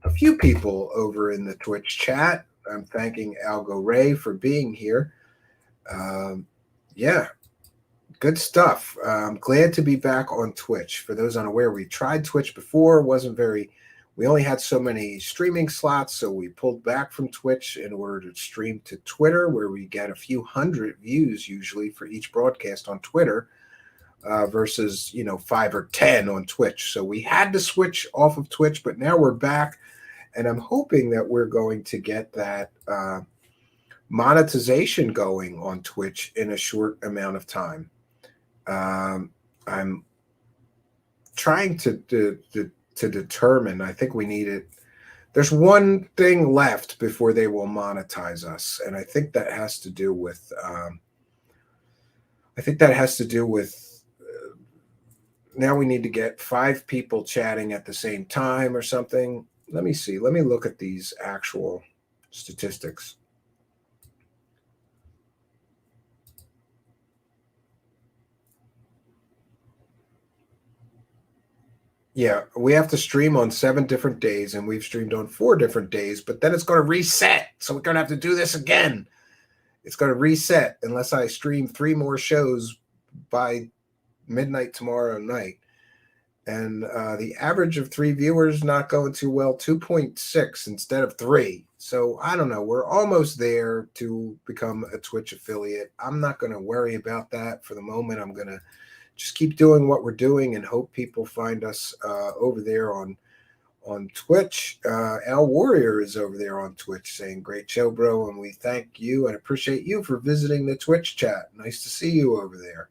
a few people over in the Twitch chat. I'm thanking Algo Ray for being here. Yeah, good stuff. I'm glad to be back on Twitch. For those unaware, we tried Twitch before. We only had so many streaming slots, so we pulled back from Twitch in order to stream to Twitter, where we get a few hundred views usually for each broadcast on Twitter, versus 5 or 10 on Twitch. So we had to switch off of Twitch, but now we're back, and I'm hoping that we're going to get that monetization going on Twitch in a short amount of time. I'm trying to determine. I think we need it. There's one thing left before they will monetize us, and I think that has to do with. Now we need to get 5 people chatting at the same time or something. Let me see. Let me look at these actual statistics. Yeah, we have to stream on 7 different days, and we've streamed on 4 different days, but then it's going to reset. So we're going to have to do this again. It's going to reset unless I stream 3 more shows by midnight tomorrow night. And the average of 3 viewers not going too well, 2.6 instead of 3. So I don't know. We're almost there to become a Twitch affiliate. I'm not going to worry about that for the moment. I'm going to just keep doing what we're doing and hope people find us over there on Twitch. Al Warrior is over there on Twitch saying, great show, bro. And we thank you and appreciate you for visiting the Twitch chat. Nice to see you over there.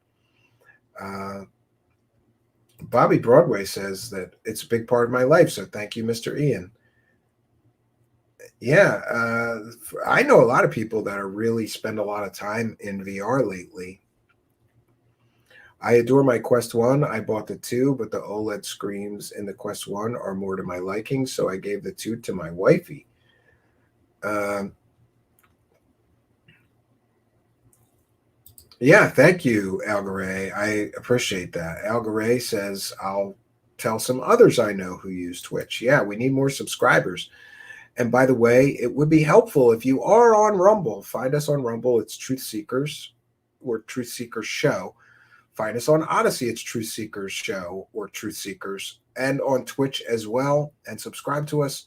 Bobby Broadway says that it's a big part of my life. So thank you, Mr. Ian. Yeah, I know a lot of people that are really spend a lot of time in VR lately. I adore my Quest 1. I bought the 2, but the OLED screens in the Quest 1 are more to my liking, so I gave the 2 to my wifey. Yeah, thank you, Algaray. I appreciate that. Algaray says, I'll tell some others I know who use Twitch. Yeah, we need more subscribers. And by the way, it would be helpful if you are on Rumble. Find us on Rumble. It's Truth Seekers or Truth Seekers Show. Find us on Odyssey. It's Truth Seekers Show or Truth Seekers. And on Twitch as well. And subscribe to us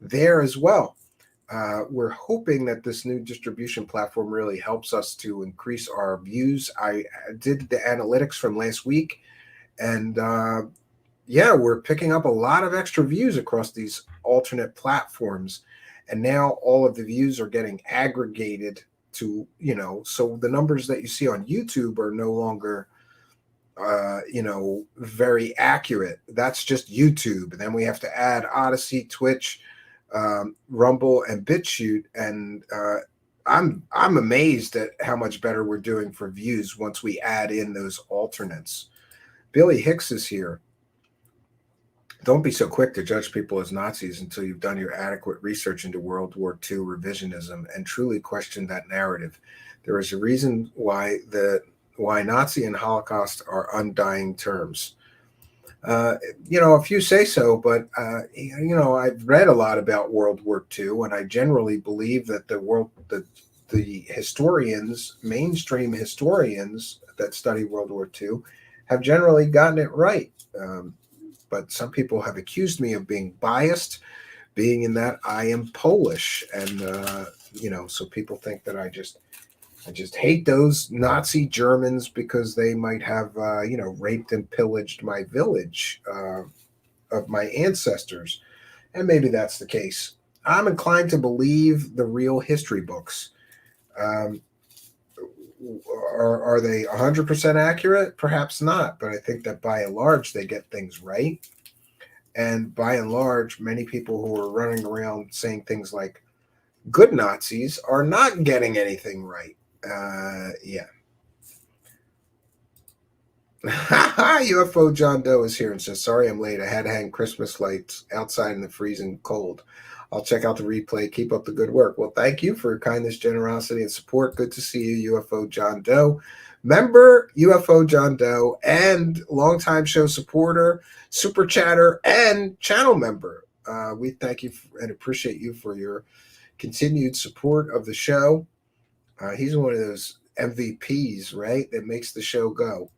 there as well. We're hoping that this new distribution platform really helps us to increase our views. I did the analytics from last week. And yeah, we're picking up a lot of extra views across these alternate platforms. And now all of the views are getting aggregated to, so the numbers that you see on YouTube are no longer, very accurate. That's just YouTube. And then we have to add Odyssey, Twitch, Rumble, and BitChute. And I'm amazed at how much better we're doing for views once we add in those alternates. Billy Hicks is here. Don't be so quick to judge people as Nazis until you've done your adequate research into World War II revisionism and truly question that narrative. There is a reason why Nazi and Holocaust are undying terms. If you say so, but I've read a lot about World War II, and I generally believe that the historians, mainstream historians that study World War II, have generally gotten it right. But some people have accused me of being biased, being in that I am Polish, and so people think that I just hate those Nazi Germans because they might have raped and pillaged my village of my ancestors, and maybe that's the case. I'm inclined to believe the real history books. Are they 100% accurate? Perhaps not, but I think that by and large they get things right. And by and large, many people who are running around saying things like good Nazis are not getting anything right. Yeah. UFO John Doe is here and says, sorry I'm late. I had to hang Christmas lights outside in the freezing cold. I'll check out the replay. Keep up the good work. Well, thank you for your kindness, generosity, and support. Good to see you, UFO John Doe. Member UFO John Doe and longtime show supporter, super chatter, and channel member. We thank you and appreciate you for your continued support of the show. He's one of those MVPs, right, that makes the show go.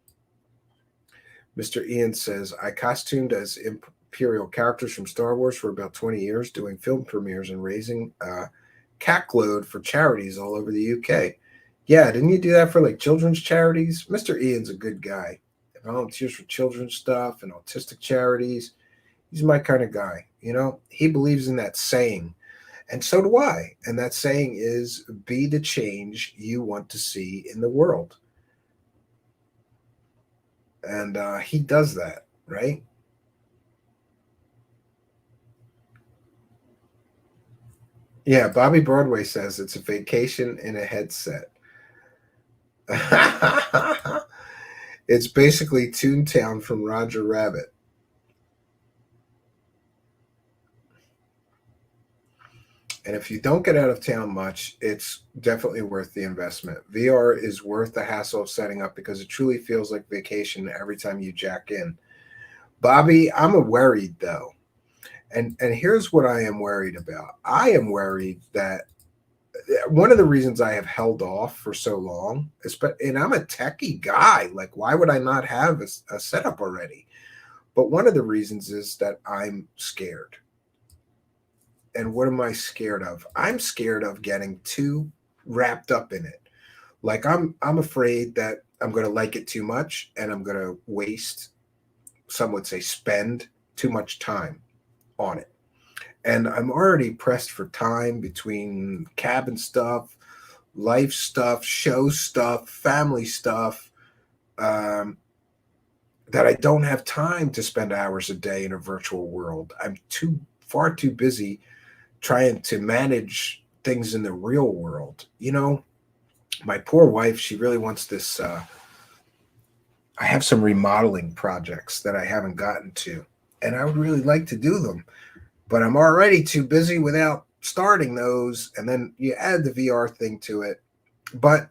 Mr. Ian says, I costumed as Imperial characters from Star Wars for about 20 years, doing film premieres and raising cackload for charities all over the UK. Yeah, didn't you do that for like children's charities? Mr. Ian's a good guy. He volunteers for children's stuff and autistic charities. He's my kind of guy. He believes in that saying. And so do I. And that saying is, be the change you want to see in the world. And he does that, right? Yeah, Bobby Broadway says it's a vacation in a headset. It's basically Toontown from Roger Rabbit. And if you don't get out of town much, it's definitely worth the investment. VR is worth the hassle of setting up because it truly feels like vacation every time you jack in. Bobby, I'm worried though. And here's what I am worried about. I am worried that one of the reasons I have held off for so long, and I'm a techie guy, like why would I not have a setup already? But one of the reasons is that I'm scared. And what am I scared of? I'm scared of getting too wrapped up in it. Like I'm afraid that I'm going to like it too much and I'm going to waste, some would say spend too much time on it. And I'm already pressed for time between cabin stuff, life stuff, show stuff, family stuff, that I don't have time to spend hours a day in a virtual world. I'm far too busy trying to manage things in the real world. My poor wife, she really wants this. I have some remodeling projects that I haven't gotten to, and I would really like to do them, but I'm already too busy without starting those. And then you add the VR thing to it. But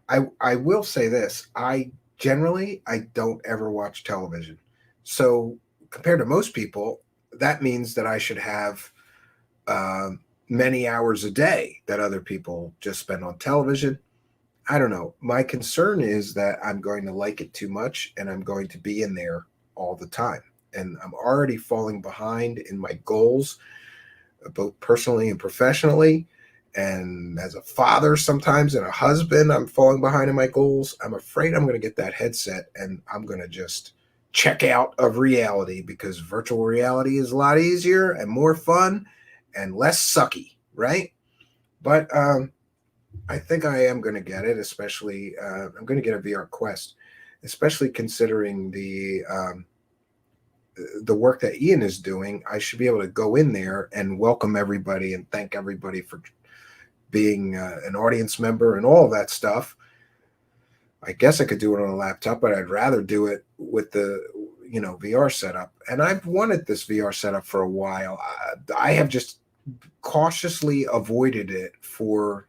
I will say this. I don't ever watch television. So compared to most people, that means that I should have many hours a day that other people just spend on television. I don't know. My concern is that I'm going to like it too much and I'm going to be in there all the time. And I'm already falling behind in my goals, both personally and professionally. And as a father sometimes and a husband, I'm falling behind in my goals. I'm afraid I'm going to get that headset and I'm going to just check out of reality because virtual reality is a lot easier and more fun and less sucky, right? But I think I am going to get it, especially I'm going to get a VR Quest, especially considering the work that Ian is doing. I should be able to go in there and welcome everybody and thank everybody for being an audience member and all of that stuff. I guess I could do it on a laptop, but I'd rather do it with the VR setup. And I've wanted this VR setup for a while. I have just cautiously avoided it for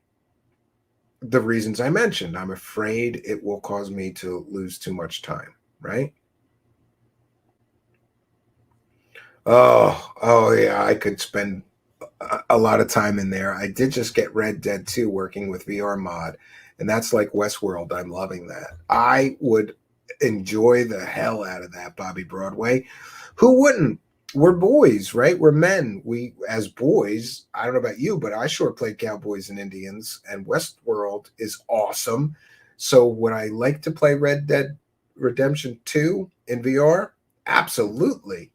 the reasons I mentioned. I'm afraid it will cause me to lose too much time, right? Oh yeah, I could spend a lot of time in there. I did just get Red Dead 2 working with VR mod, and that's like Westworld. I'm loving that. I would enjoy the hell out of that, Bobby Broadway. Who wouldn't? We're boys, right? We're men. We, as boys, I don't know about you, but I sure played Cowboys and Indians, and Westworld is awesome. So would I like to play Red Dead Redemption 2 in VR? Absolutely.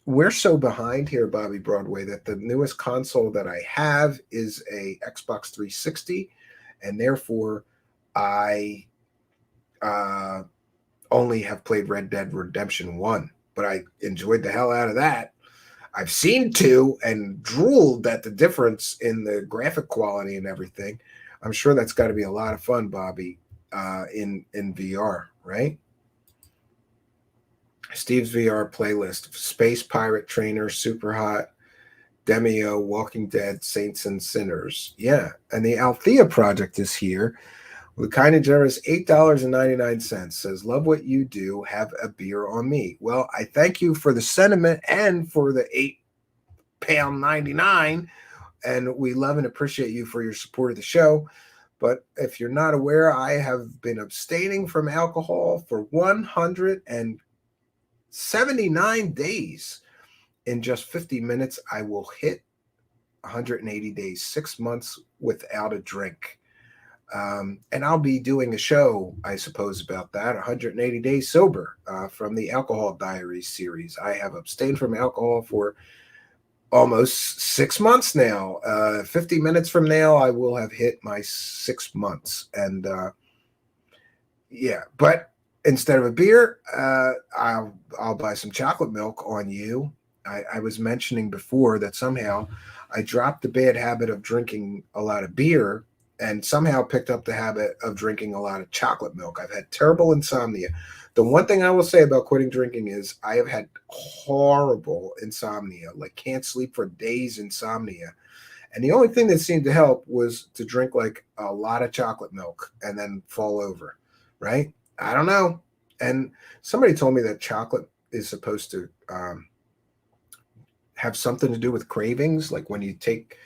We're so behind here, Bobby Broadway, that the newest console that I have is a Xbox 360, and therefore I only have played Red Dead Redemption 1, but I enjoyed the hell out of that. I've seen 2 and drooled at the difference in the graphic quality and everything. I'm sure that's got to be a lot of fun, Bobby, in VR, right? Steve's VR playlist: Space Pirate Trainer, Super Hot, Demio, Walking Dead, Saints and Sinners. Yeah, and the Althea Project is here with kind and generous $8.99. Says, love what you do. Have a beer on me. Well, I thank you for the sentiment and for the £8.99, and we love and appreciate you for your support of the show. But if you're not aware, I have been abstaining from alcohol for 179 days. In just 50 minutes, I will hit 180 days, 6 months without a drink. And I'll be doing a show, I suppose, about that, 180 days sober, from the Alcohol Diaries series. I have abstained from alcohol for almost 6 months now. 50 minutes from now, I will have hit my 6 months. And yeah, but instead of a beer, I'll buy some chocolate milk on you. I was mentioning before that somehow I dropped the bad habit of drinking a lot of beer and somehow picked up the habit of drinking a lot of chocolate milk. I've had terrible insomnia. The one thing I will say about quitting drinking is I have had horrible insomnia, like can't sleep for days insomnia. And the only thing that seemed to help was to drink like a lot of chocolate milk and then fall over, right? I don't know. And somebody told me that chocolate is supposed to have something to do with cravings. Like when you take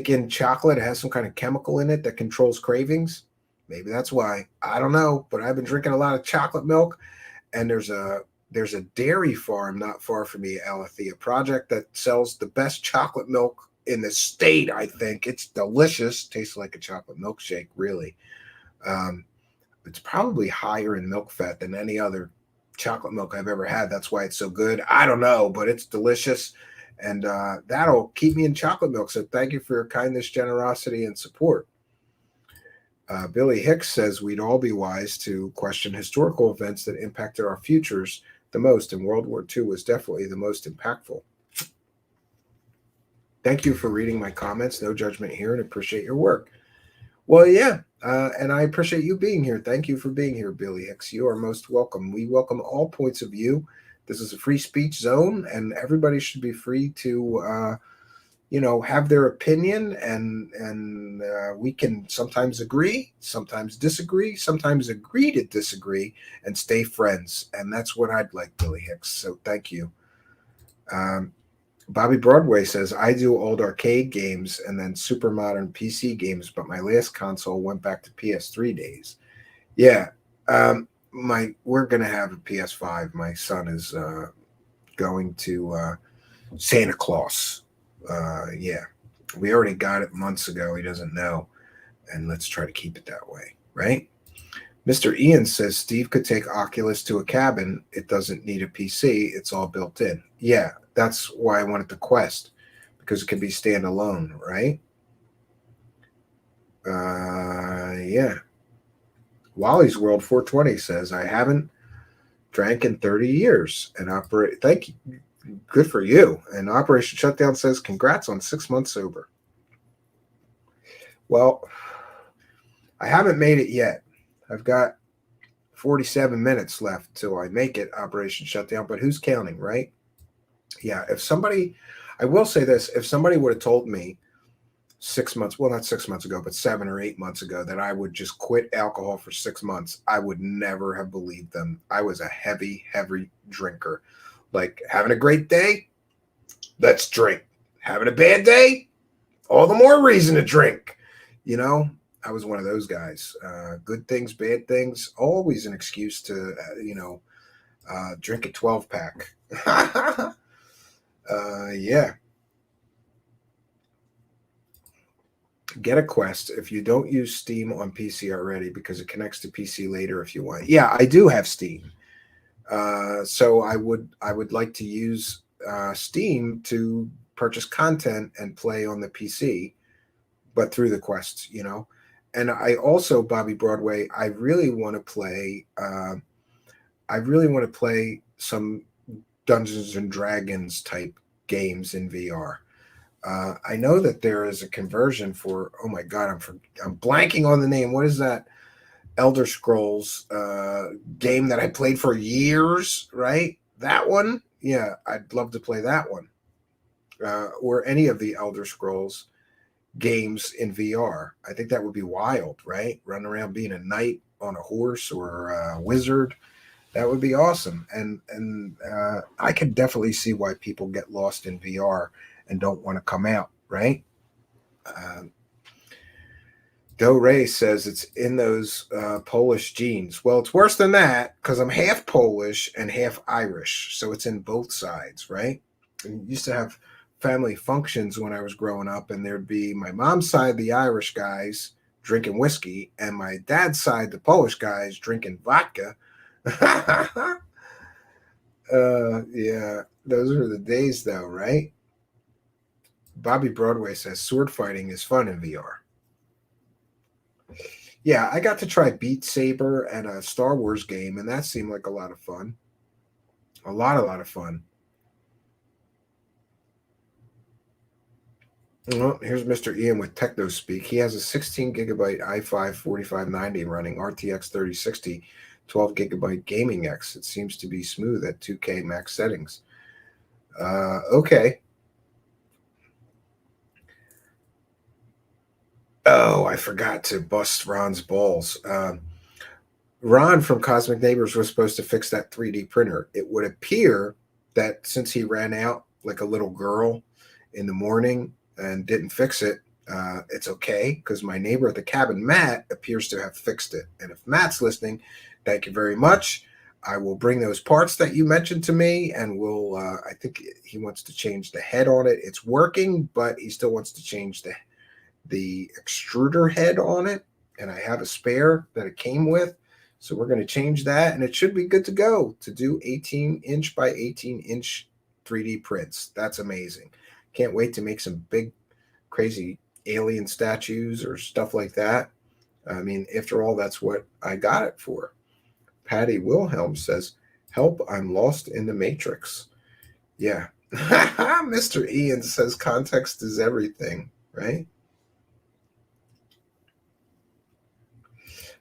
in chocolate, it has some kind of chemical in it that controls cravings. Maybe that's why. I don't know. But I've been drinking a lot of chocolate milk, and there's a dairy farm not far from me, Alethea Project, that sells the best chocolate milk in the state. I think it's delicious. Tastes like a chocolate milkshake, really. It's probably higher in milk fat than any other chocolate milk I've ever had. That's why it's so good. I don't know, but it's delicious. And that'll keep me in chocolate milk. So thank you for your kindness, generosity, and support. Billy Hicks says we'd all be wise to question historical events that impacted our futures the most, and World War II was definitely the most impactful. Thank you for reading my comments. No judgment here, and appreciate your work. Well, yeah, and I appreciate you being here. Thank you for being here, Billy Hicks. You are most welcome. We welcome all points of view. This is a free speech zone, and everybody should be free to, have their opinion. And we can sometimes agree, sometimes disagree, sometimes agree to disagree, and stay friends. And that's what I'd like, Billy Hicks. So thank you. Bobby Broadway says, I do old arcade games and then super modern PC games, but my last console went back to PS3 days. Yeah. We're going to have a PS5. My son is going to Santa Claus. Yeah. We already got it months ago. He doesn't know. And let's try to keep it that way, right? Mr. Ian says Steve could take Oculus to a cabin. It doesn't need a PC. It's all built in. Yeah, that's why I wanted the Quest, because it can be standalone, right? Yeah. Wally's World 420 says, I haven't drank in 30 years and operate. Thank you. Good for you. And Operation Shutdown says, congrats on 6 months sober. Well, I haven't made it yet. I've got 47 minutes left till I make it, Operation Shutdown, but who's counting, right? Yeah, I will say this, if somebody would have told me 6 months, well, not 6 months ago, but 7 or 8 months ago that I would just quit alcohol for 6 months, I would never have believed them. I was a heavy drinker. Like, having a great day, let's drink. Having a bad day, all the more reason to drink. You know, I was one of those guys. Good things, bad things, always an excuse to, drink a 12-pack. Yeah. Get a Quest if you don't use Steam on PC already, because it connects to PC later if you want. Yeah, I do have Steam. So I would like to use Steam to purchase content and play on the PC, but through the Quest, you know. And I also, Bobby Broadway, I really want to play some Dungeons and Dragons type games in VR. I know that there is a conversion for, oh my God, I'm blanking on the name. What is that Elder Scrolls game that I played for years, right? That one? Yeah, I'd love to play that one. Or any of the Elder Scrolls games in VR. I think that would be wild, right? Running around being a knight on a horse or a wizard. That would be awesome. And I could definitely see why people get lost in VR and don't want to come out, right? Do Ray says it's in those Polish genes. Well, it's worse than that because I'm half Polish and half Irish. So it's in both sides, right? And used to have family functions when I was growing up, and there'd be my mom's side, the Irish guys drinking whiskey, and my dad's side, the Polish guys drinking vodka. Yeah, those are the days though, right? Bobby Broadway says sword fighting is fun in VR. Yeah, I got to try Beat Saber and a Star Wars game, and that seemed like a lot of fun. A lot of fun. Well, here's Mr. Ian with Techno Speak. He has a 16 gigabyte i5 4590 running RTX 3060, 12 gigabyte Gaming X. It seems to be smooth at 2K max settings. Okay. Oh, I forgot to bust Ron's balls. Ron from Cosmic Neighbors was supposed to fix that 3D printer. It would appear that since he ran out like a little girl in the morning and didn't fix it, it's okay, because my neighbor at the cabin, Matt, appears to have fixed it. And if Matt's listening, thank you very much. I will bring those parts that you mentioned to me, and we'll, I think he wants to change the head on it. It's working, but he still wants to change the extruder head on it, and I have a spare that it came with, so we're going to change that, and it should be good to go to do 18-inch by 18-inch 3D prints. That's amazing. Can't wait to make some big crazy alien statues or stuff like that. I mean, after all, that's what I got it for. Patty Wilhelm says, help, I'm lost in the Matrix. Yeah. Mr. Ian says context is everything, right?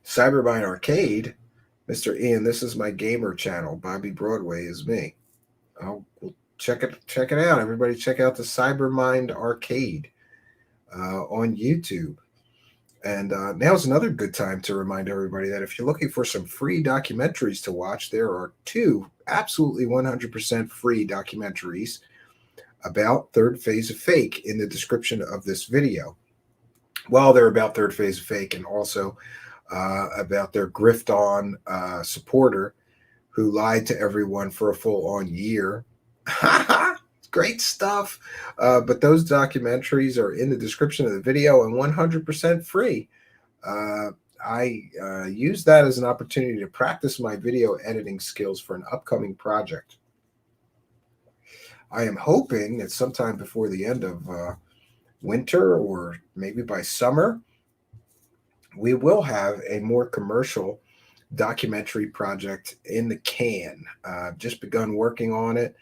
Cybermine Arcade, Mr. Ian, this is my gamer channel. Bobby Broadway is me. We'll check it out. Everybody check out the Cybermind Arcade on YouTube. And now's another good time to remind everybody that if you're looking for some free documentaries to watch, there are 2 absolutely 100% free documentaries about Third Phase of Fake in the description of this video. Well, they're about Third Phase of Fake, and also about their grift-on supporter who lied to everyone for a full-on year. Great stuff. But those documentaries are in the description of the video and 100% free. I use that as an opportunity to practice my video editing skills for an upcoming project. I am hoping that sometime before the end of winter, or maybe by summer, we will have a more commercial documentary project in the can. Just begun working on it,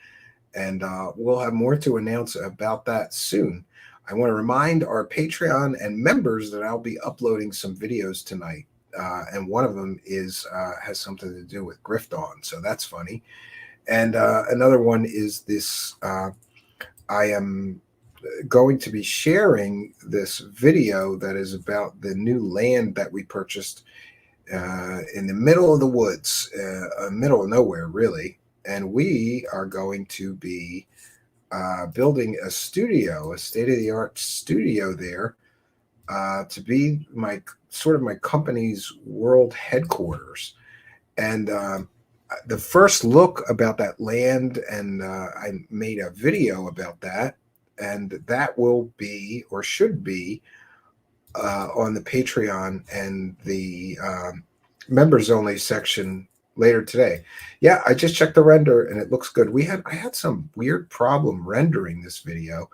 and we'll have more to announce about that soon. I want to remind our Patreon and members that I'll be uploading some videos tonight, and one of them has something to do with Griffon, so that's funny. And another one is this. I am going to be sharing this video that is about the new land that we purchased in the middle of the woods, middle of nowhere, really. And we are going to be building a studio, a state-of-the-art studio there, to be my company's world headquarters. And the first look about that land, and I made a video about that, and that will be, or should be, on the Patreon and the members only section later today. Yeah, I just checked the render and it looks good. I had some weird problem rendering this video,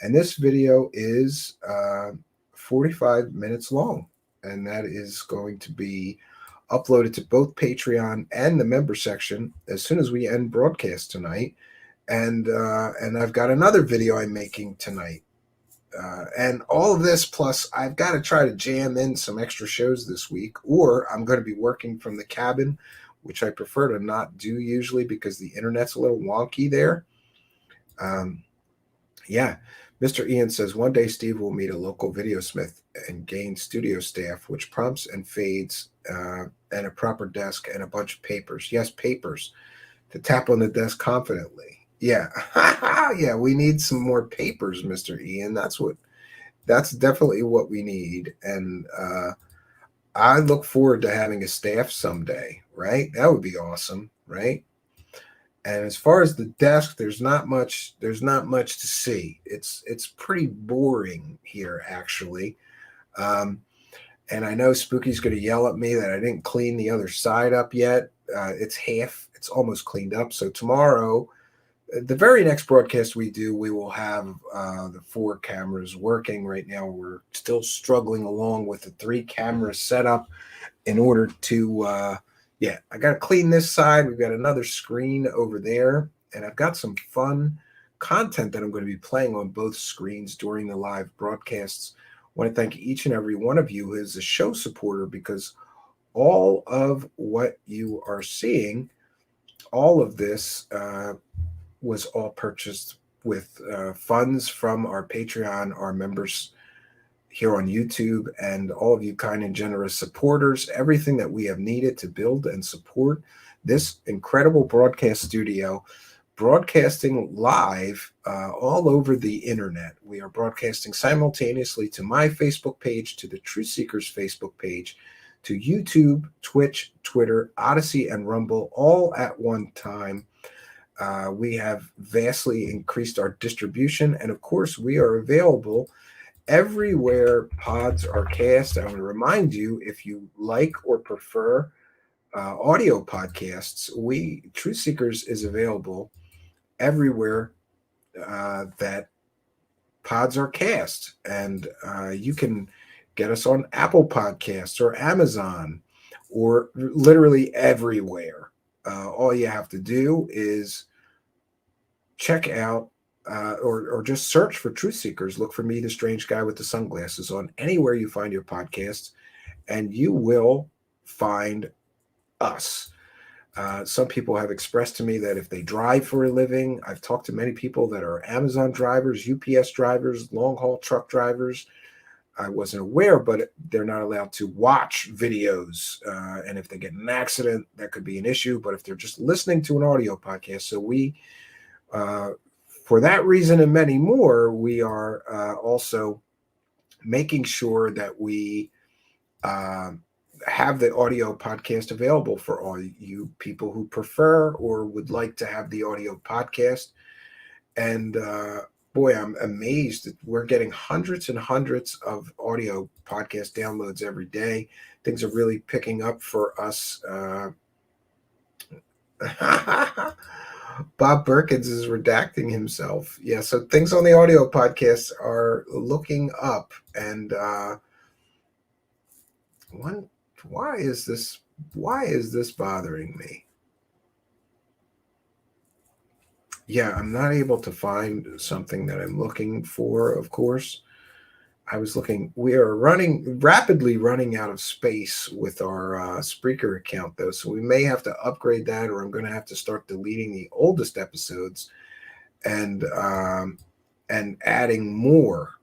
and this video is 45 minutes long, and that is going to be uploaded to both Patreon and the member section as soon as we end broadcast tonight. And I've got another video I'm making tonight. And all of this, plus I've got to try to jam in some extra shows this week, or I'm going to be working from the cabin, which I prefer to not do usually because the internet's a little wonky there. Yeah. Mr. Ian says, one day Steve will meet a local videosmith and gain studio staff, which prompts and fades, and a proper desk and a bunch of papers. Yes, papers to tap on the desk confidently. Yeah. Yeah, we need some more papers, Mr. Ian. That's definitely what we need. And I look forward to having a staff someday, right? That would be awesome, right? And as far as the desk, there's not much to see. It's pretty boring here, actually. And I know Spooky's going to yell at me that I didn't clean the other side up yet. It's almost cleaned up. So tomorrow, the very next broadcast we do, we will have the 4 cameras working. Right now, we're still struggling along with the 3 camera setup in order to, I got to clean this side. We've got another screen over there, and I've got some fun content that I'm going to be playing on both screens during the live broadcasts. I want to thank each and every one of you who is a show supporter, because all of what you are seeing, all of this was all purchased with funds from our Patreon, our members here on YouTube, and all of you kind and generous supporters. Everything that we have needed to build and support this incredible broadcast studio, broadcasting live all over the internet. We are broadcasting simultaneously to my Facebook page, to the Truth Seekers Facebook page, to YouTube, Twitch, Twitter, Odyssey, and Rumble, all at one time. We have vastly increased our distribution, and of course, we are available everywhere pods are cast. I want to remind you, if you like or prefer audio podcasts, Truth Seekers is available everywhere that pods are cast, and you can get us on Apple Podcasts or Amazon, or literally everywhere. All you have to do is check out or just search for Truth Seekers. Look for me, the strange guy with the sunglasses, on anywhere you find your podcasts, and you will find us. Some people have expressed to me that if they drive for a living, I've talked to many people that are Amazon drivers, UPS drivers, long haul truck drivers. I wasn't aware, but they're not allowed to watch videos. And if they get in an accident, that could be an issue. But if they're just listening to an audio podcast, so we, for that reason and many more, we are also making sure that we have the audio podcast available for all you people who prefer or would like to have the audio podcast. And boy, I'm amazed that we're getting hundreds and hundreds of audio podcast downloads every day. Things are really picking up for us. Bob Perkins is redacting himself. Yeah, so things on the audio podcasts are looking up, and Why is this bothering me? Yeah, I'm not able to find something that I'm looking for, of course. I was looking, we are rapidly running out of space with our Spreaker account, though. So we may have to upgrade that, or I'm going to have to start deleting the oldest episodes and adding more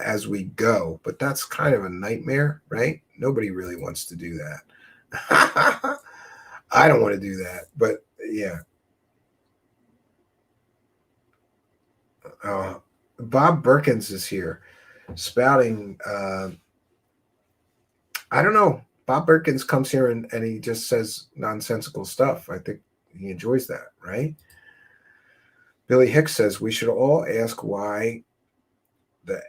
as we go. But that's kind of a nightmare, right? Nobody really wants to do that. I don't want to do that, but yeah. Bob Berkins is here spouting. I don't know. Bob Berkins comes here and he just says nonsensical stuff. I think he enjoys that, right? Billy Hicks says we should all ask why the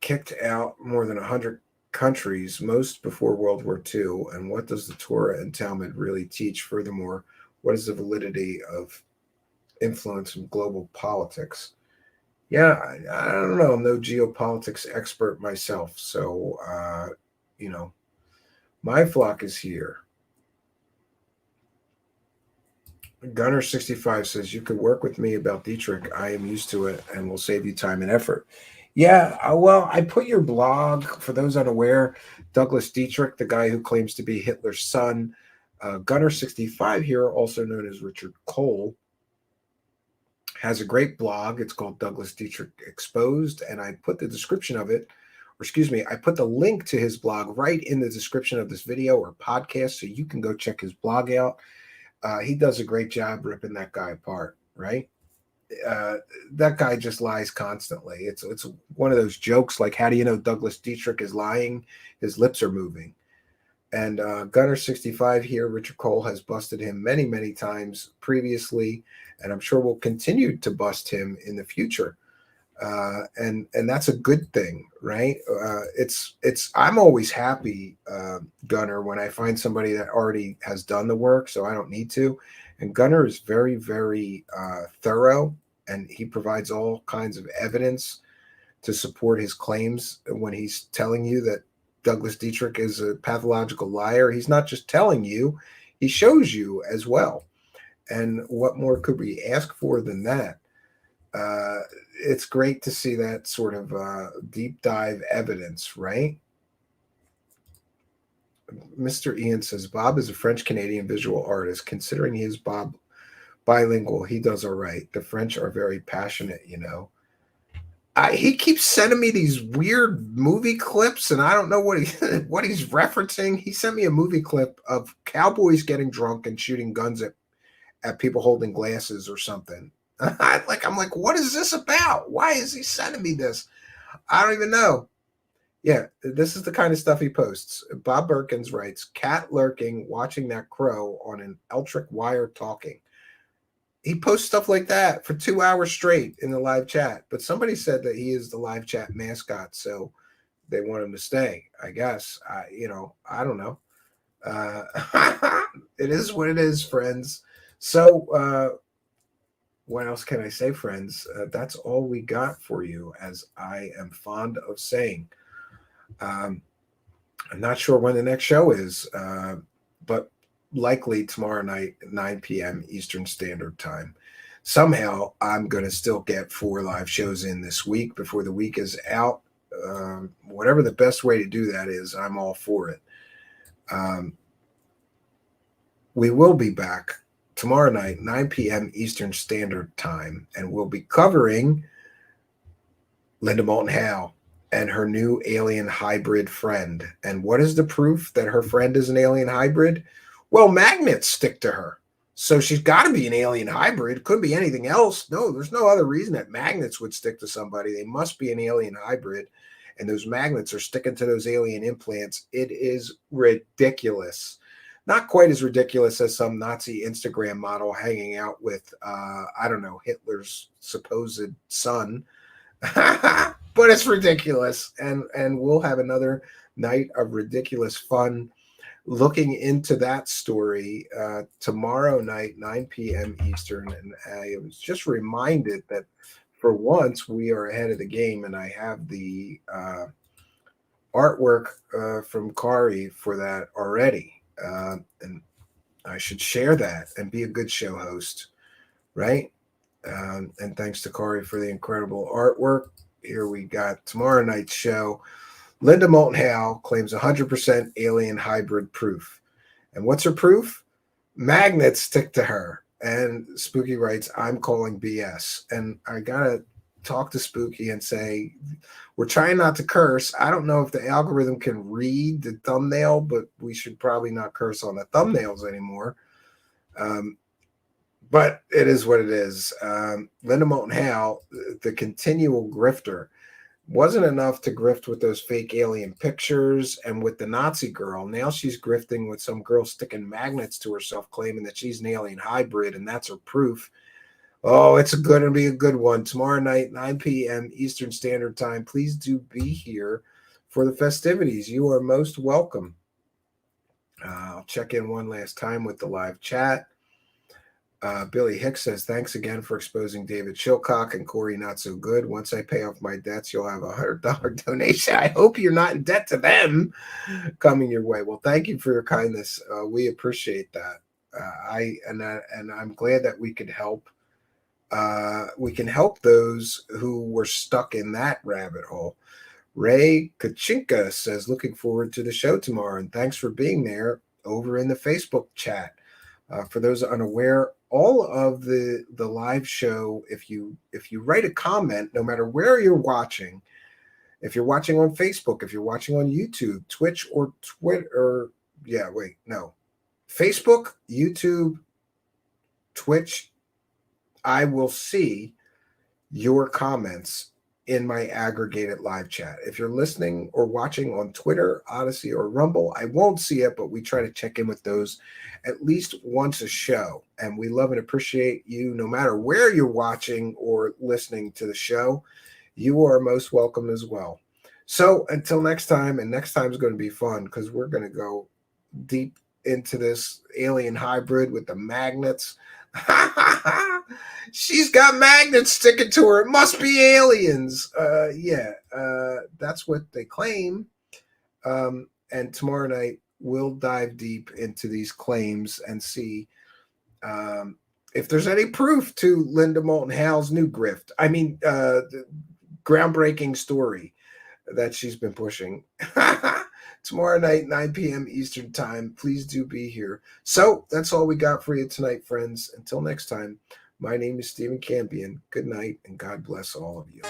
kicked out more than 100 countries, most before World War II, and what does the Torah and Talmud really teach? Furthermore, what is the validity of influence in global politics? Yeah, I don't know. I'm no geopolitics expert myself, so my flock is here. Gunner65 says you could work with me about Dietrich. I am used to it and will save you time and effort. Yeah, well, I put your blog, for those unaware, Douglas Dietrich, the guy who claims to be Hitler's son. Gunner65 here, also known as Richard Cole, has a great blog. It's called Douglas Dietrich Exposed, and I put the description of it, I put the link to his blog right in the description of this video or podcast, so you can go check his blog out. He does a great job ripping that guy apart, right? That guy just lies constantly. It's one of those jokes like, how do you know Douglas Dietrich is lying? His lips are moving. And Gunner65 here, Richard Cole, has busted him many, many times previously, and I'm sure will continue to bust him in the future. And that's a good thing, right? I'm always happy, Gunner, when I find somebody that already has done the work, so I don't need to. And Gunner is very, very thorough, and he provides all kinds of evidence to support his claims when he's telling you that Douglas Dietrich is a pathological liar. He's not just telling you, he shows you as well. And what more could we ask for than that? It's great to see that sort of deep dive evidence, right? Mr. Ian says, Bob is a French-Canadian visual artist. Considering he is bilingual, he does all right. The French are very passionate, he keeps sending me these weird movie clips, and I don't know what he's referencing. He sent me a movie clip of cowboys getting drunk and shooting guns at people holding glasses or something. I'm like, what is this about? Why is he sending me this? I don't even know. Yeah, this is the kind of stuff he posts. Bob Berkins writes, cat lurking, watching that crow on an electric wire talking. He posts stuff like that for 2 hours straight in the live chat. But somebody said that he is the live chat mascot, so they want him to stay, I guess. I don't know. It is what it is, friends. So, what else can I say, friends? That's all we got for you, as I am fond of saying. I'm not sure when the next show is, but likely tomorrow night at 9 p.m. Eastern Standard Time. Somehow, I'm going to still get 4 live shows in this week before the week is out. Whatever the best way to do that is, I'm all for it. We will be back tomorrow night, 9 p.m. Eastern Standard Time, and we'll be covering Linda Moulton Howe and her new alien hybrid friend. And what is the proof that her friend is an alien hybrid? Well, magnets stick to her. So she's got to be an alien hybrid. Could be anything else. No, there's no other reason that magnets would stick to somebody. They must be an alien hybrid. And those magnets are sticking to those alien implants. It is ridiculous. Not quite as ridiculous as some Nazi Instagram model hanging out with, Hitler's supposed son. But it's ridiculous. And we'll have another night of ridiculous fun looking into that story tomorrow night, 9 p.m. Eastern. And I was just reminded that for once we are ahead of the game, and I have the artwork from Kari for that already. And I should share that and be a good show host, right? And thanks to Kari for the incredible artwork. Here we got tomorrow night's show. Linda Moulton Howe claims 100% alien hybrid proof. And what's her proof? Magnets stick to her. And Spooky writes, I'm calling BS. And I got to talk to Spooky and say, we're trying not to curse. I don't know if the algorithm can read the thumbnail, but we should probably not curse on the thumbnails anymore. But it is what it is. Linda Moulton Howe, the continual grifter, wasn't enough to grift with those fake alien pictures and with the Nazi girl. Now she's grifting with some girl sticking magnets to herself, claiming that she's an alien hybrid, and that's her proof. Oh, it's going to be a good one. Tomorrow night, 9 p.m. Eastern Standard Time. Please do be here for the festivities. You are most welcome. I'll check in one last time with the live chat. Billy Hicks says, thanks again for exposing David Chilcock and Corey Not So Good. Once I pay off my debts, you'll have $100 donation. I hope you're not in debt to them coming your way. Well, thank you for your kindness. We appreciate that. I'm glad that we could help. We can help those who were stuck in that rabbit hole. Ray Kachinka says, looking forward to the show tomorrow, and thanks for being there over in the Facebook chat. For those unaware, all of the live show, if you write a comment, no matter where you're watching, if you're watching on Facebook, if you're watching on YouTube, Twitch, or Twitter, Facebook, YouTube, Twitch, I will see your comments in my aggregated live chat. If you're listening or watching on Twitter, Odyssey, or Rumble, I won't see it, but we try to check in with those at least once a show. And we love and appreciate you no matter where you're watching or listening to the show. You are most welcome as well. So until next time, and next time is going to be fun because we're going to go deep into this alien hybrid with the magnets. She's got magnets sticking to her. It must be aliens. That's what they claim. And tomorrow night, we'll dive deep into these claims and see if there's any proof to Linda Moulton Howe's new grift. I mean, the groundbreaking story that she's been pushing. Tomorrow night, 9 p.m. Eastern Time. Please do be here. So that's all we got for you tonight, friends. Until next time, my name is Stephen Campion. Good night, and God bless all of you.